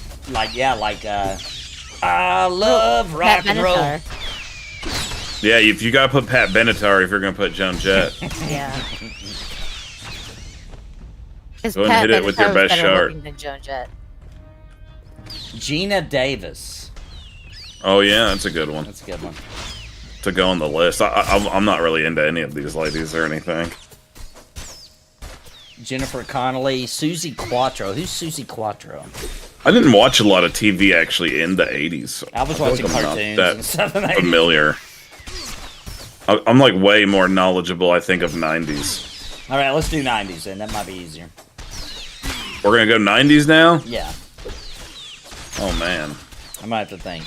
I love rock Pat and roll. Benatar. Yeah, if you gotta put Pat Benatar if you're gonna put Joan Jett. Yeah. Because Go ahead and hit it with your best shot. Than Joan Jett. Gina Davis. Oh, yeah, that's a good one. That's a good one. To go on the list. I'm not really into any of these ladies or anything. Jennifer Connelly, Susie Quattro. Who's Susie Quattro? I didn't watch a lot of TV actually in the 80s. I was feel like watching I'm not cartoons that and stuff in the 80s. familiar. I'm like way more knowledgeable, I think, of 90s. All right, let's do 90s then. That might be easier. We're gonna go 90s now? Yeah, Oh, man. I might have to think.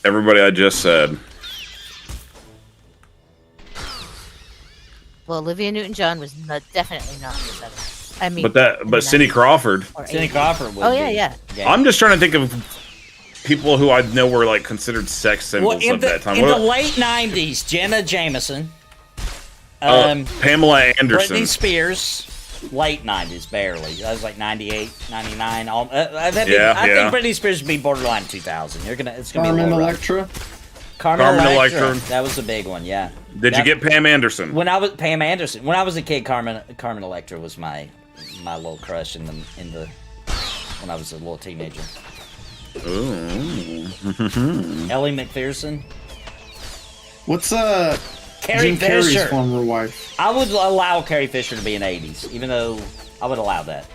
Everybody I just said. Well, Olivia Newton-John was definitely not in the 70s. I mean, but Cindy Crawford. Cindy Crawford would Oh, yeah. I'm just trying to think of people who I know were like considered sex symbols of that time. In the late 90s, Jenna Jameson. Pamela Anderson. Britney Spears. Late 90s, barely. That was like 98, 99. I think Britney Spears would be borderline 2000. It's gonna Carmen be Electra. Carmen Electra. That was the big one, yeah. Did you get Pam Anderson? When I was a kid, Carmen Electra was my little crush in the when I was a little teenager. Ooh. Ellie McPherson. What's Carrie Jim Fisher. Carrey's former wife? I would allow Carrie Fisher to be in 80s, even though I would allow that.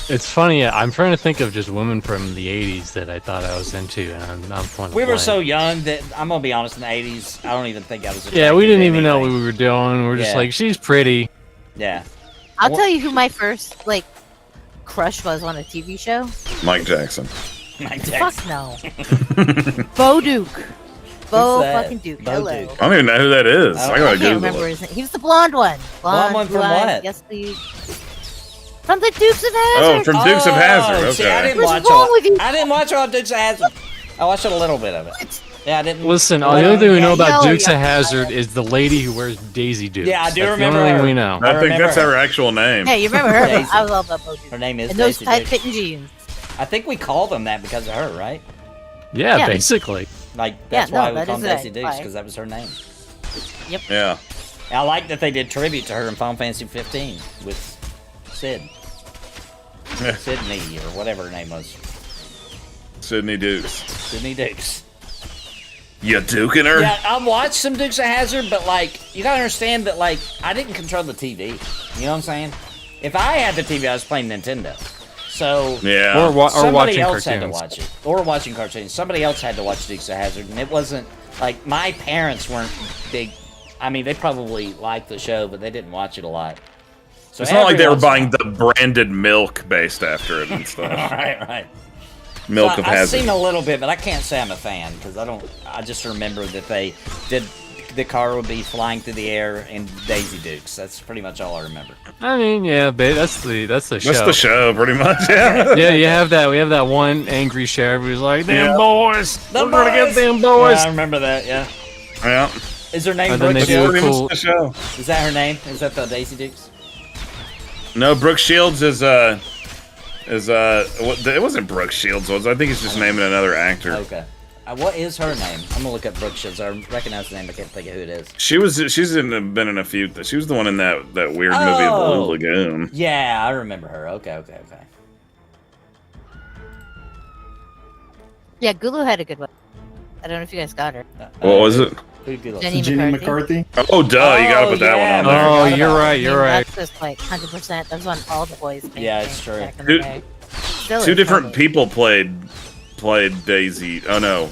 It's funny. I'm trying to think of just women from the 80s that I thought I was into, and I'm We were so young that I'm gonna be honest. In the 80s, I don't even think I was. Yeah, we didn't even know what we were doing. We're just like, she's pretty. Yeah. I'll tell you who my first crush was on a TV show. Mike Jackson. Fuck no. Bo Duke. Bo fucking Duke. Hello. I don't even know who that is. I gotta can't remember his name. He was the blonde one. Blonde one from what? Yes, please. From the Dukes of Hazzard. Oh, from Dukes of Hazzard. Okay. See, I didn't watch wrong with you? I didn't watch all Dukes of Hazzard. I watched a little bit of it. Yeah, I didn't. Listen, the only thing we know about Dukes of Hazzard is the lady who wears Daisy Dukes. Yeah, I do That's remember the only her. thing we know. I think that's her actual name. Hey, you remember her? I was all about Bo Duke. Her name is and those Daisy tight Dukes. fitting jeans. I think we called them that because of her, right? Yeah, basically. That's why we that called is them Daisy it. Dukes, Why? because that was her name. Yep. Yeah. I like that they did tribute to her in Final Fantasy 15 with Sid. Sydney, or whatever her name was. Sydney Dukes. Sydney Dukes. You duking her? Yeah, I watched some Dukes of Hazzard, but you gotta understand that I didn't control the TV. You know what I'm saying? If I had the TV, I was playing Nintendo. So yeah, or somebody watching else cartoons. had to watch it, or watching cartoons. Somebody else had to watch Dukes of Hazzard, and it wasn't my parents weren't big. I mean, they probably liked the show, but they didn't watch it a lot. So it's not like they were buying the branded milk based after it and stuff. right. Milk of Hazzard. I've seen a little bit, but I can't say I'm a fan because I just remember that they did. The car would be flying through the air in Daisy Dukes. That's pretty much all I remember. I mean, yeah, babe, that's the show. That's the show, pretty much. Yeah. Yeah, you have that. We have that one angry sheriff who's like, "Them boys, Them we're gonna boys!" get them boys." Yeah, I remember that. Yeah. Yeah. Is her name And then Brooke they do a Shields? cool. The show. Is that her name? Is that the Daisy Dukes? No, Brooke Shields is what? It wasn't Brooke Shields, was it? I think it's just naming another actor. Okay. What is her name? I'm gonna look up Brooke Shields. I recognize the name. I can't think of who it is. She's been in a few. She was the one in that weird movie Blue Lagoon. Yeah, I remember her. Okay. Yeah, Gulu had a good one. I don't know if you guys got her. What was it? Who did Jenny Jenny McCarthy. McCarthy. Oh, duh! You gotta put that yeah. one on there. Oh, you're right. You're right. That's just 100%. That was on all the boys. Yeah, it's true. back in the day. Still Two is, different probably. people played Daisy. Oh no,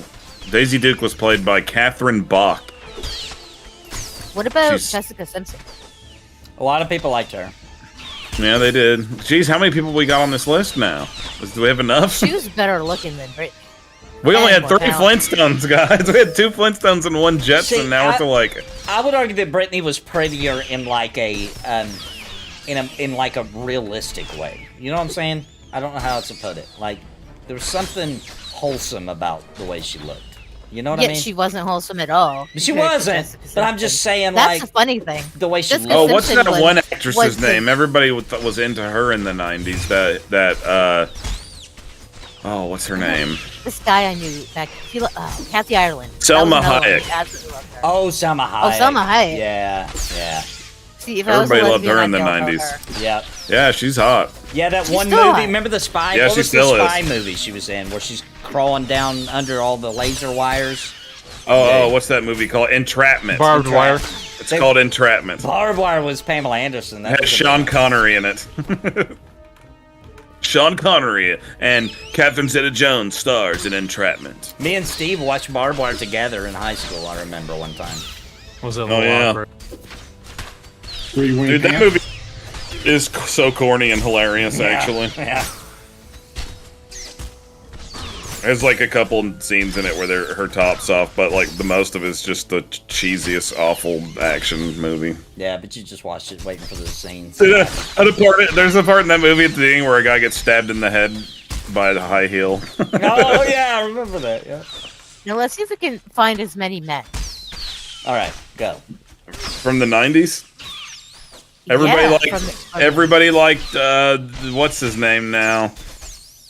Daisy Duke was played by Catherine Bach. What about She's- Jessica Simpson? A lot of people liked her. Yeah, they did. Jeez, how many people we got on this list now? Do we have enough? She was better looking than Britney. We only had more 3 talent. Flintstones, guys. We had 2 Flintstones and 1 Jetson. See, Now we're to I would argue that Britney was prettier in in a realistic way. You know what I'm saying? I don't know how else to put it. There was something wholesome about the way she looked. You know what I Yet mean? she wasn't wholesome at all. She compared to wasn't. Jessica But I'm Simpson. just saying, That's the funny thing. the way she Jessica looked. Oh, what's Simpson that was- one actress's was name? Everybody was into her in the 90s. What's her name? This guy I knew back, Kathy Ireland. Selma That was another one. Hayek. I absolutely loved her. Oh, Selma Hayek. Selma Hayek. Yeah. See, if I was a Everybody loved lesbian, her in I'd the yell about 90s. her. Yeah. Yeah, she's hot. Yeah, that She's one still movie. hot. Remember the spy? Yeah, what she was still the is. spy movie she was in, where she's crawling down under all the laser wires? Oh, what's that movie called? Entrapment. Barbed wire. It's called Entrapment. Barbed Wire was Pamela Anderson. It had Sean Connery in it. Sean Connery and Catherine Zeta-Jones stars in Entrapment. Me and Steve watched Barbed Wire together in high school. I remember one time. Was it a Oh, little yeah. awkward? Dude, that movie is so corny and hilarious, actually. Yeah. There's like a couple scenes in it where her top's off, but like the most of it's just the cheesiest, awful action movie. Yeah, but you just watched it waiting for the scenes. There's a part in that movie at the beginning where a guy gets stabbed in the head by the high heel. Oh yeah, I remember that. Yeah. Now let's see if we can find as many men. All right, go. From the 90s. Everybody liked what's his name now?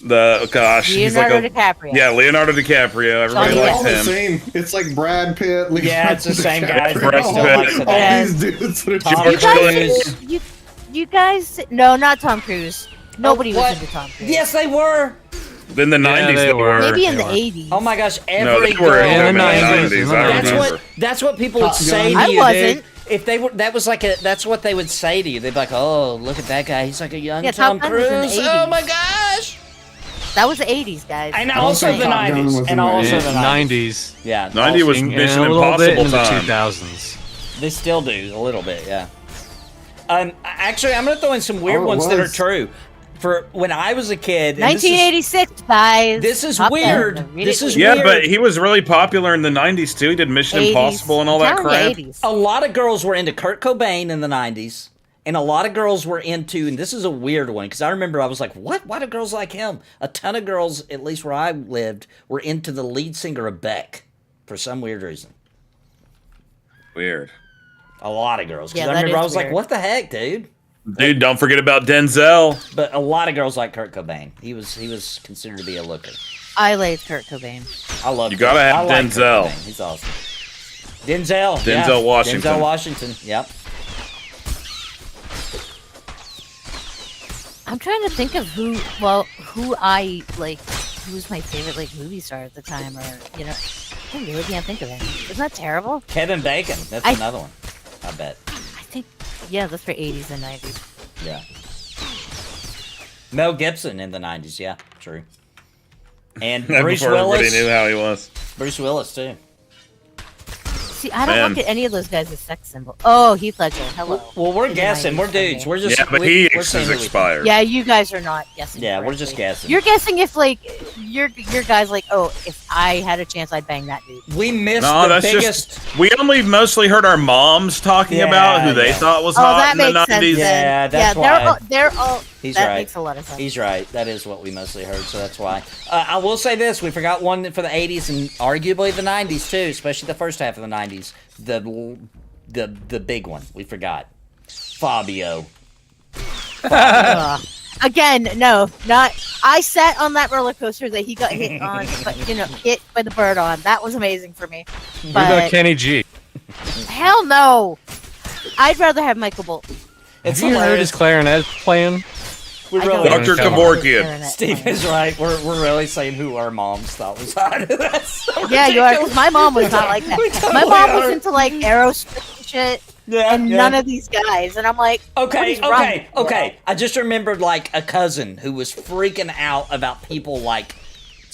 Leonardo DiCaprio. Yeah, Leonardo DiCaprio. Everybody likes him. Same. It's like Brad Pitt. Leonardo Yeah, it's the same guys. Brad Pitt. All these dudes that are Tom Cruise. You guys, no, not Tom Cruise. Nobody was into Tom Cruise. Yes, they were. In the 90s, they were. Maybe in the 80s. Oh my gosh, No, every they were girl. in the 90s. I remember. That's what people would say to I you, wasn't. dude. If they were, that's what they would say to you. They'd be like, "Oh, look at that guy. He's like a young Tom Top Gun was in the Cruise. 80s. Oh my gosh!" That was the 80s, guys. And also the Top Gun 90s. was And in the also the 90s. Yeah, 90 was And Mission a little bit Impossible in the time. 2000s. They still do a little bit, yeah. Actually, I'm gonna throw in some weird Oh, it ones that are was. true. For when I was a kid, and 1986, guys. This is Top Gun. weird. Read This it. is Yeah, weird. but he was really popular in the 90s too. He did Mission 80s. Impossible and all that I'm telling crap. you, 80s. A lot of girls were into Kurt Cobain in the 90s, and a lot of girls were into, and this is a weird one, because I remember I was like, what? Why do girls like him? A ton of girls, at least where I lived, were into the lead singer of Beck, for some weird reason. Weird. A lot of girls. Because Yeah, I that remember I is was like, weird. what the heck, dude? Dude, don't forget about Denzel. But a lot of girls like Kurt Cobain. He was considered to be a looker. I like Kurt Cobain. I love You gotta Kurt. have I like Kurt Denzel. Cobain. He's awesome. Denzel. Denzel Washington. Denzel Washington, yep. I'm trying to think of who I like, who was my favorite like movie star at the time, or you know, I really can't think of it. Isn't that terrible? Kevin Bacon. That's another one. I bet. I think, yeah, that's for 80s and 90s. Yeah. Mel Gibson in the 90s, yeah, true. And Bruce Before everybody Willis. knew how he was. Bruce Willis, too. See, I don't Man. look at any of those guys as sex symbol. Oh, Heath Ledger. Hello. Well, we're In the guessing. 90s We're for dudes. me. We're just. Yeah, but we're he saying is who we think. expired. Yeah, you guys are not guessing. Yeah, we're just correctly. guessing. You're guessing if like your guys like, oh, if I had a chance, I'd bang that dude. We missed No, the that's biggest. just. We only mostly heard our moms talking Yeah, about who they yeah. thought was Oh, hot that in the makes sense. 90s. Then. Yeah, that's yeah, why. they're all. He's that right. makes a lot of sense. He's right. That is what we mostly heard, so that's why. I will say this: we forgot one for the '80s and arguably the '90s too, especially the first half of the '90s. The big one we forgot. Fabio. Again, no, not. I sat on that roller coaster that he got hit on, but you know, hit by the bird on. That was amazing for me. What about But Kenny G? hell no, I'd rather have Michael Bolton. It's Have you heard hilarious. his clarinet playing? We I really, don't Dr. Come on. Kevorkian. Steve is right. We're really saying who our moms thought was hot. That's so Yeah, you are. ridiculous. 'Cause my mom was not like that. We My totally mom was are. into like Aerosmith and shit, Yeah, and yeah. none of these guys. And I'm like, what Okay, is wrong okay, with you? okay. I just remembered like a cousin who was freaking out about people like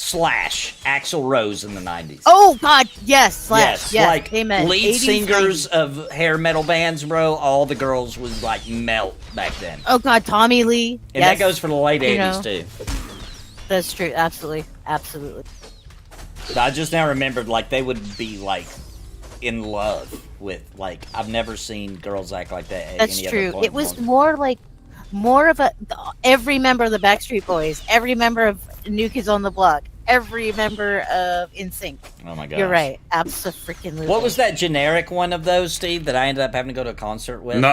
Slash, Axl Rose in the 90s. Oh God, yes, Slash, yes, like amen. lead 80s, singers 90s. of hair metal bands, bro. All the girls would like melt back then. Oh God, Tommy Lee. And yes, that goes for the late you 80s know. too. That's true. Absolutely, absolutely. I just now remembered like they would be like in love with like I've never seen girls act like that at That's any true. other point. It was more of a every member of the Backstreet Boys, every member of New Kids on the Block, every member of NSYNC. Oh my god. You're right. Absolutely. What was that generic one of those, Steve, that I ended up having to go to a concert with? No,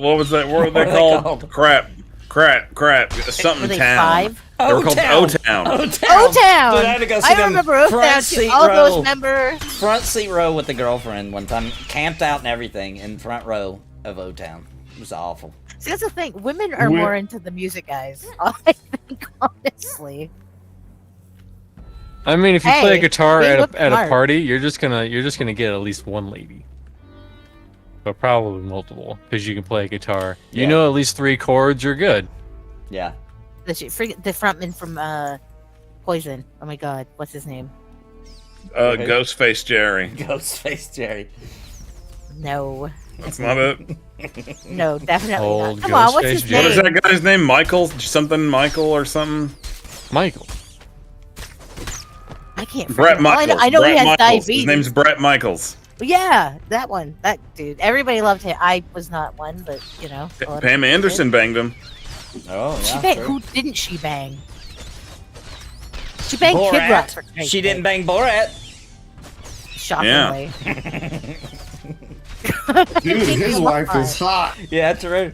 what was that? What were they were they called? called? Crap. Something Were they town. 5? They were called O-Town. O-Town. O-Town! Dude, I had to go see I them remember O-Town front too. seat All row. those members. Front seat row with the girlfriend one time, camped out and everything in front row of O-Town. It was awful. See, that's the thing. Women are more into the music, guys. I think, honestly. I mean, if you play a Hey, guitar they at look a smart. party, you're just gonna get at least one lady, but probably multiple because you can play a guitar. You Yeah. know at least 3 chords. You're good. Yeah. The frontman from Poison. Oh my God, what's his name? Ghostface Jerry. Ghostface Jerry. No, That's not it. no, definitely Old not. Come on, what's Ghostface his Jerry. What is name? that guy's name? Michael? Something Michael or something? Michael. can't. Brett freaking- well, Michaels. I know Brett he has Michaels. diabetes. His name's Brett Michaels. Yeah, that one. That dude. Everybody loved him. I was not one, but you know. a lot of Pam people Anderson banged him. Oh, did. yeah. She banged. sure. Who didn't she bang? She banged Kid Rock. Borat. for Christ's She sake. didn't bang Borat. Shockingly. Dude, his wife is hot. Yeah, true.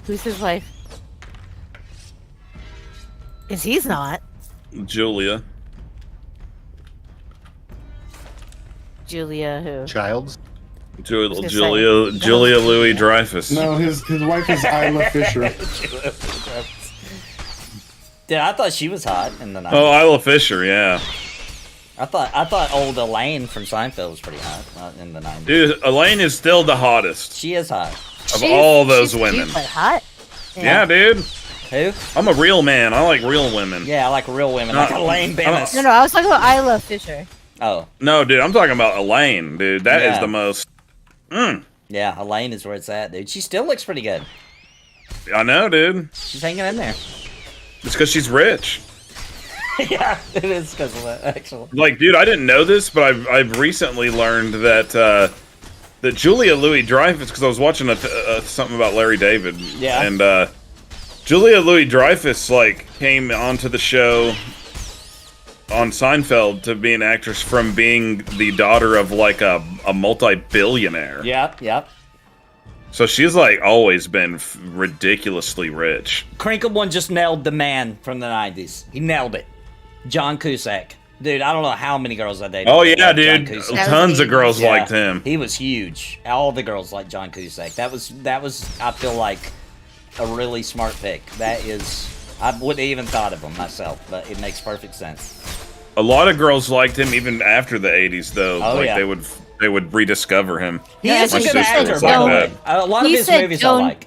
Who's his wife? Because he's not. Julia. Julia who? Childs. gonna Julia Louis Dreyfus. No, his wife is Isla Fisher. Dude, I thought she was hot in the 90s. Oh, Isla Fisher, yeah. I thought old Elaine from Seinfeld was pretty hot in the 90s. Dude, Elaine is still the hottest She is hot. of all those she's women. Cute, but hot. Yeah, dude. Who? I'm a real man. I like real women. Yeah, I like real women, like Elaine Bennis. No, I was talking about Isla Fisher. Oh, No, dude, I'm talking about Elaine, dude. That is Yeah. the most. yeah, Elaine is where it's at, dude. She still looks pretty good. I know, dude. She's hanging in there. It's because she's rich. Yeah, it is because of that, actually. Like, dude, I didn't know this, but I've recently learned that that Julia Louis Dreyfus, because I was watching something about Larry David. Yeah. And Julia Louis Dreyfus like came onto the show on Seinfeld to be an actress from being the daughter of like a multi-billionaire. Yep, yep. So she's like always been ridiculously rich. Crinkle One just nailed the man from the 90s. He nailed it. John Cusack. Dude, I don't know how many girls I dated. Oh that yeah, loved John dude. Cusack. Tons of girls Yeah, liked him. He was huge. All the girls liked John Cusack. That was I feel like a really smart pick. That is I wouldn't have even thought of him myself, but it makes perfect sense. A lot of girls liked him even after the 80s though. Oh, like yeah. they would rediscover him. He Yeah, is a my good sister actor, was by the like way. that. A lot of He his said movies Joan- I like.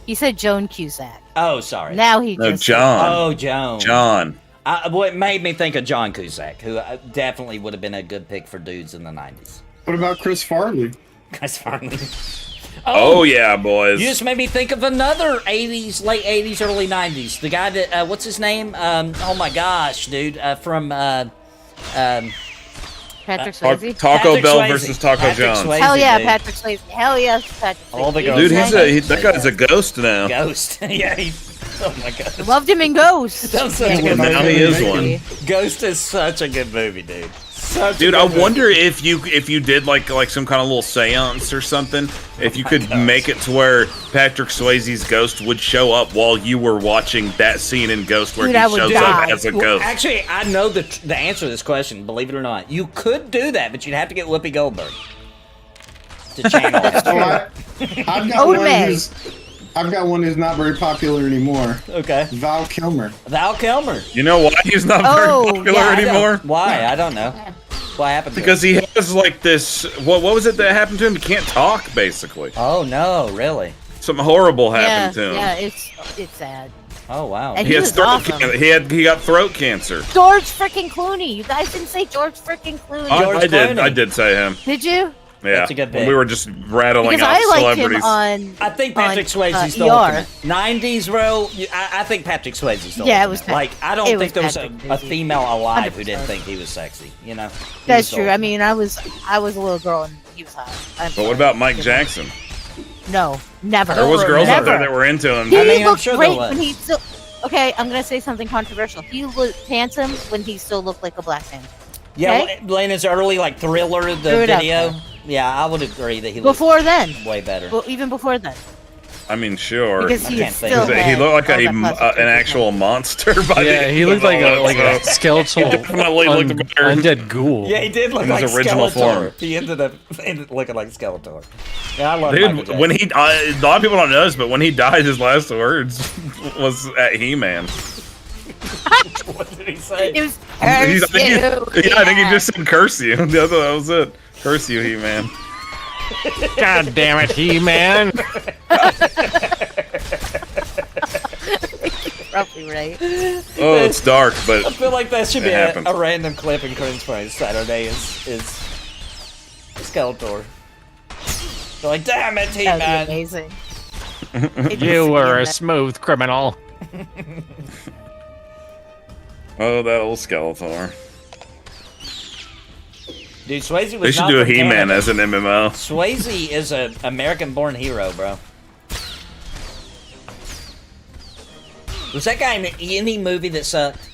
He said Joan Cusack. Oh, sorry. Now he No, just John. Oh, Joan. John. What made me think of John Cusack, who definitely would have been a good pick for dudes in the 90s. What about Chris Farley? Chris Farley. Oh yeah, boys. You just made me think of another 80s, late 80s, early 90s. The guy that, what's his name? Oh my gosh, dude. From, Patrick Swayze. Taco Patrick Bell Swayze. versus Taco Patrick Jones. Swayze, Hell yeah, dude. Patrick Swayze. Hell yes, Patrick Swayze. All the girls Dude, like that guy's a ghost now. Ghost. Yeah, oh my god. Loved him in Ghost. That was such a good Now movie. he is one. Ghost is such a good movie, dude. Such Dude, a I good movie. wonder if you did like some kind of little seance or something, if you could make it to where Patrick Swayze's ghost would show up while you were watching that scene in Ghost where Dude, he I would shows die. up as a Well, ghost. actually, I know the answer to this question, believe it or not. You could do that, but you'd have to get Whoopi Goldberg to channel it. Oh, I've got Old one man. I've got one who's not very popular anymore. Okay. Val Kilmer. Val Kilmer. You know why he's not Oh, very popular yeah, I anymore? Why? I don't know. What happened to Because him? he has like this. What was it that happened to him? He can't talk, basically. Oh, no, really? Something horrible Yeah, happened to him. yeah, it's sad. Oh, wow. And He had was throat awesome. cancer. He got throat cancer. George freaking Clooney. You guys didn't say George freaking Clooney. George Clooney. I did say him. Did you? Yeah. That's a good When pick. we were just rattling Because out I liked him celebrities. on. I think Patrick on, Swayze's the ER. ultimate. 90s, bro. I think Patrick Swayze's the Yeah, it ultimate. was Like, I don't it think there was a Patrick Swayze. female alive who didn't 100%. think he was sexy, you know? He That's was the true. I ultimate. mean, I was a little girl and he was hot. But what about Mike Jackson? No, never. There was girls out never. there that were into him. He I mean, I'm looked sure there great was. when he still. Okay, I'm gonna say something controversial. He looked handsome when he still looked like a black man. Yeah, Okay? Lena's early, like, Thriller, the Threw it out video. there. Yeah, I would agree that he looked Before then, way better. well, even before then, I mean, sure. because I he can't think still of He had looked like all that plastic an actual monster. By the Yeah, end he of looked like all a that stuff. skeletal Definitely looked better. undead ghoul. Yeah, he did look In like his original Skeletor. form. He ended up looking like Skeletor. Yeah, I love Michael Dude, Jackson. when he a lot of people don't know this, but when he died, his last words was at He-Man. What did he say? It was I think I think he yeah. just said curse you. That was it. Curse you, He-Man. God damn it, He-Man! Probably right. Oh, it's dark, but I feel like that should be It a happens. random clip in Cringe Friends Saturday is Skeletor. They're like, damn it, That would be He-Man. amazing. You were a smooth criminal. Oh, that old Skeletor. Dude, Swayze was They should not do a from He-Man Canada. as an MMO. Swayze is an American-born hero, bro. Was that guy in any movie that sucked?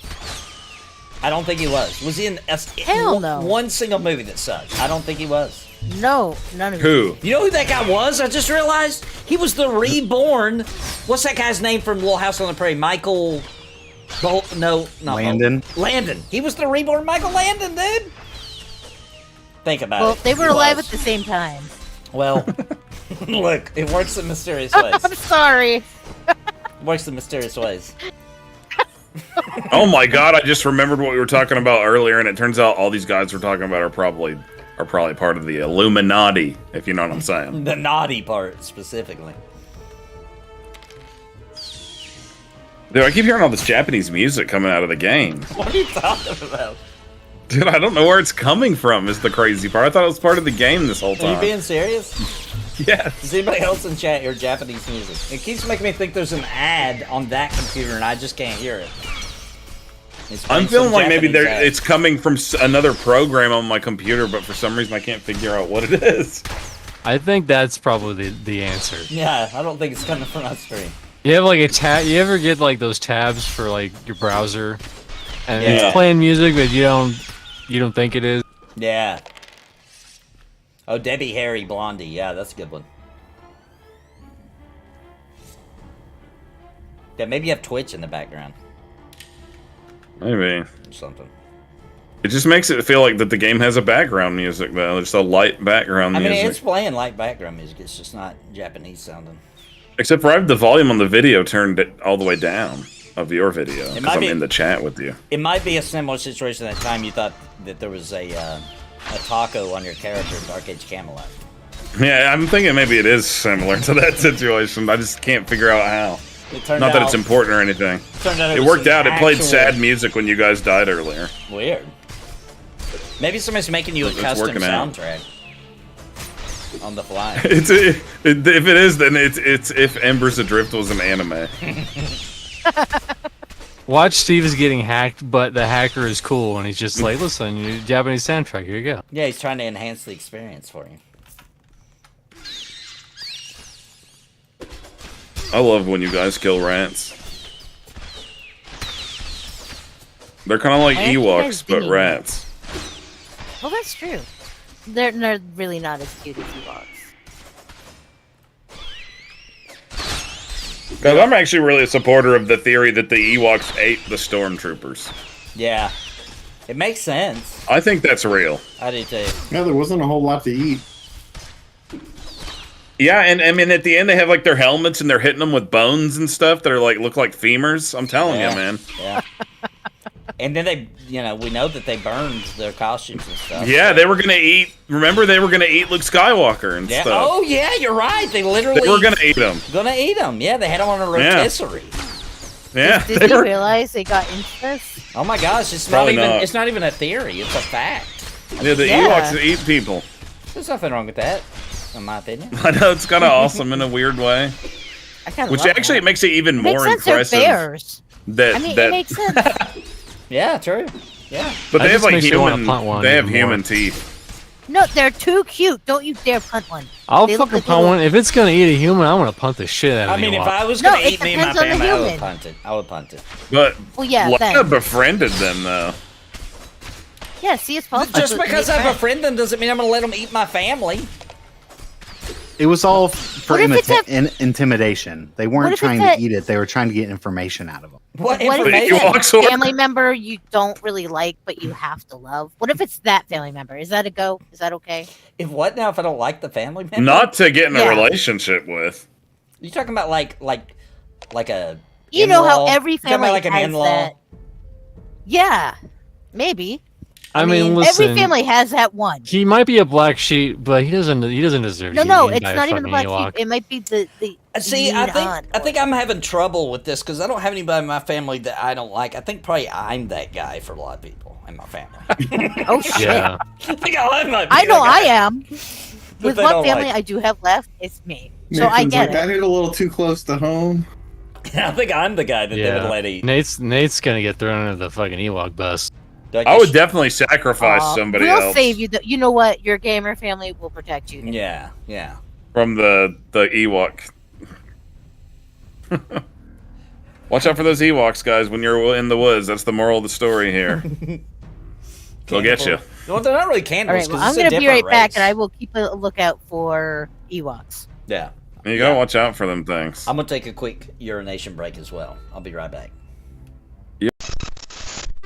I don't think he was. Was he in Hell no. one single movie that sucked? I don't think he was. No, none of Who? You know who that guy was? I just realized he was the reborn. What's that guy's name from Little House on the Prairie? Michael. No, not Landon. Landon. He was the reborn Michael Landon, dude. Think about Well, it. they were He alive was. at the same time. Well, look, it works in mysterious ways. I'm sorry. It works in mysterious ways. Oh my god, I just remembered what we were talking about earlier, and it turns out all these guys we're talking about are probably part of the Illuminati, if you know what I'm saying. The naughty part, specifically. Dude, I keep hearing all this Japanese music coming out of the game. What are you talking about? Dude, I don't know where it's coming from, is the crazy part. I thought it was part of the game this whole Are you time. being serious? Yes. Does anybody else in chat hear Japanese music? It keeps making me think there's an ad on that computer and I just can't hear it. It's playing I'm feeling some like maybe Japanese ad. it's coming from another program on my computer, but for some reason I can't figure out what it is. I think that's probably the answer. Yeah, I don't think it's coming from us stream. You have like a tab. You ever get like those tabs for like your browser, and Yeah. it's playing music, but you don't think it is. Yeah. Oh, Debbie Harry Blondie. Yeah, that's a good one. Yeah, maybe you have Twitch in the background Maybe. or something. It just makes it feel like that the game has a background music, though. Just a light background I mean, music. it's playing light background music. It's just not Japanese sounding. Except for I have the volume on the video turned all the way down of your video, It because might I'm be- in the chat with you. It might be a similar situation at that time. You thought that there was a taco on your character in Dark Age of Camelot. Yeah, I'm thinking maybe it is similar to that situation. I just can't figure out how. It turned Not that out- it's important or anything. Turned out It was worked an out. It played actual- sad music when you guys died earlier. Weird. Maybe somebody's making you a It's custom working out. soundtrack on the fly. If it is, then it's if Embers Adrift was an anime. Watch Steve is getting hacked, but the hacker is cool, and he's just like, "Listen, your Japanese soundtrack. Here you go." Yeah, he's trying to enhance the experience for you. I love when you guys kill rats. They're kind of like I actually Ewoks, guys but didn't. rats. Well, that's true. They're really not as cute as Ewoks. Because I'm actually really a supporter of the theory that the Ewoks ate the stormtroopers. Yeah. It makes sense. I think that's real. I do too. Yeah, there wasn't a whole lot to eat. Yeah, and I mean at the end they have like their helmets and they're hitting them with bones and stuff that are like look like femurs. I'm telling Yeah. you, man. Yeah. And then they, we know that they burned their costumes and stuff. Yeah, they were gonna eat. Remember, they were gonna eat Luke Skywalker and Yeah. stuff. Oh, yeah, you're right. They literally They were gonna eat him. Gonna eat them. Yeah, they had them on a Yeah. rotisserie. Yeah, Did they you were. realize they got into this? Oh my gosh, it's Probably not even not. it's not even a theory, it's a fact. Yeah, the Yeah. Ewoks eat people. There's nothing wrong with that, in my opinion. I know it's kind of awesome in a weird way. I kind of Which actually it makes it even It more makes sense. They're impressive bears. that I mean, that. it makes sense. Yeah, true. Yeah. But That they have just like makes you wanna human. punt one They have even human more. teeth. No, they're too cute. Don't you dare punt one. I'll They look fucking like punt little- one. If it's gonna eat a human, I'm gonna punt the shit out of I mean, if Ewok. I was No, gonna it eat me and my depends on the family, I would human. punt it. I would punt it. But Well, yeah, Lana thanks. befriended them though. Yeah, see, it's possible. Just to because make I friends. befriend them doesn't mean I'm gonna let them eat my family. It was all for What if it's intimidation. They What weren't if trying it's to eat it. They were trying to get information out of them. What What if information? it's Ewoks a were- family member you don't really like, but you have to love? What if it's that family member? Is that a go? Is that okay? If what now? If I don't like the family member? Not to get in a Yeah. relationship with. You talking about like a You know how in-law? every You talking about family like an has in-law? that. Yeah, maybe. I mean, listen. every family has that one. He might be a black sheep, but he doesn't deserve. No, to no, be eaten it's by not a even the fucking black Ewok. sheep. It might be the See, I neon think I'm having trouble with this because I don't have anybody in my family that I don't like. I think probably I'm that guy for a lot of people in my family. Oh shit! Yeah. I think I might be I know that I guy. am. With they what don't family like. I do have left, it's me. So I Nathan's get like, it. that hit a little too close to home. I think I'm the guy that they would let eat. Nate's gonna get thrown into the fucking Ewok bus. I would definitely sacrifice somebody we'll else. save you. You know what? Your gamer family will protect you. Yeah. From the Ewok. Watch out for those Ewoks, guys, when you're in the woods. That's the moral of the story here. They'll get you. Well, they're not really All cannibals. right, well, I'm going to be right back, and I will keep a lookout for Ewoks. Yeah. You gotta watch out for them things. I'm going to take a quick urination break as well. I'll be right back.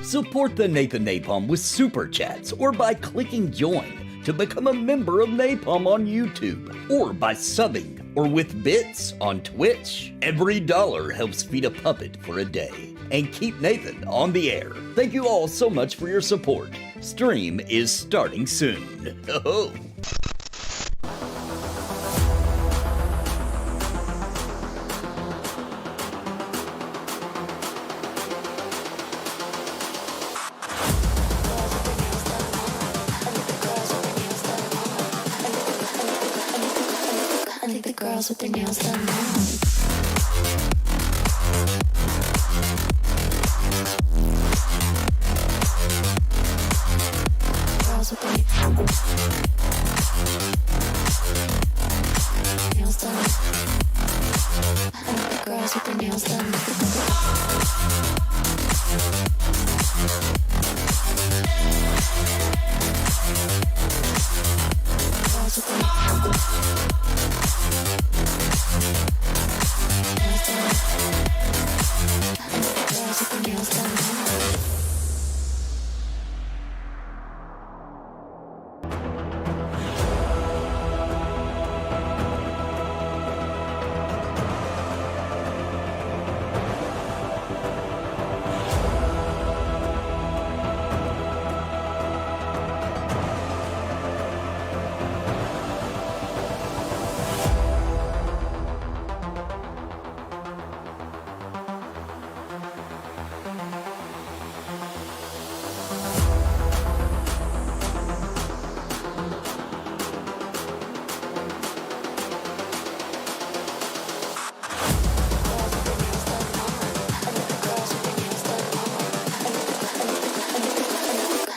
Support the Nathan Napalm with super chats or by clicking join to become a member of Napalm on YouTube or by subbing or with bits on Twitch. Every dollar helps feed a puppet for a day and keep Nathan on the air. Thank you all so much for your support. Stream is starting soon. Oh. I think the girls with their nails done now. Girls with their nails done. I think the girls with their nails done. Girls with their nails done.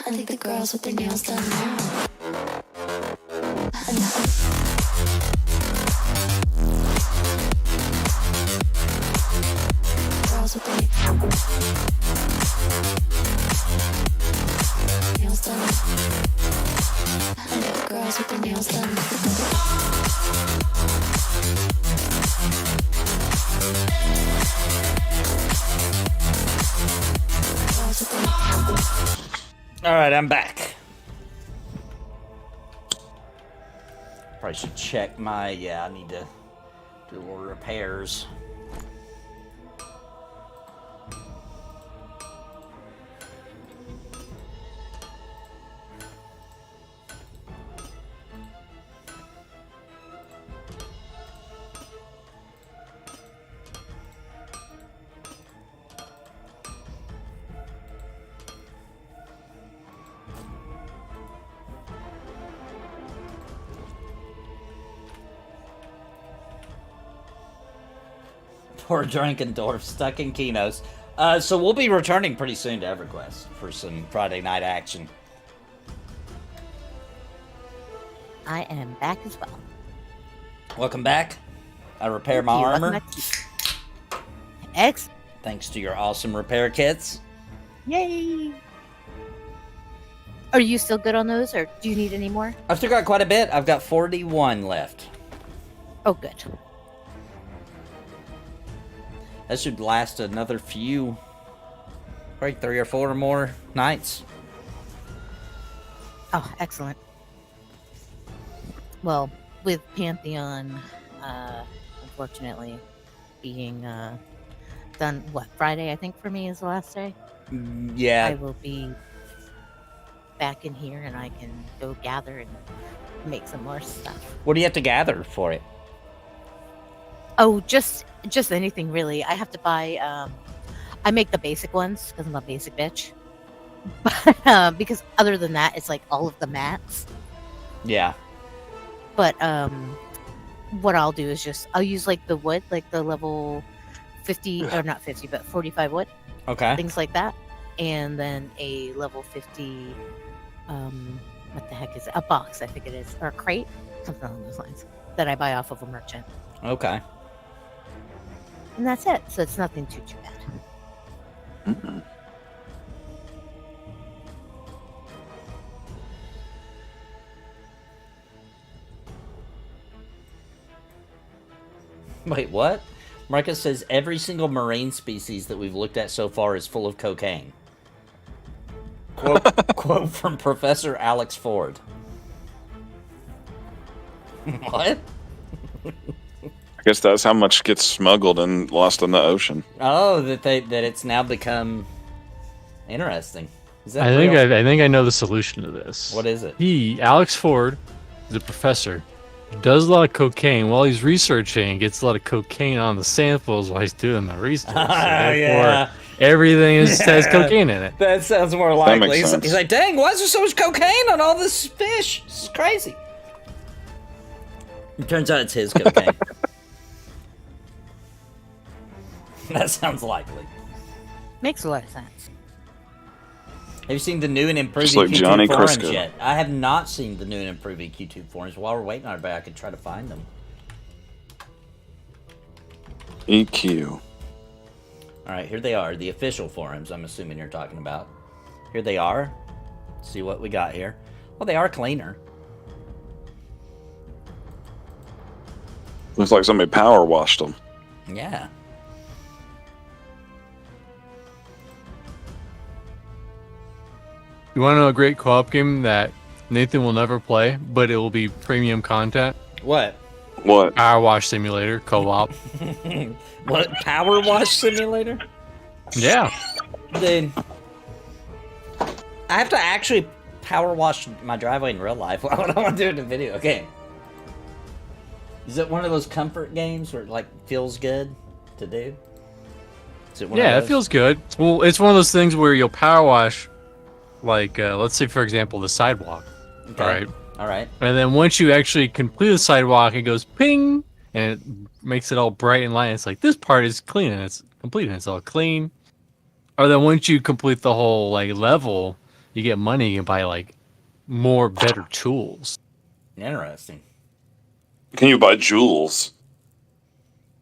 I think the girls with their nails done now. Girls with their nails done. I think the girls with their nails done. Girls with their All right, I'm back. Probably should check my... Yeah, I need to do a little repairs. Poor Drankendorf stuck in Kinos. So we'll be returning pretty soon to EverQuest for some Friday night action. I am back as well. Welcome back. I repaired my armor. Excellent. Thanks to your awesome repair kits. Yay! Are you still good on those, or do you need any more? I've still got quite a bit. I've got 41 left. Oh, good. That should last another few, probably 3 or 4 more nights. Oh, excellent. Well, with Pantheon, unfortunately, being done, Friday, I think, for me is the last day? Yeah. I will be back in here, and I can go gather and make some more stuff. What do you have to gather for it? Oh, just anything, really. I have to buy, I make the basic ones, because I'm a basic bitch. But, because other than that, it's like all of the mats. Yeah. But, what I'll do is I'll use, like, the wood, like the level 50 or not 50, but 45 wood, Okay. things like that, and then a level 50. What the heck is it? A box, I think it is, or a crate, something along those lines, that I buy off of a merchant, Okay. and that's it. So it's nothing too bad. Wait, what? Marcus says every single marine species that we've looked at so far is full of cocaine. Quote from Professor Alex Ford. What? I guess that's how much gets smuggled and lost in the ocean. Oh, that it's now become interesting. Is that I think real? I think I know the solution to this. What is it? Alex Ford, is a professor, does a lot of cocaine while he's researching. Gets a lot of cocaine on the samples while he's doing the research. So therefore, everything has cocaine in it. That sounds more likely. makes sense. He's like, dang, why is there so much cocaine on all this fish? This is crazy. It turns out it's his cocaine. That sounds likely. Makes a lot of sense. Have you seen the new and improving Just like Q2 Johnny forums Crisco. yet? I have not seen the new and improving Q2 forums. While we're waiting on everybody, I could try to find them. EQ. All right, here they are, the official forums. I'm assuming you're talking about. Here they are. Let's see what we got here. Well, they are cleaner. Looks like somebody power washed them. Yeah. You want to know a great co-op game that Nathan will never play, but it will be premium content? What? What? Power Wash Simulator co-op. What? Power Wash Simulator? Yeah. Dude. I have to actually power wash my driveway in real life. Why would I want to do it in a video game? Is it one of those comfort games where it like feels good to do? Is it one Yeah, of it those? feels good. Well, it's one of those things where you'll power wash, like, let's say, for example, the sidewalk. Okay. All right. All right. And then once you actually complete the sidewalk, it goes ping, and it makes it all bright and light. It's like, this part is clean, and it's complete, and it's all clean. Or then once you complete the whole like level, you get money and buy like more better tools. Interesting. Can you buy jewels?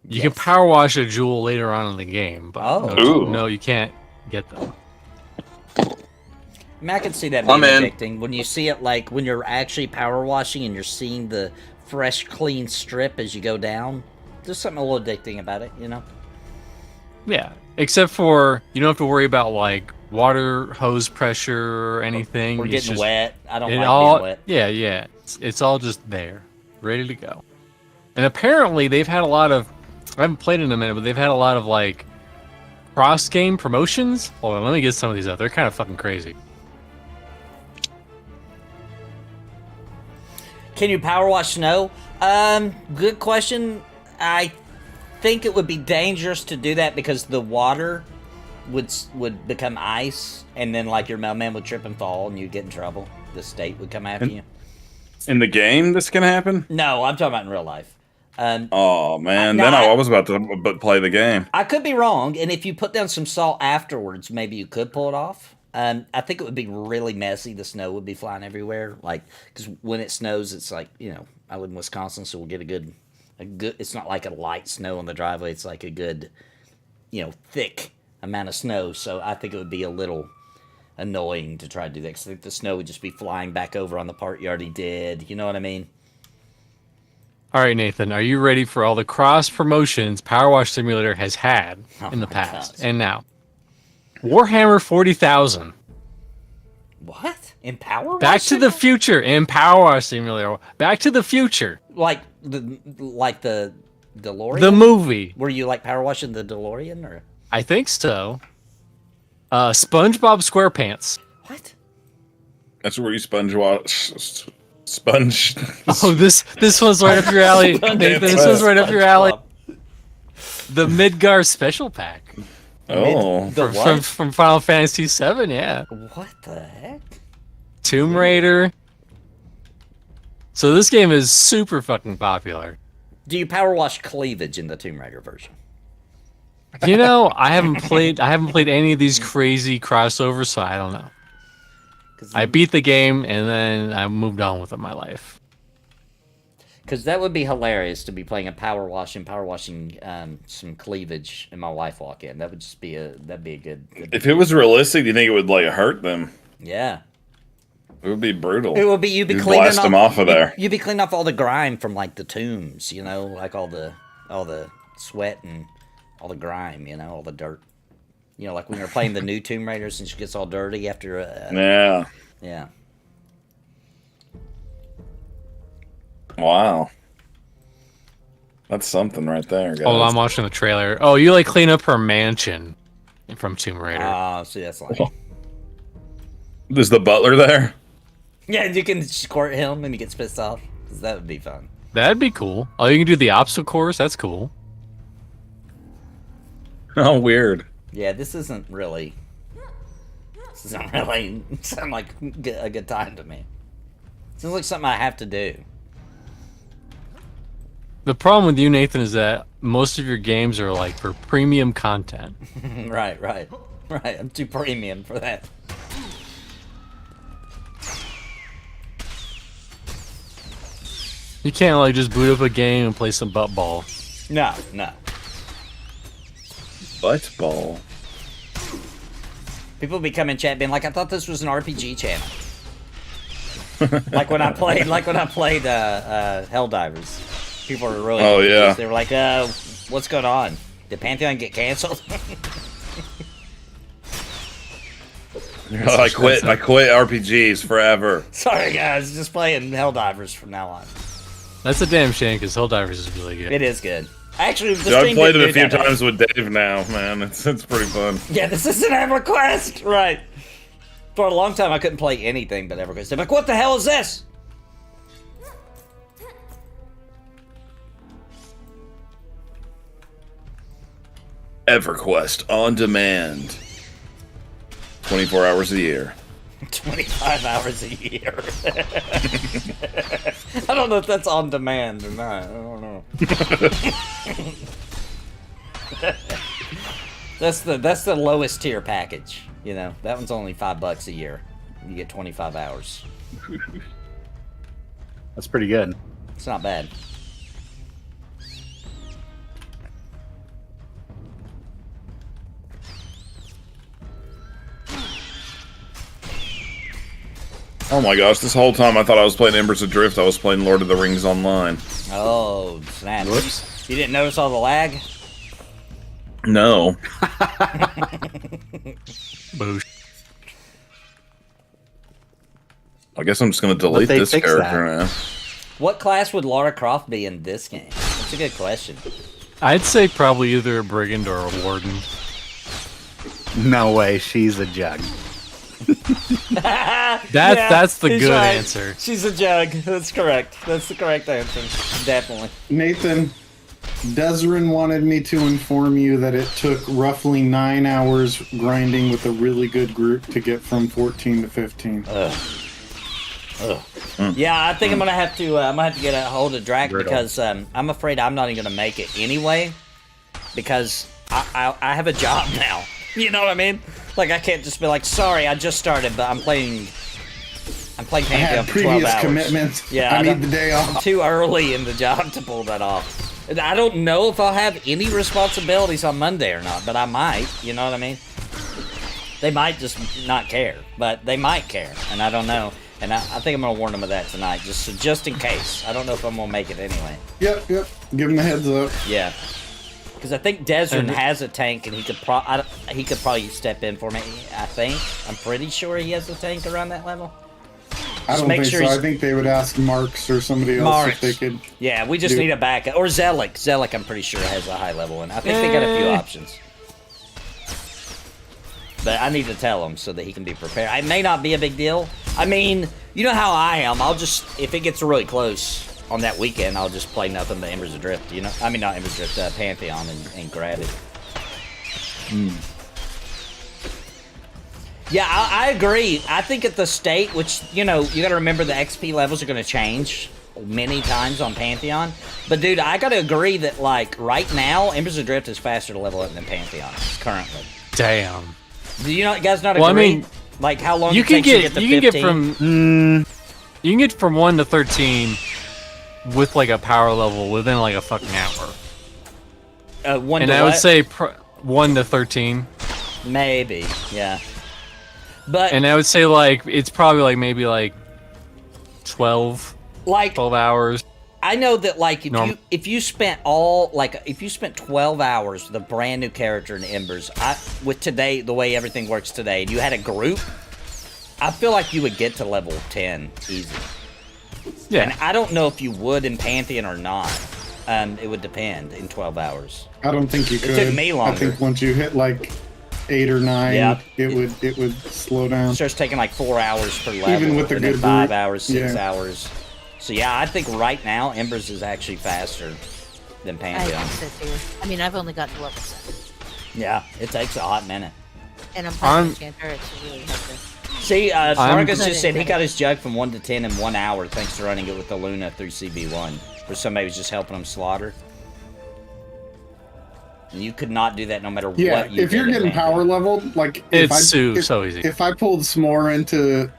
You can power wash a jewel later on in the game, but Oh. Ooh. no, you can't get them. I mean, I can see that being I'm in. addicting. When you see it, like, when you're actually power washing and you're seeing the fresh, clean strip as you go down, there's something a little addicting about it, you know? Yeah, except for you don't have to worry about like water hose pressure or anything. We're It's getting just- wet. I don't it like all, being wet. Yeah. It's all just there, ready to go. And apparently they've had a lot of, I haven't played in a minute, but they've had a lot of like cross-game promotions. Hold on, let me get some of these up. They're kind of fucking crazy. Can you power wash snow? Good question. I think it would be dangerous to do that because the water would become ice, and then like your mailman would trip and fall, and you'd get in trouble. The state would come after you. In the game, this can happen? No, I'm talking about in real life. Oh, man. No, Then I I- was about to play the game. I could be wrong, and if you put down some salt afterwards, maybe you could pull it off. I think it would be really messy. The snow would be flying everywhere, like because when it snows, it's like I live in Wisconsin, so we'll get a good. It's not like a light snow on the driveway. It's like a good, thick amount of snow. So I think it would be a little annoying to try to do that. 'Cause I think the snow would just be flying back over on the part you already did. You know what I mean? All right, Nathan, are you ready for all the cross promotions Power Wash Simulator has had in the my past God. and now? Warhammer 40,000. What? In Power Back Wash to the Future in Power Wash Simulator. Back to the Future. like the DeLorean. The movie. Were you like power washing the DeLorean or I think so. SpongeBob SquarePants. what? That's where you sponge wash. Sponge. Oh, this one's right up your alley, Nathan. This one's right up your alley. The Midgar Special Pack Oh. The what? from Final Fantasy VII. Yeah, What the heck? Tomb Raider. So this game is super fucking popular. Do you power wash cleavage in the Tomb Raider version? You know, I haven't played any of these crazy crossovers, so I don't know. I beat the game and then I moved on with my life. Because that would be hilarious to be playing a power washing some cleavage, and my wife walk in. That would just be that'd be a good. If it was realistic, do you think it would like hurt them? Yeah. It would be brutal. It would be you'd be You'd cleaning blast them off of there. You'd be cleaning off all the grime from like the tombs, you know, like all the sweat and all the grime, you know, all the dirt. You know, like when you're playing the new Tomb Raiders and she gets all dirty after. Yeah. Yeah. Wow. That's something right there, guys. Oh, I'm watching the trailer. Oh, you like clean up her mansion from Tomb Raider. Oh, see, that's like. Is the butler there? Yeah, you can squirt him and he gets pissed off. 'Cause that would be fun. That'd be cool. Oh, you can do the obstacle course. That's cool. Oh, weird. Yeah, this isn't really. This doesn't really sound like a good time to me. Sounds like something I have to do. The problem with you, Nathan, is that most of your games are like for premium content. Right. I'm too premium for that. You can't like just boot up a game and play some butt ball. No. Butt ball. People be coming in chat being like, I thought this was an RPG channel. like when I played Helldivers. People were really confused. Yeah. They were like, what's going on? Did Pantheon get canceled? I quit RPGs forever. Sorry guys, just playing Helldivers from now on. That's a damn shame because Helldivers is really good. It is good. Actually, Dude, I've played it a few times with Dave now, man. It's pretty fun. Yeah, this is an EverQuest! Right. For a long time, I couldn't play anything but EverQuest. I'm like, what the hell is this? EverQuest on demand. 24 hours a year. 25 hours a year. I don't know if that's on demand or not. I don't know. That's the lowest tier package. You know, that one's only $5 a year. You get 25 hours. That's pretty good. It's not bad. Oh my gosh, this whole time I thought I was playing Embers Adrift, I was playing Lord of the Rings Online. Oh, snap. Whoops. You didn't notice all the lag? No. Boosh. I guess I'm just going to delete they this fix character now. What class would Lara Croft be in this game? That's a good question. I'd say probably either a brigand or a warden. No way, she's a jug. That's the he's good right. answer. She's a jug. That's correct. That's the correct answer. Definitely. Nathan, Desrin wanted me to inform you that it took roughly 9 hours grinding with a really good group to get from 14 to 15. Yeah, I think I'm gonna have to get a hold of Drac because I'm afraid I'm not even gonna make it anyway because I have a job now. You know what I mean? Like I can't just be like, sorry, I just started, but I'm playing Pantheon for 12 hours. Commitments. Yeah, I need the day off. I'm too early in the job to pull that off. I don't know if I'll have any responsibilities on Monday or not, but I might. You know what I mean? They might just not care, but they might care, and I don't know. And I think I'm gonna warn them of that tonight, just in case. I don't know if I'm gonna make it anyway. Yep. Give him a heads up. Yeah, because I think Desrin has a tank, and he could probably step in for me. I'm pretty sure he has a tank around that level. I don't think so. I think they would ask Marks or somebody else if they could. Yeah, we just need a backup. Or Zelik. Zelik, I'm pretty sure, has a high level one. I think they got a few options. But I need to tell him so that he can be prepared. It may not be a big deal. I mean, you know how I am. I'll just, if it gets really close on that weekend, I'll just play nothing but Embers Adrift, you know? I mean, not Embers Adrift, Pantheon and grab it. Yeah, I agree. I think at the state, which, you know, you got to remember the XP levels are going to change many times on Pantheon. But dude, I gotta agree that like right now, Embers Adrift is faster to level up than Pantheon currently. Damn. Do you guys not agree? Well, I mean, like how long you it can takes get to you get to can 15? get from you can get from 1 to 13 with like a power level within like a fucking hour. 1 and to I would what? say 1 to 13. Maybe, yeah. But And I would say like it's probably like maybe like 12 hours. I know that like if you spent 12 hours with a brand new character in Embers, with today the way everything works today, and you had a group, I feel like you would get to level 10 easy. Yeah. And I don't know if you would in Pantheon or not. It would depend in 12 hours. I don't think you could. It took me longer. I think once you hit like 8 or 9, Yeah. it would slow down. It starts taking like 4 hours per level. Even with a and then good 5 group. hours, 6 Yeah. hours. So yeah, I think right now Embers is actually faster than I Pantheon. think so too. I mean, I've only gotten to level 7. Yeah, it takes a hot minute. And I'm playing Enchanter, it's really hard to... See, Marcus just said he got his jug from 1 to 10 in 1 hour thanks to running it with the Luna through CB1, where somebody was just helping him slaughter. And you could not do that no matter what you if you're did in getting Pantheon. power leveled, like It's so easy. If I pulled S'more into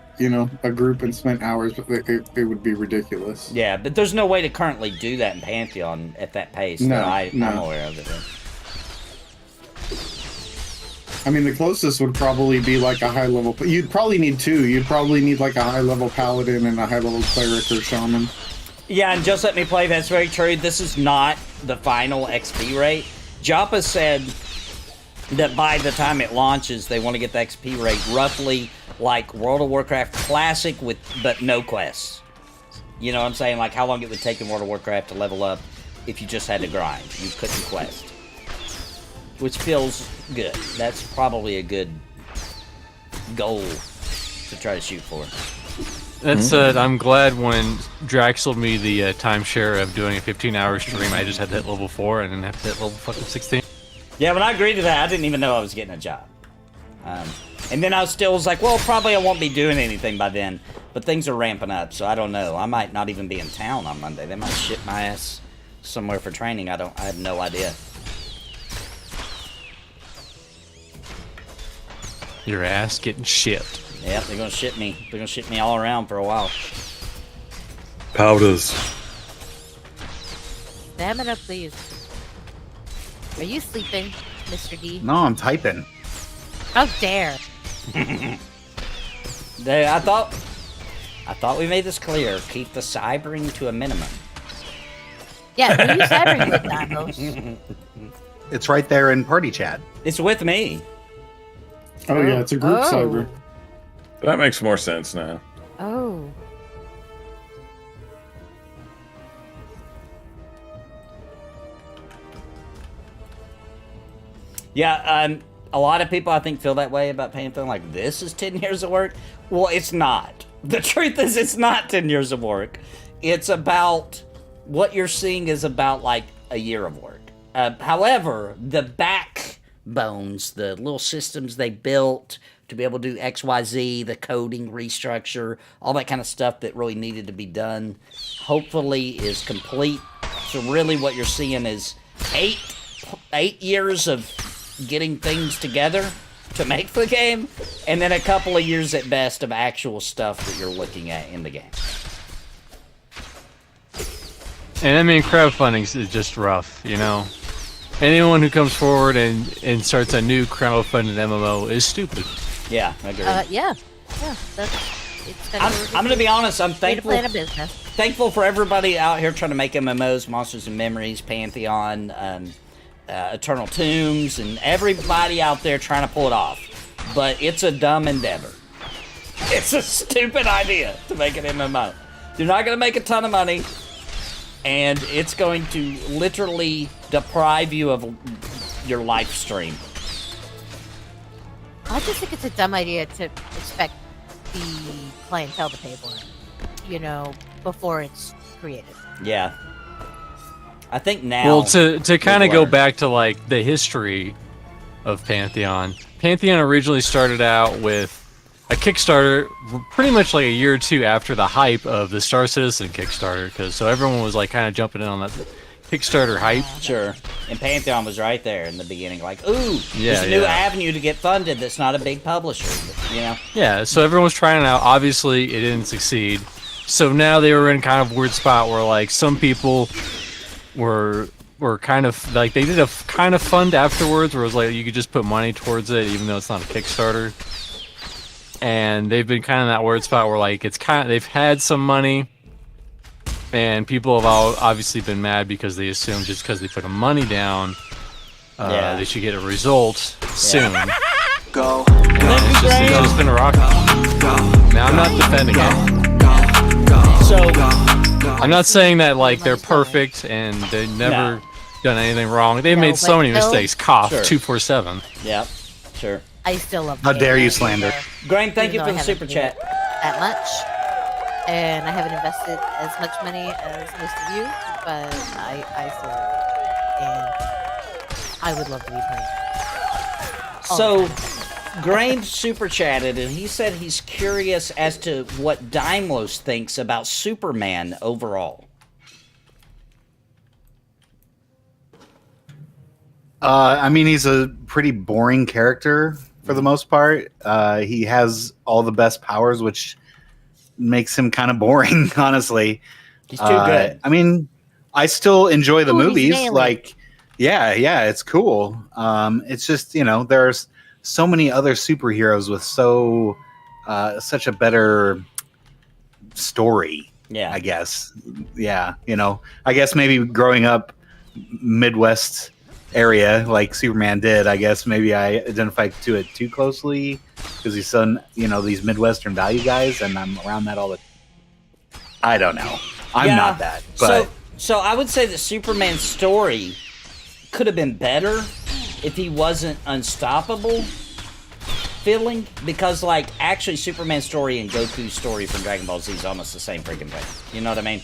a group and spent hours, it would be ridiculous. Yeah, but there's no way to currently do that in Pantheon at that pace No, that no. I'm aware of it. I mean, the closest would probably be like a high level. You'd probably need 2. You'd probably need like a high level paladin and a high level cleric or shaman. Yeah, and Just Let Me Play, that's very true. This is not the final XP rate. Joppa said that by the time it launches, they want to get the XP rate roughly like World of Warcraft Classic but no quests. You know what I'm saying? Like how long it would take in World of Warcraft to level up if you just had to grind. You couldn't quest. Which feels good. That's probably a good goal to try to shoot for. That said, I'm glad when Drax sold me the timeshare of doing a 15-hour stream, I just had to hit level 4 and didn't have to hit level fucking 16. Yeah, when I agreed to that, I didn't even know I was getting a job. And then I was like, well, probably I won't be doing anything by then. But things are ramping up, so I don't know. I might not even be in town on Monday. They might ship my ass somewhere for training. I have no idea. Your ass getting shipped. Yep, they're gonna ship me. They're gonna ship me all around for a while. Powders. Stamina, please. Are you sleeping, Mr. D? No, I'm typing. How dare! I thought we made this clear. Keep the cybering to a minimum. Yeah, who are you cybering with, Dymlos? It's right there in party chat. It's with me. Oh yeah, it's a group cyber. That makes more sense now. Oh. Yeah, a lot of people I think feel that way about Pantheon. Like, this is 10 years of work. Well, it's not. The truth is, it's not 10 years of work. It's about what you're seeing is about like a year of work. However, the backbones, the little systems they built to be able to do XYZ, the coding, restructure, all that kind of stuff that really needed to be done, hopefully is complete. So really what you're seeing is 8 years of getting things together to make the game, and then a couple of years at best of actual stuff that you're looking at in the game. And I mean, crowdfunding is just rough, you know? Anyone who comes forward and starts a new crowdfunded MMO is stupid. Yeah, I agree. Yeah. I'm going to be honest, I'm thankful. Plan a business. Thankful for everybody out here trying to make MMOs, Monsters and Memories, Pantheon, Eternal Tombs, and everybody out there trying to pull it off. But it's a dumb endeavor. It's a stupid idea to make an MMO. You're not going to make a ton of money, and it's going to literally deprive you of your live stream. I just think it's a dumb idea to expect the clientele to pay for it, you know, before it's created. Yeah. I think now... Well, to kind of go back to, like, the history of Pantheon, Pantheon originally started out with a Kickstarter pretty much like a year or two after the hype of the Star Citizen Kickstarter, so everyone was like kind of jumping in on that Kickstarter hype. Sure. And Pantheon was right there in the beginning, like, ooh, there's a new avenue to get funded that's not a big publisher, you know? Yeah, so everyone was trying it out. Obviously, it didn't succeed. So now they were in kind of a weird spot where, like, some people were kind of, like, they did a kind of fund afterwards where it was like you could just put money towards it even though it's not a Kickstarter. And they've been kind of in that weird spot where, like, it's kind of, they've had some money, and people have all obviously been mad because they assume just because they put the money down, they should get a result soon. Go. It's just been a rocket. Now, I'm not defending it. So, I'm not saying that, like, they're perfect and they've never done anything wrong. They've made so many mistakes. Cough, 247. Yeah, sure. I still love. How dare you slander? Graham, thank you for the super chat. That much, and I haven't invested as much money as most of you, but I still love it, and I would love to be playing. So, Graham super chatted, and he said he's curious as to what Dymlos thinks about Superman overall. I mean, he's a pretty boring character for the most part. He has all the best powers, which makes him kind of boring, honestly. He's too good. I mean, I still enjoy the movies. He's Like, yeah, it's cool. It's just, you know, there's so many other superheroes with such a better story. Yeah, I guess. Yeah, you know, I guess maybe growing up Midwest area like Superman did, I guess maybe I identified to it too closely because he's son, you know, these Midwestern value guys, and I'm around that all the. I don't know. I'm not that, but so I would say that Superman's story could have been better if he wasn't unstoppable feeling, because, like, actually Superman's story and Goku's story from Dragon Ball Z is almost the same freaking thing. You know what I mean?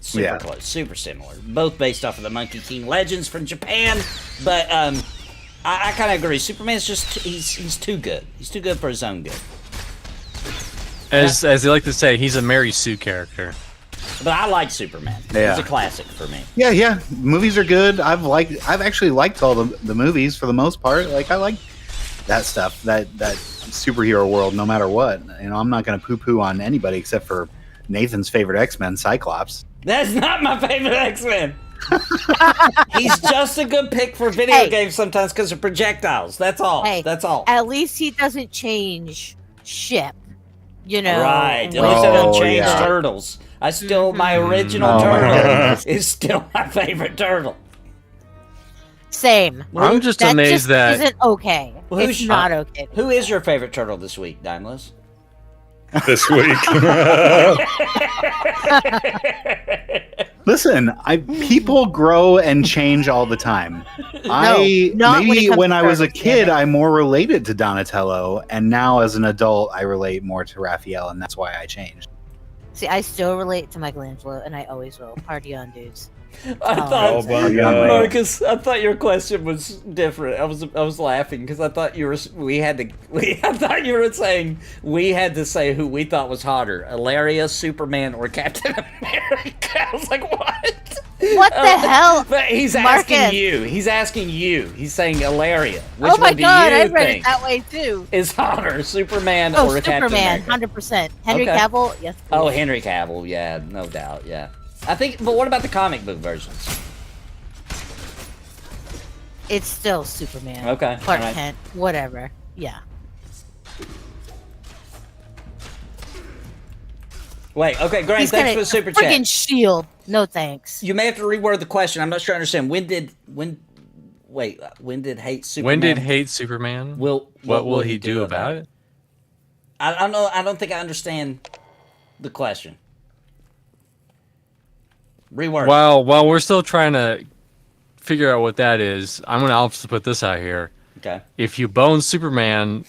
Super close, super similar. Both based off of the Monkey King legends from Japan, but I kind of agree. Superman's just he's too good. He's too good for his own good. As they like to say, he's a Mary Sue character. But I like Superman. Yeah. He's a classic for me. Yeah. Movies are good. I've actually liked all the movies for the most part. Like, I like that stuff, that superhero world, no matter what. You know, I'm not going to poo-poo on anybody except for Nathan's favorite X-Men, Cyclops. That's not my favorite X-Men. He's just a good pick for video games sometimes because of projectiles. That's all. That's all. At least he doesn't change ship. You know. Right. At least I don't change turtles. I still, my original turtle is still my favorite turtle. Same. I'm just amazed that isn't okay. Well, it's not okay. Who is your favorite turtle this week, Dymlos? This week. Listen, people grow and change all the time. Maybe when I was a kid, I more related to Donatello, and now as an adult, I relate more to Raphael, and that's why I changed. See, I still relate to Michelangelo, and I always will. Party on, dudes. I thought, Marcus, I thought your question was different. I was laughing because I thought you were saying we had to say who we thought was hotter, Ilaria, Superman, or Captain America. I was like, what? What the hell? But he's asking you. He's asking you. He's saying Ilaria. Which oh my one do god, you I read think it that way too. is hotter, Superman or Captain America? Superman, 100%. Henry Cavill, yes. Please. Oh, Henry Cavill, yeah, no doubt, yeah. I think, but what about the comic book versions? It's still Superman. Okay. Clark Kent, whatever. Yeah. Wait, okay, Grant, thanks for the super chat. Friggin' shield. No thanks. You may have to reword the question. I'm not sure I understand. When did Hate Superman? When did Hate Superman? What will he do about it? I don't know. I don't think I understand the question. Reword. While we're still trying to figure out what that is, I'll just put this out here. Okay. If you bone Superman,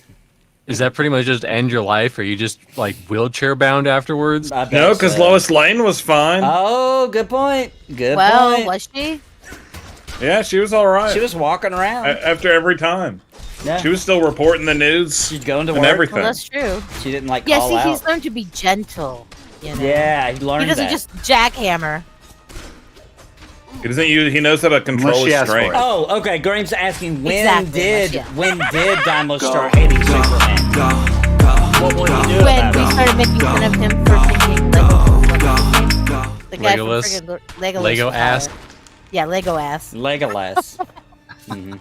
is that pretty much just end your life? Or are you just like wheelchair bound afterwards? No, because Lois Lane was fine. Oh, good point. Good well, point. was she? Yeah, she was all right. She was walking around after every time. Yeah. She was still reporting the news. She's going to and work. everything. Well, that's true. She didn't like Yeah, call see, out. he's learned to be gentle. You know? Yeah, he learned He doesn't that. just jackhammer. He doesn't use. He knows how to control she his asks for strength. it. Oh, okay. Graham's asking when Exactly, did yeah. Dymlos start hating Superman? What would he do When about we it? started making fun of him for thinking the guy Legolas? from friggin' Legolas. Lego was ass. hard. Yeah, Lego ass. Legolas.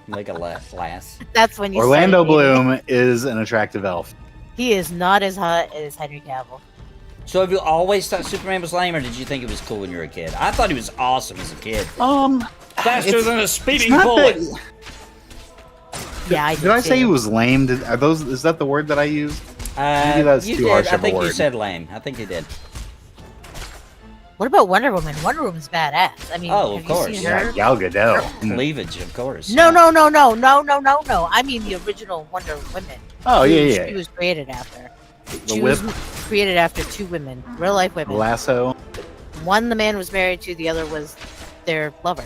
Legolas. That's when you Orlando started hating him. Bloom is an attractive elf. He is not as hot as Henry Cavill. So have you always thought Superman was lame, or did you think it was cool when you were a kid? I thought he was awesome as a kid. Faster than a speeding bullet. Yeah, I Did I say he too. was lame? Is that the word that I used? Maybe that's you too did. harsh I of a think you word. said lame. I think you did. What about Wonder Woman? Wonder Woman's badass. I mean, Oh, have of course. you seen Yeah, her? Gal Gadot. Cleavage, of course. No. I mean the original Wonder Woman. Oh, Who yeah. She was created after. The She whip, was created after two women, real life women. lasso. One the man was married to, the other was their lover.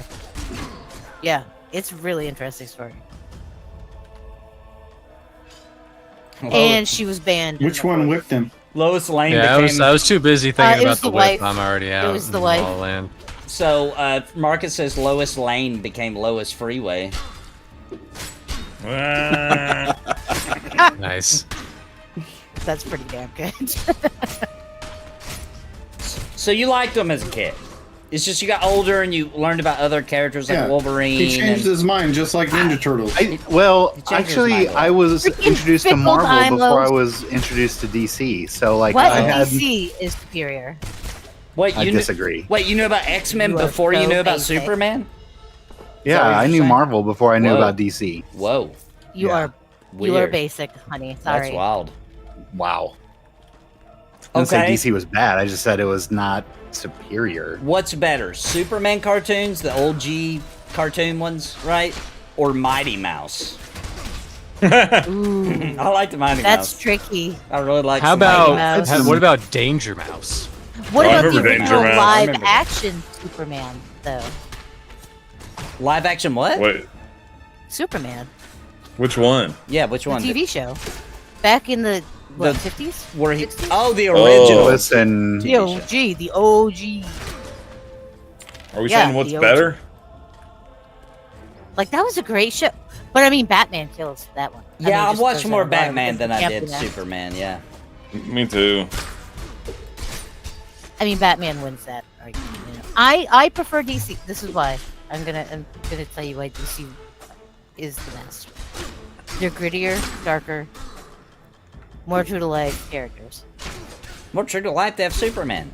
Yeah, it's a really interesting story. And she was banned. Which one whipped him? Lois Lane Yeah, became... I was too busy thinking it about was the the whip. wife. I'm already out. was the in wife. La La Land. So, Marcus says Lois Lane became Lois Freeway. Nice. That's pretty damn good. So you liked him as a kid. It's just you got older and you learned about other characters like Yeah, Wolverine. He changed and... his mind just like Ninja Turtles. Well, He changed his actually, mind. I was Freaking introduced to fickle Marvel before I Dymlos. was introduced to DC. So, like, What I had. DC is superior? Wait, I you disagree. Wait, you knew about X-Men You are before you so knew about basic. Superman? Yeah, what I you're knew saying? Marvel before I knew Whoa. about DC. Whoa, You Yeah. are weird. basic, honey. Sorry. That's wild. Wow. I didn't Okay. say DC was bad. I just said it was not superior. What's better, Superman cartoons, the old G cartoon ones, right? Or Mighty Mouse? Ooh, I like the Mighty that's Mouse. tricky. I really like How some Mighty about Mouse. what about Danger Mouse? What Oh, I about the remember Danger original Mouse. I live remember that. action Superman, though? Live action what? Wait, Superman, which one? Yeah, which the one? TV show, back in the The- 50s? Where he? 60s? Oh, the original. Listen, The OG, the OG. Are we Yeah, saying what's the better? Like that was a great show. But I mean, Batman kills that one. I mean, Yeah, I just watched because more of a lot of Batman than I did campiness. Superman. Yeah. Me too. I mean, Batman wins that argument. You know? I prefer DC. This is why I'm gonna tell you why DC is the best. They're grittier, darker, more true to life characters. More true to life, they have Superman.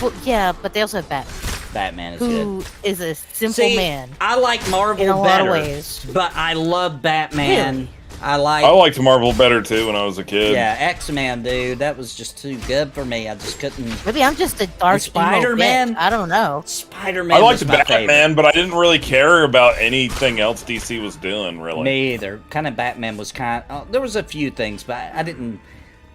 Well, yeah, but they also have Batman, Batman is who good. is a simple See, man I like Marvel in a lot better, of ways. but I love Batman. Really? I like. I liked Marvel better too when I was a kid. Yeah, X-Men, dude. That was just too good for me. I just couldn't. Maybe I'm just a dark Spider-Man? emo bitch. I don't know. Spider-Man I liked was my Batman, favorite. but I didn't really care about anything else DC was doing. Really, Me either. Kind of Batman was kind. There was a few things, but I didn't.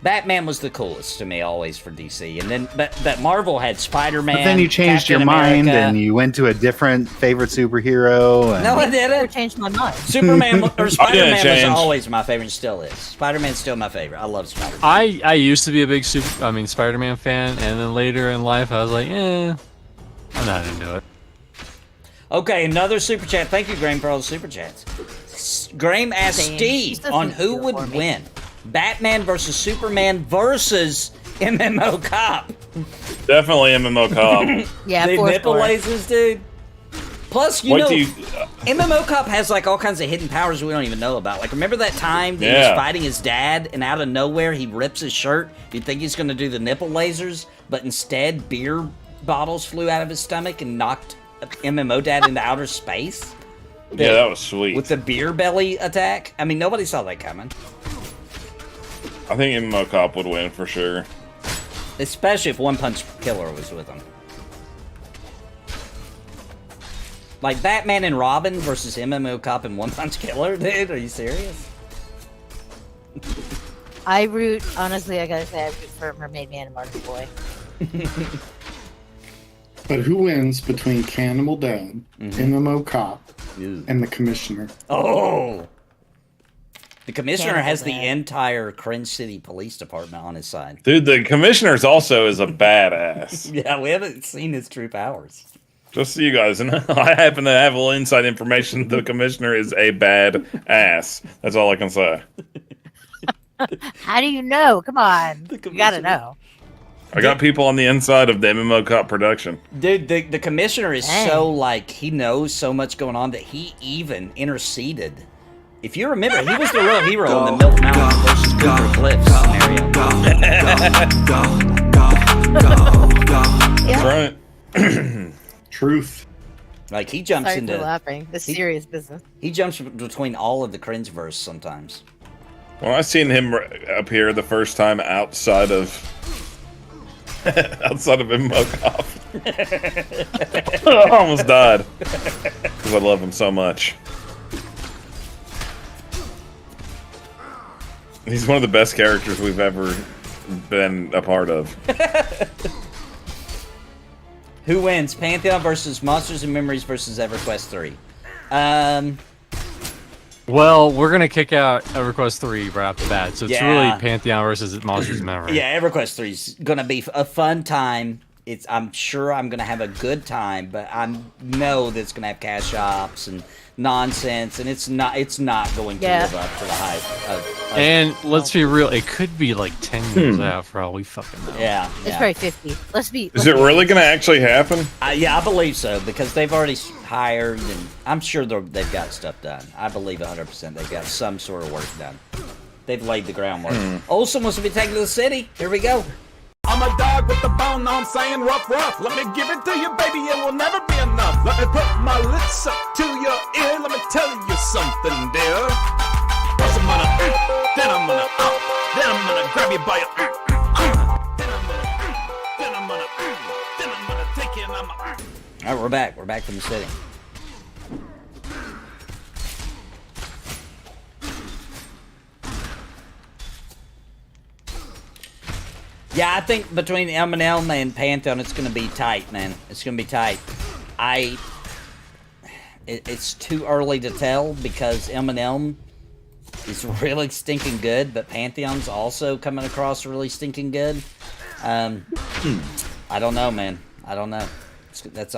Batman was the coolest to me always for DC, and then but Marvel had Spider-Man. but then you changed Captain your mind America. and you went to a different favorite superhero. And No, I I didn't. changed my mind. Superman or Spider-Man was change. always my favorite, and still is. Spider-Man's still my favorite. I love Spider-Man. I used to be a big Spider-Man fan, and then later in life I was like, I'm not into it. Okay, another super chat. Thank you, Graham, for all the super chats. Graham asked Same. Steve He's the on who super would for me. win: Batman versus Superman versus MMO Cop. definitely MMO Cop. Yeah, The for nipple sure. lasers, dude. Plus, you Wait know, till you. MMO Cop has like all kinds of hidden powers we don't even know about. Like, remember that time that he Yeah. was fighting his dad, and out of nowhere he rips his shirt? You'd think he's going to do the nipple lasers, but instead beer bottles flew out of his stomach and knocked MMO Dad into outer space. Yeah, that was sweet. With the beer belly attack. I mean, nobody saw that coming. I think MMO Cop would win for sure. Especially if One Punch Killer was with him. Like Batman and Robin versus MMO Cop and One Punch Killer, dude? Are you serious? I root, honestly, I gotta say, I root for Mermaid Man and Martin Boy. But who wins between Cannibal Dad, Mm-hmm. MMO Cop, Ew. and the Commissioner? Oh! The commissioner Cannibal has the Dad. entire Cringe City Police Department on his side. Dude, the commissioner's also is a badass. Yeah, we haven't seen his true powers. Just so you guys know, I happen to have a little inside information. The commissioner is a bad ass. That's all I can say. How do you know? Come on. You gotta know. I got people on the inside of the MMO Cop production. Dude, the commissioner is Dang. so, like, he knows so much going on that he even interceded. If you remember, he was the real hero in the Milk Mountain versus Cooper Cliffs scenario. That's right. Truth. Like, he jumps Sorry for into... laughing. This is serious business. He jumps between all of the cringe-verse sometimes. When I seen him up here the first time outside of MMO Cop, I almost died because I love him so much. He's one of the best characters we've ever been a part of. Who wins? Pantheon versus Monsters and Memories versus EverQuest 3. Well, we're gonna kick out EverQuest 3 right off the bat, so it's Yeah. really Pantheon versus Monsters of Memory. Yeah, EverQuest 3 is gonna be a fun time. I'm sure I'm gonna have a good time, but I know that it's gonna have cash shops and nonsense, and it's not going to live up to the hype. And let's be real, it could be like 10 years out for all we fucking know. Yeah, It's probably 50. Is it really going to actually happen? Yeah, I believe so, because they've already hired, and I'm sure they've got stuff done. I believe 100% they've got some sort of work done. They've laid the groundwork. Olsen wants to be taken to the city. Here we go. I'm a dog with the bone, I'm saying rough. Let me give it to you, baby, it will never be enough. Let me put my lips up to your ear, let me tell you something, dear. First I'm gonna, then I'm gonna, then I'm gonna grab you by your, then I'm gonna take you and I'm All right, we're back. We're back from the city. Yeah, I think between M&M and Pantheon, it's going to be tight, man. It's going to be tight. It's too early to tell because M&M is really stinking good, but Pantheon's also coming across really stinking good. I don't know, man. I don't know. That's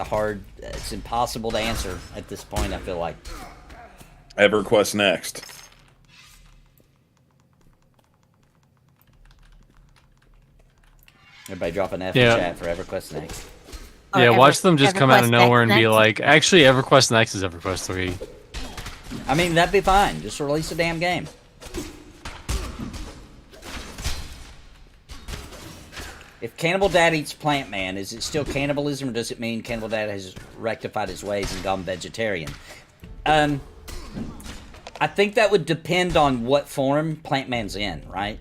it's impossible to answer at this point, I feel like. EverQuest next. Everybody drop an F in chat for EverQuest next. Yeah, watch them just come out of nowhere and be like, actually, EverQuest next is EverQuest 3. I mean, that'd be fine. Just release a damn game. If Cannibal Dad eats Plant Man, is it still cannibalism, or does it mean Cannibal Dad has rectified his ways and gone vegetarian? I think that would depend on what form Plant Man's in, right?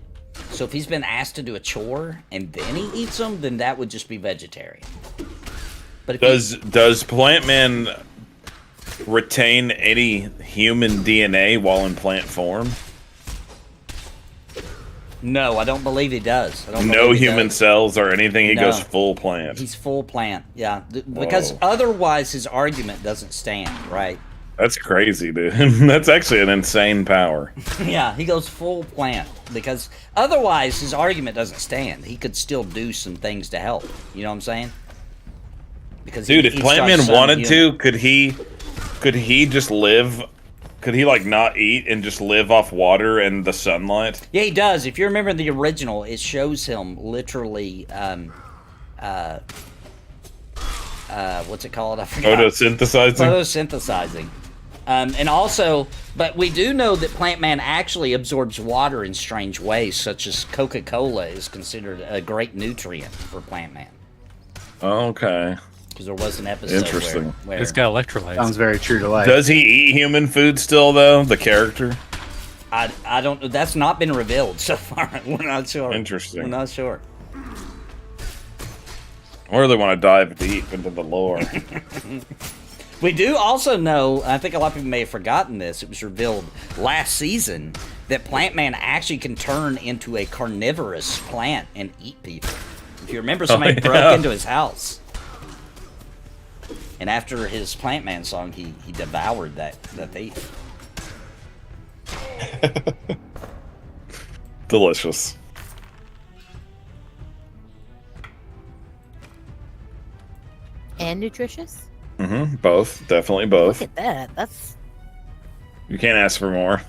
So if he's been asked to do a chore and then he eats them, then that would just be vegetarian. But if does Plant Man retain any human DNA while in plant form? No, I don't believe he does. No human cells or anything. He No. goes full plant. He's full plant, yeah. Because otherwise his argument doesn't stand, right? That's crazy, dude. That's actually an insane power. Yeah, he goes full plant because otherwise his argument doesn't stand. He could still do some things to help. You know what I'm saying? Because dude, if Plant Man wanted to, could he just live? Could he like not eat and just live off water and the sunlight? Yeah, he does. If you remember the original, it shows him literally what's it called? I forgot. Photosynthesizing. And also, but we do know that Plant Man actually absorbs water in strange ways, such as Coca-Cola is considered a great nutrient for Plant Man. Okay. Because there was an episode where it's got electrolytes. Sounds very true to life. Does he eat human food still, though, the character? I don't know. That's not been revealed so far. We're not sure. Interesting. We're not sure. I really want to dive deep into the lore. We do also know, I think a lot of people may have forgotten this, it was revealed last season, that Plant Man actually can turn into a carnivorous plant and eat people. If you remember, somebody broke into his house. And after his Plant Man song, he devoured that thief. Delicious. And nutritious. Both. Definitely both. Look at that. That's You can't ask for more.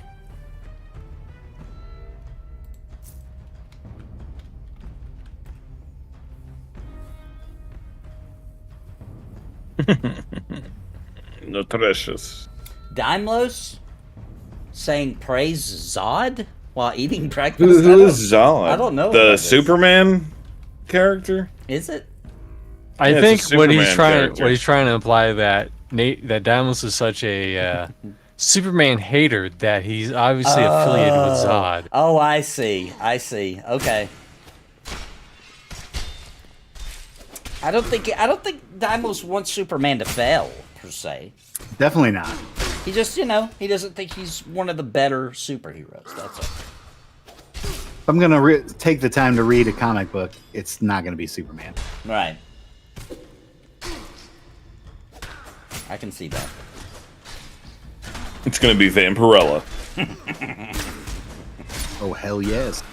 Nutritious. Dymlos saying praise Zod while eating breakfast. Who is Zod? I don't know. The Superman character? Is it? I Yeah, think it's a what he's Superman trying to imply that that Dymlos is such a Superman hater that he's obviously affiliated with Zod. Oh, I see. I see. Okay. I don't think Dymlos wants Superman to fail per se. Definitely not. He just, he doesn't think he's one of the better superheroes. That's all. If I'm gonna take the time to read a comic book, it's not gonna be Superman. Right. I can see that. It's gonna be Vampirella. Oh hell yes.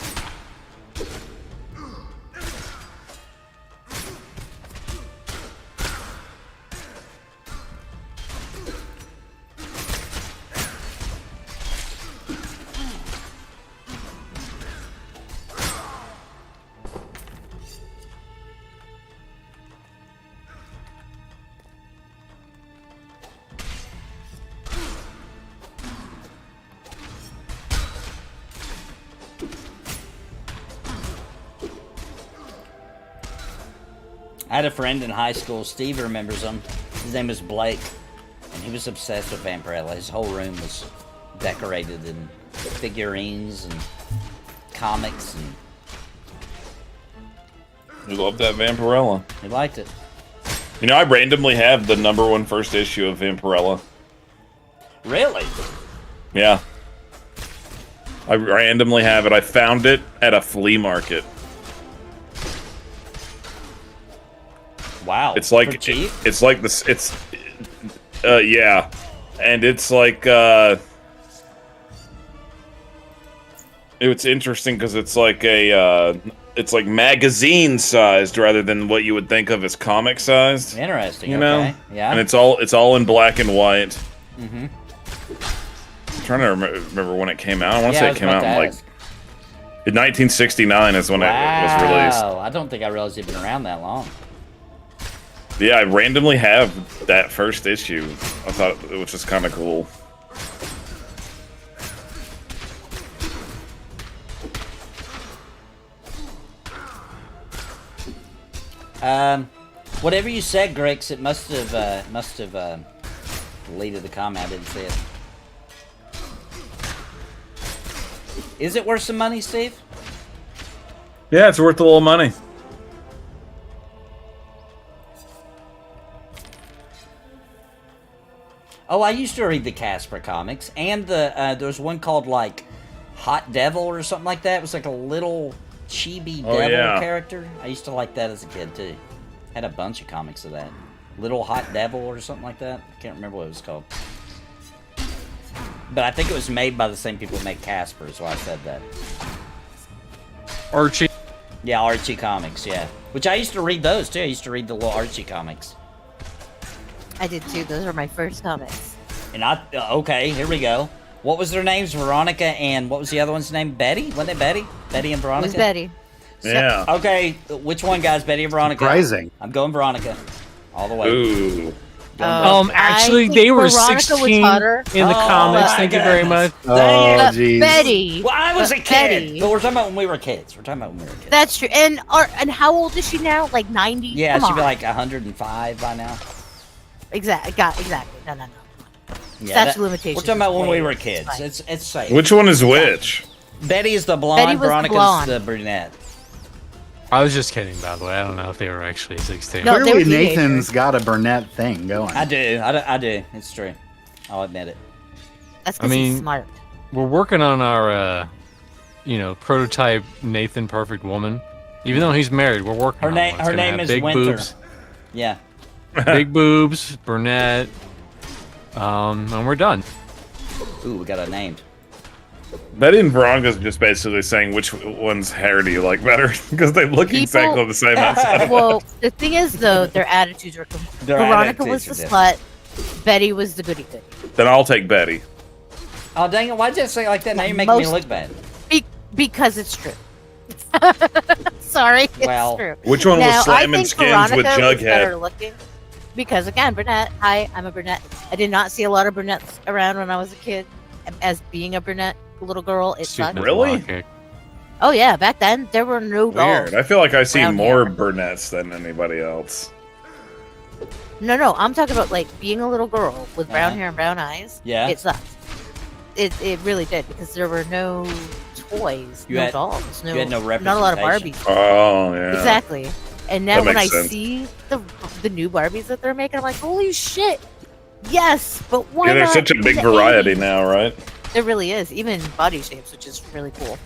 I had a friend in high school, Steve remembers him. His name was Blake, and he was obsessed with Vampirella. His whole room was decorated in figurines and comics, and You love that Vampirella. he liked it. I randomly have the #1 first issue of Vampirella. Really? Yeah. I randomly have it. I found it at a flea market. Wow. It's like For cheap? it's like this. It's yeah, and it's like it's interesting because it's like it's like magazine sized rather than what you would think of as comic sized. Interesting. You know? Okay. Yeah. And it's all in black and white. Mm-hmm. I'm trying to remember when it came out. I want to Yeah, say I it was came about out to in ask. 1969 is when it was released. Wow. I don't think I realized it'd been around that long. Yeah, I randomly have that first issue. I thought it was just kind of cool. Whatever you said, Grix, it must have deleted the comment. I didn't see it. Is it worth some money, Steve? Yeah, it's worth a little money. Oh, I used to read the Casper comics, and there was one called like Hot Devil or something like that. It was like a little chibi devil character. I used to like that as a kid too. Had a bunch of comics of that. Little Hot Devil or something like that. I can't remember what it was called. But I think it was made by the same people who make Casper, is why I said that. Archie. Yeah, Archie comics, yeah. Which I used to read those too. I used to read the little Archie comics. I did too. Those are my first comics. And okay, here we go. What was their names? Veronica and what was the other one's name? Betty? Wasn't it Betty? Betty and It Veronica? was Betty. Yeah. Okay, which one, guys? Betty and Veronica? Surprising. I'm going Veronica. All the way. Ooh. Actually, I think they were Veronica was 16 hotter. in the Oh, comics. my Thank you very much. goodness. Dang Oh it. jeez. Betty. Well, I was a But kid, Betty. but we're talking about when we were kids. We're talking about when we were kids. That's true. And how old is she now? Like 90? Yeah, Come she'd be on. like 105 by now. Exactly. No. Yeah, Statute of limitations We're talking about is when we way were too kids. high. It's safe. Which one is which? Betty is the blonde, Betty was the Veronica's blonde. the brunette. I was just kidding, by the way. I don't know if they were actually 16. No, they Clearly were teenagers. Nathan's got a brunette thing going. I do. It's true. I'll admit it. That's I because he's mean, smart. We're working on our, prototype Nathan Perfect Woman. Even though he's married, we're working on one. It's Her gonna name have is big Winter. boobs, Yeah. big boobs, brunette, and we're done. Ooh, we got it named. Betty and Veronica's just basically saying which one's hair do you like better because they look exactly the same outside. Well, the thing is, though, their attitudes are. Veronica was the slut. Betty was the goody goody. Then I'll take Betty. Oh dang it! Why'd you say it like that? Now you're making me look bad. Because it's true. Sorry, Well, it's true. Which one was Now, slamming skins with Veronica was better Jughead? looking because again, brunette. Hi, I'm a brunette. I did not see a lot of brunettes around when I was a kid. As being a brunette little girl, it sucked. Really? Oh yeah, back then there were no dolls. Weird. I feel like I see around more here. brunettes than anybody else. No, I'm talking about like being a little girl with brown hair and brown eyes. Yeah. It sucked. It really did because there were no toys, You no had- dolls, you had no not a lot of representation. Barbies. Oh yeah. Exactly. And now That when I makes sense. see the new Barbies that they're making, I'm like, holy shit! Yes, but why Yeah, there's not such a in big the variety 80s? now, right? There really is, even body shapes, which is really cool.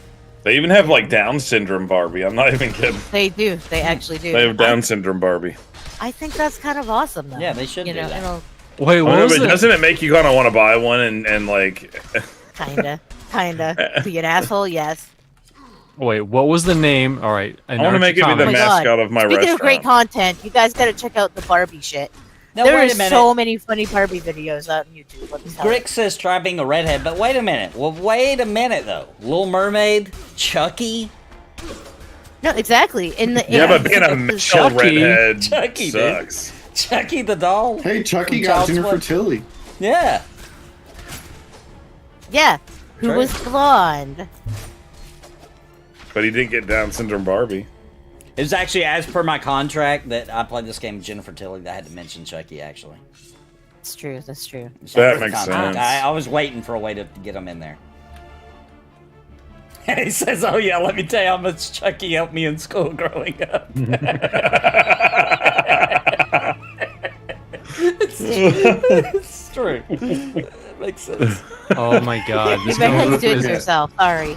They even have like Down syndrome Barbie. I'm not even kidding. They do. They actually do. They have Down syndrome Barbie. I think that's kind of awesome, though. Yeah, they should You do know, that. it'll Wait, what was but it? doesn't it make you kind of want to buy one and like? kinda be an asshole. Yes. Wait, what was the name? All right, I want to make it be the Oh my mascot God. of my Speaking restaurant. of great content, you guys got to check out the Barbie shit. Now, There wait are a minute. so many funny Barbie videos out on YouTube. Let me tell you. Grick says try being a redhead, but wait a minute. Well, wait a minute though. Little Mermaid, Chucky. No, exactly. In the Yeah, but being a the- male Chucky. redhead Chucky, dude. sucks. Chucky the doll. Hey, Chucky From got Child's Jennifer Play. Tilly. Yeah. yeah, who True. was blonde? But he didn't get Down syndrome Barbie. It was actually as per my contract that I played this game with Jennifer Tilly that I had to mention Chucky actually. That's true. That's true. That makes sense. I was waiting for a way to get him in there. And he says, "Oh yeah, let me tell you how much Chucky helped me in school growing up." it's true. It makes sense. Oh my God! You better do it yourself. Sorry.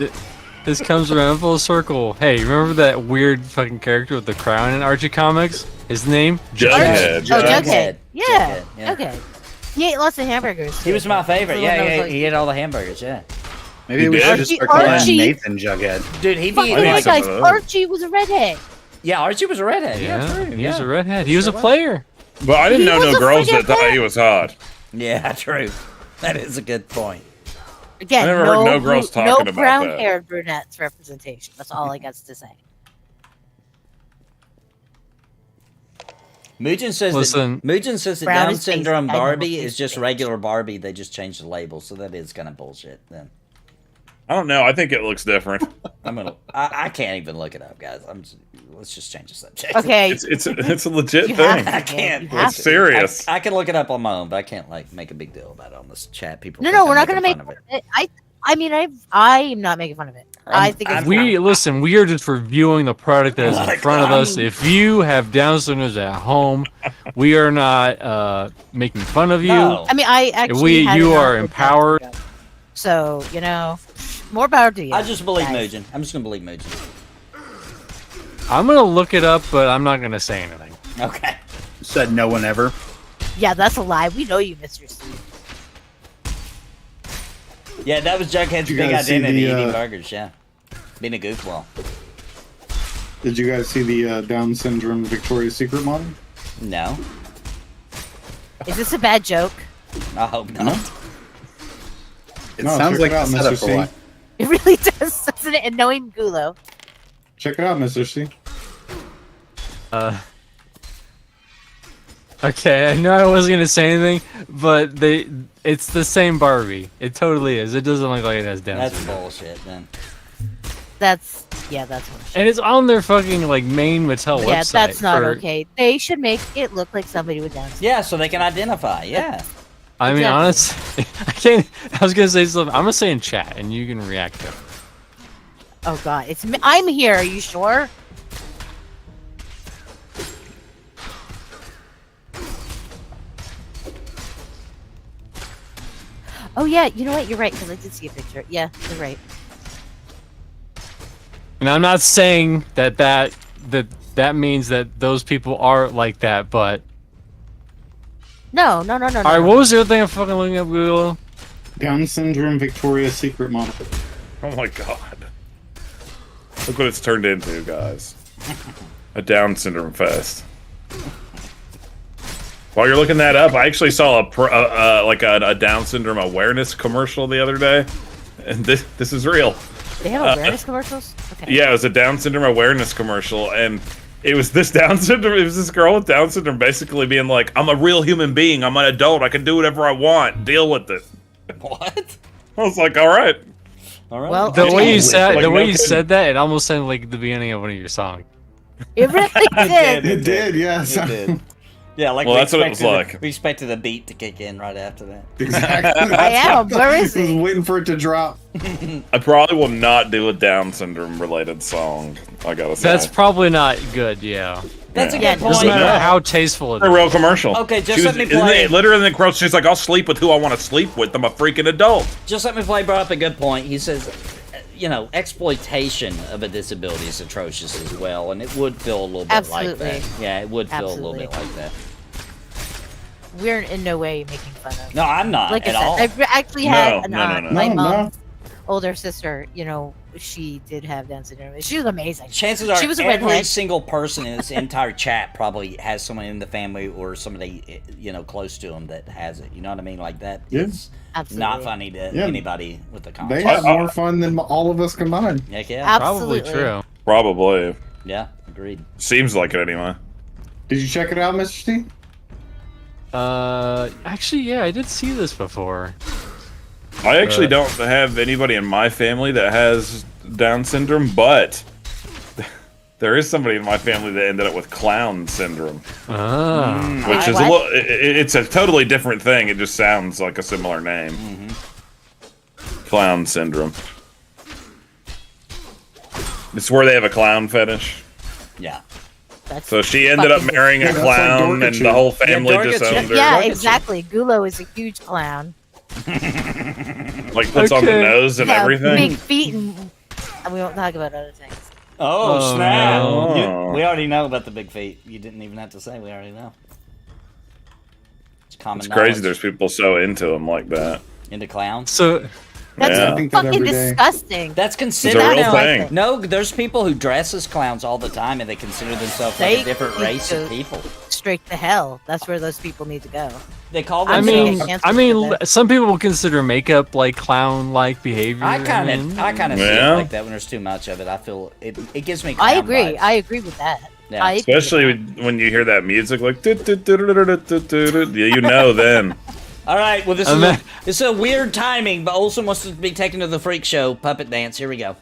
This comes around full circle. Hey, remember that weird fucking character with the crown in Archie comics? His name? Jughead. Oh, Jughead. Yeah. Jughead, yeah. Okay. He ate lots of hamburgers. He was my favorite. The one that Yeah, was yeah, like- he ate all the hamburgers. Yeah, Maybe we did? should just start Archie- calling Archie- Nathan Jughead. dude, he'd Fuck be. you I need Like, some guys. of those. Archie was a redhead. yeah, Archie was a redhead. Yeah, true. he was yeah. a redhead. He was a player. But I didn't He know was no a girls that friggin' thought red. he was hot. Yeah, true. That is a good point. Again, I never heard no girls talking about that. brown-haired brunettes representation. That's all I got to say. Mugen says Listen. that Mugen says that Brown Down is basic. syndrome I know Barbie what is just basic. regular Barbie. They just changed the label, so that is kind of bullshit. Then I don't know. I think it looks different. I can't even look it up, guys. Let's just change the subject. Okay. It's a legit You thing. have to, I man. can't. You have It's to. serious. I can look it up on my own, but I can't like make a big deal about it on this chat. People. No, think we're I'm not gonna make making fun fun of it. I mean, I am not making fun of it. I think it's We listen. We are just reviewing the product that is in front of us. If you have Down syndrome at home, we are not making fun of you. No. I mean, I actually. had You an are awkward empowered. time. So more power to you. I just believe guys. Mugen. I'm just gonna believe Mugen. I'm gonna look it up, but I'm not gonna say anything. Okay. Said no one ever. Yeah, that's a lie. We know you, Mr. Steve. Yeah, that was Jughead's You big guys see identity: the, eating burgers. Yeah, being a goofball. Did you guys see the Down syndrome Victoria's Secret model? No, Is this a bad joke? I hope not. It No, sounds check like it out, a setup Mr. for C. one. It really does, doesn't it? And knowing Gulo. Check it out, Mr. C. Okay, I know I wasn't gonna say anything, but it's the same Barbie. It totally is. It doesn't look like it has Down That's syndrome. bullshit. Then That's bullshit. And it's on their fucking like main Mattel Yeah, website. that's not for- okay. They should make it look like somebody with Down syndrome. yeah, so they can identify. Yeah. I mean, Exactly. honestly, I can't. I was gonna say something. I'm gonna say in chat, and you can react to it. Oh God, it's me. I'm here. Are you sure? Oh yeah, you know what? You're right because I did see a picture. Yeah, you're right. And I'm not saying that means that those people are like that, but No. all right. What was the other thing I'm fucking looking up Google? Down syndrome Victoria's Secret model. Oh my god. Look what it's turned into, guys. A Down syndrome fest. While you're looking that up, I actually saw a Down syndrome awareness commercial the other day, and this is real. They have awareness commercials? Okay. Yeah, it was a Down syndrome awareness commercial, and it was this Down syndrome. It was this girl with Down syndrome basically being like, "I'm a real human being. I'm an adult. I can do whatever I want. Deal with it." What? I was like, "All right." All right. Well, the way you said that, it almost sounded like the beginning of one of your songs. It really did. It did, yes. It did. Yeah, like well, that's what it was like. We expected a beat to kick in right after that. Exactly. I am. Where is I was he? waiting for it to drop. I probably will not do a Down syndrome related song. I gotta say. That's probably not good. Yeah. That's a Yeah. good Doesn't point. matter how tasteful it a is. real commercial. Okay, just She let was- me play. Literally in the quote, she's like, "I'll sleep with who I want to sleep with. I'm a freaking adult." Just let me play. Brought up a good point. He says, exploitation of a disability is atrocious as well, and it would feel a little bit like that. Absolutely. Yeah, it would feel a little Absolutely. bit like that. We're in no way making fun of. No, I'm not Like at I all. said, I've actually had No. my No, mom's older sister. She did have Down syndrome. She was amazing. Chances are she was a every redhead. single person in this entire chat probably has someone in the family or somebody close to them that has it. You know what I mean? Like that. Yeah. It's Absolutely. not funny to Yeah. anybody with the They concept. have more fun than all of us combined. Heck yeah. Probably Absolutely. true. Probably. Yeah, agreed. Seems like it anyway. Did you check it out, Mr. Steve? Actually, yeah, I did see this before. I actually don't have anybody in my family that has Down syndrome, but there is somebody in my family that ended up with clown syndrome, Ah. which is what? it's a totally different thing. It just sounds like a similar name. Clown syndrome. It's where they have a clown fetish. Yeah. That's So she ended up fucking marrying a Yeah, that's like clown, and Dorcas. the whole family Dorcas, disowned her. Yeah, Dorcas. exactly. Gulo is a huge clown. Like puts on the Okay. nose and Yeah, everything. big feet, and we won't talk about other things. Oh, Oh, snap! no. We already know about the big feet. You didn't even have to say. We already know. It's common It's crazy. knowledge. There's people so into them like that. Into clowns. So, That's Yeah. I think that fucking every day. disgusting. That's It's considered a real now. thing. No, there's people who dress as clowns all the time, and they consider themselves like They a different need race of to- people. Straight to hell. That's where those people need to go. They call I themselves. mean, some people will consider makeup like clown-like behavior. I kind of see it Yeah. like that when there's too much of it. I feel it gives me. I clown agree. vibes. I agree with that. Yeah. I agree with Especially that. when you hear that music, like you know then. All right. Well, this I'm is not- this is a weird timing, but Olsen wants to be taken to the freak show puppet dance. Here we go.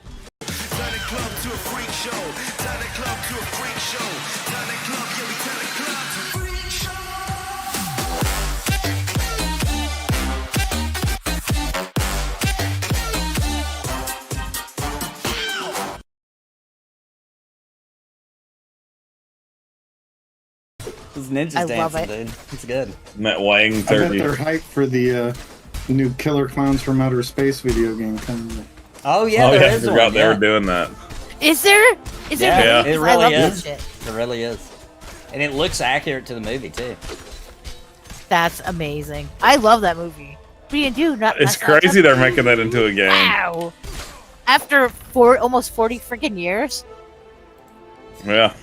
This ninja's I love dancing, it. dude. It's good. Matt Wang I bet 30. they're hyped for the new Killer Clowns from Outer Space video game coming. Oh yeah, Oh there yeah, I is forgot one. they yeah. were doing that. Is there? Is there? Yeah, really? it 'Cause really I love is. that shit. It really is, and it looks accurate to the movie too. That's amazing. I love that movie. What do you do? It's crazy they're making that into a game. Wow. After almost 40 freaking years, Yeah.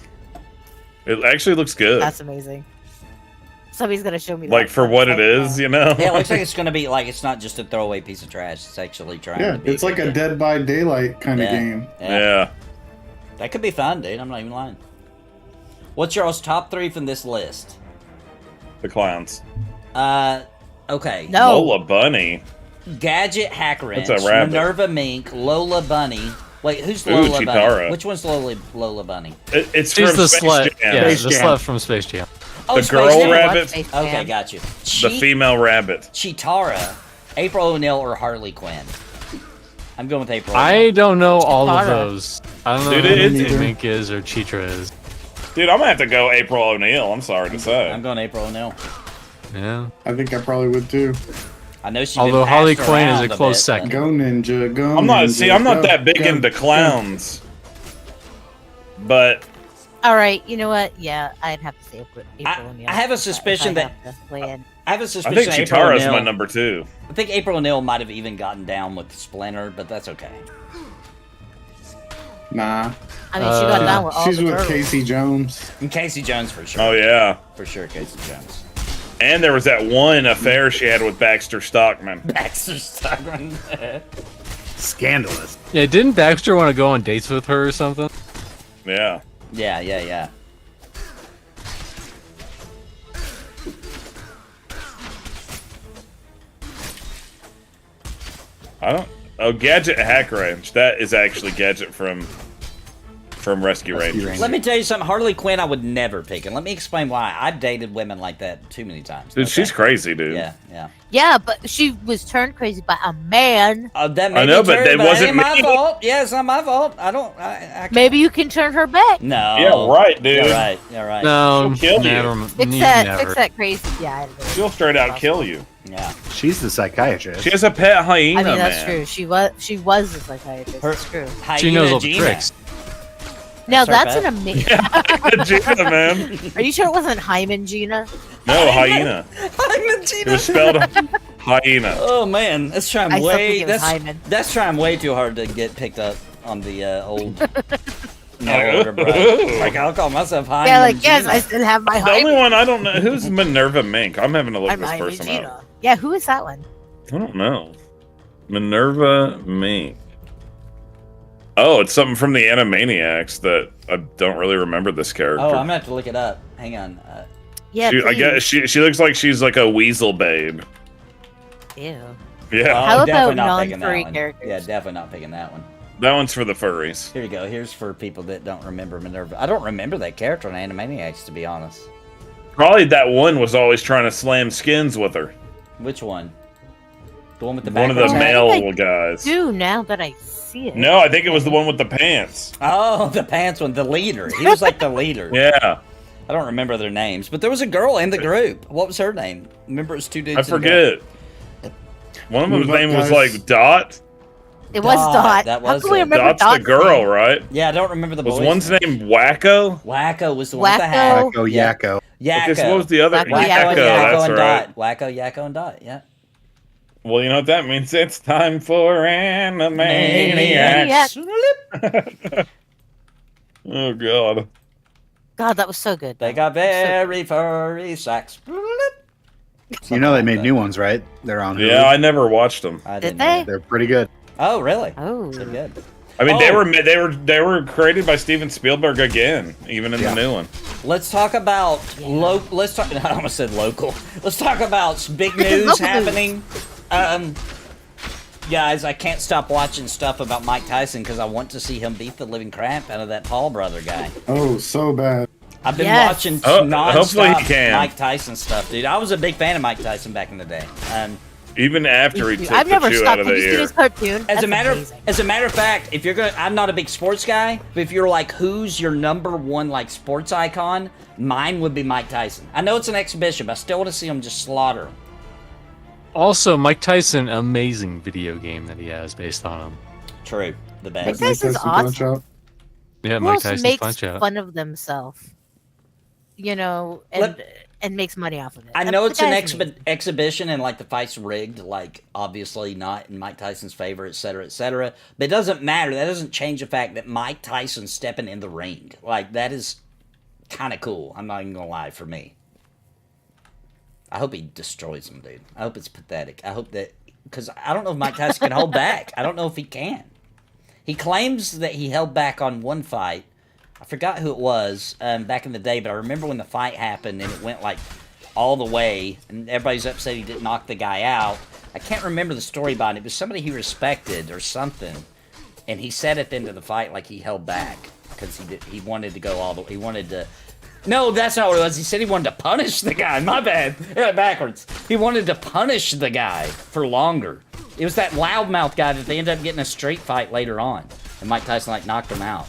It actually looks good. that's amazing. Somebody's gonna show me. Like that for what it right is, now. you know? Yeah, it looks like it's gonna be like it's not just a throwaway piece of trash. It's actually trying Yeah, to be. it's like a good. Dead by Daylight kind of Yeah. game. Yeah. That could be fun, dude. I'm not even lying. What's your top 3 from this list? The clowns. Okay. No. Lola Bunny. Gadget Hack Wrench, That's a rabbit. Minerva Mink, Lola Bunny. Wait, who's Ooh, Lola Bunny? Chitara. Which one's Lola Bunny? It's she's from the Space slut. Jam. Yeah, Space the Jam. slut from Space Jam. Oh, The Space girl Jam. rabbit? Space Okay, Jam. got you. The female rabbit. Chitara, April O'Neil, or Harley Quinn? I'm going with April. I O'Neil. don't know all of Chitara. those. I don't know Dude, who it's- Mink is or Chitra is. Dude, I'm gonna have to go April O'Neil. I'm sorry to say. I'm going April O'Neil. Yeah. I think I probably would too. I know she's Although been Harley passed Quinn is around a close bit, second. Go Ninja, go. I'm not. Ninja, See, I'm not go, that big go, into go. clowns, but All right, you know what? Yeah, I'd have to say April O'Neil. I have a if suspicion I that- have to weigh in. I have a I suspicion think April Chitara's O'Neil, my number 2. I think April O'Neil might have even gotten down with Splinter, but that's okay. Nah. I mean, she got down with all She's the with turtles. Casey Jones. And Casey Jones for sure. Oh yeah, For sure, Casey Jones. and there was that one affair she had with Baxter Stockman. Baxter Stockman. Scandalous. Yeah, didn't Baxter want to go on dates with her or something? Yeah. Yeah. I don't. Oh, Gadget Hack Range. That is actually Gadget from Rescue Rangers. Let me tell you something. Harley Quinn, I would never pick, and let me explain why. I've dated women like that too many times. Dude, she's crazy, dude. Yeah. Yeah, but she was turned crazy by a man. That may I know, be but true, it wasn't ain't my me. fault. Yeah, it's not my fault. I don't. I Maybe you can turn her back. No. Yeah, right, dude. You're right. No, She'll kill you. never. Fix never. that crazy. Yeah, I agree. She'll straight out kill you. Yeah. She's the psychiatrist. She has a pet hyena, I mean, that's man. true. She was a psychiatrist. That's true. She knows all the Gina. tricks. Now That's her that's an amazing. Gina, man. Are you sure it wasn't Hyman Gina? No, hyena. Hyman It Gina. was spelled hyena. Oh man, that's trying I still think way. it was Hyman. That's trying way too hard to get picked up on the old. No order, bro. Like I'll call myself Hyman. Yeah, like yes, Gina. I still have my The only Hyman. one I don't know who's Minerva Mink. I'm having to look I'm this Hyman person Gina. up. Yeah, who is that one? I don't know. Minerva Mink. Oh, it's something from the Animaniacs that I don't really remember this character. Oh, I'm gonna have to look it up. Hang on. Yeah, I please. guess she looks like she's like a weasel babe. Ew. Yeah, How definitely about not picking that non-furry one. characters? Yeah, definitely not picking that one. that one's for the furries. Here you go. Here's for people that don't remember Minerva. I don't remember that character in Animaniacs, to be honest. Probably that one was always trying to slam skins with her. Which one? The one with the One of the background? male I guys. Do now that I see it. No, I think it was the one with the pants. Oh, the pants one, the leader. He was like the leader. Yeah, I don't remember their names, but there was a girl in the group. What was her name? Remember, it was two dudes. I in the group. forget. One of them's What name about was guys? like Dot. It was Dot, Dot. that How was can we it. remember Dot's Dot's the girl, name? right? Yeah, I don't remember the Was boy's one's name. name Wacko? Wacko was the one with the Wacko. hat. Wacko Yeah. Yakko. Yakko. Because what was the other? Wacko, Wacko, Yakko, Yakko, that's and right. Dot. Wacko, Yakko, and Dot. Yeah. Well, you know what that means? It's time for Animaniacs. Oh, God. God, that was so good. They got very furry sacks. You know they made new ones, right? They're on Hulu. Yeah, I never watched them. I Did didn't they? know. They're pretty good. Oh, really? Oh. Pretty good. I mean, Oh. they were created by Steven Spielberg again, even in the new one. Let's talk about let's talk. I almost said local. Let's talk about big news Local happening. Guys, I can't stop watching stuff about Mike Tyson because I want to see him beat the living crap out of that Paul brother guy. Oh, so bad. I've been Yes. watching hopefully he nonstop can. Mike Tyson stuff, dude. I was a big fan of Mike Tyson back in the day. Even after he took I've the never chew out stopped. of Have the you seen ear. his cartoon? As That's a amazing. matter of fact, if you're gonna, I'm not a big sports guy, but if you're like, who's your number one like sports icon? Mine would be Mike Tyson. I know it's an exhibition, but I still want to see him just slaughter him. Also, Mike Tyson, amazing video game that he has based on him. True, the Mike best. Tyson's Punch awesome. Out. Yeah, Who Mike else Tyson's makes Punch Out. fun of themselves? You know, and makes money off of it. I know The it's an guy's amazing. exhibition and like the fight's rigged, like obviously not in Mike Tyson's favor, et cetera, et cetera. But it doesn't matter. That doesn't change the fact that Mike Tyson's stepping in the ring. Like that is kind of cool. I'm not even gonna lie for me. I hope he destroys him, dude. I hope it's pathetic. I hope that because I don't know if Mike Tyson can hold back. I don't know if he can. He claims that he held back on one fight. I forgot who it was back in the day, but I remember when the fight happened and it went like all the way, and everybody's upset he didn't knock the guy out. I can't remember the story behind it. It was somebody he respected or something, and he said at the end of the fight like he held back because he wanted to go all the way. He wanted to. No, that's not what it was. He said he wanted to punish the guy. My bad. Yeah, backwards. He wanted to punish the guy for longer. It was that loudmouth guy that they ended up getting a street fight later on, and Mike Tyson like knocked him out.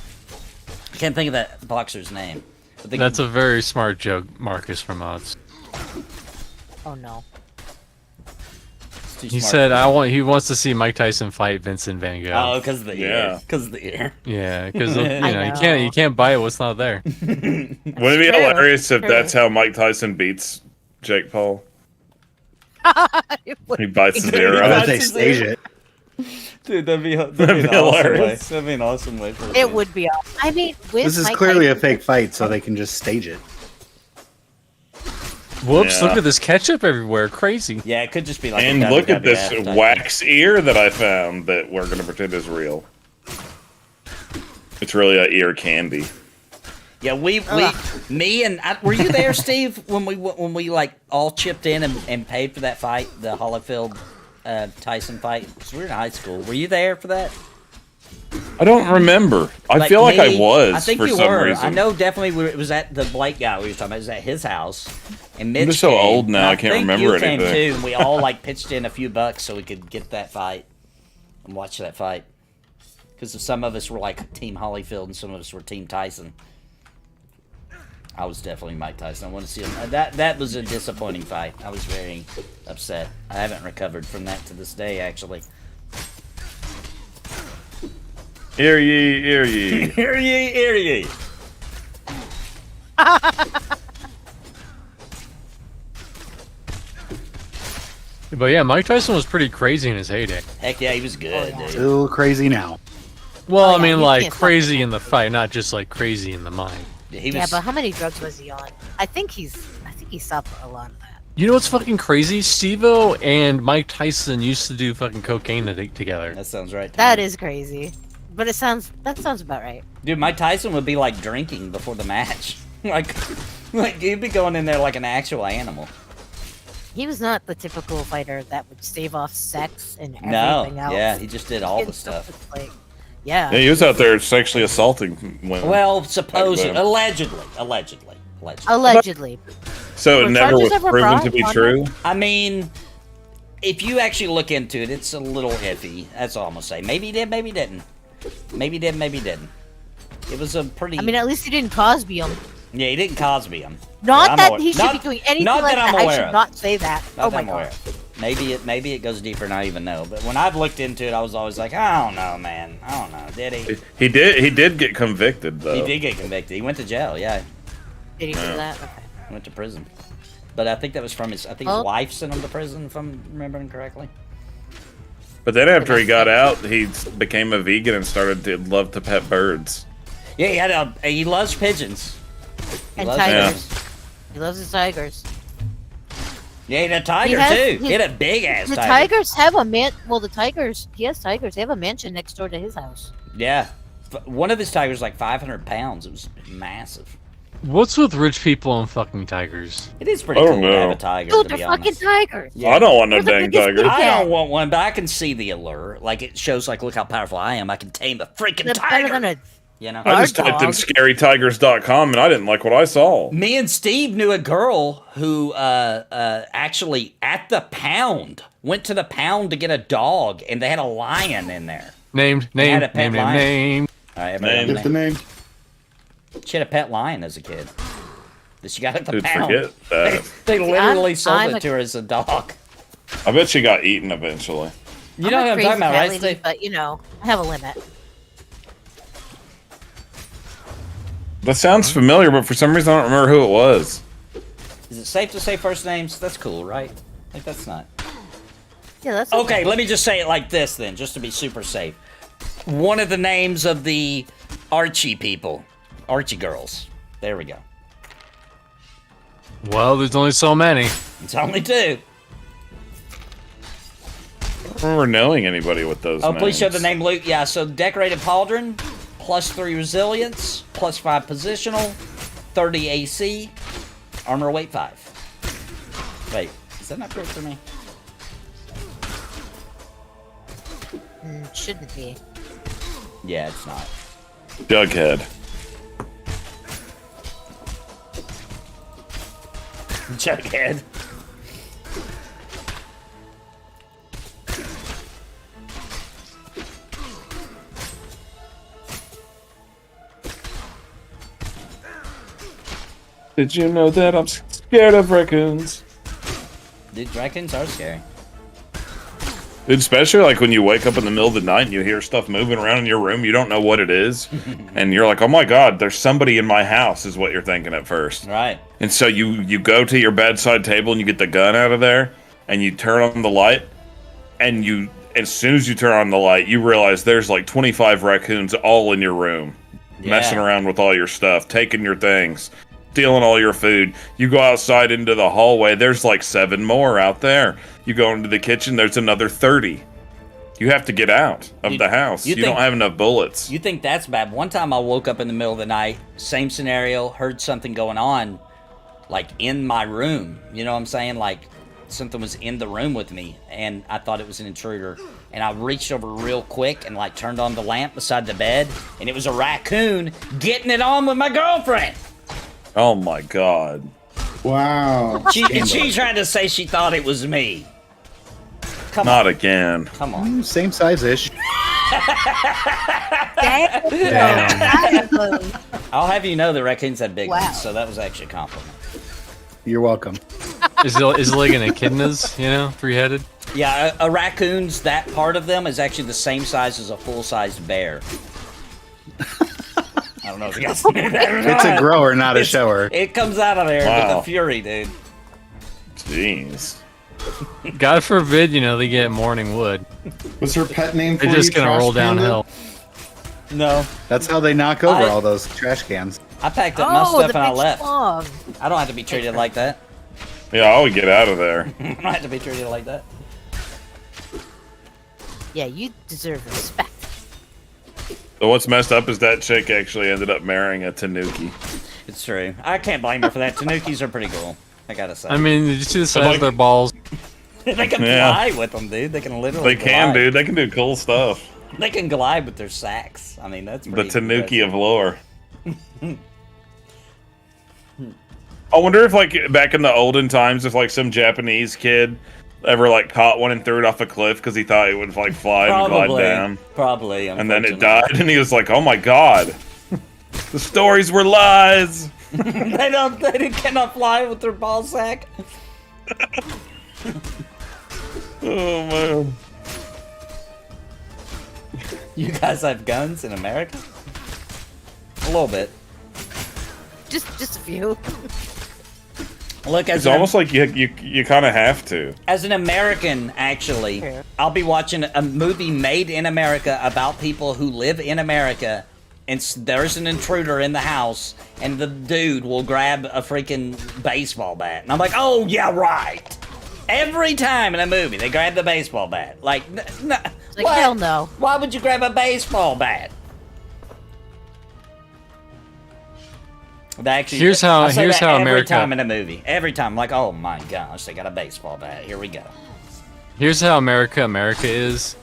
I can't think of that boxer's name. But That's a very smart joke, Marcus from Odds. Oh no. it's too He smart. said he wants to see Mike Tyson fight Vincent Van Gogh. Oh, because of the ear. Yeah. Because of the ear. Yeah, because you I know know. you can't buy what's not there. Wouldn't it be True. hilarious if True. that's how Mike Tyson beats Jake Paul? He bites his I ear bet off. they stage it. Dude, that'd be an awesome way. hilarious. That'd be an awesome way for It would be awesome. I mean, with This is Mike clearly a Tyson- fake fight, so they can just stage it. Whoops! Yeah. Look at this ketchup everywhere. Crazy. Yeah, it could just be like. And a look at this WWF type wax ear that I found that we're going to pretend is real. It's really a ear candy. thing. Yeah, me and were you there, Steve, when we like all chipped in and paid for that fight, the Holyfield Tyson fight? 'Cause we were in high school. Were you there for that? I don't remember. I feel like I me, was I think for you some were. reason. I know definitely it was at the Blake guy we were talking about. It was at his house. And Mitch I'm just so came, old now, and I can't think remember you came anything. too, and we all like pitched in a few bucks so we could get that fight and watch that fight. Because some of us were like Team Holyfield and some of us were Team Tyson. I was definitely Mike Tyson. I want to see him. That was a disappointing fight. I was very upset. I haven't recovered from that to this day, actually. Hear ye, hear ye. Hear ye, hear ye. But yeah, Mike Tyson was pretty crazy in his heyday. Heck yeah, he was good, dude. Still crazy now. Well, Oh, I yeah, mean, you like can't fuck crazy with in the fight, not just like crazy in the mind. He was, Yeah, but how many drugs was he on? I think he stopped a lot of that. You know what's fucking crazy? Steve-O and Mike Tyson used to do fucking cocaine together. that sounds right. to That me. is crazy. But that sounds about right. Dude, Mike Tyson would be like drinking before the match. like he'd be going in there like an actual animal. He was not the typical fighter that would stave off sex and everything No, else. yeah, he just did all the It's stuff. just like, yeah. Yeah, he was out there sexually assaulting women. Well, supposedly, Back then. allegedly. Allegedly. So it Were never charges was ever proven brought to be on true. I mean, if you actually look into it, it's a little iffy. That's all I'm gonna say. Maybe he did, maybe he didn't. Maybe he did, maybe he didn't. It was a pretty. I mean, at least he didn't Cosby him. yeah, he didn't Cosby him. Not I'm that aware- he should not- be doing anything not like that I'm that. I aware should of. not say that. Not Oh that my I'm aware god. of. Maybe it goes deeper, and I don't even know. But when I've looked into it, I was always like, I don't know, man. I don't know. Did he? He did get convicted though. He did get convicted. He went to jail. Yeah, Did he do that? Okay. he went to prison. But I think that was from his. I think Well- his wife sent him to prison, if I'm remembering correctly. But then after he got out, he became a vegan and started to love to pet birds. Yeah, he loves pigeons. He And loves tigers. pigeons. He loves his tigers. Yeah, he had a tiger He has- too. he- He had a big ass The tiger. tigers have a man. Well, the tigers. He has tigers. They have a mansion next door to his house. Yeah, one of his tigers was like 500 pounds. It was massive. What's with rich people and fucking tigers? It is pretty I cool don't to have know. a tiger. Dude, to they're be fucking honest. tigers. Yeah. I don't want no They're the dang biggest tiger. I Yeah. don't want one, but I can see the allure. Like it shows, like, look how powerful I am. I can tame a freaking They're tiger. better than a. You know. I just Guard typed in dog. scarytigers.com and I didn't like what I saw. Me and Steve knew a girl who actually at the pound went to the pound to get a dog, and they had a lion in there. Named, They had name, a pet name, name, lion. name. All right, everybody Name. Get the name. She had a pet lion as a kid that she got at the Dude, pound. forget that. They literally I'm- sold I'm it to her as a dog. I bet she got eaten eventually. You know what I'm crazy talking about, cat right, lady, Steve? But you know, I have a limit. That sounds familiar, but for some reason I don't remember who it was. Is it safe to say first names? That's cool, right? Like, that's not. Yeah, that's Okay, let me just say it like this then, just to be super safe. One of the names of the Archie people. Archie girls. There we go. Well, there's only so many. It's only two. I don't remember knowing anybody with those Oh, names. please show the name Luke. Yeah, so decorated pauldron, +3 resilience, +5 positional, 30 AC, armor weight 5. Wait, is that not correct for me? Shouldn't be. Yeah, it's not. Jughead. Jughead. Did you know that I'm scared of raccoons? Dude, raccoons are scary. Dude, especially like when you wake up in the middle of the night and you hear stuff moving around in your room, you don't know what it is. And you're like, oh my god, there's somebody in my house, is what you're thinking at first. Right. And so you go to your bedside table and you get the gun out of there, and you turn on the light, and as soon as you turn on the light, you realize there's like 25 raccoons all in your room, messing around with all your stuff, taking your things, stealing all your food. You go outside into the hallway, there's like 7 more out there. You go into the kitchen, there's another 30. You have to get out of the house. You don't have enough bullets. You think that's bad? One time I woke up in the middle of the night, same scenario, heard something going on, like in my room. You know what I'm saying? Like something was in the room with me, and I thought it was an intruder. And I reached over real quick and like turned on the lamp beside the bed, and it was a raccoon getting it on with my girlfriend. Oh my god! Wow. She tried to say she thought it was me. Come Not on. again. Come on. Same size-ish. Damn. I'll have you know the raccoons had big Wow. ones, so that was actually a compliment. You're welcome. Is it like an echidnas, you know, 3-headed? Yeah, a raccoon's, that part of them is actually the same size as a full-sized bear. I don't know if you guys knew that or not. It's a grower, not a shower. It comes out of there Wow. with a fury, dude. Jeez. God forbid, you know, they get morning wood. What's her pet name for They're just you, gonna Trash roll Panda? downhill. No. That's how they knock over I- all those trash cans. I packed up my stuff and I left. Slug. I don't have to be treated like that. Yeah, I would get out of there. I don't have to be treated like that. Yeah, you deserve respect. So what's messed up is that chick actually ended up marrying a Tanuki. It's true. I can't blame her for that. Tanukis are pretty cool. I gotta say. I mean, did you see the size like- of their balls? they can Yeah. fly with them, dude. They can literally They can, glide. dude. They can do cool stuff. They can glide with their sacks. I mean, that's The pretty Tanuki impressive. of lore. I wonder if, like, back in the olden times, if, like, some Japanese kid ever, like, caught one and threw it off a cliff because he thought it would, like, fly and glide down. Probably. And then it unfortunately. died, and he was like, oh my god. The stories were lies. They cannot fly with their ball sack. Oh, man. You guys have guns in America? A little bit. Just a few. Look, as It's almost like you kind of have to. as an American, actually, Sure. I'll be watching a movie made in America about people who live in America, and there's an intruder in the house, and the dude will grab a freaking baseball bat. And I'm like, oh, yeah, right. Every time in a movie, they grab the baseball bat. Like, It's like, hell no. Why would you grab a baseball bat? That actually, Here's how- I say here's that how every America- time in a movie. Every time, I'm like, oh my gosh, they got a baseball bat. Here we go. Here's how America is.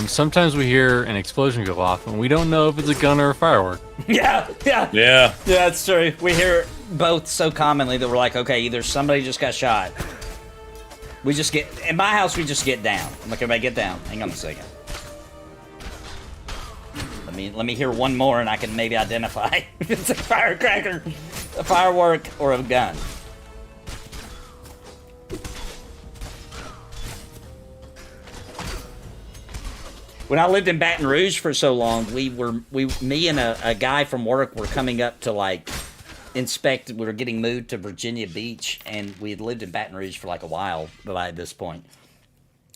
Sometimes we hear an explosion go off, and we don't know if it's a gun or a firework. Yeah. Yeah. Yeah, that's true. We hear both so commonly that we're like, okay, either somebody just got shot. We just get, in my house, we just get down. I'm like, everybody get down. Hang on a second. Let me hear one more and I can maybe identify if it's a firecracker, a firework, or a gun. When I lived in Baton Rouge for so long, me and a guy from work were coming up to like inspect. We were getting moved to Virginia Beach, and we had lived in Baton Rouge for like a while by this point.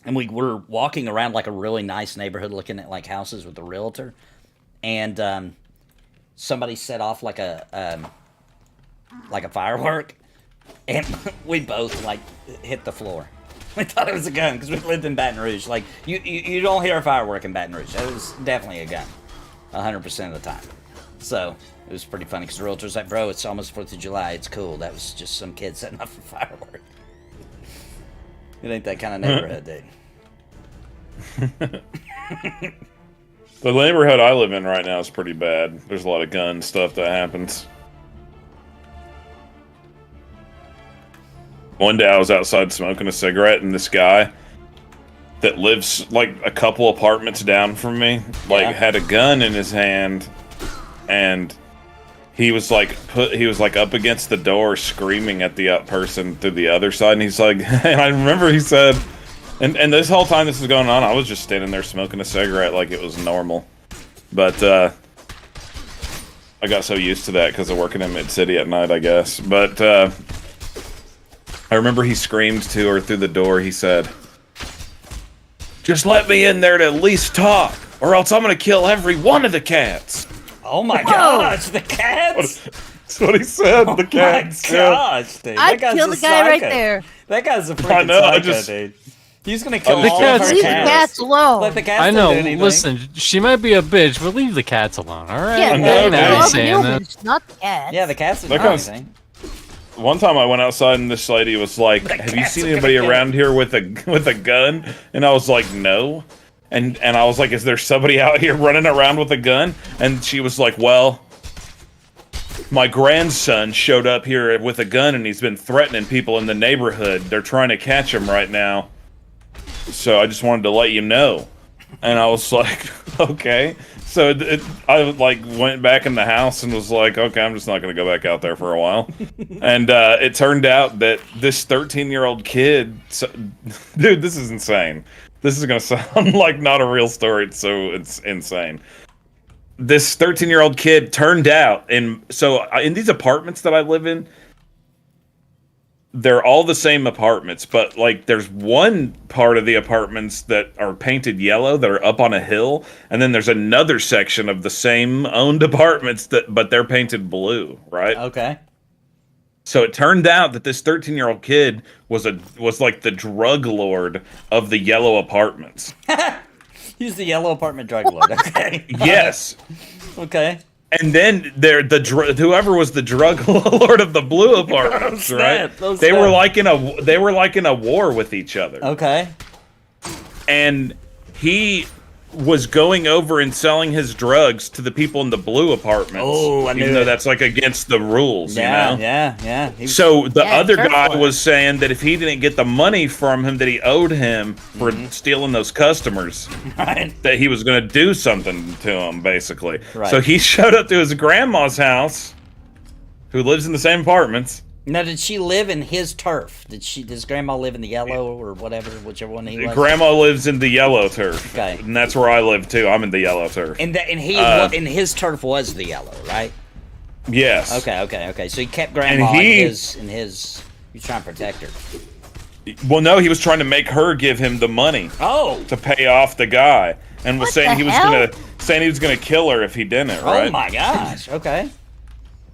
And we were walking around like a really nice neighborhood, looking at like houses with a realtor, and somebody set off like a firework, and we both like hit the floor. We thought it was a gun because we lived in Baton Rouge. Like, you don't hear a firework in Baton Rouge. It was definitely a gun, 100% of the time. So it was pretty funny because the realtor's like, bro, it's almost 4th of July. It's cool. That was just some kid setting off a firework. It ain't that kind of neighborhood, dude. The neighborhood I live in right now is pretty bad. There's a lot of gun stuff that happens. One day I was outside smoking a cigarette, and this guy that lives like a couple apartments down from me, like, had a gun in his hand, and he was like up against the door screaming at the person through the other side, and he's like, and I remember he said, and this whole time this was going on, I was just standing there smoking a cigarette like it was normal, but I got so used to that because of working in Mid-City at night, I guess, but I remember he screamed to her through the door. He said, "Just let me in there to at least talk, or else I'm gonna kill every one of the cats." Oh my gosh, the cats! That's what he said. Oh the cats. my gosh, dude. I'd That guy's kill a the guy right psycho. there. That guy's a I freaking know, I psycho, just- dude. He's gonna kill The all cats- of her Leave the cats. cats alone. Let the cats I don't know. do anything. Listen, she might be a bitch, but leave the cats alone. All right. Yeah, I know, they're dude. all saying that. humans, not the cats. Yeah, the cats don't That do guy's- anything. One time I went outside and this lady was like, The "Have you cats seen are gonna anybody kill around here with a gun?" And I was like, "No." And I was like, "Is there somebody out here running around with a gun?" And she was like, "Well, my grandson showed up here with a gun and he's been threatening people in the neighborhood. They're trying to catch him right now. So I just wanted to let you know." And I was like, "Okay." So I like went back in the house and was like, "Okay, I'm just not going to go back out there for a while." And it turned out that this 13-year-old kid, dude, this is insane. This is going to sound like not a real story, so it's insane. This 13-year-old kid turned out, in these apartments that I live in, they're all the same apartments, but like there's one part of the apartments that are painted yellow that are up on a hill, and then there's another section of the same owned apartments but they're painted blue, right? Okay. So it turned out that this 13-year-old kid was like the drug lord of the yellow apartments. He's the yellow apartment drug lord. Okay. Yes. Okay. And then whoever was the drug lord of the blue apartments, right? They were like in a war with each other. Okay. And he was going over and selling his drugs to the people in the blue apartments. Oh, I knew even though it. that's like against the rules, Yeah, you know? yeah. He was- So the other careful. guy was saying that if he didn't get the money from him that he owed him for stealing those customers, right. that he was going to do something to him, basically. Right. So he showed up to his grandma's house, who lives in the same apartments. Now, did she live in his turf? Does Grandma live in the yellow or whatever, whichever one he was? Grandma lives in the yellow turf. Okay. And that's where I live, too. I'm in the yellow turf. And his turf was the yellow, right? Yes. Okay. So he kept Grandma And he- in his. He was trying to protect her. Well, no, he was trying to make her give him the money Oh. to pay off the guy, and was What saying the he was hell? gonna kill her if he didn't, right? Oh my gosh. Okay.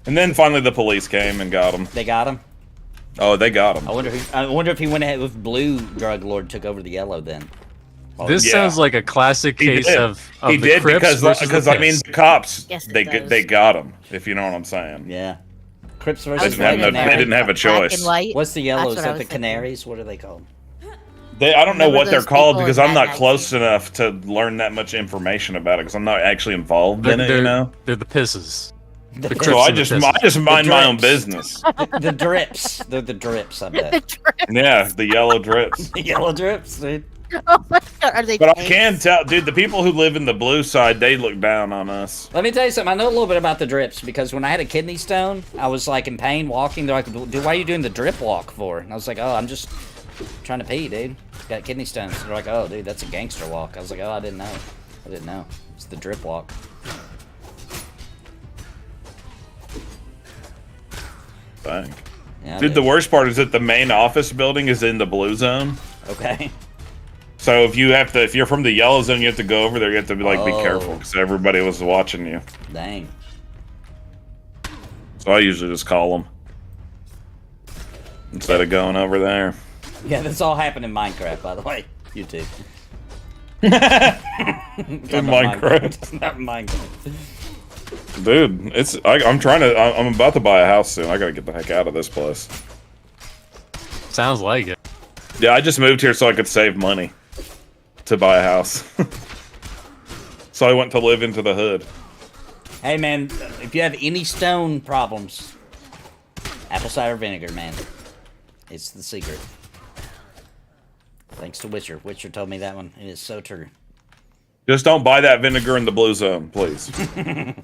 And then finally the police came and got him. They got him. Oh, they got him. I wonder if he went ahead with blue drug lord took over the yellow then. This Yeah. sounds like a classic He case did. of He the did Crips versus because the I mean Piss. the cops Yes, it they does. got him, if you know what I'm saying. Yeah. Crips I versus was didn't have thinking no- there. they didn't have a Black choice. and white. What's the yellow? That's Is what I that was the thinking. canaries? What are they called? I don't know Remember what they're those called people because in I'm not Mad close Magazine? enough to learn that much information about it because I'm not actually involved They're, in it, they're, you know. they're the pisses. The Crips So I and the just Pisses. mind my own drips. business. The drips. They're the drips, I bet. The drip. Yeah, the yellow drips. The yellow drips, dude. Oh my God, are they But I tanks? can tell, dude, the people who live in the blue side, they look down on us. Let me tell you something. I know a little bit about the drips because when I had a kidney stone, I was like in pain walking. They're like, "Dude, why are you doing the drip walk for?" And I was like, "Oh, I'm just trying to pee, dude. Got kidney stones." They're like, "Oh, dude, that's a gangster walk." I was like, "Oh, I didn't know. It's the drip walk." Dang. Yeah, Dude, the worst part is that the main office building is in the blue zone. Okay. So if you're from the yellow zone, you have to go over there. You have to be be Oh. careful because everybody was watching you. Dang. So I usually just call them instead of going over there. Yeah, that's all happened in Minecraft, by the way. YouTube. In Minecraft. Not Minecraft. Dude, I'm about to buy a house soon. I gotta get the heck out of this place. Sounds like it. Yeah, I just moved here so I could save money to buy a house. So I went to live into the hood. Hey, man, if you have any stone problems, apple cider vinegar, man. It's the secret. Thanks to Witcher. Witcher told me that one. It is so true. Just don't buy that vinegar in the blue zone, please. I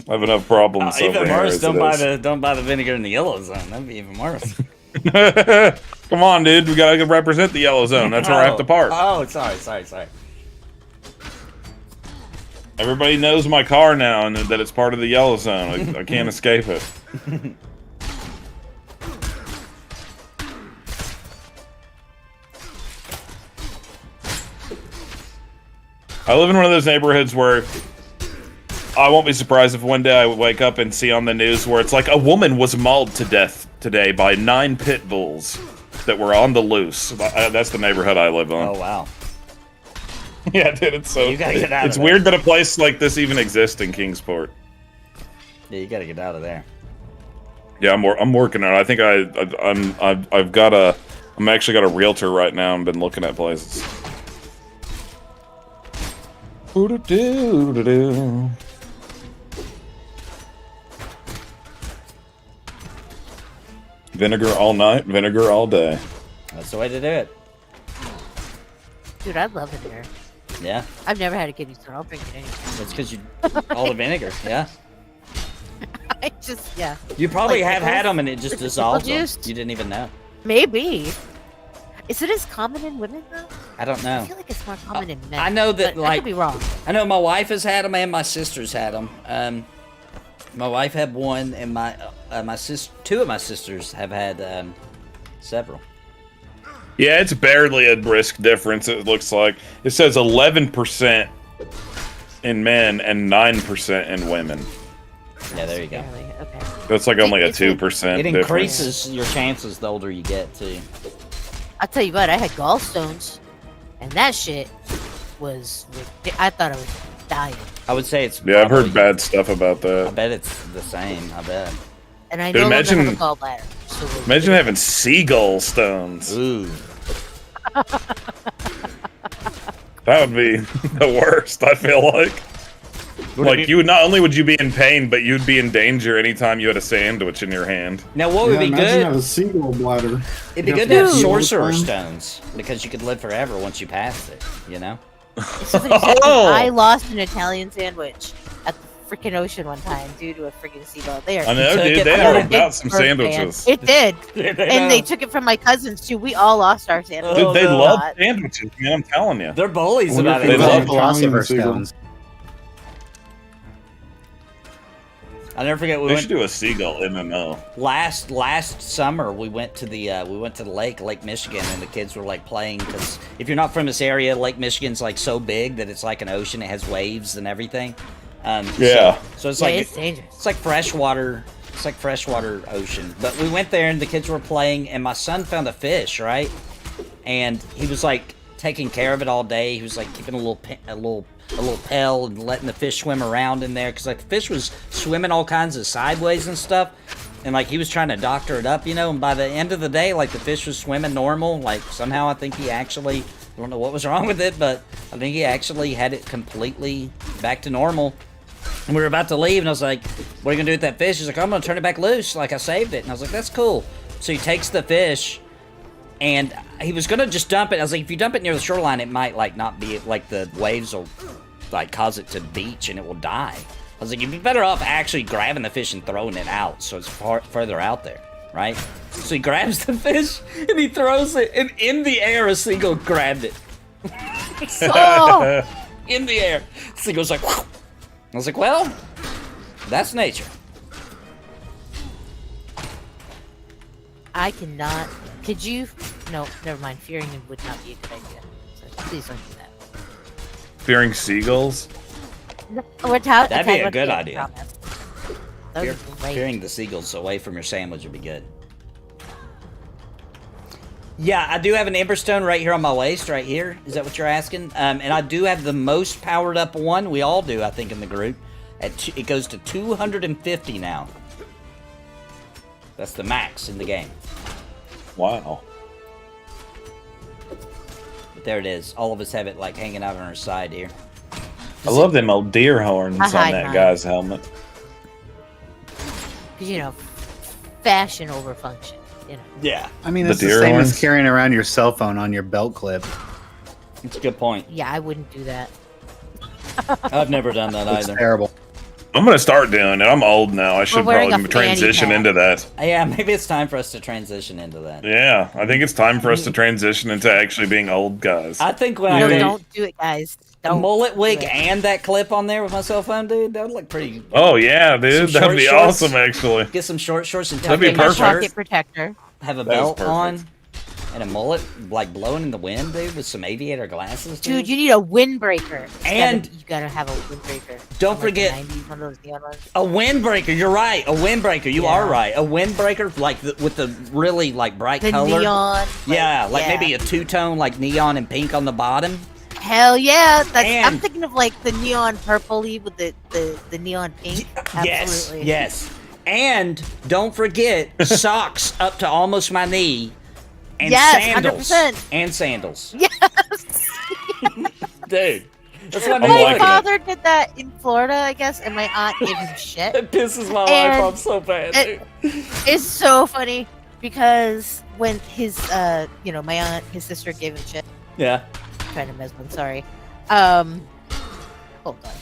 have enough problems over Even here. worse, as don't it buy the vinegar in the yellow zone. That'd be even worse. is. Come on, dude. We gotta represent the yellow zone. That's where I have to park. Oh, sorry. Everybody knows my car now and that it's part of the yellow zone. I can't escape it. I live in one of those neighborhoods where I won't be surprised if one day I wake up and see on the news where it's like a woman was mauled to death today by 9 pit bulls that were on the loose. That's the neighborhood I live on. Oh wow. Yeah, dude, it's so. You gotta get out it's of weird that a place like this even exists in Kingsport. Yeah, you gotta get out of there. Yeah, I'm working on it. I think I'm actually got a realtor right now and been looking at places. Vinegar all night, vinegar all day. That's the way to do it. Dude, I love vinegar. Yeah. I've never had a kidney stone. I'll drink it anyway. That's because you all the vinegar. Yeah. I just, yeah. You probably Like have pickles? had them and it just Is it dissolved pickle them. juice? You didn't even know. Maybe. Is it as common in women though? I don't know. I feel like it's more common in men. I know that, but I like, could be wrong. I know my wife has had them and my sister's had them. My wife had one, and two of my sisters have had several. Yeah, it's barely a brisk difference. It looks like it says 11% in men and 9% in women. Yeah, there you go. Barely, okay. That's like only a 2%. It difference. increases your chances the older you get too. I'll tell you what, I had gallstones, and that shit was. I thought I was dying. I would say it's. Yeah, I've heard probably- bad stuff about that. I bet it's the same. I bet. And I Dude, no longer imagine- have a gallbladder. So Imagine having seagull stones. Ooh. That would be the worst, I feel like. Like, you would not only would you be in pain, but you'd be in danger anytime you had a sandwich in your hand. Now, what would be imagine good? have a seagull bladder. It'd be You good have to have to- sorcerer stones because you could live forever once you passed it. You know. Somebody said I lost an Italian sandwich at the freaking ocean one time due to a freaking seagull. There. I know, took dude. it They from are a about some Bird fan. sandwiches. It did. And And they took it from my cousins too. We all lost our sandwiches. Oh, Dude, they no. love sandwiches, man. I'm telling you. They're bullies Wonder about if it. They it's love an philosopher Italian seagull. stones. I'll never forget. We They went should do a seagull MMO. last summer. We went to the Lake Michigan, and the kids were like playing because if you're not from this area, Lake Michigan's like so big that it's like an ocean. It has waves and everything. Yeah. So it's Yeah, like it's dangerous. It's like freshwater. It's like freshwater ocean. But we went there and the kids were playing, and my son found a fish, right? And he was like taking care of it all day. He was like keeping a little pail and letting the fish swim around in there because like the fish was swimming all kinds of sideways and stuff. And like he was trying to doctor it up, you know. And by the end of the day, like the fish was swimming normal. Like somehow I think he actually, I don't know what was wrong with it, but I think he actually had it completely back to normal. And we were about to leave, and I was like, what are you going to do with that fish? He's like, I'm going to turn it back loose. Like, I saved it. And I was like, that's cool. So he takes the fish, and he was going to just dump it. I was like, if you dump it near the shoreline, it might, like, not be, like, the waves will, like, cause it to beach, and it will die. I was like, you'd be better off actually grabbing the fish and throwing it out so it's further out there, right? So he grabs the fish, and he throws it, and in the air, a seagull grabbed it. Oh, In the air. Seagull's like, whew. I was like, well, that's nature. I cannot. Could you? No, never mind. Fearing him would not be a good idea. So please don't do that. Fearing seagulls? That'd be a good idea. That would be great. Fearing the seagulls away from your sandwich would be good. Yeah, I do have an Emberstone right here on my waist, right here. Is that what you're asking? And I do have the most powered up one. We all do, I think, in the group. It goes to 250 now. That's the max in the game. Wow. But there it is. All of us have it like hanging out on our side here. I love them old deer horns I on hide that mine. guy's helmet. Because, you know, fashion over function. You know. Yeah, I mean, The it's the deer same horns? as carrying around your cell phone on your belt clip. it's a good point. Yeah, I wouldn't do that. I've never done that It's either. terrible. I'm gonna start doing it. I'm old now. I should wearing probably a fanny transition pack. into that. Yeah, maybe it's time for us to transition into that. Yeah, I think it's time for us to transition into actually being old guys. I think when No, I did don't do it, guys. a Don't mullet wig do it. and that clip on there with my cell phone, dude, that would look pretty. Oh yeah, dude, Some that'd be short shorts. awesome actually. Get some short shorts and That'd be tuck in my perfect. shirt, Pocket protector. have a That is belt perfect. on. And a mullet, like blowing in the wind, dude, with some aviator glasses, Dude, you need a windbreaker. And you gotta have a windbreaker. Don't From, like, the forget 90s, one of those neon ones. a windbreaker. You're right. A windbreaker. You Yeah. are right. A windbreaker, like with the really like bright The color. neon. Yeah, like maybe a two-tone, like neon and pink on the bottom. Hell yeah! I'm And- thinking of like the neon purpley with the neon pink. Yes, Absolutely. yes. And don't forget socks up to almost my knee. And Yes, sandals. 100%. And sandals. Yes. Dude. That's what I'm My liking it. father did that in Florida, I guess, and my aunt gave him shit. It pisses my And life off so bad, dude. It's so funny because when his, my aunt, his sister gave him shit. Yeah. Trying to mess one, sorry. Hold on.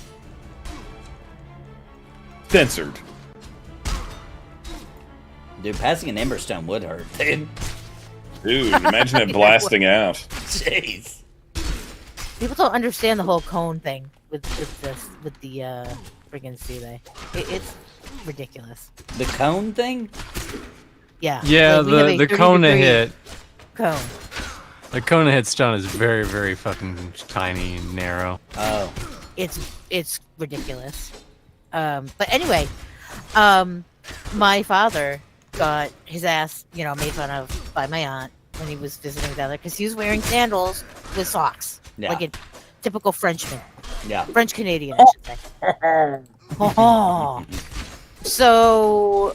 Censored. Dude, passing an Emberstone would hurt, dude. Dude, imagine it blasting out. Jeez. People don't understand the whole cone thing with the friggin' Sule. It's ridiculous. The cone thing? Yeah. Yeah, like, we have a the 30 Kona degree hit. Cone. The Kona hit stone is very, very fucking tiny and narrow. Oh. It's ridiculous. But anyway, my father got his ass, made fun of by my aunt when he was visiting down there because he was wearing sandals with socks, Yeah. like a typical Frenchman, Yeah. French Canadian, I should say. Oh. So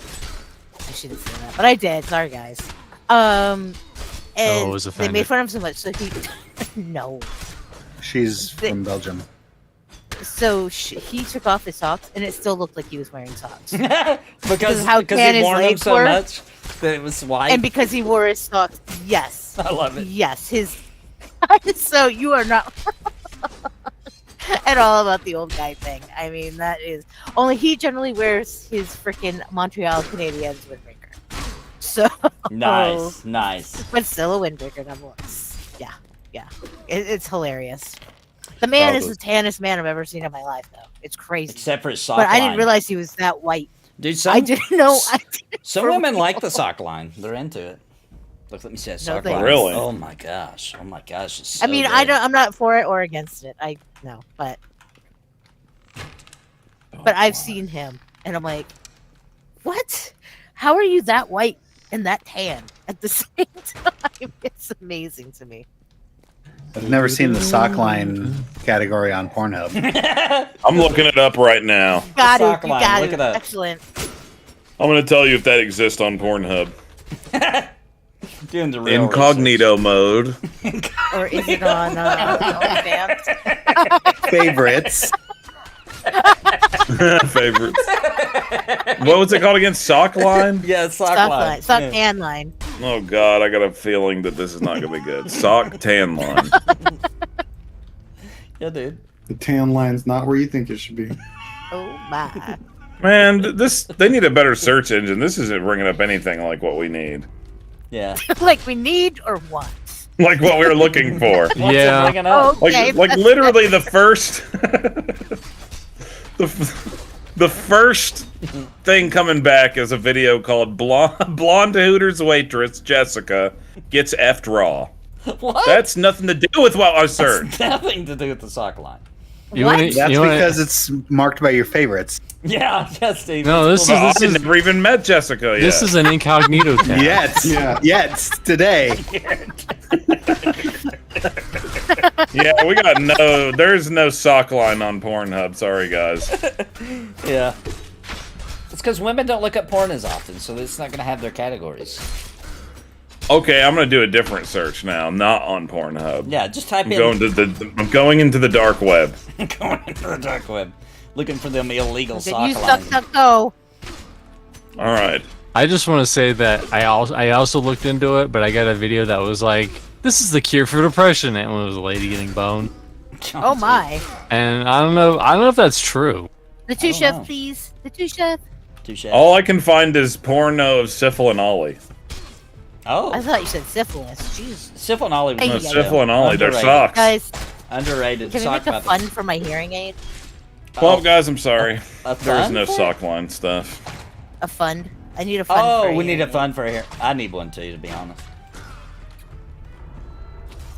I shouldn't say that, but I did. Sorry, guys. And Oh, I was they offended. made fun of him so much, so he no. She's from Belgium. So he took off his socks, and it still looked like he was wearing socks. because how because tan he his worn them legs so were. much that it was white. And because he wore his socks, yes. I love it. Yes, his. So you are not at all about the old guy thing. I mean, that is only he generally wears his freaking Montreal Canadiens windbreaker. So Nice. but still a windbreaker nonetheless. Yeah. It's hilarious. The man is the tannest man I've ever seen in my life, though. It's crazy. Except for his sock But I line. didn't realize he was that white. Dude, I didn't know. Some for women real. like the sock line. They're into it. Look, let me see that sock thanks. line. Really? Oh my gosh. It's so I mean, good. I'm not for it or against it. I know, but I've seen him, and I'm like, what? How are you that white and that tan at the same time? It's amazing to me. I've never seen the sock line category on Pornhub. I'm looking it up right now. Got sock it. You line, got look it. it up. Excellent. I'm going to tell you if that exists on Pornhub. Doing the real Incognito mode. Or is it on OnlyFans? Favorites. Favorites. What was it called again? Sock line? research. Yeah, sock Sock line. line. Sock Yeah. tan line. Oh god, I got a feeling that this is not gonna be good. Sock tan line. Yeah, dude. The tan line's not where you think it should be. Oh my. Man, they need a better search engine. This isn't bringing up anything like what we need. Yeah. Like we need or want? Like what we were looking for. What's it Yeah. bringing up? Okay. Like literally the first the first thing coming back is a video called Blonde Hooters waitress Jessica gets effed raw. What? That's nothing to do with what I searched. Nothing to do with the sock line. You What? wanna- That's you wanna- because it's marked by your favorites. Yeah, yes, Steve. No, this Well, is I never even met Jessica yet. this is an incognito tab. Yet. Yeah. Yet. Today. Yeah, we got there's no sock line on Pornhub. Sorry, guys. Yeah. It's because women don't look up porn as often, so it's not going to have their categories. Okay, I'm gonna do a different search now, not on Pornhub. Yeah, just type I'm in. I'm going into the dark web. going into the dark web, looking for them illegal Then sock you lines. suck go. All right. I just want to say that I also looked into it, but I got a video that was like, "This is the cure for depression," and it was a lady getting boned. Oh my. And I don't know if that's true. The two know. chef, please. The two chef. Touche. All I can find is porno of Syphil and Ollie. Oh, I thought you said syphilis. Jeez. Syphil and Ollie was Hey, No, yeah, Syphil and Ollie, they're Underrated. socks. Guys, underrated can we sock make a puppet. fun for my hearing aid? Well, guys, I'm sorry. A There is fund no for it? sock line stuff. A fund? I need a fund. Oh, for we need a hearing fund for here. I need one too, to be honest.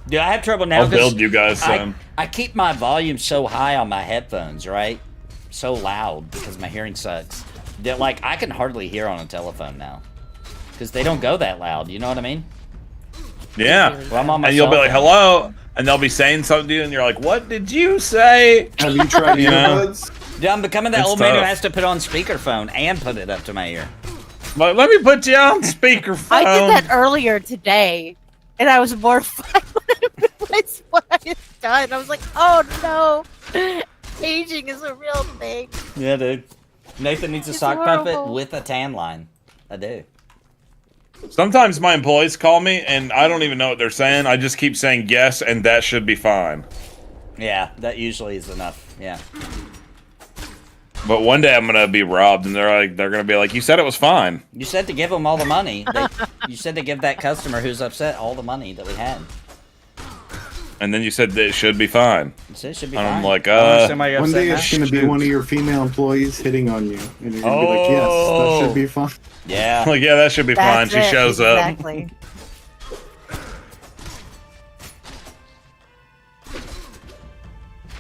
Dude, I have trouble now. I'll build you guys some. I keep my volume so high on my headphones, right? So loud because my hearing sucks. That like I can hardly hear on a telephone now because they don't go that loud. You know what I mean? Yeah. Well, I'm on my and you'll be cell like, phone. hello, and they'll be saying something to you, and you're like, what did you say? Have you tried You know? earbuds? Dude, I'm becoming that It's old man who tough. has to put on speakerphone and put it up to my ear. Like, let me put you on speakerphone. I did that earlier today, and I was mortified when I realized what I had done. I was like, oh no, aging is a real thing. Yeah, dude. Nathan needs a It's sock puppet horrible. with a tan line. I do. Sometimes my employees call me, and I don't even know what they're saying. I just keep saying yes, and that should be fine. Yeah, that usually is enough. Yeah. But one day I'm gonna be robbed, and they're gonna be like, "You said it was fine." You said to give them all the money. You said to give that customer who's upset all the money that we had. And then you said that it should be fine. You said it should be And fine. I'm like, I don't understand why you're One upset day now. it's going to be one of your female employees hitting on you, and you're going to be like, "Yes, that should be fine." Yeah. Like, yeah, that should be fine. That's She it, shows up. exactly.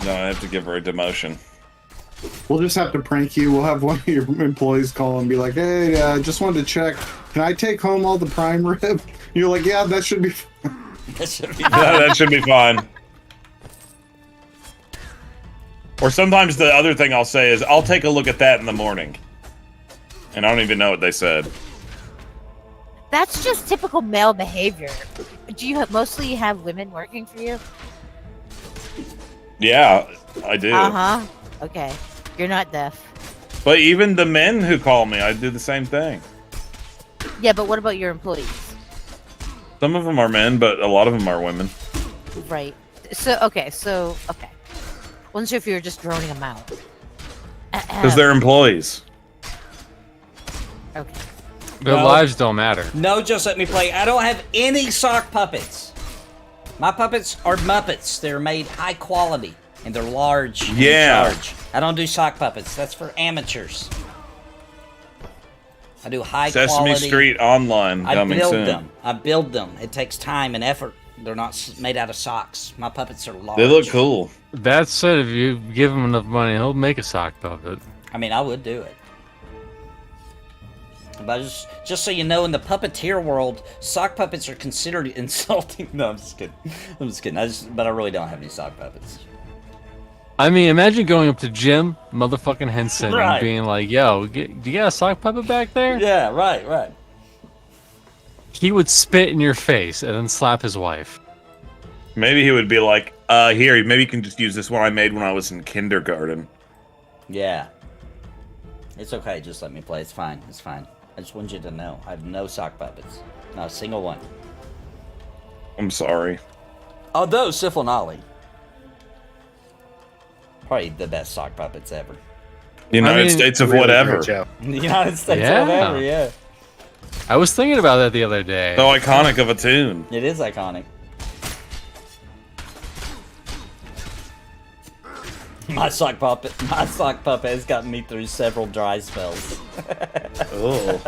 No, I have to give her a demotion. We'll just have to prank you. We'll have one of your employees call and be like, "Hey, just wanted to check. Can I take home all the prime rib?" You're like, "Yeah, that should be fine." That should be Yeah, that should be fine. Or sometimes the other thing I'll say is, I'll take a look at that in the morning. And I don't even know what they said. That's just typical male behavior. Do you mostly have women working for you? Yeah, I do. Uh-huh. Okay. You're not deaf. But even the men who call me, I do the same thing. Yeah, but what about your employees? Some of them are men, but a lot of them are women. Right. Okay. Wasn't sure if you were just droning them out. Because they're employees. Okay. Their lives don't matter. No, just let me play. I don't have any sock puppets. My puppets are Muppets. They're made high quality and they're large. and Yeah. large. I don't do sock puppets. That's for amateurs. I do high Sesame quality. Street Online I coming build soon. them. I build them. It takes time and effort. They're not made out of socks. My puppets are large. They look cool. That said, if you give him enough money, he'll make a sock puppet. I mean, I would do it. But just so you know, in the puppeteer world, sock puppets are considered insulting. No, I'm just kidding. I'm just kidding. But I really don't have any sock puppets. I mean, imagine going up to Jim, motherfucking Henson, Right. and being like, "Yo, do you got a sock puppet back there?" Yeah, right. He would spit in your face and then slap his wife. Maybe he would be like, here, maybe you can just use this one I made when I was in kindergarten. Yeah. It's okay. Just let me play. It's fine. It's fine. I just want you to know. I have no sock puppets. Not a single one. I'm sorry. Although, Sif and Ollie. Probably the best sock puppets ever. United States of whatever. Great show. The United States Yeah. of ever, yeah. I was thinking about that the other day. So iconic of a tune. It is iconic. My sock puppet has gotten me through several dry spells. Oh.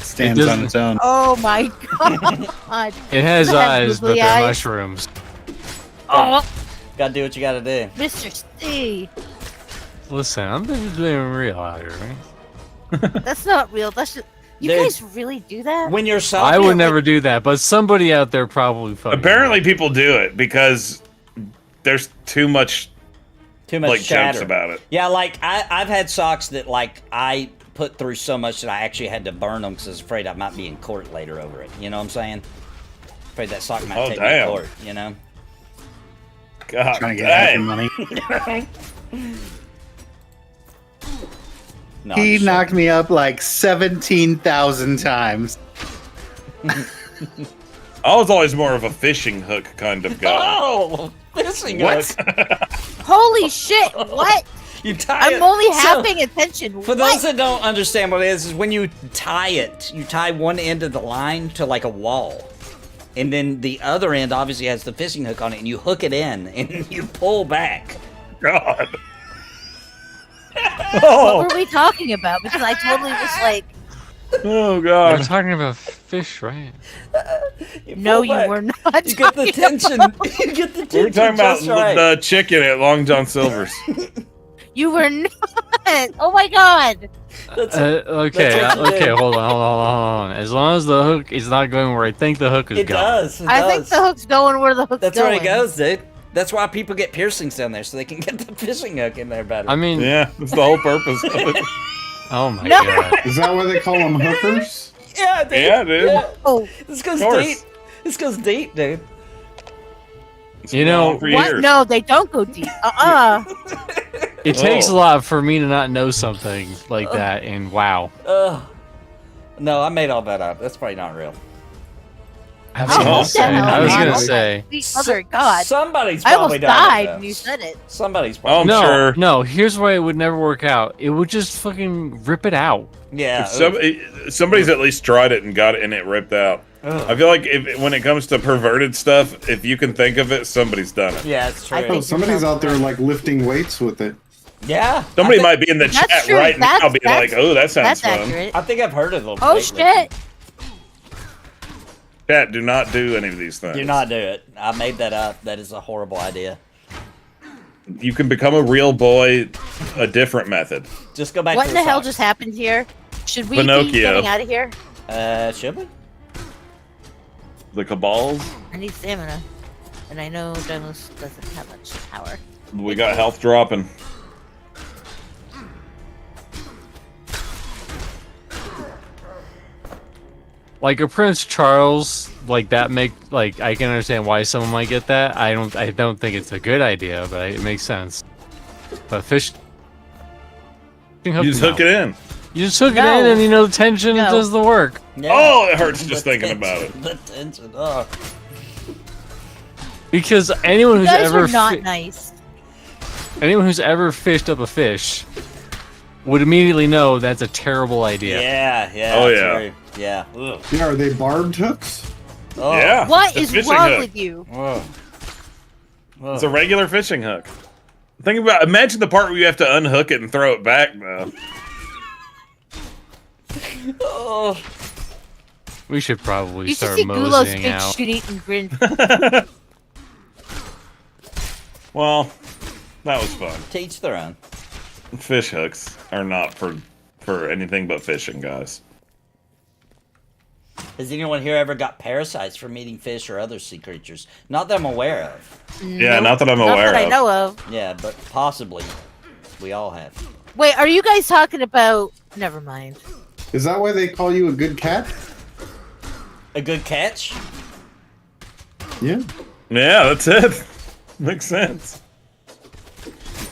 Stands doesn't- on its own. Oh my god. It has Does it have eyes, but googly they're eyes? mushrooms. Oh, Gotta do what you gotta do. Mr. C. Listen, I'm just being real out here, right? That's not real. That's just. You Dude. guys really do that? When you're sock, I would never do that, but somebody out there probably fucking Apparently people do it because there's too much too much like chatter jokes about it. Yeah, like I've had socks that like I put through so much that I actually had to burn them because I was afraid I might be in court later over it. You know what I'm saying? Afraid that sock might Oh, take me to damn. court. You know? God, Trying to get hacking dang. money. No, He I'm just knocked me up like 17,000 times. I was always more of a fishing hook kind of guy. Oh, fishing What? hook. Holy shit! What? You tie it. I'm only half So, paying attention. For What? those that don't understand what it is when you tie it, you tie one end of the line to like a wall. And then the other end obviously has the fishing hook on it, and you hook it in, and you pull back. God. What were we talking about? Because I totally was like, Oh We're gosh. talking about fish, right? No, you Fullback. were not. You get the tension. You get the tension. We were talking about just right. the chicken at Long John Silver's. You were not. Oh my god. Okay, That's what you okay, did. hold on. As long as the hook is not going where I think the hook is It going. does. I think the hook's going where the hook's That's going. where it goes, dude. That's why people get piercings down there, so they can get the fishing hook in there better. I mean, Yeah, that's the whole purpose of it. oh my No. god. Is that why they call them hookers? yeah, dude. Yeah, dude. Yeah. Oh, This goes Of course. deep. This goes deep, dude. It's You been know, on for what? years. No, they don't go deep. It takes a Oh. lot for me to not know something like that, and wow. No, I made all that up. That's probably not real. I was Oh, gonna what the say. hell, I was man? gonna Oh my say. sweet mother of God. Somebody's I probably almost done died it, when you said it. Somebody's Oh, probably. I'm No, sure. no. Here's why it would never work out. It would just fucking rip it out. Yeah. Somebody's at least tried it and got it and it ripped out. I feel like when it comes to perverted stuff, if you can think of it, somebody's done it. Yeah, it's I true. Oh, think somebody's out there like lifting weights with it. Yeah. Somebody I might be in the That's chat true. right now That's- being like, "Oh, that sounds That's fun." accurate. I think I've heard of them. Oh lately. shit. Chat, do not do any of these things. Do not do it. I made that up. That is a horrible idea. You can become a real boy a different method. Just go back What to in the hell socks. just happened here? Should we be Pinocchio. getting out of here? Should we? The cabals. I need stamina. And I know Dymlos doesn't have much power. We got health dropping. Like a Prince Charles, like that make like I can understand why someone might get that. I don't think it's a good idea, but it makes sense. But fish. You just hook it in. You just hook No. it in, and you know the tension No. does the work. Yeah. Oh, it hurts just The thinking about tension- it. The tension. Oh. Because anyone You who's guys ever are not nice. anyone who's ever fished up a fish would immediately know that's a terrible idea. Yeah. Yeah. Oh, it's yeah. very- yeah. Ugh. Yeah, are they barbed hooks? Oh. Yeah. What it's a is fishing wrong hook. with you? Ugh. It's a regular fishing hook. Imagine the part where you have to unhook it and throw it back, though. Oh. We should probably You should start see Gulo's moseying big out. shit-eating grin. Well, that was fun. Teach their own. Fish hooks are not for anything but fishing, guys. Has anyone here ever got parasites from eating fish or other sea creatures? Not that I'm aware of. Yeah, not that I'm Not aware that I of. know of. Yeah, but possibly. We all have. Wait, are you guys talking about... Never mind. Is that why they call you a good cat? A good catch? Yeah. Yeah, that's it. Makes sense.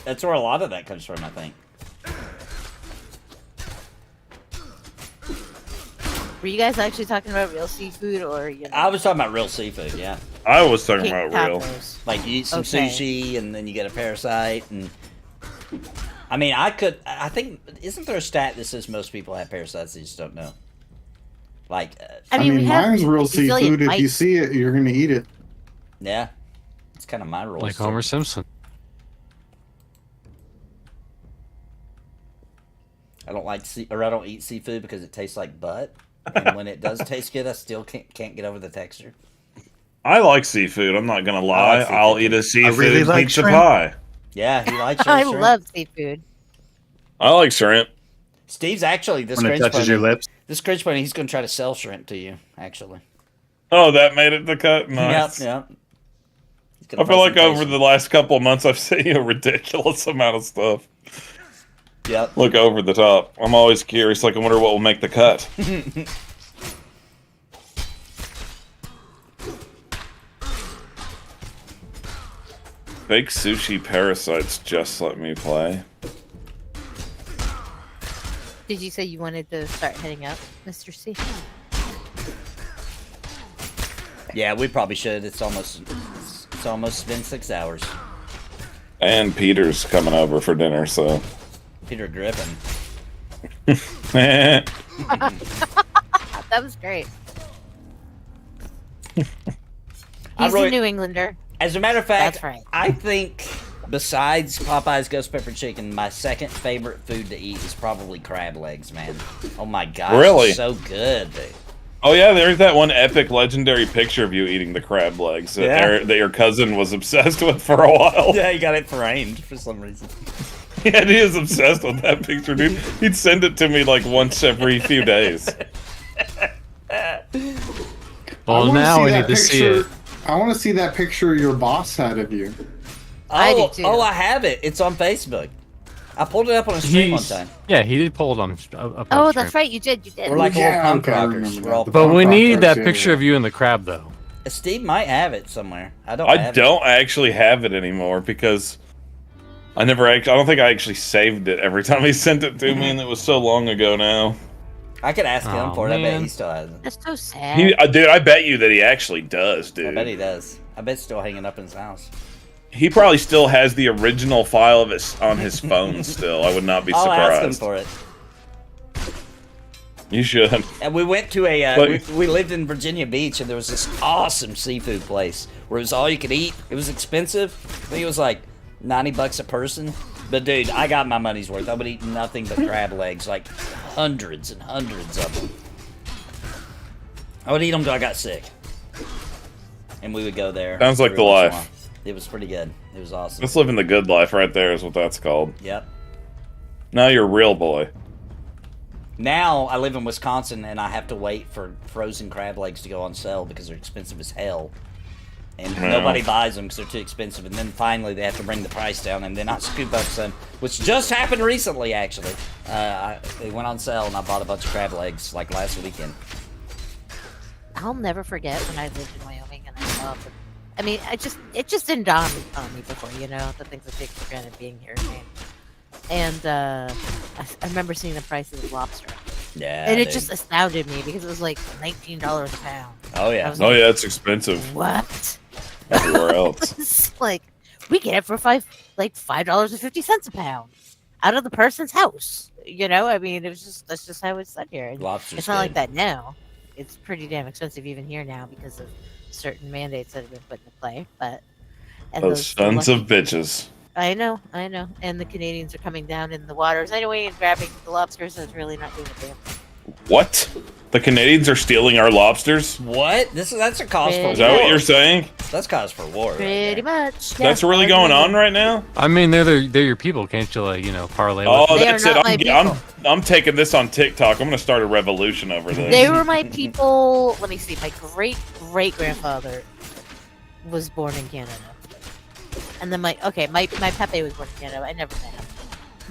That's where a lot of that comes from, I think. Were you guys actually talking about real seafood or... You know, I was talking about real seafood, yeah. I was talking pink about real. tacos? Like you eat some Okay. sushi and then you get a parasite and I mean I think isn't there a stat that says most people have parasites they just don't know? Like I mean, we have mine's real bazillion seafood. If you mites. see it, you're gonna eat it. yeah. It's kind of my rule. Like Homer Simpson. I don't eat seafood because it tastes like butt. And when it does taste good, I still can't get over the texture. I like seafood. I'm not gonna lie. seafood I'll too. eat a seafood really like pizza shrimp. pie. Yeah, he likes I shrimp. love seafood. I like shrimp. Steve's actually this When it cringe touches your bunny. lips. This cringe bunny, he's gonna try to sell shrimp to you. Actually. Oh, that made it the cut. Nice. Yep. I feel like over the last couple of months, I've seen a ridiculous amount of stuff. Yep. Look over the top. I'm always curious. Like, I wonder what will make the cut. Fake sushi parasites just let me play. Did you say you wanted to start heading up, Mr. C? Yeah, we probably should. It's almost been 6 hours. And Peter's coming over for dinner, so. Peter Griffin. That was great. I He's really- a New Englander. As a matter of fact, That's right. I think Besides Popeye's ghost pepper chicken, my second favorite food to eat is probably crab legs, man. Oh my gosh, Really? it's so good, dude. Oh yeah, there's that one epic legendary picture of you eating the crab legs that your cousin was obsessed with for a while. Yeah, he got it framed for some reason. Yeah, he is obsessed with that picture, dude. He'd send it to me like once every few days. Well, now we need to see it. I want to see that picture your boss had of you. I do Oh, too. oh, I have it. It's on Facebook. I pulled it up on a stream one time. Yeah, he did pull it on. Up Oh, on that's right. You did. We're like Yeah, little punk okay, I rockers. remember We're all that. But we Punk need rockers, that yeah, picture yeah. of you in the crab, though. Steve might have it somewhere. I don't. I have don't actually have it anymore because I never actually. I don't think I actually saved it every time he sent it to me, and it was so long ago now. it. I could ask him Aw, for it. I bet man. he still has it. That's so sad. Dude, I bet you that he actually does, dude. I bet he does. I bet it's still hanging up in his house. He probably still has the original file of it on his phone still. I would not be I'll ask him surprised. for it. You should. And we went to a. But- We lived in Virginia Beach, and there was this awesome seafood place where it was all you could eat. It was expensive. I think it was like $90 a person. But dude, I got my money's worth. I would eat nothing but crab legs, like hundreds and hundreds of them. I would eat them till I got sick. And we would go there. Sounds like every the once in a life. while. It was pretty good. It was awesome. Let's live in the good life right there is what that's called. Yep. Now you're a real boy. Now I live in Wisconsin, and I have to wait for frozen crab legs to go on sale because they're expensive as hell. And Yeah. nobody buys them because they're too expensive. And then finally they have to bring the price down, and then I scoop up some, which just happened recently, actually. They went on sale, and I bought a bunch of crab legs like last weekend. I'll never forget when I lived in Wyoming and I saw the. I mean, it just didn't dawn on me before, you know, the things I take for granted being here. And I remember seeing the prices of lobster. Yeah. And it dude. just astounded me because it was like $19 a pound. Oh I yeah. was Oh like, yeah, it's expensive what? everywhere else. It's like we get it for $5.50 a pound out of the person's house. You know, I mean, that's just how it's done here. And Lobster's it's not like good. that now. It's pretty damn expensive even here now because of certain mandates that have been put into play. But and Those sons of bitches. I know. And the Canadians are coming down in the waters anyway and grabbing the lobsters, so it's really not doing a damn thing. What? The Canadians are stealing our lobsters? What? That's a cause for war. Is that what you're saying? That's cause for war. right Pretty there. much. That's really going on right now? I mean, they're your people. Can't you, like, parlay with Oh, They that's are it. not my I'm taking this on TikTok. I'm gonna start a revolution over this. They were my people. Let me see. My great grandfather was born in Canada, and then my Pepe was born in Canada. I never met him.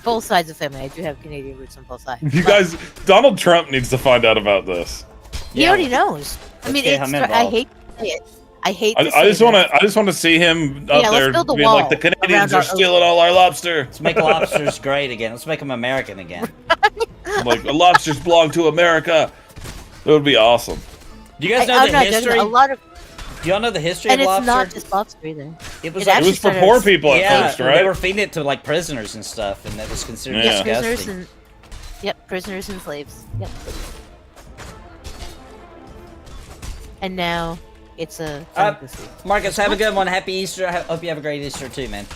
Both sides of family. I do have Canadian roots on both sides. You But guys, Donald Trump needs to find out about this. he already knows. I mean, get him I involved. hate to say it. I hate. I To say just want this. to. I just want to see him up Yeah, let's there build a being like, the wall Canadians around are our stealing all our lobster. Let's make lobsters great again. Let's make them American again. Like the lobsters belong to America. That would be awesome. Do you guys know I'm the not joking. history? A lot of, Do y'all know the history and of it's lobster? not just lobster either. It was It like, It actually was for started poor as- people at yeah, first, right? they were feeding it to like prisoners and stuff, and that was considered Yeah. Prisoners disgusting. and prisoners and slaves. Yep. And now it's a delicacy. Marcus, have a good one. Happy Easter. I hope you have a great Easter too, man.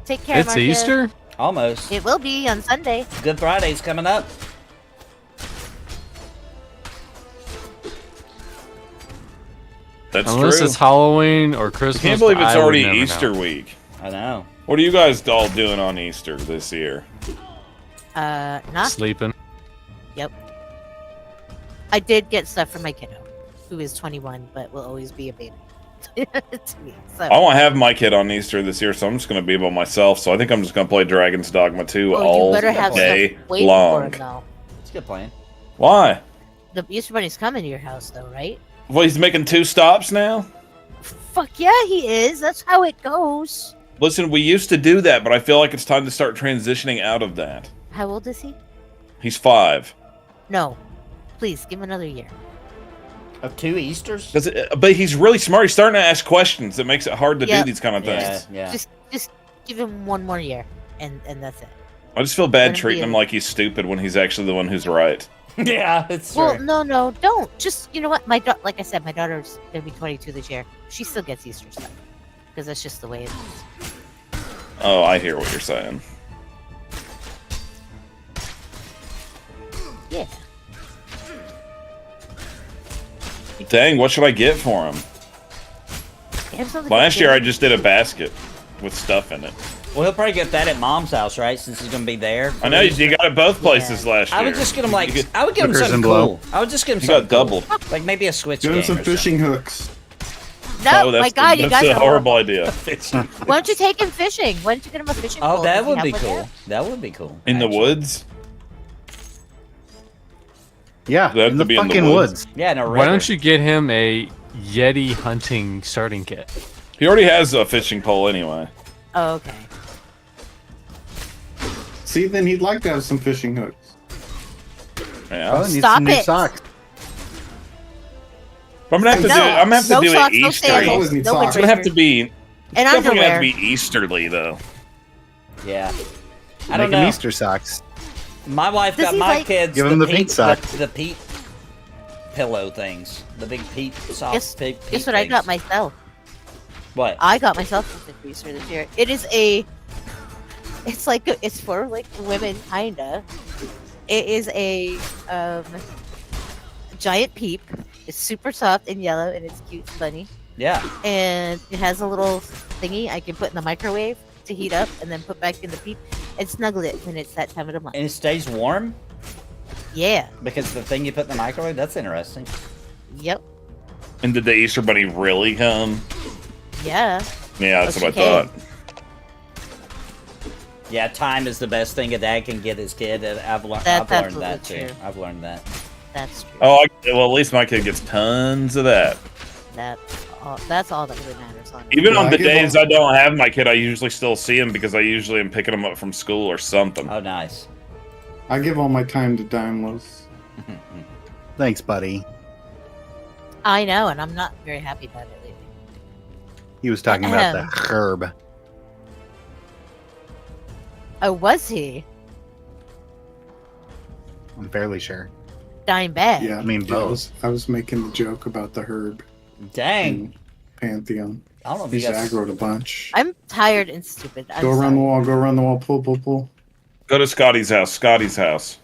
Take care, It's Marcus. Easter? Almost. It will be on Sunday. Good Friday's coming up. That's Unless true. it's Halloween or I Christmas. can't believe it's I would already never know. Easter week. I know. What are you guys all doing on Easter this year? Not. Sleeping. Yep. I did get stuff for my kiddo, who is 21, but will always be a baby to me. So. I won't have my kid on Easter this year, so I'm just going to be by myself. So I think I'm just going to play Dragon's Dogma 2 Oh, all you better have day stuff waiting long. for him, though. It's a good plan. Why? The Easter Bunny's coming to your house, though, right? Well, he's making 2 stops now? Fuck yeah, he is. That's how it goes. Listen, we used to do that, but I feel like it's time to start transitioning out of that. How old is he? He's 5. No. Please, give him another year. Of 2 Easters? But he's really smart. He's starting to ask questions that makes it hard to Yep. do these kind of things. Yeah. Just give him one more year, and that's it. I just feel bad Let him treating be him a- like he's stupid when he's actually the one who's right. Yeah, it's Well, true. no, don't. Just, you know what? Like I said, my daughter's gonna be 22 this year. She still gets Easter stuff because that's just the way it is. Oh, I hear what you're saying. Yeah. Dang, what should I get for him? Last year I just did a basket with stuff in it. Well, he'll probably get that at Mom's house, right? Since he's gonna be there. I know you got it both places last year. I would just get him like I would get him something cool. I would just get him You something got doubled. cool. Like maybe a Switch Give game. him some or fishing hooks. No, my God, you guys That's a are horrible idea. Why don't you take him fishing? Why don't you get him a fishing pole? Oh, that Does he would have be one cool. there? That would be cool. In the woods? Yeah, They have in to the be in the fucking woods. woods. Yeah, no. Why don't you get him a Yeti hunting starting kit? He already has a fishing pole anyway. Oh, okay. See, then he'd like to have some fishing hooks. Yeah. Oh, needs Stop some new it. socks. I'm gonna have to No, do. I'm gonna have to no do socks, it no Easterly. sandals, It's always need no socks. gonna have to be. And Definitely gonna underwear. have to be Easterly though. Yeah. I Make don't him know. Easter socks. My wife Does got he my like- kids Give him the Pete sock. the Pete pillow things, the big Pete soft. Guess what I got myself? What? I got myself something for this year. It is it's like it's for like women, kinda. It is a giant peep. It's super soft and yellow, and it's cute and funny. Yeah. And it has a little thingy I can put in the microwave to heat up, and then put back in the peep and snuggle it when it's that time of the month. And it stays warm Yeah. because the thing you put in the microwave. That's interesting. Yep. And did the Easter Bunny really come? Yeah. Yeah, that's Oh, what I she came. thought. Yeah, time is the best thing a dad can get his kid. And I've learned That's that absolutely too. true. I've learned that. That's true. Oh, well, at least my kid gets tons of that. That's all that really matters on it. Even Yeah, on I the give days him- I don't have my kid, I usually still see him because I usually am picking him up from school or something. Oh, nice. I give all my time to Dymlos. Thanks, buddy. I know, and I'm not very happy about it lately. He was talking about the herb. Oh, was he? I'm fairly sure. Dying bad. Yeah, I mean, yeah, both. I was making the joke about the herb Dang. in Pantheon. I don't know if He's you guys. aggroed a bunch. I'm tired and stupid. I'm Go around sorry. the wall, go around the wall, pull, pull, pull. Go to Scotty's house. Scotty's house.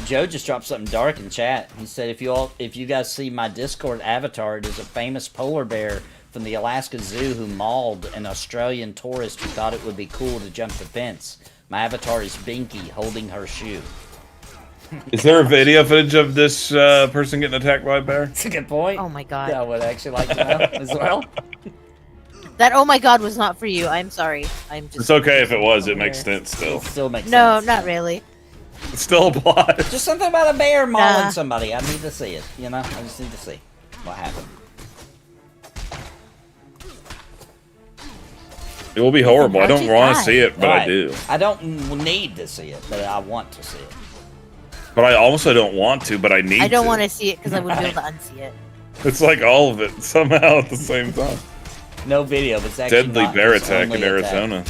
Joe just dropped something dark in chat. He said, if you guys see my Discord avatar, it is a famous polar bear from the Alaska Zoo who mauled an Australian tourist who thought it would be cool to jump the fence. My avatar is Binky holding her shoe. Is there a video footage of this person getting attacked by a bear? That's a good point. Oh my god. I would actually like to know as well. That oh my god was not for you. I'm sorry. I'm just. It's okay if it was. It makes sense still. It still makes No, sense. not really. It still applies. Just something about a bear mauling Nah. somebody. I need to see it. You know, I just need to see what happened. It will be horrible. I How'd don't you want die? to see it, but I Right. do. I don't need to see it, but I want to see it. But I also don't want to, but I need to. I don't want to see it because I wouldn't be able to unsee it. It's like all of it somehow at the same time. No video, but it's actually Deadly not bear his attack only in Arizona.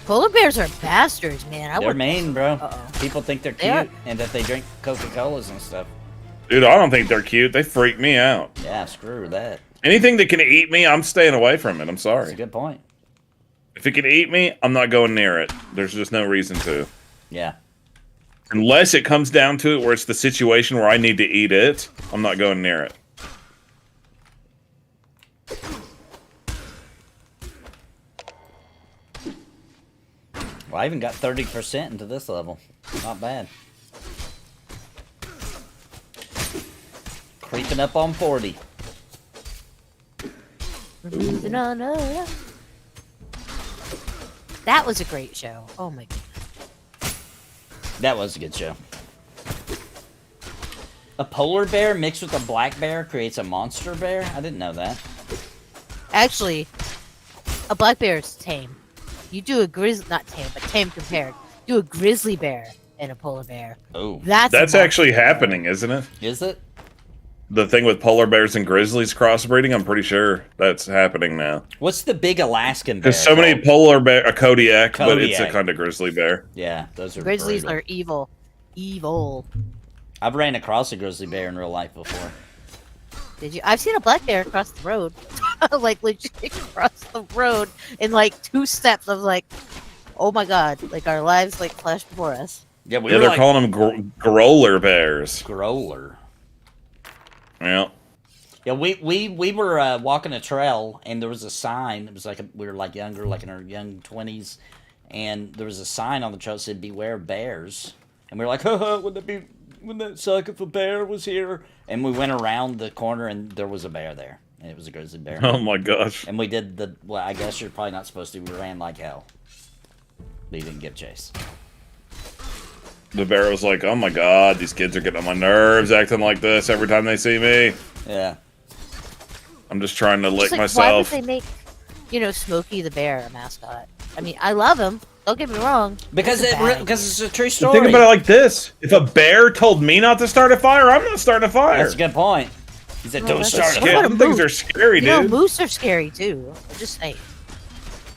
Polar bears are bastards, man. They're would. mean, bro. Uh-oh. People think they're They are- cute and that they drink Coca-Colas and stuff. Dude, I don't think they're cute. They freak me out. Yeah, screw that. Anything that can eat me, I'm staying away from it. I'm That's sorry. a good point. If it can eat me, I'm not going near it. There's just no reason to. Yeah. Unless it comes down to it where it's the situation where I need to eat it, I'm not going near it. Well, I even got 30% into this level. Not bad. Creeping up on 40. No. That was a great show. Oh my god. That was a good show. A polar bear mixed with a black bear creates a monster bear? I didn't know that. Actually, a black bear is tame. You do a not tame, but tame compared. Do a grizzly bear and a polar bear. Oh. That's That's a actually monster bear. happening, isn't it? Is it? The thing with polar bears and grizzlies crossbreeding, I'm pretty sure that's happening now. What's the big Alaskan bear? Because so many called? polar bear, a Kodiak, but it's a Kodiak. kind of grizzly bear. Yeah, those are Grizzlies brutal. are evil. Evil. I've ran across a grizzly bear in real life before. Did you? I've seen a black bear across the road, like legit across the road in like 2 steps. I was like, oh my god! Like our lives like flashed before us. Yeah, we Yeah, were they're like, calling them growler bears. growler. Yeah. Yeah, we were walking a trail, and there was a sign. It was like we were like younger, like in our young 20s, and there was a sign on the trail that said "Beware bears," and we were like, "Haha, wouldn't that suck if a bear was here?" And we went around the corner, and there was a bear there, and it was a grizzly bear. Oh my gosh. And we did the well. I guess you're probably not supposed to. We ran like hell. We didn't give chase. The bear was like, "Oh my god, these kids are getting on my nerves, acting like this every time they see me." Yeah. I'm just trying to lick Like, myself. why would they make, Smokey the Bear a mascot? I mean, I love him. Don't get me wrong. Because It's a bad it's a true But story. think about it like this: if a bear told me not to start a fire, I'm not starting a fire. That's a good point. He said, "Don't that's start a What Yeah, about fire." a them things moose? are scary, You know, dude. moose are scary too. I'm just saying.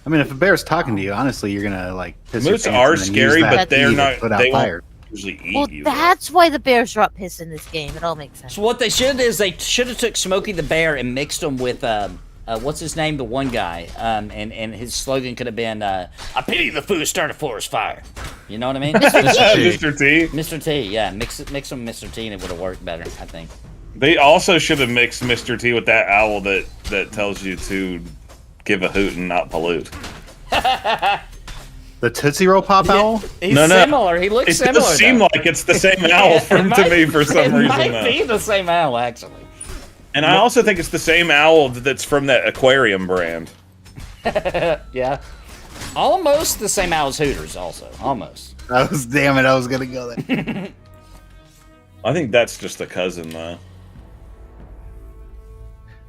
I mean, if a bear's talking to you, honestly, you're gonna like piss your Moose pants are and then use scary, that but they're pee to not. put out They fire. won't usually eat Well, you. that's why the bears drop piss in this game. It all makes sense. So what they should is they should have took Smokey the Bear and mixed him with what's his name, the one guy, and his slogan could have been "I pity the fool who start a forest fire." You know what I mean? Mr. T. Mr. T, yeah, mix him with Mr. T, and it would have worked better, I think. They also should have mixed Mr. T with that owl that tells you to give a hoot and not pollute. The Tootsie Roll Pop Owl? He's No. similar. He looks It similar. does seem though. like it's the same owl to me for some it reason. might though. be the same owl, actually. And I also think it's the same owl that's from that aquarium brand. Yeah. Almost the same owl as Hooters, also. Almost. I was gonna go there. I think that's just a cousin, though.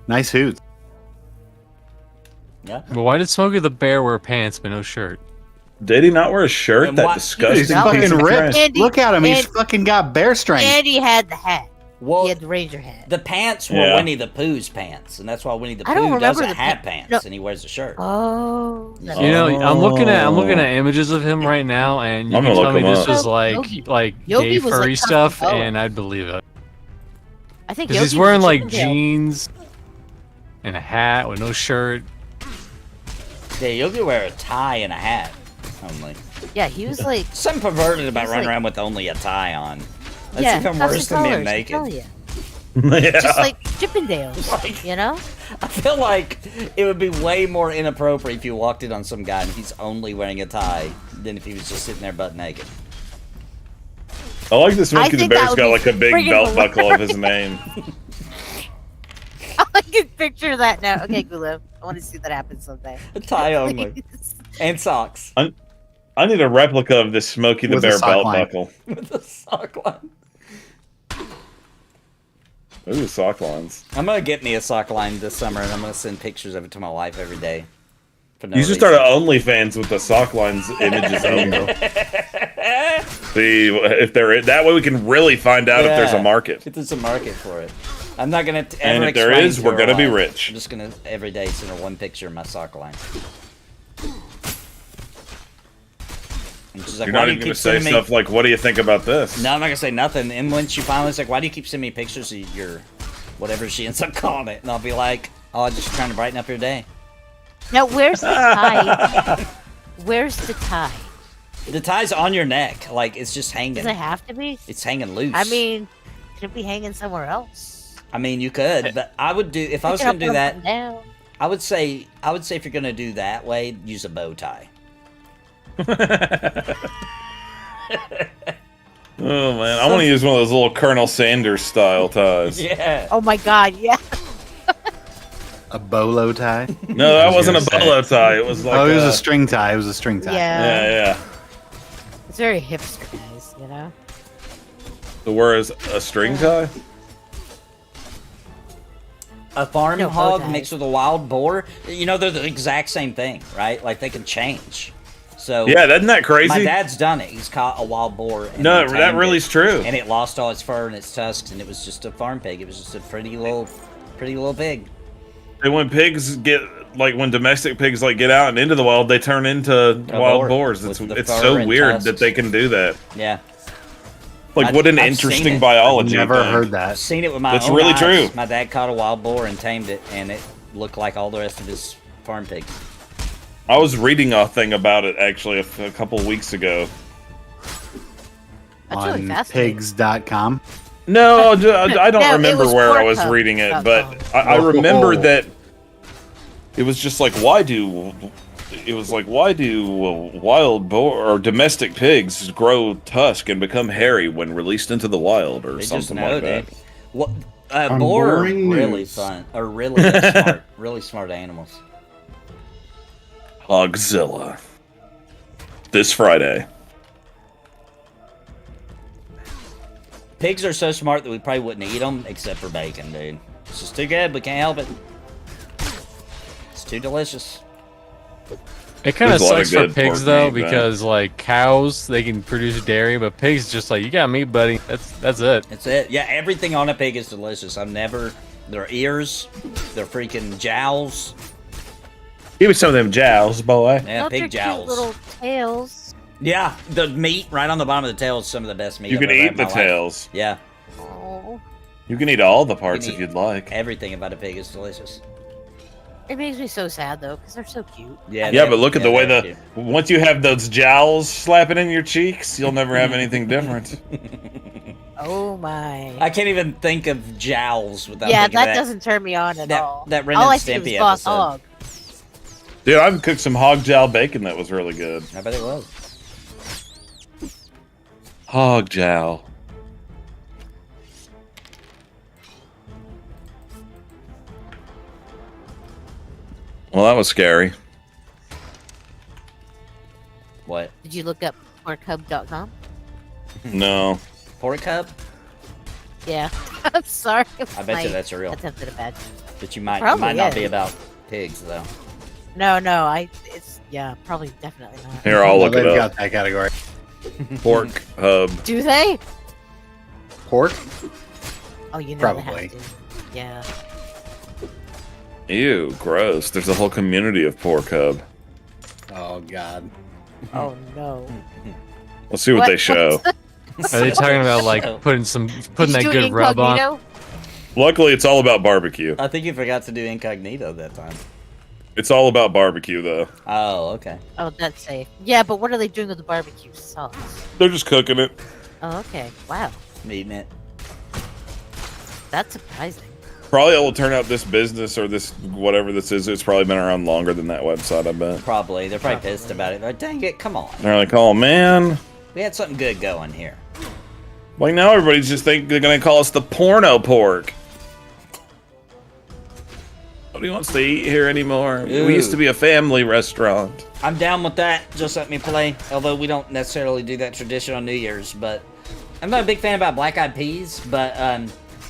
Nice hoots. Yeah. But why did Smokey the Bear wear pants but no shirt? Did he not wear a shirt? And That why- disgusting He's piece fucking of ripped. trash. Andy- Look at him. He's Andy- fucking got bear strength. And he had the hat. Well, He had the ranger hat. the pants were Yeah. Winnie the Pooh's pants, and that's why Winnie the I don't Pooh remember doesn't the have pa- pants, no. and he wears a shirt. Oh. You You know, I'm looking at Oh. images of him right now, and you I'm can gonna tell look me him this up. was Yogi- like Yogi gay was, like, furry tough stuff, to follow. and I'd believe it. I think Because he's Yogi wearing was a like Chippendale. jeans and a hat with no shirt. Yeah, you could wear a tie and a hat only. Yeah, he was like. Some perverted about He's running like- around with only a tie on. That's Yeah, even custom worse than being colors, I naked. tell ya. Yeah. Just like Chippendales, Like- you know? I feel like it would be way more inappropriate if you walked in on some guy and he's only wearing a tie than if he was just sitting there butt naked. I like this Smokey the think that Bear's would got be like a big friggin' belt buckle of his name. I can picture that now. Okay, Gulo. I want to see that happen someday. A tie only. Please. And socks. I need a replica of this Smokey the With a Bear sock belt line. buckle. With a sock line. Ooh, sock lines. I'm gonna get me a sock line this summer and I'm gonna send pictures of it to my wife every day. For no You should reason. start an OnlyFans with the sock lines images only. See if they're that way we can really find out if there's a Yeah. market. If there's a market for it. I'm not gonna ever And if there explain is, to we're her gonna be why. rich. I'm just gonna every day send her one picture of my sock line. And she's like, You're why not do even you gonna keep say sending me? stuff like, "What do you think about this?" No, I'm not gonna say nothing. And when she finally was like, why do you keep sending me pictures of your whatever she ends up calling it? And I'll be like, oh, I'm just trying to brighten up your day. Now, where's the tie? Where's the tie? The tie's on your neck, like it's just hanging. Does it have to be? It's hanging loose. I mean, could it be hanging somewhere else? I mean, you could, but I would do if I was Pick it gonna do up that. and down. I would say if you're gonna do that way, use a bow tie. Oh man, I want to use one of those little Colonel Sanders style ties. Yeah. Oh my God! Yeah. A bolo tie? No, that wasn't a gonna say. bolo tie. It was like Oh, it was a string tie. It was a string tie. Yeah. yeah. It's very hipster, guys. You know. So whereas a string tie? A farm No, bow hog ties. mixed with a wild boar, you know, they're the exact same thing, right? Like they can change. So Yeah, isn't that my crazy? dad's done it. He's caught a wild boar. And No, then that tamed really it, is true. And it lost all its fur and its tusks, and it was just a farm pig. It was just a pretty little pig. And when pigs get like when domestic pigs like get out and into the wild, they turn into wild boar boars. with the It's fur so and weird tusks. that they can do that. Yeah. Like, what an I've interesting seen it. biology. Never thing. heard that. I've seen it with my That's own really eyes. true. My dad caught a wild boar and tamed it, and it looked like all the rest of his farm pigs. I was reading a thing about it actually a couple weeks ago. That's really On fascinating. pigs.com. No, I don't No, it remember was where I was Pornhub. reading it, Oh, but I remember oh. that it was just like, why do wild boar or domestic pigs grow tusk and become hairy when released into the wild or They just something know, like that? dude. What? On Boar are boring really news. fun, or really smart, really smart animals. Hogzilla. This Friday. Pigs are so smart that we probably wouldn't eat them except for bacon, dude. It's just too good. We can't help it. It's too delicious. It kind of There's a lot of sucks for good pigs pork though, meat, man. because like cows, they can produce dairy, but pigs just like, you got meat, buddy. That's it. That's it. Yeah, everything on a pig is delicious. I've never. Their ears, their freaking jowls. Give me some of them jowls, boy. Yeah, Not their pig cute jowls. little tails. Yeah, the meat right on the bottom of the tail is some of the best meat. You I've can ever had eat in the my life. tails. Yeah, Oh, You can eat all the parts You if can you'd like. everything about a pig is delicious. it makes me so sad though, because they're so cute. Yeah, Yeah, but look at the way they're once you have those jowls slapping in your cheeks, you'll never have anything different. Oh my. I can't even think of jowls without Yeah, thinking of that doesn't turn me on at all. that Ren all and I see was Stimpy Boss episode. Hog. Dude, I've cooked some hog jowl bacon that was really good. I bet it was. Hog jowl. Well, that was scary. What? Did you look up porkhub.com? No. Pork hub? Yeah. I'm sorry. I bet you that's real. Attempted a bad. But you might Probably not be is. about pigs though. No, it's yeah, probably definitely not. Here, I'll look They've it up. got that category. Pork hub. Do they? Pork? Oh, you know Probably. they have to. Yeah. Ew, gross. There's a whole community of pork hub. Oh, God. Oh no. Let's see what they show. Are they talking about like putting Did that you do good rub on? incognito? Luckily, it's all about barbecue. I think you forgot to do incognito that time. It's all about barbecue, though. Oh, okay. Oh, that's safe. Yeah, but what are they doing with the barbecue sauce? They're just cooking it. Oh, okay. Wow. I'm eating it. That's surprising. Probably it will turn out this business or this whatever this is. It's probably been around longer than that website, I bet. Probably. They're probably pissed about it. They're like, dang it, come on. They're like, oh man. We had something good going here. Like now everybody's just think they're gonna call us the porno pork. Nobody wants to eat here anymore. Ew. We used to be a family restaurant. I'm down with that. Just let me play. Although we don't necessarily do that tradition on New Year's, but I'm not a big fan about black-eyed peas, but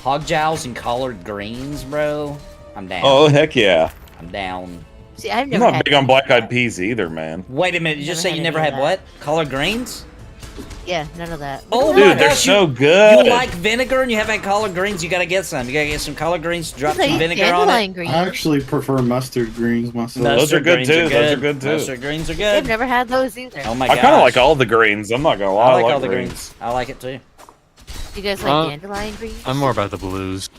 hog jowls and collard greens, bro. I'm down. Oh heck yeah. I'm down. See, I've I'm never not had. big on black-eyed peas either, man. Wait a minute. You just say you never any had of what? Collard greens? Yeah, none of that. Oh Dude, my they're gosh, so you good. like vinegar and you haven't had collard greens? You gotta get some. You gotta get some collard greens. Drop They some eat vinegar on dandelion it. greens. I actually prefer mustard greens myself. Those are good greens too. Those are good too. Mustard greens are They've good. never had those either. Oh my I god. kind of like all the greens. I'm not gonna lie. I like all the greens. I like it too. You guys like dandelion greens? I'm more about the blues.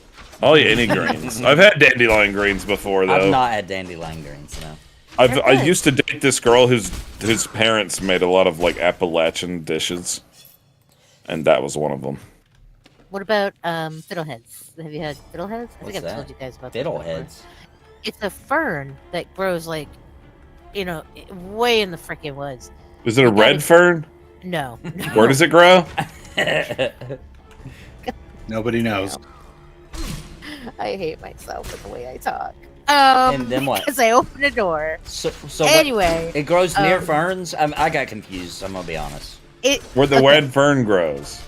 Oh yeah, any greens. I've had dandelion greens before though. I've not had dandelion greens, no. I good. used to date this girl whose parents made a lot of like Appalachian dishes, and that was one of them. What about fiddleheads? Have you had fiddleheads? I What's think I've that? told you guys about that before. Fiddleheads. It's a fern that grows like, way in the freaking woods. Is it a You gotta- red fern? No. Where does it grow? Nobody knows. I hate myself with the way I talk. And then what? Because I opened a door. So what- Anyway, it grows near um, ferns? I got confused, I'm gonna be honest. it Where the red fern grows.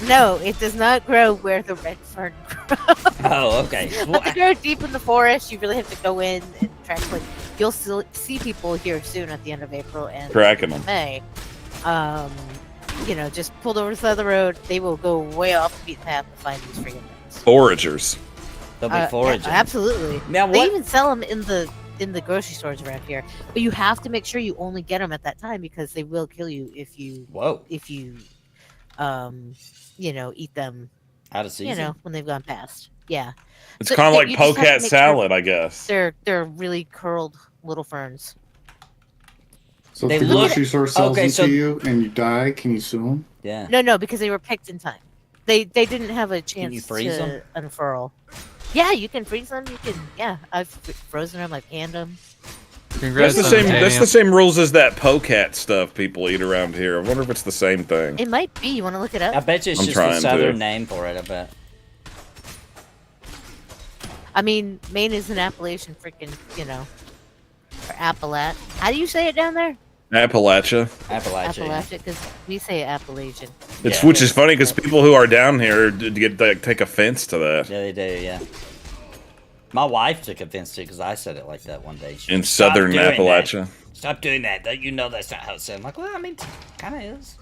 no, it does not grow where the red fern grows. Oh, okay. But they grow deep in the forest. You really have to go in and track. Like you'll still see people here soon at the end of April and Cracking them. May. Just pulled over to the side of the road. They will go way off the beaten path to find these freaking things. Foragers. They'll be foraging. Yeah, absolutely. Now They what? even sell them in the grocery stores around here, but you have to make sure you only get them at that time because they will kill you if you Whoa. eat them, Out of season. when they've gone past. Yeah. It's So kind of like you just have to polecat make sure salad, I guess. They're really curled little ferns. So They if the look- grocery store sells okay, them so- to you and you die, can you sue them? Yeah. No, because they were picked in time. They didn't have a chance you freeze to them? unfurl. Yeah, you can freeze them. You can. Yeah, I've frozen them. I've canned them. Congrats That's the on same. That's Daniel. the same rules as that polecat stuff people eat around here. I wonder if it's the same thing. It might be. You want to look it I up? bet you it's I'm just the trying to. southern name for it. I bet. I mean, Maine is an Appalachian freaking, or Appalat. How do you say it down there? Appalachia. Appalachia. yeah. Appalachia, because we say Appalachian. It's Yeah. which is funny because people who are down here take offense to that. Yeah, they do. Yeah. My wife took offense to it because I said it like that one day. She In went, "Stop southern doing that. Appalachia. Stop doing that. You know that's not how it's said. I'm like, well, I mean, kind of is.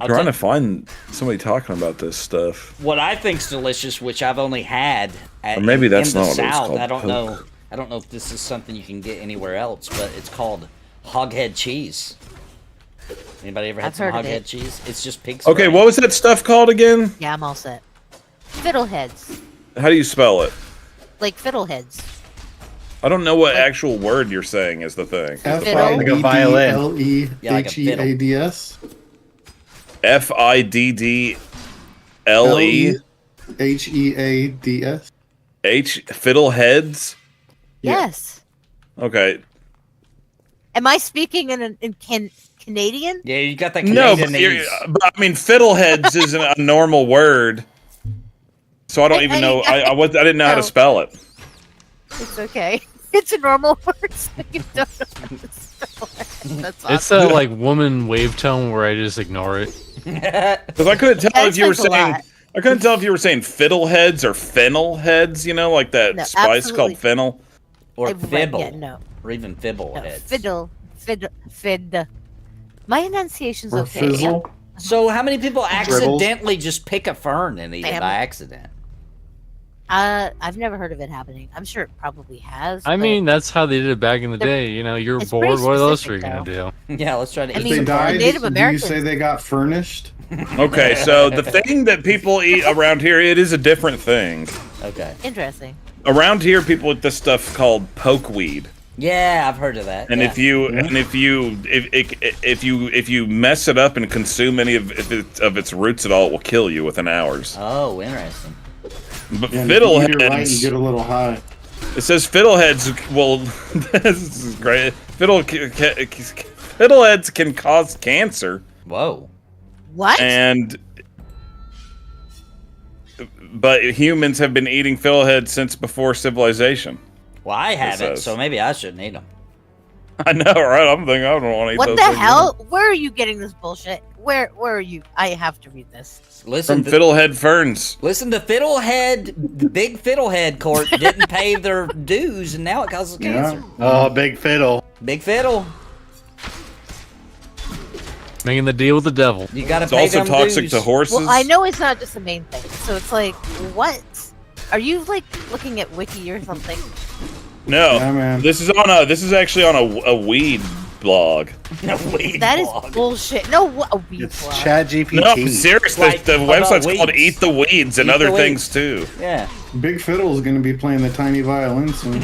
I'm trying to find somebody talking about this stuff. What I think's delicious, which I've only had at, Or maybe that's in the not what it was South. called, I don't poke. know. I don't know if this is something you can get anywhere else, but it's called hoghead cheese. Anybody ever had I've some heard of hoghead it. cheese? It's just pig's Okay, brain. what was that stuff called again? Yeah, I'm all set. Fiddleheads. How do you spell it? Like fiddleheads. I don't know what actual word you're saying is the thing. Like a violin. Yeah, like a fiddle. FIDDLEHEADS. FIDDLE HEADS. Fiddleheads. Yes. Okay. Am I speaking in Canadian? Yeah, you got that No, Canadian. but I mean, fiddleheads isn't a normal word, so I don't even know. I didn't know how to spell it. It's okay. It's a normal word. So you don't know how to spell it. That's awesome. It's that like woman wave tone where I just ignore it. Because I couldn't tell That's if you were like a saying. lot. I couldn't tell if you were saying fiddleheads or fennel heads. You know, like that No, spice absolutely. called fennel. Or Right, fibble. yeah, no. Or even fibble No, heads. fid. My enunciation's Or okay. fizzle. So how many people accidentally just pick a fern and eat it Damn by it. accident? I've never heard of it happening. I'm sure it probably has. I but- mean, that's how they did it back in the day. You know, you're It's bored. pretty What else are you specific, gonna do? Yeah, let's try to I eat mean, They some died. fern. Native Do you Americans- say they got furnished? Okay, so the thing that people eat around here, it is a different thing. Okay. Interesting. Around here, people eat this stuff called pokeweed. Yeah, I've heard of that. And yeah. if you mess it up and consume any of its roots at all, it will kill you within hours. Oh, interesting. But And if you eat it right, you fiddleheads, get a little high. it says fiddleheads. Well, this is great. Fiddleheads can cause cancer, Whoa. What? but humans have been eating fiddleheads since before civilization. Well, I haven't, says. so maybe I shouldn't eat them. I know, right? I'm thinking I don't want to eat What those the things hell? Where are you getting this bullshit? Where are you? I have to read this. Listen, from fiddlehead ferns. listen to Fiddlehead. The big Fiddlehead court didn't pay their dues, and now it causes cancer. Oh, big fiddle. Big Fiddle. Making the deal with the devil. You gotta It's pay also them toxic dues. to horses. Well, I know it's not just the main thing. So it's like, what? Are you like looking at wiki or something? No, Yeah, man. this is actually on a weed blog. A weed That is blog. bullshit. No, a weed It's blog. ChatGPT. No, seriously, Like, the about website's called weeds. Eat the Weeds and Eat other the things Weeds. too. Yeah. Big Fiddle is going to be playing the tiny violin soon.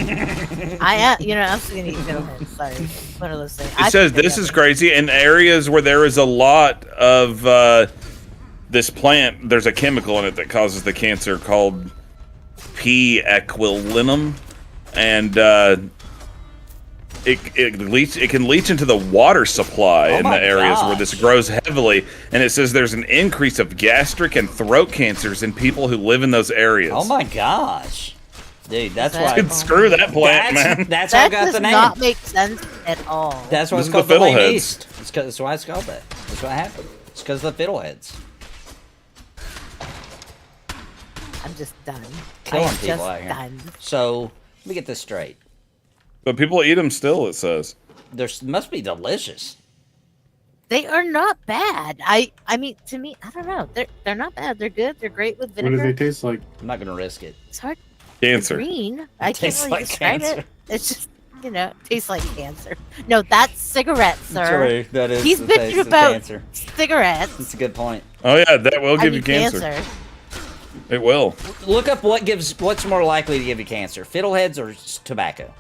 I'm still gonna eat fiddleheads. Sorry, one of those things. It says this is crazy. In areas where there is a lot of this plant, there's a chemical in it that causes the cancer called P. aquilinum, and it can leach into the water supply Oh in my the areas where this gosh. grows heavily. And it says there's an increase of gastric and throat cancers in people who live in those areas. Oh my gosh. Dude, that's That- why. Dude, screw that plant, man. That's how I That got does the name. not make sense at all. That's why This it's is called the the Lane Fiddleheads. East. That's why it's called that. That's what happened. It's because of the Fiddleheads. I'm just done. Killing I'm people just out here. done. So, let me get this straight. But people eat them still, it says. They must be delicious. They are not bad. I mean, to me, I don't know. They're not bad. They're good. They're great with What do vinegar. they taste like? I'm not gonna risk it. It's hard. Cancer. Green. I can't tastes really like describe cancer. it. It's just You know, tastes like cancer. No, that's cigarettes, sir. Sorry, that is. He's the taste bitching of about cancer. cigarettes. That's a good point. Oh yeah, that will I give mean, you cancer. It will. Look up what's more likely to give you cancer, fiddleheads or tobacco.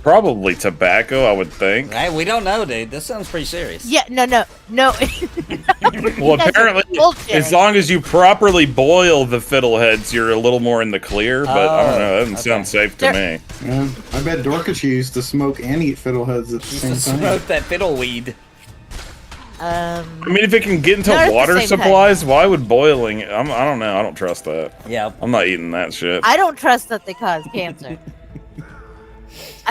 Probably tobacco, I would think. Hey, we don't know, dude. This sounds pretty serious. Yeah, no. Well, You guys are apparently, bullshitting. as long as you properly boil the fiddleheads, you're a little more in the clear. But I don't know. That doesn't sound safe to me. Yeah, I bet Dorcas used to smoke and eat fiddleheads at the same time. Smoke that fiddle weed. I mean, if it can get into Not at the water same time. supplies, why would boiling? I don't know. I don't trust that. Yeah. I'm not eating that shit. I don't trust that they cause cancer.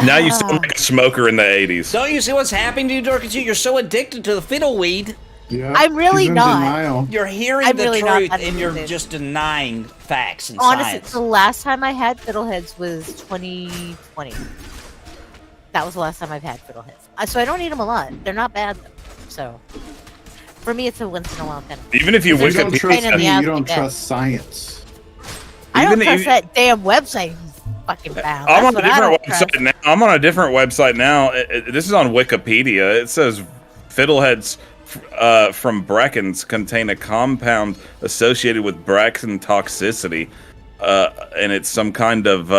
Now you sound like a smoker in the 80s. Don't you see what's happening to you, Dorcas? You're so addicted to the fiddle weed. Yeah, I'm really she's in not. denial. You're hearing I'm the really not truth that and you're addicted. just denying facts and Honestly, science. the last time I had fiddleheads was 2020. That was the last time I've had fiddleheads. So I don't eat them a lot. They're not bad though. So for me, it's a once in a while kind of. Even if you There's wake You up, don't trust pain in the me, ass you don't to get. trust science. I don't even trust if- that damn website. Fucking found. I'm on That's a what I different don't trust. website now. I'm on a different website now. This is on Wikipedia. It says fiddleheads from brackens contain a compound associated with bracken toxicity, and it's some kind of.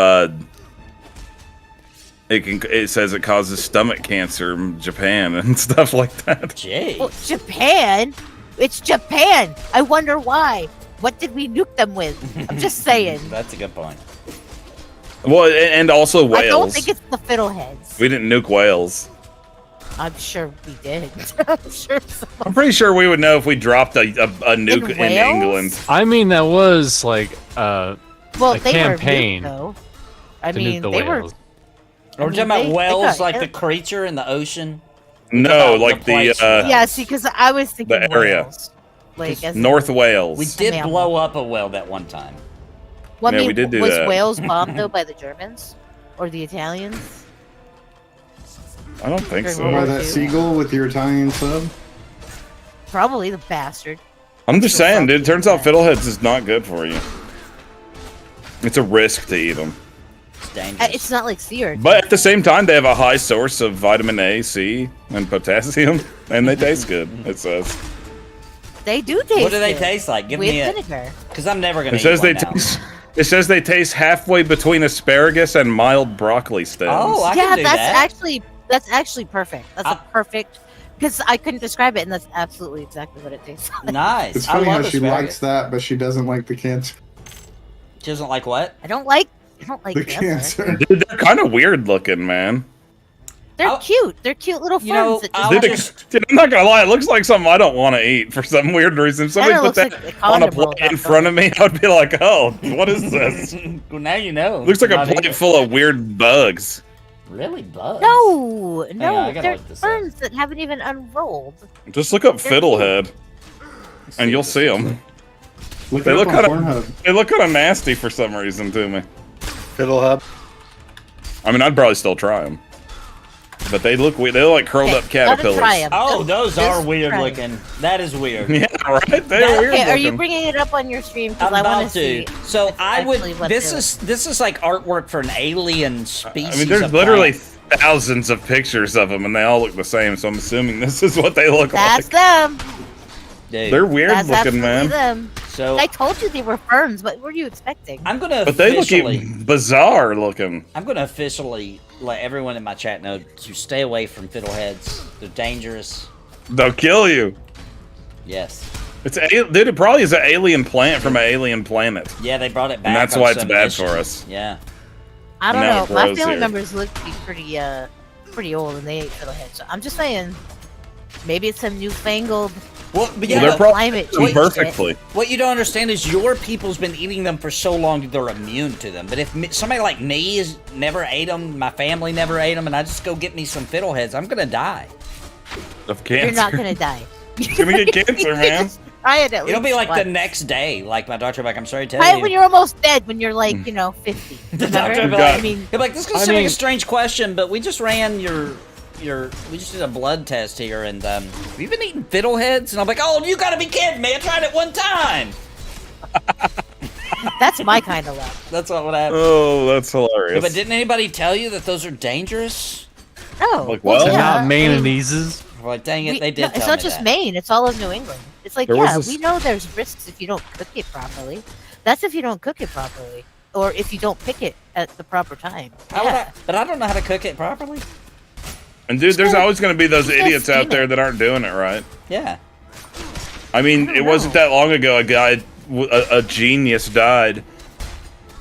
It says it causes stomach cancer in Japan and stuff like that. Jeez. Well, Japan. It's Japan. I wonder why. What did we nuke them with? I'm just saying. That's a good point. Well, and also Wales. I don't think it's the fiddleheads. We didn't nuke Wales. I'm sure we did. I'm sure so. I'm pretty sure we would know if we dropped a nuke in Wales? England. I mean, that was like Well, a they campaign were nuke, though. I to mean, nuke the they were. whales. Are we I talking mean, about they whales got like the hit. creature in the ocean? No, About like the the place. Yeah, see, because I was thinking the area. Wales. Like as in- North Wales. We did Mammal. blow up a whale that one time. Well, I Yeah, mean, we did do was that. Wales bombed though by the Germans or the Italians? I don't think During so. World By War that II? seagull with your Italian sub? Probably the bastard. I'm just Still saying, dude. fucking Turns out bad. fiddleheads is not good for you. It's a risk to eat them. It's dangerous. It's not like sea urchin. But at the same time, they have a high source of vitamin A, C, and potassium, and they taste good. It says. They do taste. What do they good. taste like? Give With me a. vinegar. Because I'm never gonna It eat says one they now. taste. It says they taste halfway between asparagus and mild broccoli stems. Oh, I Yeah, can do that. that's actually perfect. That's a perfect. Because I couldn't describe it, and that's absolutely exactly what it tastes like. Nice. It's I funny love how she asparagus. likes that, but she doesn't like the cancer. She doesn't like what? I don't like The cancer. cancer. Dude, they're kind of weird looking, man. They're cute. They're cute little ferns. You know, that I'll Dude, just- dude, I'm not gonna lie, it looks like something I don't want to eat for some weird reason. If somebody Kinda put looks that like a on a condom roll plate in up front of me, I'd be like, oh, what is this? Well, now you know. Looks like a Not plate either. full of weird bugs. Really bugs. No, on, no, I gotta they're look this up. ferns that haven't even unrolled. Just look up They're fiddlehead, and you'll see them. Look They it look up on kind Pornhub. of they look kind of nasty for some reason to me. Fiddle Hub. I mean, I'd probably still try them, but they look weird. They look like curled up Gotta caterpillars. try 'em. Oh, those Just are weird try 'em. looking. That is weird. Yeah, right. They're weird Okay, are you looking. bringing it up on your stream? Because I'm I want about to see. to. So I would. actually what This is like artwork for an alien species. I mean, there's of literally plant. thousands of pictures of them, and they all look the same. So I'm assuming this is what they look That's like. them. Dude. They're weird That's looking, absolutely man. them. So I told you they were ferns. What were you expecting? I'm gonna But they look officially. even bizarre looking. I'm gonna officially let everyone in my chat know to stay away from fiddleheads. They're dangerous. They'll kill you. Yes. Dude, it probably is an alien plant from an alien planet. Yeah, they brought it back. And that's on why it's some bad mission. for us. Yeah. I don't Now know. My grows family here. members look to be pretty old, and they ate fiddleheads. So I'm just saying, maybe it's some newfangled. Well, but Well, yeah, they're probably climate eating change perfectly. what you don't understand is your people's been eating them for so long they're immune to them. But if somebody like me is never ate them, my family never ate them, and I just go get me some fiddleheads, I'm gonna die. Of cancer. You're not gonna die. You're gonna get cancer, man. Try it at least. It'll be like the once. next day. Like my doctor, like I'm sorry to Try tell it you. when you're almost dead. When you're like, 50. The doctor Remember? will be God. like, I mean, he'll be like, this is gonna I seem like a mean- strange question, but we just ran your we just did a blood test here, and have you been eating fiddleheads? And I'm like, oh, you gotta be kidding me! I tried it one time. That's my kind of luck. That's what would happen. Oh, that's Yeah, hilarious. but didn't anybody tell you that those are dangerous? No. Like, well, They're yeah, not I mean, mayonnaises. Like, dang it, we- they did no, tell it's not me just that. Maine. It's all of New England. It's like, There was yeah, this- we know there's risks if you don't cook it properly. That's if you don't cook it properly, or if you don't pick it at the proper time. How would Yeah. but I don't know how to cook it properly. And dude, there's always going to be those You gotta idiots out steam there it. that aren't doing it right. Yeah. I mean, I it don't wasn't know. that long ago a genius died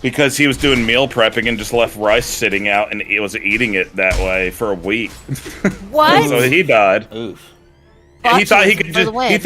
because he was doing meal prepping and just left rice sitting out and he was eating it that way for a week. What? So he died. Oof. And he thought he could Botulism for just the win. he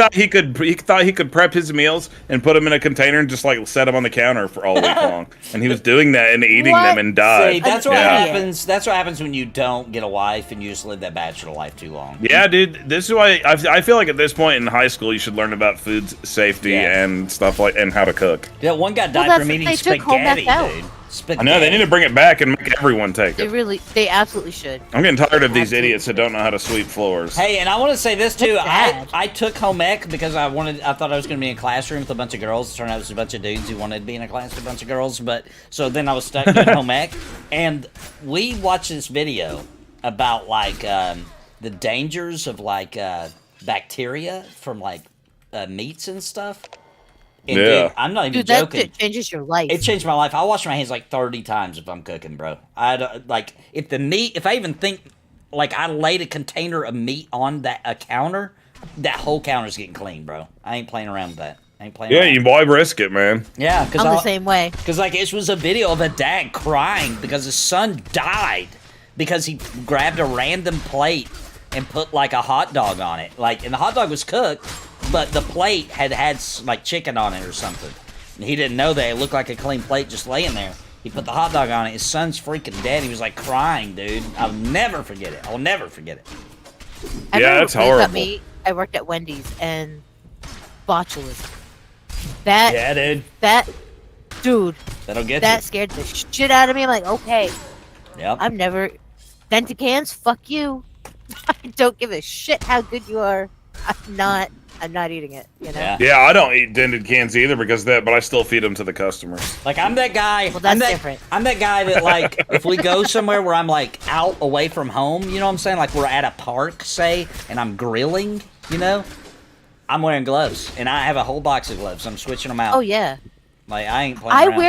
thought he could prep his meals and put them in a container and just like set them on the counter for all week long. And he was doing that and eating What? them and died. See, that's what Yeah. happens. That's what happens when you don't get a wife and you just live that bachelor life too long. Yeah, dude. This is why I feel like at this point in high school you should learn about food safety Yeah. and stuff like and how to cook. Yeah, one guy Well, died that's from what eating they took home spaghetti, back out. dude. I Spaghetti. know they need to bring it back and make everyone take They it. they absolutely should. I'm getting tired of these Absolutely. idiots that don't know how to sweep floors. Hey, and I want to say this too. That's bad. I took home ec because I thought I was going to be in a classroom with a bunch of girls. It turned out it was a bunch of dudes who wanted to be in a class with a bunch of girls. But so then I was stuck doing home ec, and we watched this video about like the dangers of like bacteria from like meats and stuff. And Yeah. dude, I'm not even Dude, that joking. shit changes your life. It changed my life. I wash my hands like 30 times if I'm cooking, bro. I don't, like if the meat. If I even think like I laid a container of meat on a counter, that whole counter's getting clean, bro. I ain't playing around with that. I ain't playing. Yeah, around. why risk it, man? Yeah, because I'm the same way. Because like it was a video of a dad crying because his son died because he grabbed a random plate and put like a hot dog on it. Like, and the hot dog was cooked, but the plate had like chicken on it or something. And he didn't know that. It looked like a clean plate just laying there. He put the hot dog on it. His son's freaking dead. He was like crying, dude. I'll never forget it. I'll never forget it. I Yeah, remember it's when they got horrible. me, I worked at Wendy's and botulism. That Yeah, dude. that dude, That'll get that scared the shit out of me. I'm like, okay, you. Yep. I'm never dented cans. Fuck you. I don't give a shit how good you are. I'm not eating it. You know. Yeah. Yeah, I don't eat dented cans either because of that, but I still feed them to the customers. Like I'm that guy. Well, that's I'm that, different. I'm that guy that like if we go somewhere where I'm like out away from home, you know what I'm saying? Like we're at a park, say, and I'm grilling, you know, I'm wearing gloves and I have a whole box of gloves. I'm switching them out. Oh yeah. Like I ain't playing around.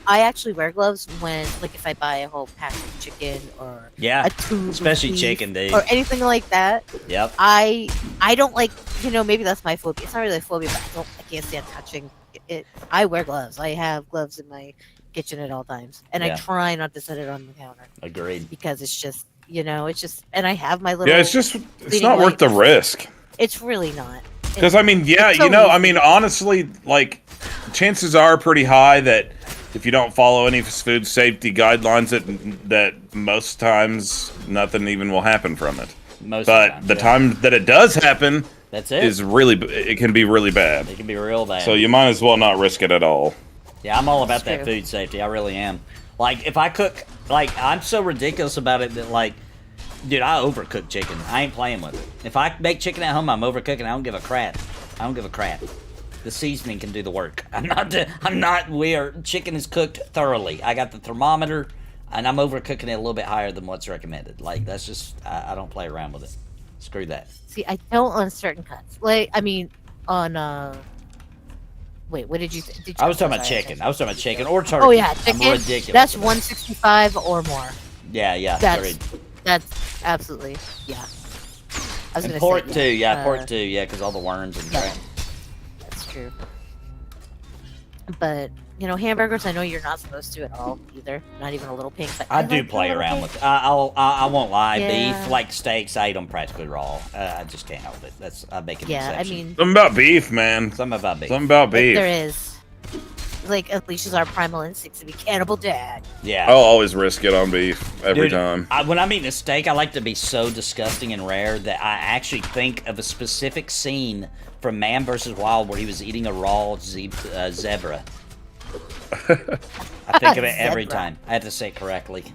I actually wear gloves when, like, if I buy a whole pack of chicken or Yeah, a tube, of especially beef chicken, dude. or anything like that. Yep. I don't like, maybe that's my phobia. It's not really a phobia, but I can't stand touching it. I wear gloves. I have gloves in my kitchen at all times, and Yeah. I try not to set it on the counter Agreed. because it's just, and I have my little. Yeah, it's bleeding not worth the lights. risk. It's really not. Because I mean, yeah, it's so I easy. mean, honestly, like, chances are pretty high that if you don't follow any food safety guidelines, that most times nothing even will happen from it. Most But of the yeah. time that it does happen That's it. it can be really bad. It can be real bad. So you might as well not risk it at all. Yeah, I'm all about That's that true. food safety. I really am. Like, if I cook, like, I'm so ridiculous about it that, like, dude, I overcook chicken. I ain't playing with it. If I make chicken at home, I'm overcooking. I don't give a crap. I don't give a crap. The seasoning can do the work. Chicken is cooked thoroughly. I got the thermometer, and I'm overcooking it a little bit higher than what's recommended. Like, that's just, I don't play around with it. Screw that. See, I don't on certain cuts. Like, I mean, on wait, what did you? I was talking about chicken. I was talking about chicken or turkey. Oh yeah, I'm chicken. ridiculous. That's about it. 165 or more. Yeah. That's agreed. that's absolutely yeah. I was And gonna pork say, too, yeah, pork too, yeah, because all the worms and yeah. crap. That's true. But hamburgers. I know you're not supposed to at all either. Not even a little pink. But I like do a play little around pink. with it. I won't lie. Yeah. Beef, like steaks, I eat them practically raw. I just can't help it. I make an Yeah, I exception. mean, Something about beef, man. Something about beef. Something about beef. there is. Like, Alicia's our primal instinct to be cannibal dad. Yeah. I'll always risk it on beef every Dude, time. When I'm eating a steak, I like to be so disgusting and rare that I actually think of a specific scene from Man vs. Wild where he was eating a raw zebra. I think of it every Zebra. time. I have to say it correctly.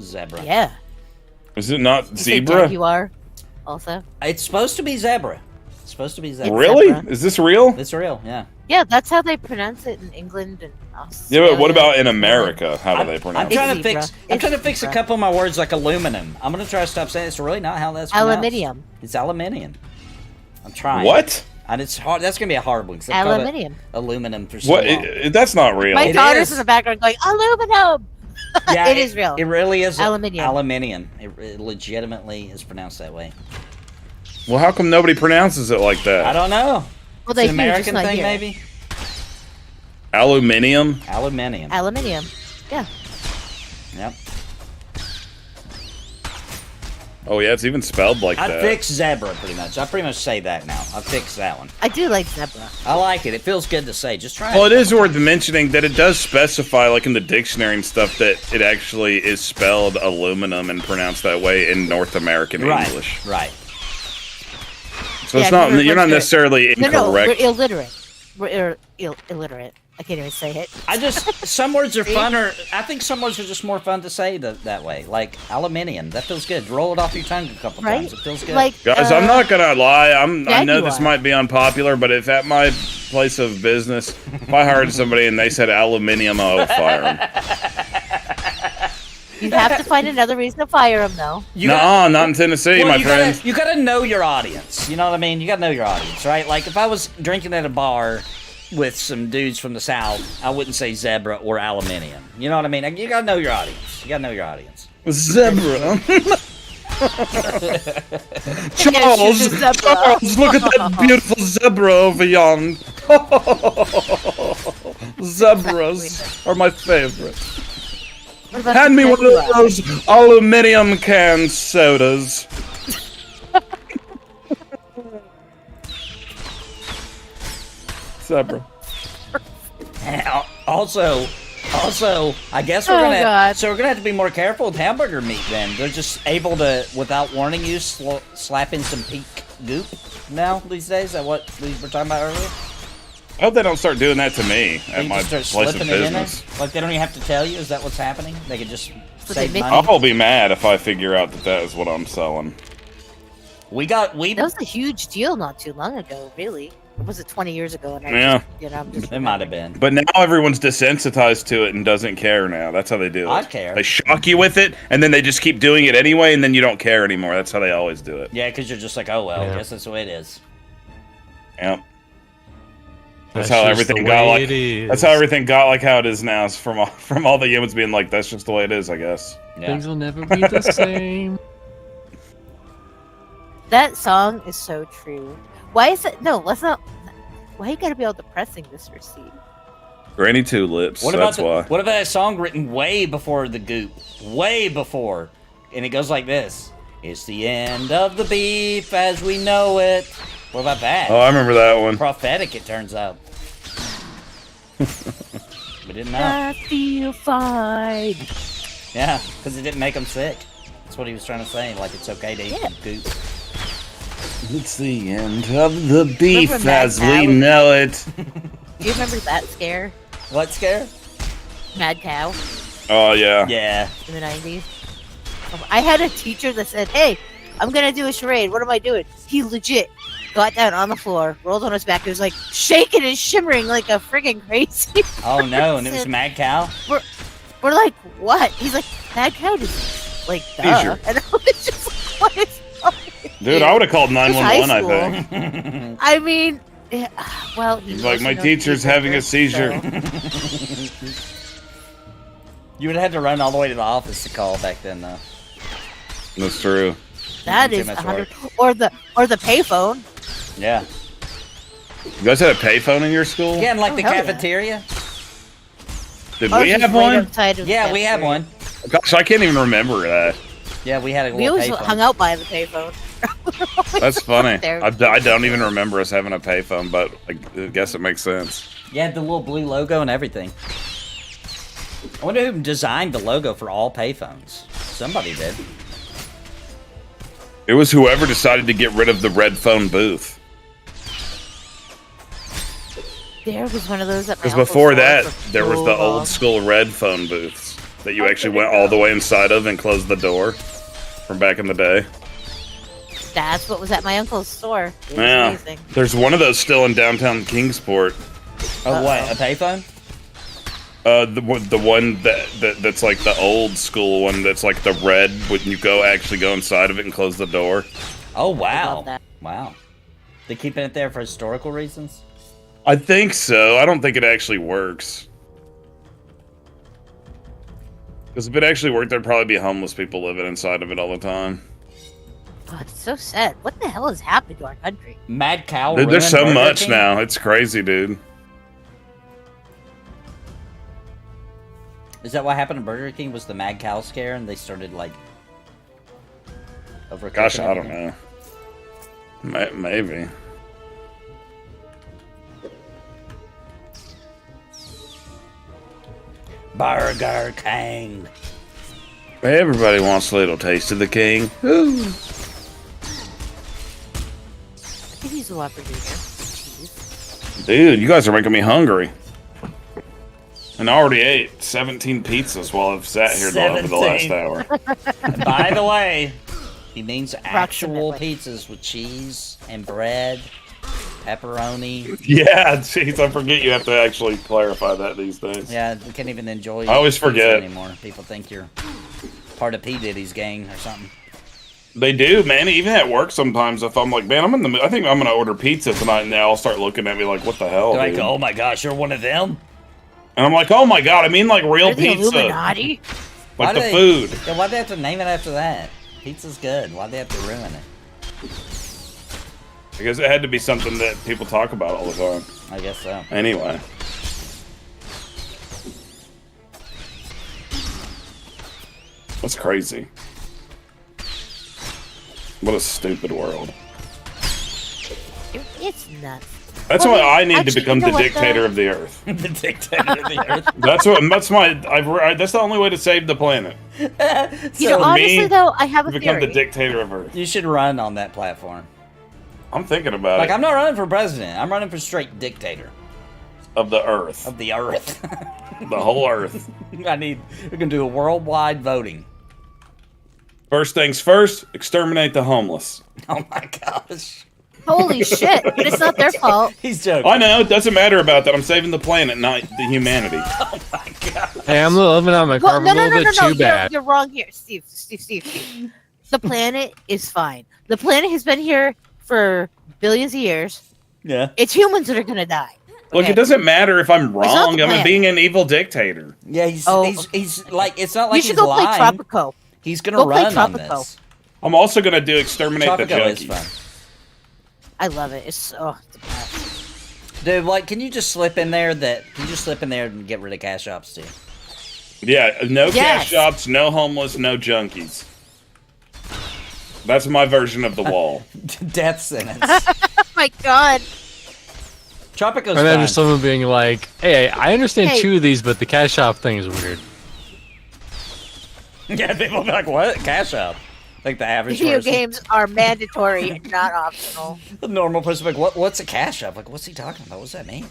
Zebra. Yeah. Is it not You say zebra? Jaguar, also. It's supposed to be zebra. It's supposed to be zebra. Really? Zebra. Is this real? It's real, yeah. Yeah, that's how they pronounce it in England and Yeah, Australia. but what about in America? How do they I'm pronounce it? trying to Easy, fix. bruh. I'm trying to Easy, fix a bruh. couple of my words like aluminum. I'm gonna try to stop saying it's really not how that's pronounced. Aluminium. It's aluminium. I'm trying. What? And it's hard. That's gonna be a hard one. 'Cause I've called it Aluminium. Aluminum for so What? long. That's not real. My It daughter's is. in the background going, aluminum! Yeah, it is real. It really is Aluminium. Aluminium. It legitimately is pronounced that way. Well, how come nobody pronounces it like I that? don't know. Well, It's they an do, just American not thing, here. maybe. Aluminium? Aluminium. Aluminium. Yeah. Yep. Oh yeah, it's even spelled like I that. fixed zebra pretty much. I pretty much say that now. I fixed that one. I do like zebra. I like it. It feels good to say. Just try Well, it. it is worth mentioning that it does specify, like in the dictionary and stuff, that it actually is spelled aluminum and pronounced that way in North American Right. English. Right. So it's Yeah, not. we're You're not illiterate. necessarily No, we're incorrect. illiterate. We're illiterate. I can't even say it. I just some words are funner. I think some words are just more fun to say that way. Like aluminium. That feels good. Roll it off your tongue a couple Right? times. It feels good. Like, Guys, I'm not gonna lie. I know this Jaguar. might be unpopular, but if at my place of business, if I hired somebody and they said aluminium, I would fire them. You have to find another reason to fire him, though. Nuh-uh, not in Tennessee, Well, my you friend. Gotta, you gotta know your audience. You know what I mean? You gotta know your audience, right? Like if I was drinking at a bar with some dudes from the South, I wouldn't say zebra or aluminium. You know what I mean? You gotta know your audience. You gotta know your audience. Zebra. Charles, Charles, look at that beautiful zebra over yonder. Zebras are my favorite. Hand me one of those aluminium can sodas. Zebra. Also, I guess we're Oh, gonna God. so we're gonna have to be more careful with hamburger meat. Then they're just able to, without warning you, slap in some pink goop now these days. Is that what we were talking about earlier? I hope they don't start doing that to me They at can my just start place of slipping it in there. business. Like they don't even have to tell you. Is that what's happening? They could just But save they make- money. I'll be mad if I figure out that that is what I'm selling. That was a huge deal not too long ago, really. Or was it 20 years ago? And Yeah. I'm just It might have been. But now everyone's desensitized to it and doesn't care now. That's how they do it. I care. They shock you with it, and then they just keep doing it anyway, and then you don't care anymore. That's how they always do it. Yeah, because you're just like, oh well, Yeah. I guess that's the way it is. Yep. That's That's how just everything the got way like. it is. That's how everything got like how it is now. Is from all the humans being like, that's just the way it is, I guess. Yeah. Things will never be the same. That song is so true. Why is it? No, let's not. Why you gotta be all depressing this receipt? Granny Tulips. What about That's why. what about that song written way before the goop? Way before. And it goes like this. It's the end of the beef as we know it. What about that? Oh, I remember that one. Prophetic, it turns out. We didn't know. I feel fine. Yeah, because it didn't make him sick. That's what he was trying to say. Like, it's okay to eat Yeah. goop. It's the end of the beef Remember as Mad we Cow? know it. Do you remember that scare? What scare? Mad Cow Oh yeah. Yeah. in the 90s? I had a teacher that said, hey, I'm gonna do a charade. What am I doing? He legit got down on the floor, rolled on his back. He was like shaking and shimmering like a friggin' crazy. Oh no, and it was Mad Cow? We're like, what? He's like, Mad Cow disease. Like, duh. Seizure. And I was just like, what is wrong with Dude, you? I would have called It's 911. high I school. think. I mean, yeah, well, He's like, my teacher's having a seizure. You would have had to run all the way to the office to call back then, though. That's true. That Too is much 100. Or the payphone. Yeah. You guys had a payphone in your school? Yeah, and like Oh, the hell yeah. cafeteria. Did Ours we was have right one? outside of the Yeah, we had cafeteria. one. Gosh, I can't even remember that. Yeah, we had a We little always payphone. hung out by the payphone. That's funny. There. I don't even remember us having a payphone, but I guess it makes sense. You had the little blue logo and everything. I wonder who designed the logo for all payphones. Somebody did. It was whoever decided to get rid of the red phone booth. There was one of those at my Because uncle's before store that, for there was so the long. old school red phone booths that you Oh, actually there went you all go. the way inside of and closed the door from back in the day. That's what was at my uncle's store. It was Yeah. amazing. There's one of those still in downtown Kingsport. Oh, what? A payphone? The one that's like the old school one that's like the red when you actually go inside of it and close the door. Oh, I wow. love that. Wow. They're keeping it there for historical reasons? I think so. I don't think it actually works. Because if it actually worked, there'd probably be homeless people living inside of it all the time. Oh, it's so sad. What the hell has happened to our country? Mad Cow Dude, there's so ruined Burger much King? now. It's crazy, dude. Is that what happened to Burger King? Was the Mad Cow scare and they started like overcooking Gosh, I don't everything? know. Maybe. Burger King. Everybody wants a little taste of the king. Ooh. I think he's a Whopper Jr. Jeez. Dude, you guys are making me hungry. And I already ate 17 pizzas while I've sat here over the last 17. hour. By the way, he means actual Approximately. pizzas with cheese and bread, pepperoni. Yeah, jeez, I forget you have to actually clarify that these days. Yeah, we can't even enjoy I always pizza forget. anymore. People think you're part of P. Diddy's gang or something. They do, man. Even at work sometimes, if I'm like, man, I think I'm gonna order pizza tonight, and they all start looking at me like, what the hell, They're like, dude? oh my gosh, you're one of them? And I'm like, oh my god, I mean like real You're the pizza. Illuminati? Like the they, food. Yeah, why'd they have to name it after that? Pizza's good. Why'd they have to ruin it? Because it had to be something that people talk about all the time. I guess so. Anyway. That's crazy. What a stupid world. It's nuts. That's Well, why I need to actually, become you know the what, dictator though? of the earth. The dictator of the earth. That's the only way to save the planet. You So know, for honestly, me, though, I have a Become theory. the dictator of earth. you should run on that platform. I'm thinking about Like, it. I'm not running for president. I'm running for straight dictator Of the earth. of the earth. The whole earth. We're gonna do a worldwide voting. First things first, exterminate the homeless. Oh my gosh. Holy shit! But it's not their fault. He's joking. I know, it doesn't matter about that. I'm saving the planet, not the humanity. Oh my god. Hey, I'm living on my Well, carb no, a no, little no, no, bit no. too bad. You're wrong here, Steve. The planet is fine. The planet has been here for billions of years. Yeah. It's humans that are gonna die. Look, Okay? it doesn't matter if I'm not the wrong. I'm planet. being an evil dictator. Yeah, he's Oh. he's like, it's not like You should he's go play lying. Tropico. He's gonna Go play run on Tropico. this. I'm also gonna do exterminate the Tropico is junkies. fun. I love it. It's the best. Dude, like, can you just slip in there and get rid of cash shops too? Yeah, no Yes. cash shops, no homeless, no junkies. That's my version of the wall. Death sentence. Oh my god. Tropico's And then fun. just someone being like, hey, I understand Hey. 2 of these, but the cash shop thing is weird. Yeah, people be like, what? Cash shop. Like the average Video person. games are mandatory, not optional. The normal person like, what's a cash shop? Like, what's he talking about? What's that mean?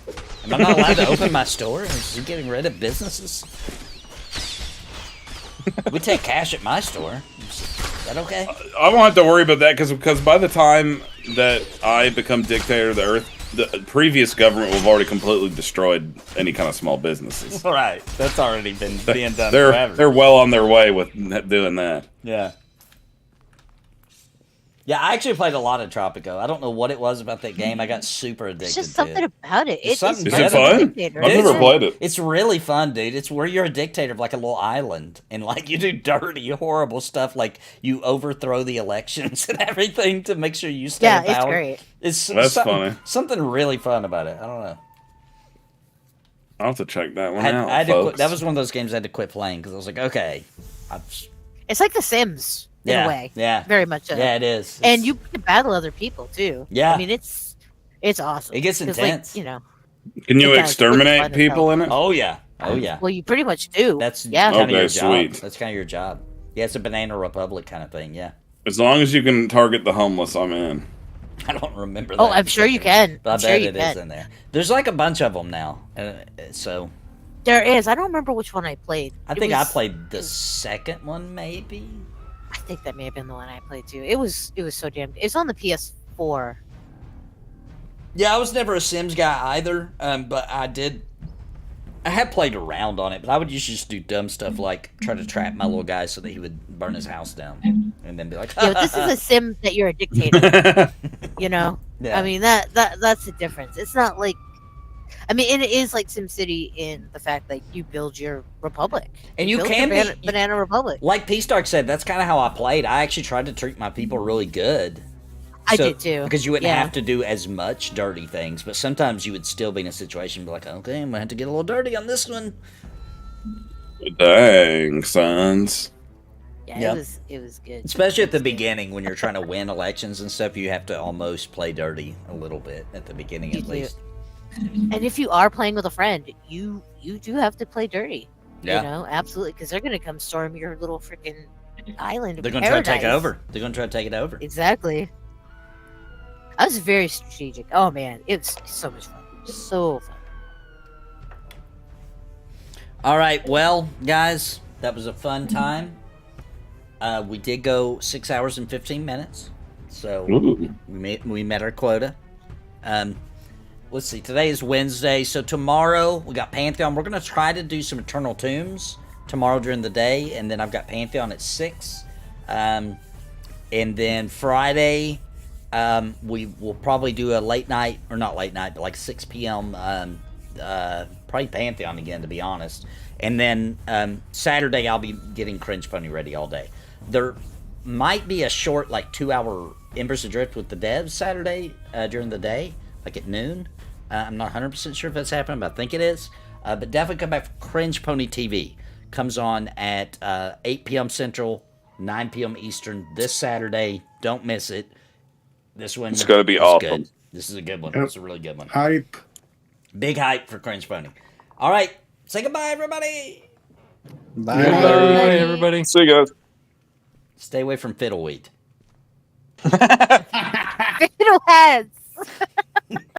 Am I not allowed to open my store? Is he getting rid of businesses? We take cash at my store. Is that okay? I won't have to worry about that because by the time that I become dictator of the earth, the previous government will have already completely destroyed any kind of small businesses. All right. That's already been being done They're forever. well on their way with doing that. Yeah. Yeah, I actually played a lot of Tropico. I don't know what it was about that game. I got super addicted It's just to something it. about it. It's something Is good it about fun? Dictator. I've never played it. It's really fun, dude. It's where you're a dictator of like a little island, and like you do dirty, horrible stuff, like you overthrow the elections and everything to make sure you stay Yeah, in it's power. great. It's That's something, funny. Something really fun about it. I don't know. I'll have to check that one I out, had to quit, folks. that was one of those games I had to quit playing because I was like, okay, It's like The Sims in yeah, a way. yeah, Very much so. yeah, it is. And It's- you can battle other people too. Yeah. I mean, it's awesome. It gets 'Cause, intense. Like, you know. Can you it does. It's exterminate fun as people in it? oh yeah, oh yeah. Well, you pretty much do. That's yeah. kind of Okay, your job. sweet. That's kind of your job. Yeah, it's a Banana Republic kind of thing. Yeah, As long as you can target the homeless, I'm in. I don't remember that. Oh, I'm sure you can. But I I'm sure bet you it is can. in there. There's like a bunch of them now, so There is. I don't remember which one I played. I It think I was- played the second one, maybe. I think that may have been the one I played too. It was so damn. It's on the PS4. Yeah, I was never a Sims guy either, but I had played around on it, but I would usually just do dumb stuff like try to trap my little guy so that he would burn his house down, and then be like, Yeah, but this is a sim that you're a dictator. You know, Yeah. I mean that's the difference. It's not like, I mean, and it is like SimCity in the fact that you build your republic, And you build can your be- banana republic. like Peace Dark said, that's kind of how I played. I actually tried to treat my people really good. I did too. Because you wouldn't Yeah. have to do as much dirty things, but sometimes you would still be in a situation and be like, okay, I'm gonna have to get a little dirty on this one. Dang, sons. Yeah, Yep. it was good. Especially at the beginning when you're trying to win elections and stuff, you have to almost play dirty a little bit at the beginning You at do. least. And if you are playing with a friend, you do have to play dirty. Yeah. You know, absolutely, because they're gonna come storm your little freaking island. They're Of gonna try to take paradise. over. They're gonna try to take it over. Exactly. I was very strategic. Oh man, it's so much fun. So fun. All right, well, guys, that was a fun time. We did go 6 hours and 15 minutes, so we met our quota. Let's see, today is Wednesday, so tomorrow we got Pantheon. We're gonna try to do some Eternal Tombs tomorrow during the day, and then I've got Pantheon at 6. And then Friday, we will probably do a late night, or not late night, but like 6 p.m. Probably Pantheon again, to be honest. And then Saturday, I'll be getting Cringe Pony ready all day. There might be a short, like 2-hour Embers Adrift with the devs Saturday during the day, like at noon. I'm not 100% sure if that's happening, but I think it is. But definitely come back for Cringe Pony TV. Comes on at 8 p.m. Central, 9 p.m. Eastern this Saturday. Don't miss it. This one It's gonna be is awesome. good. This is a good one. Yep. It's a really good one. Hype. Big hype for Cringe Pony. All right. Say goodbye, everybody. Bye. Bye, everybody. See you guys. Stay away from fiddleweed. Fiddleheads.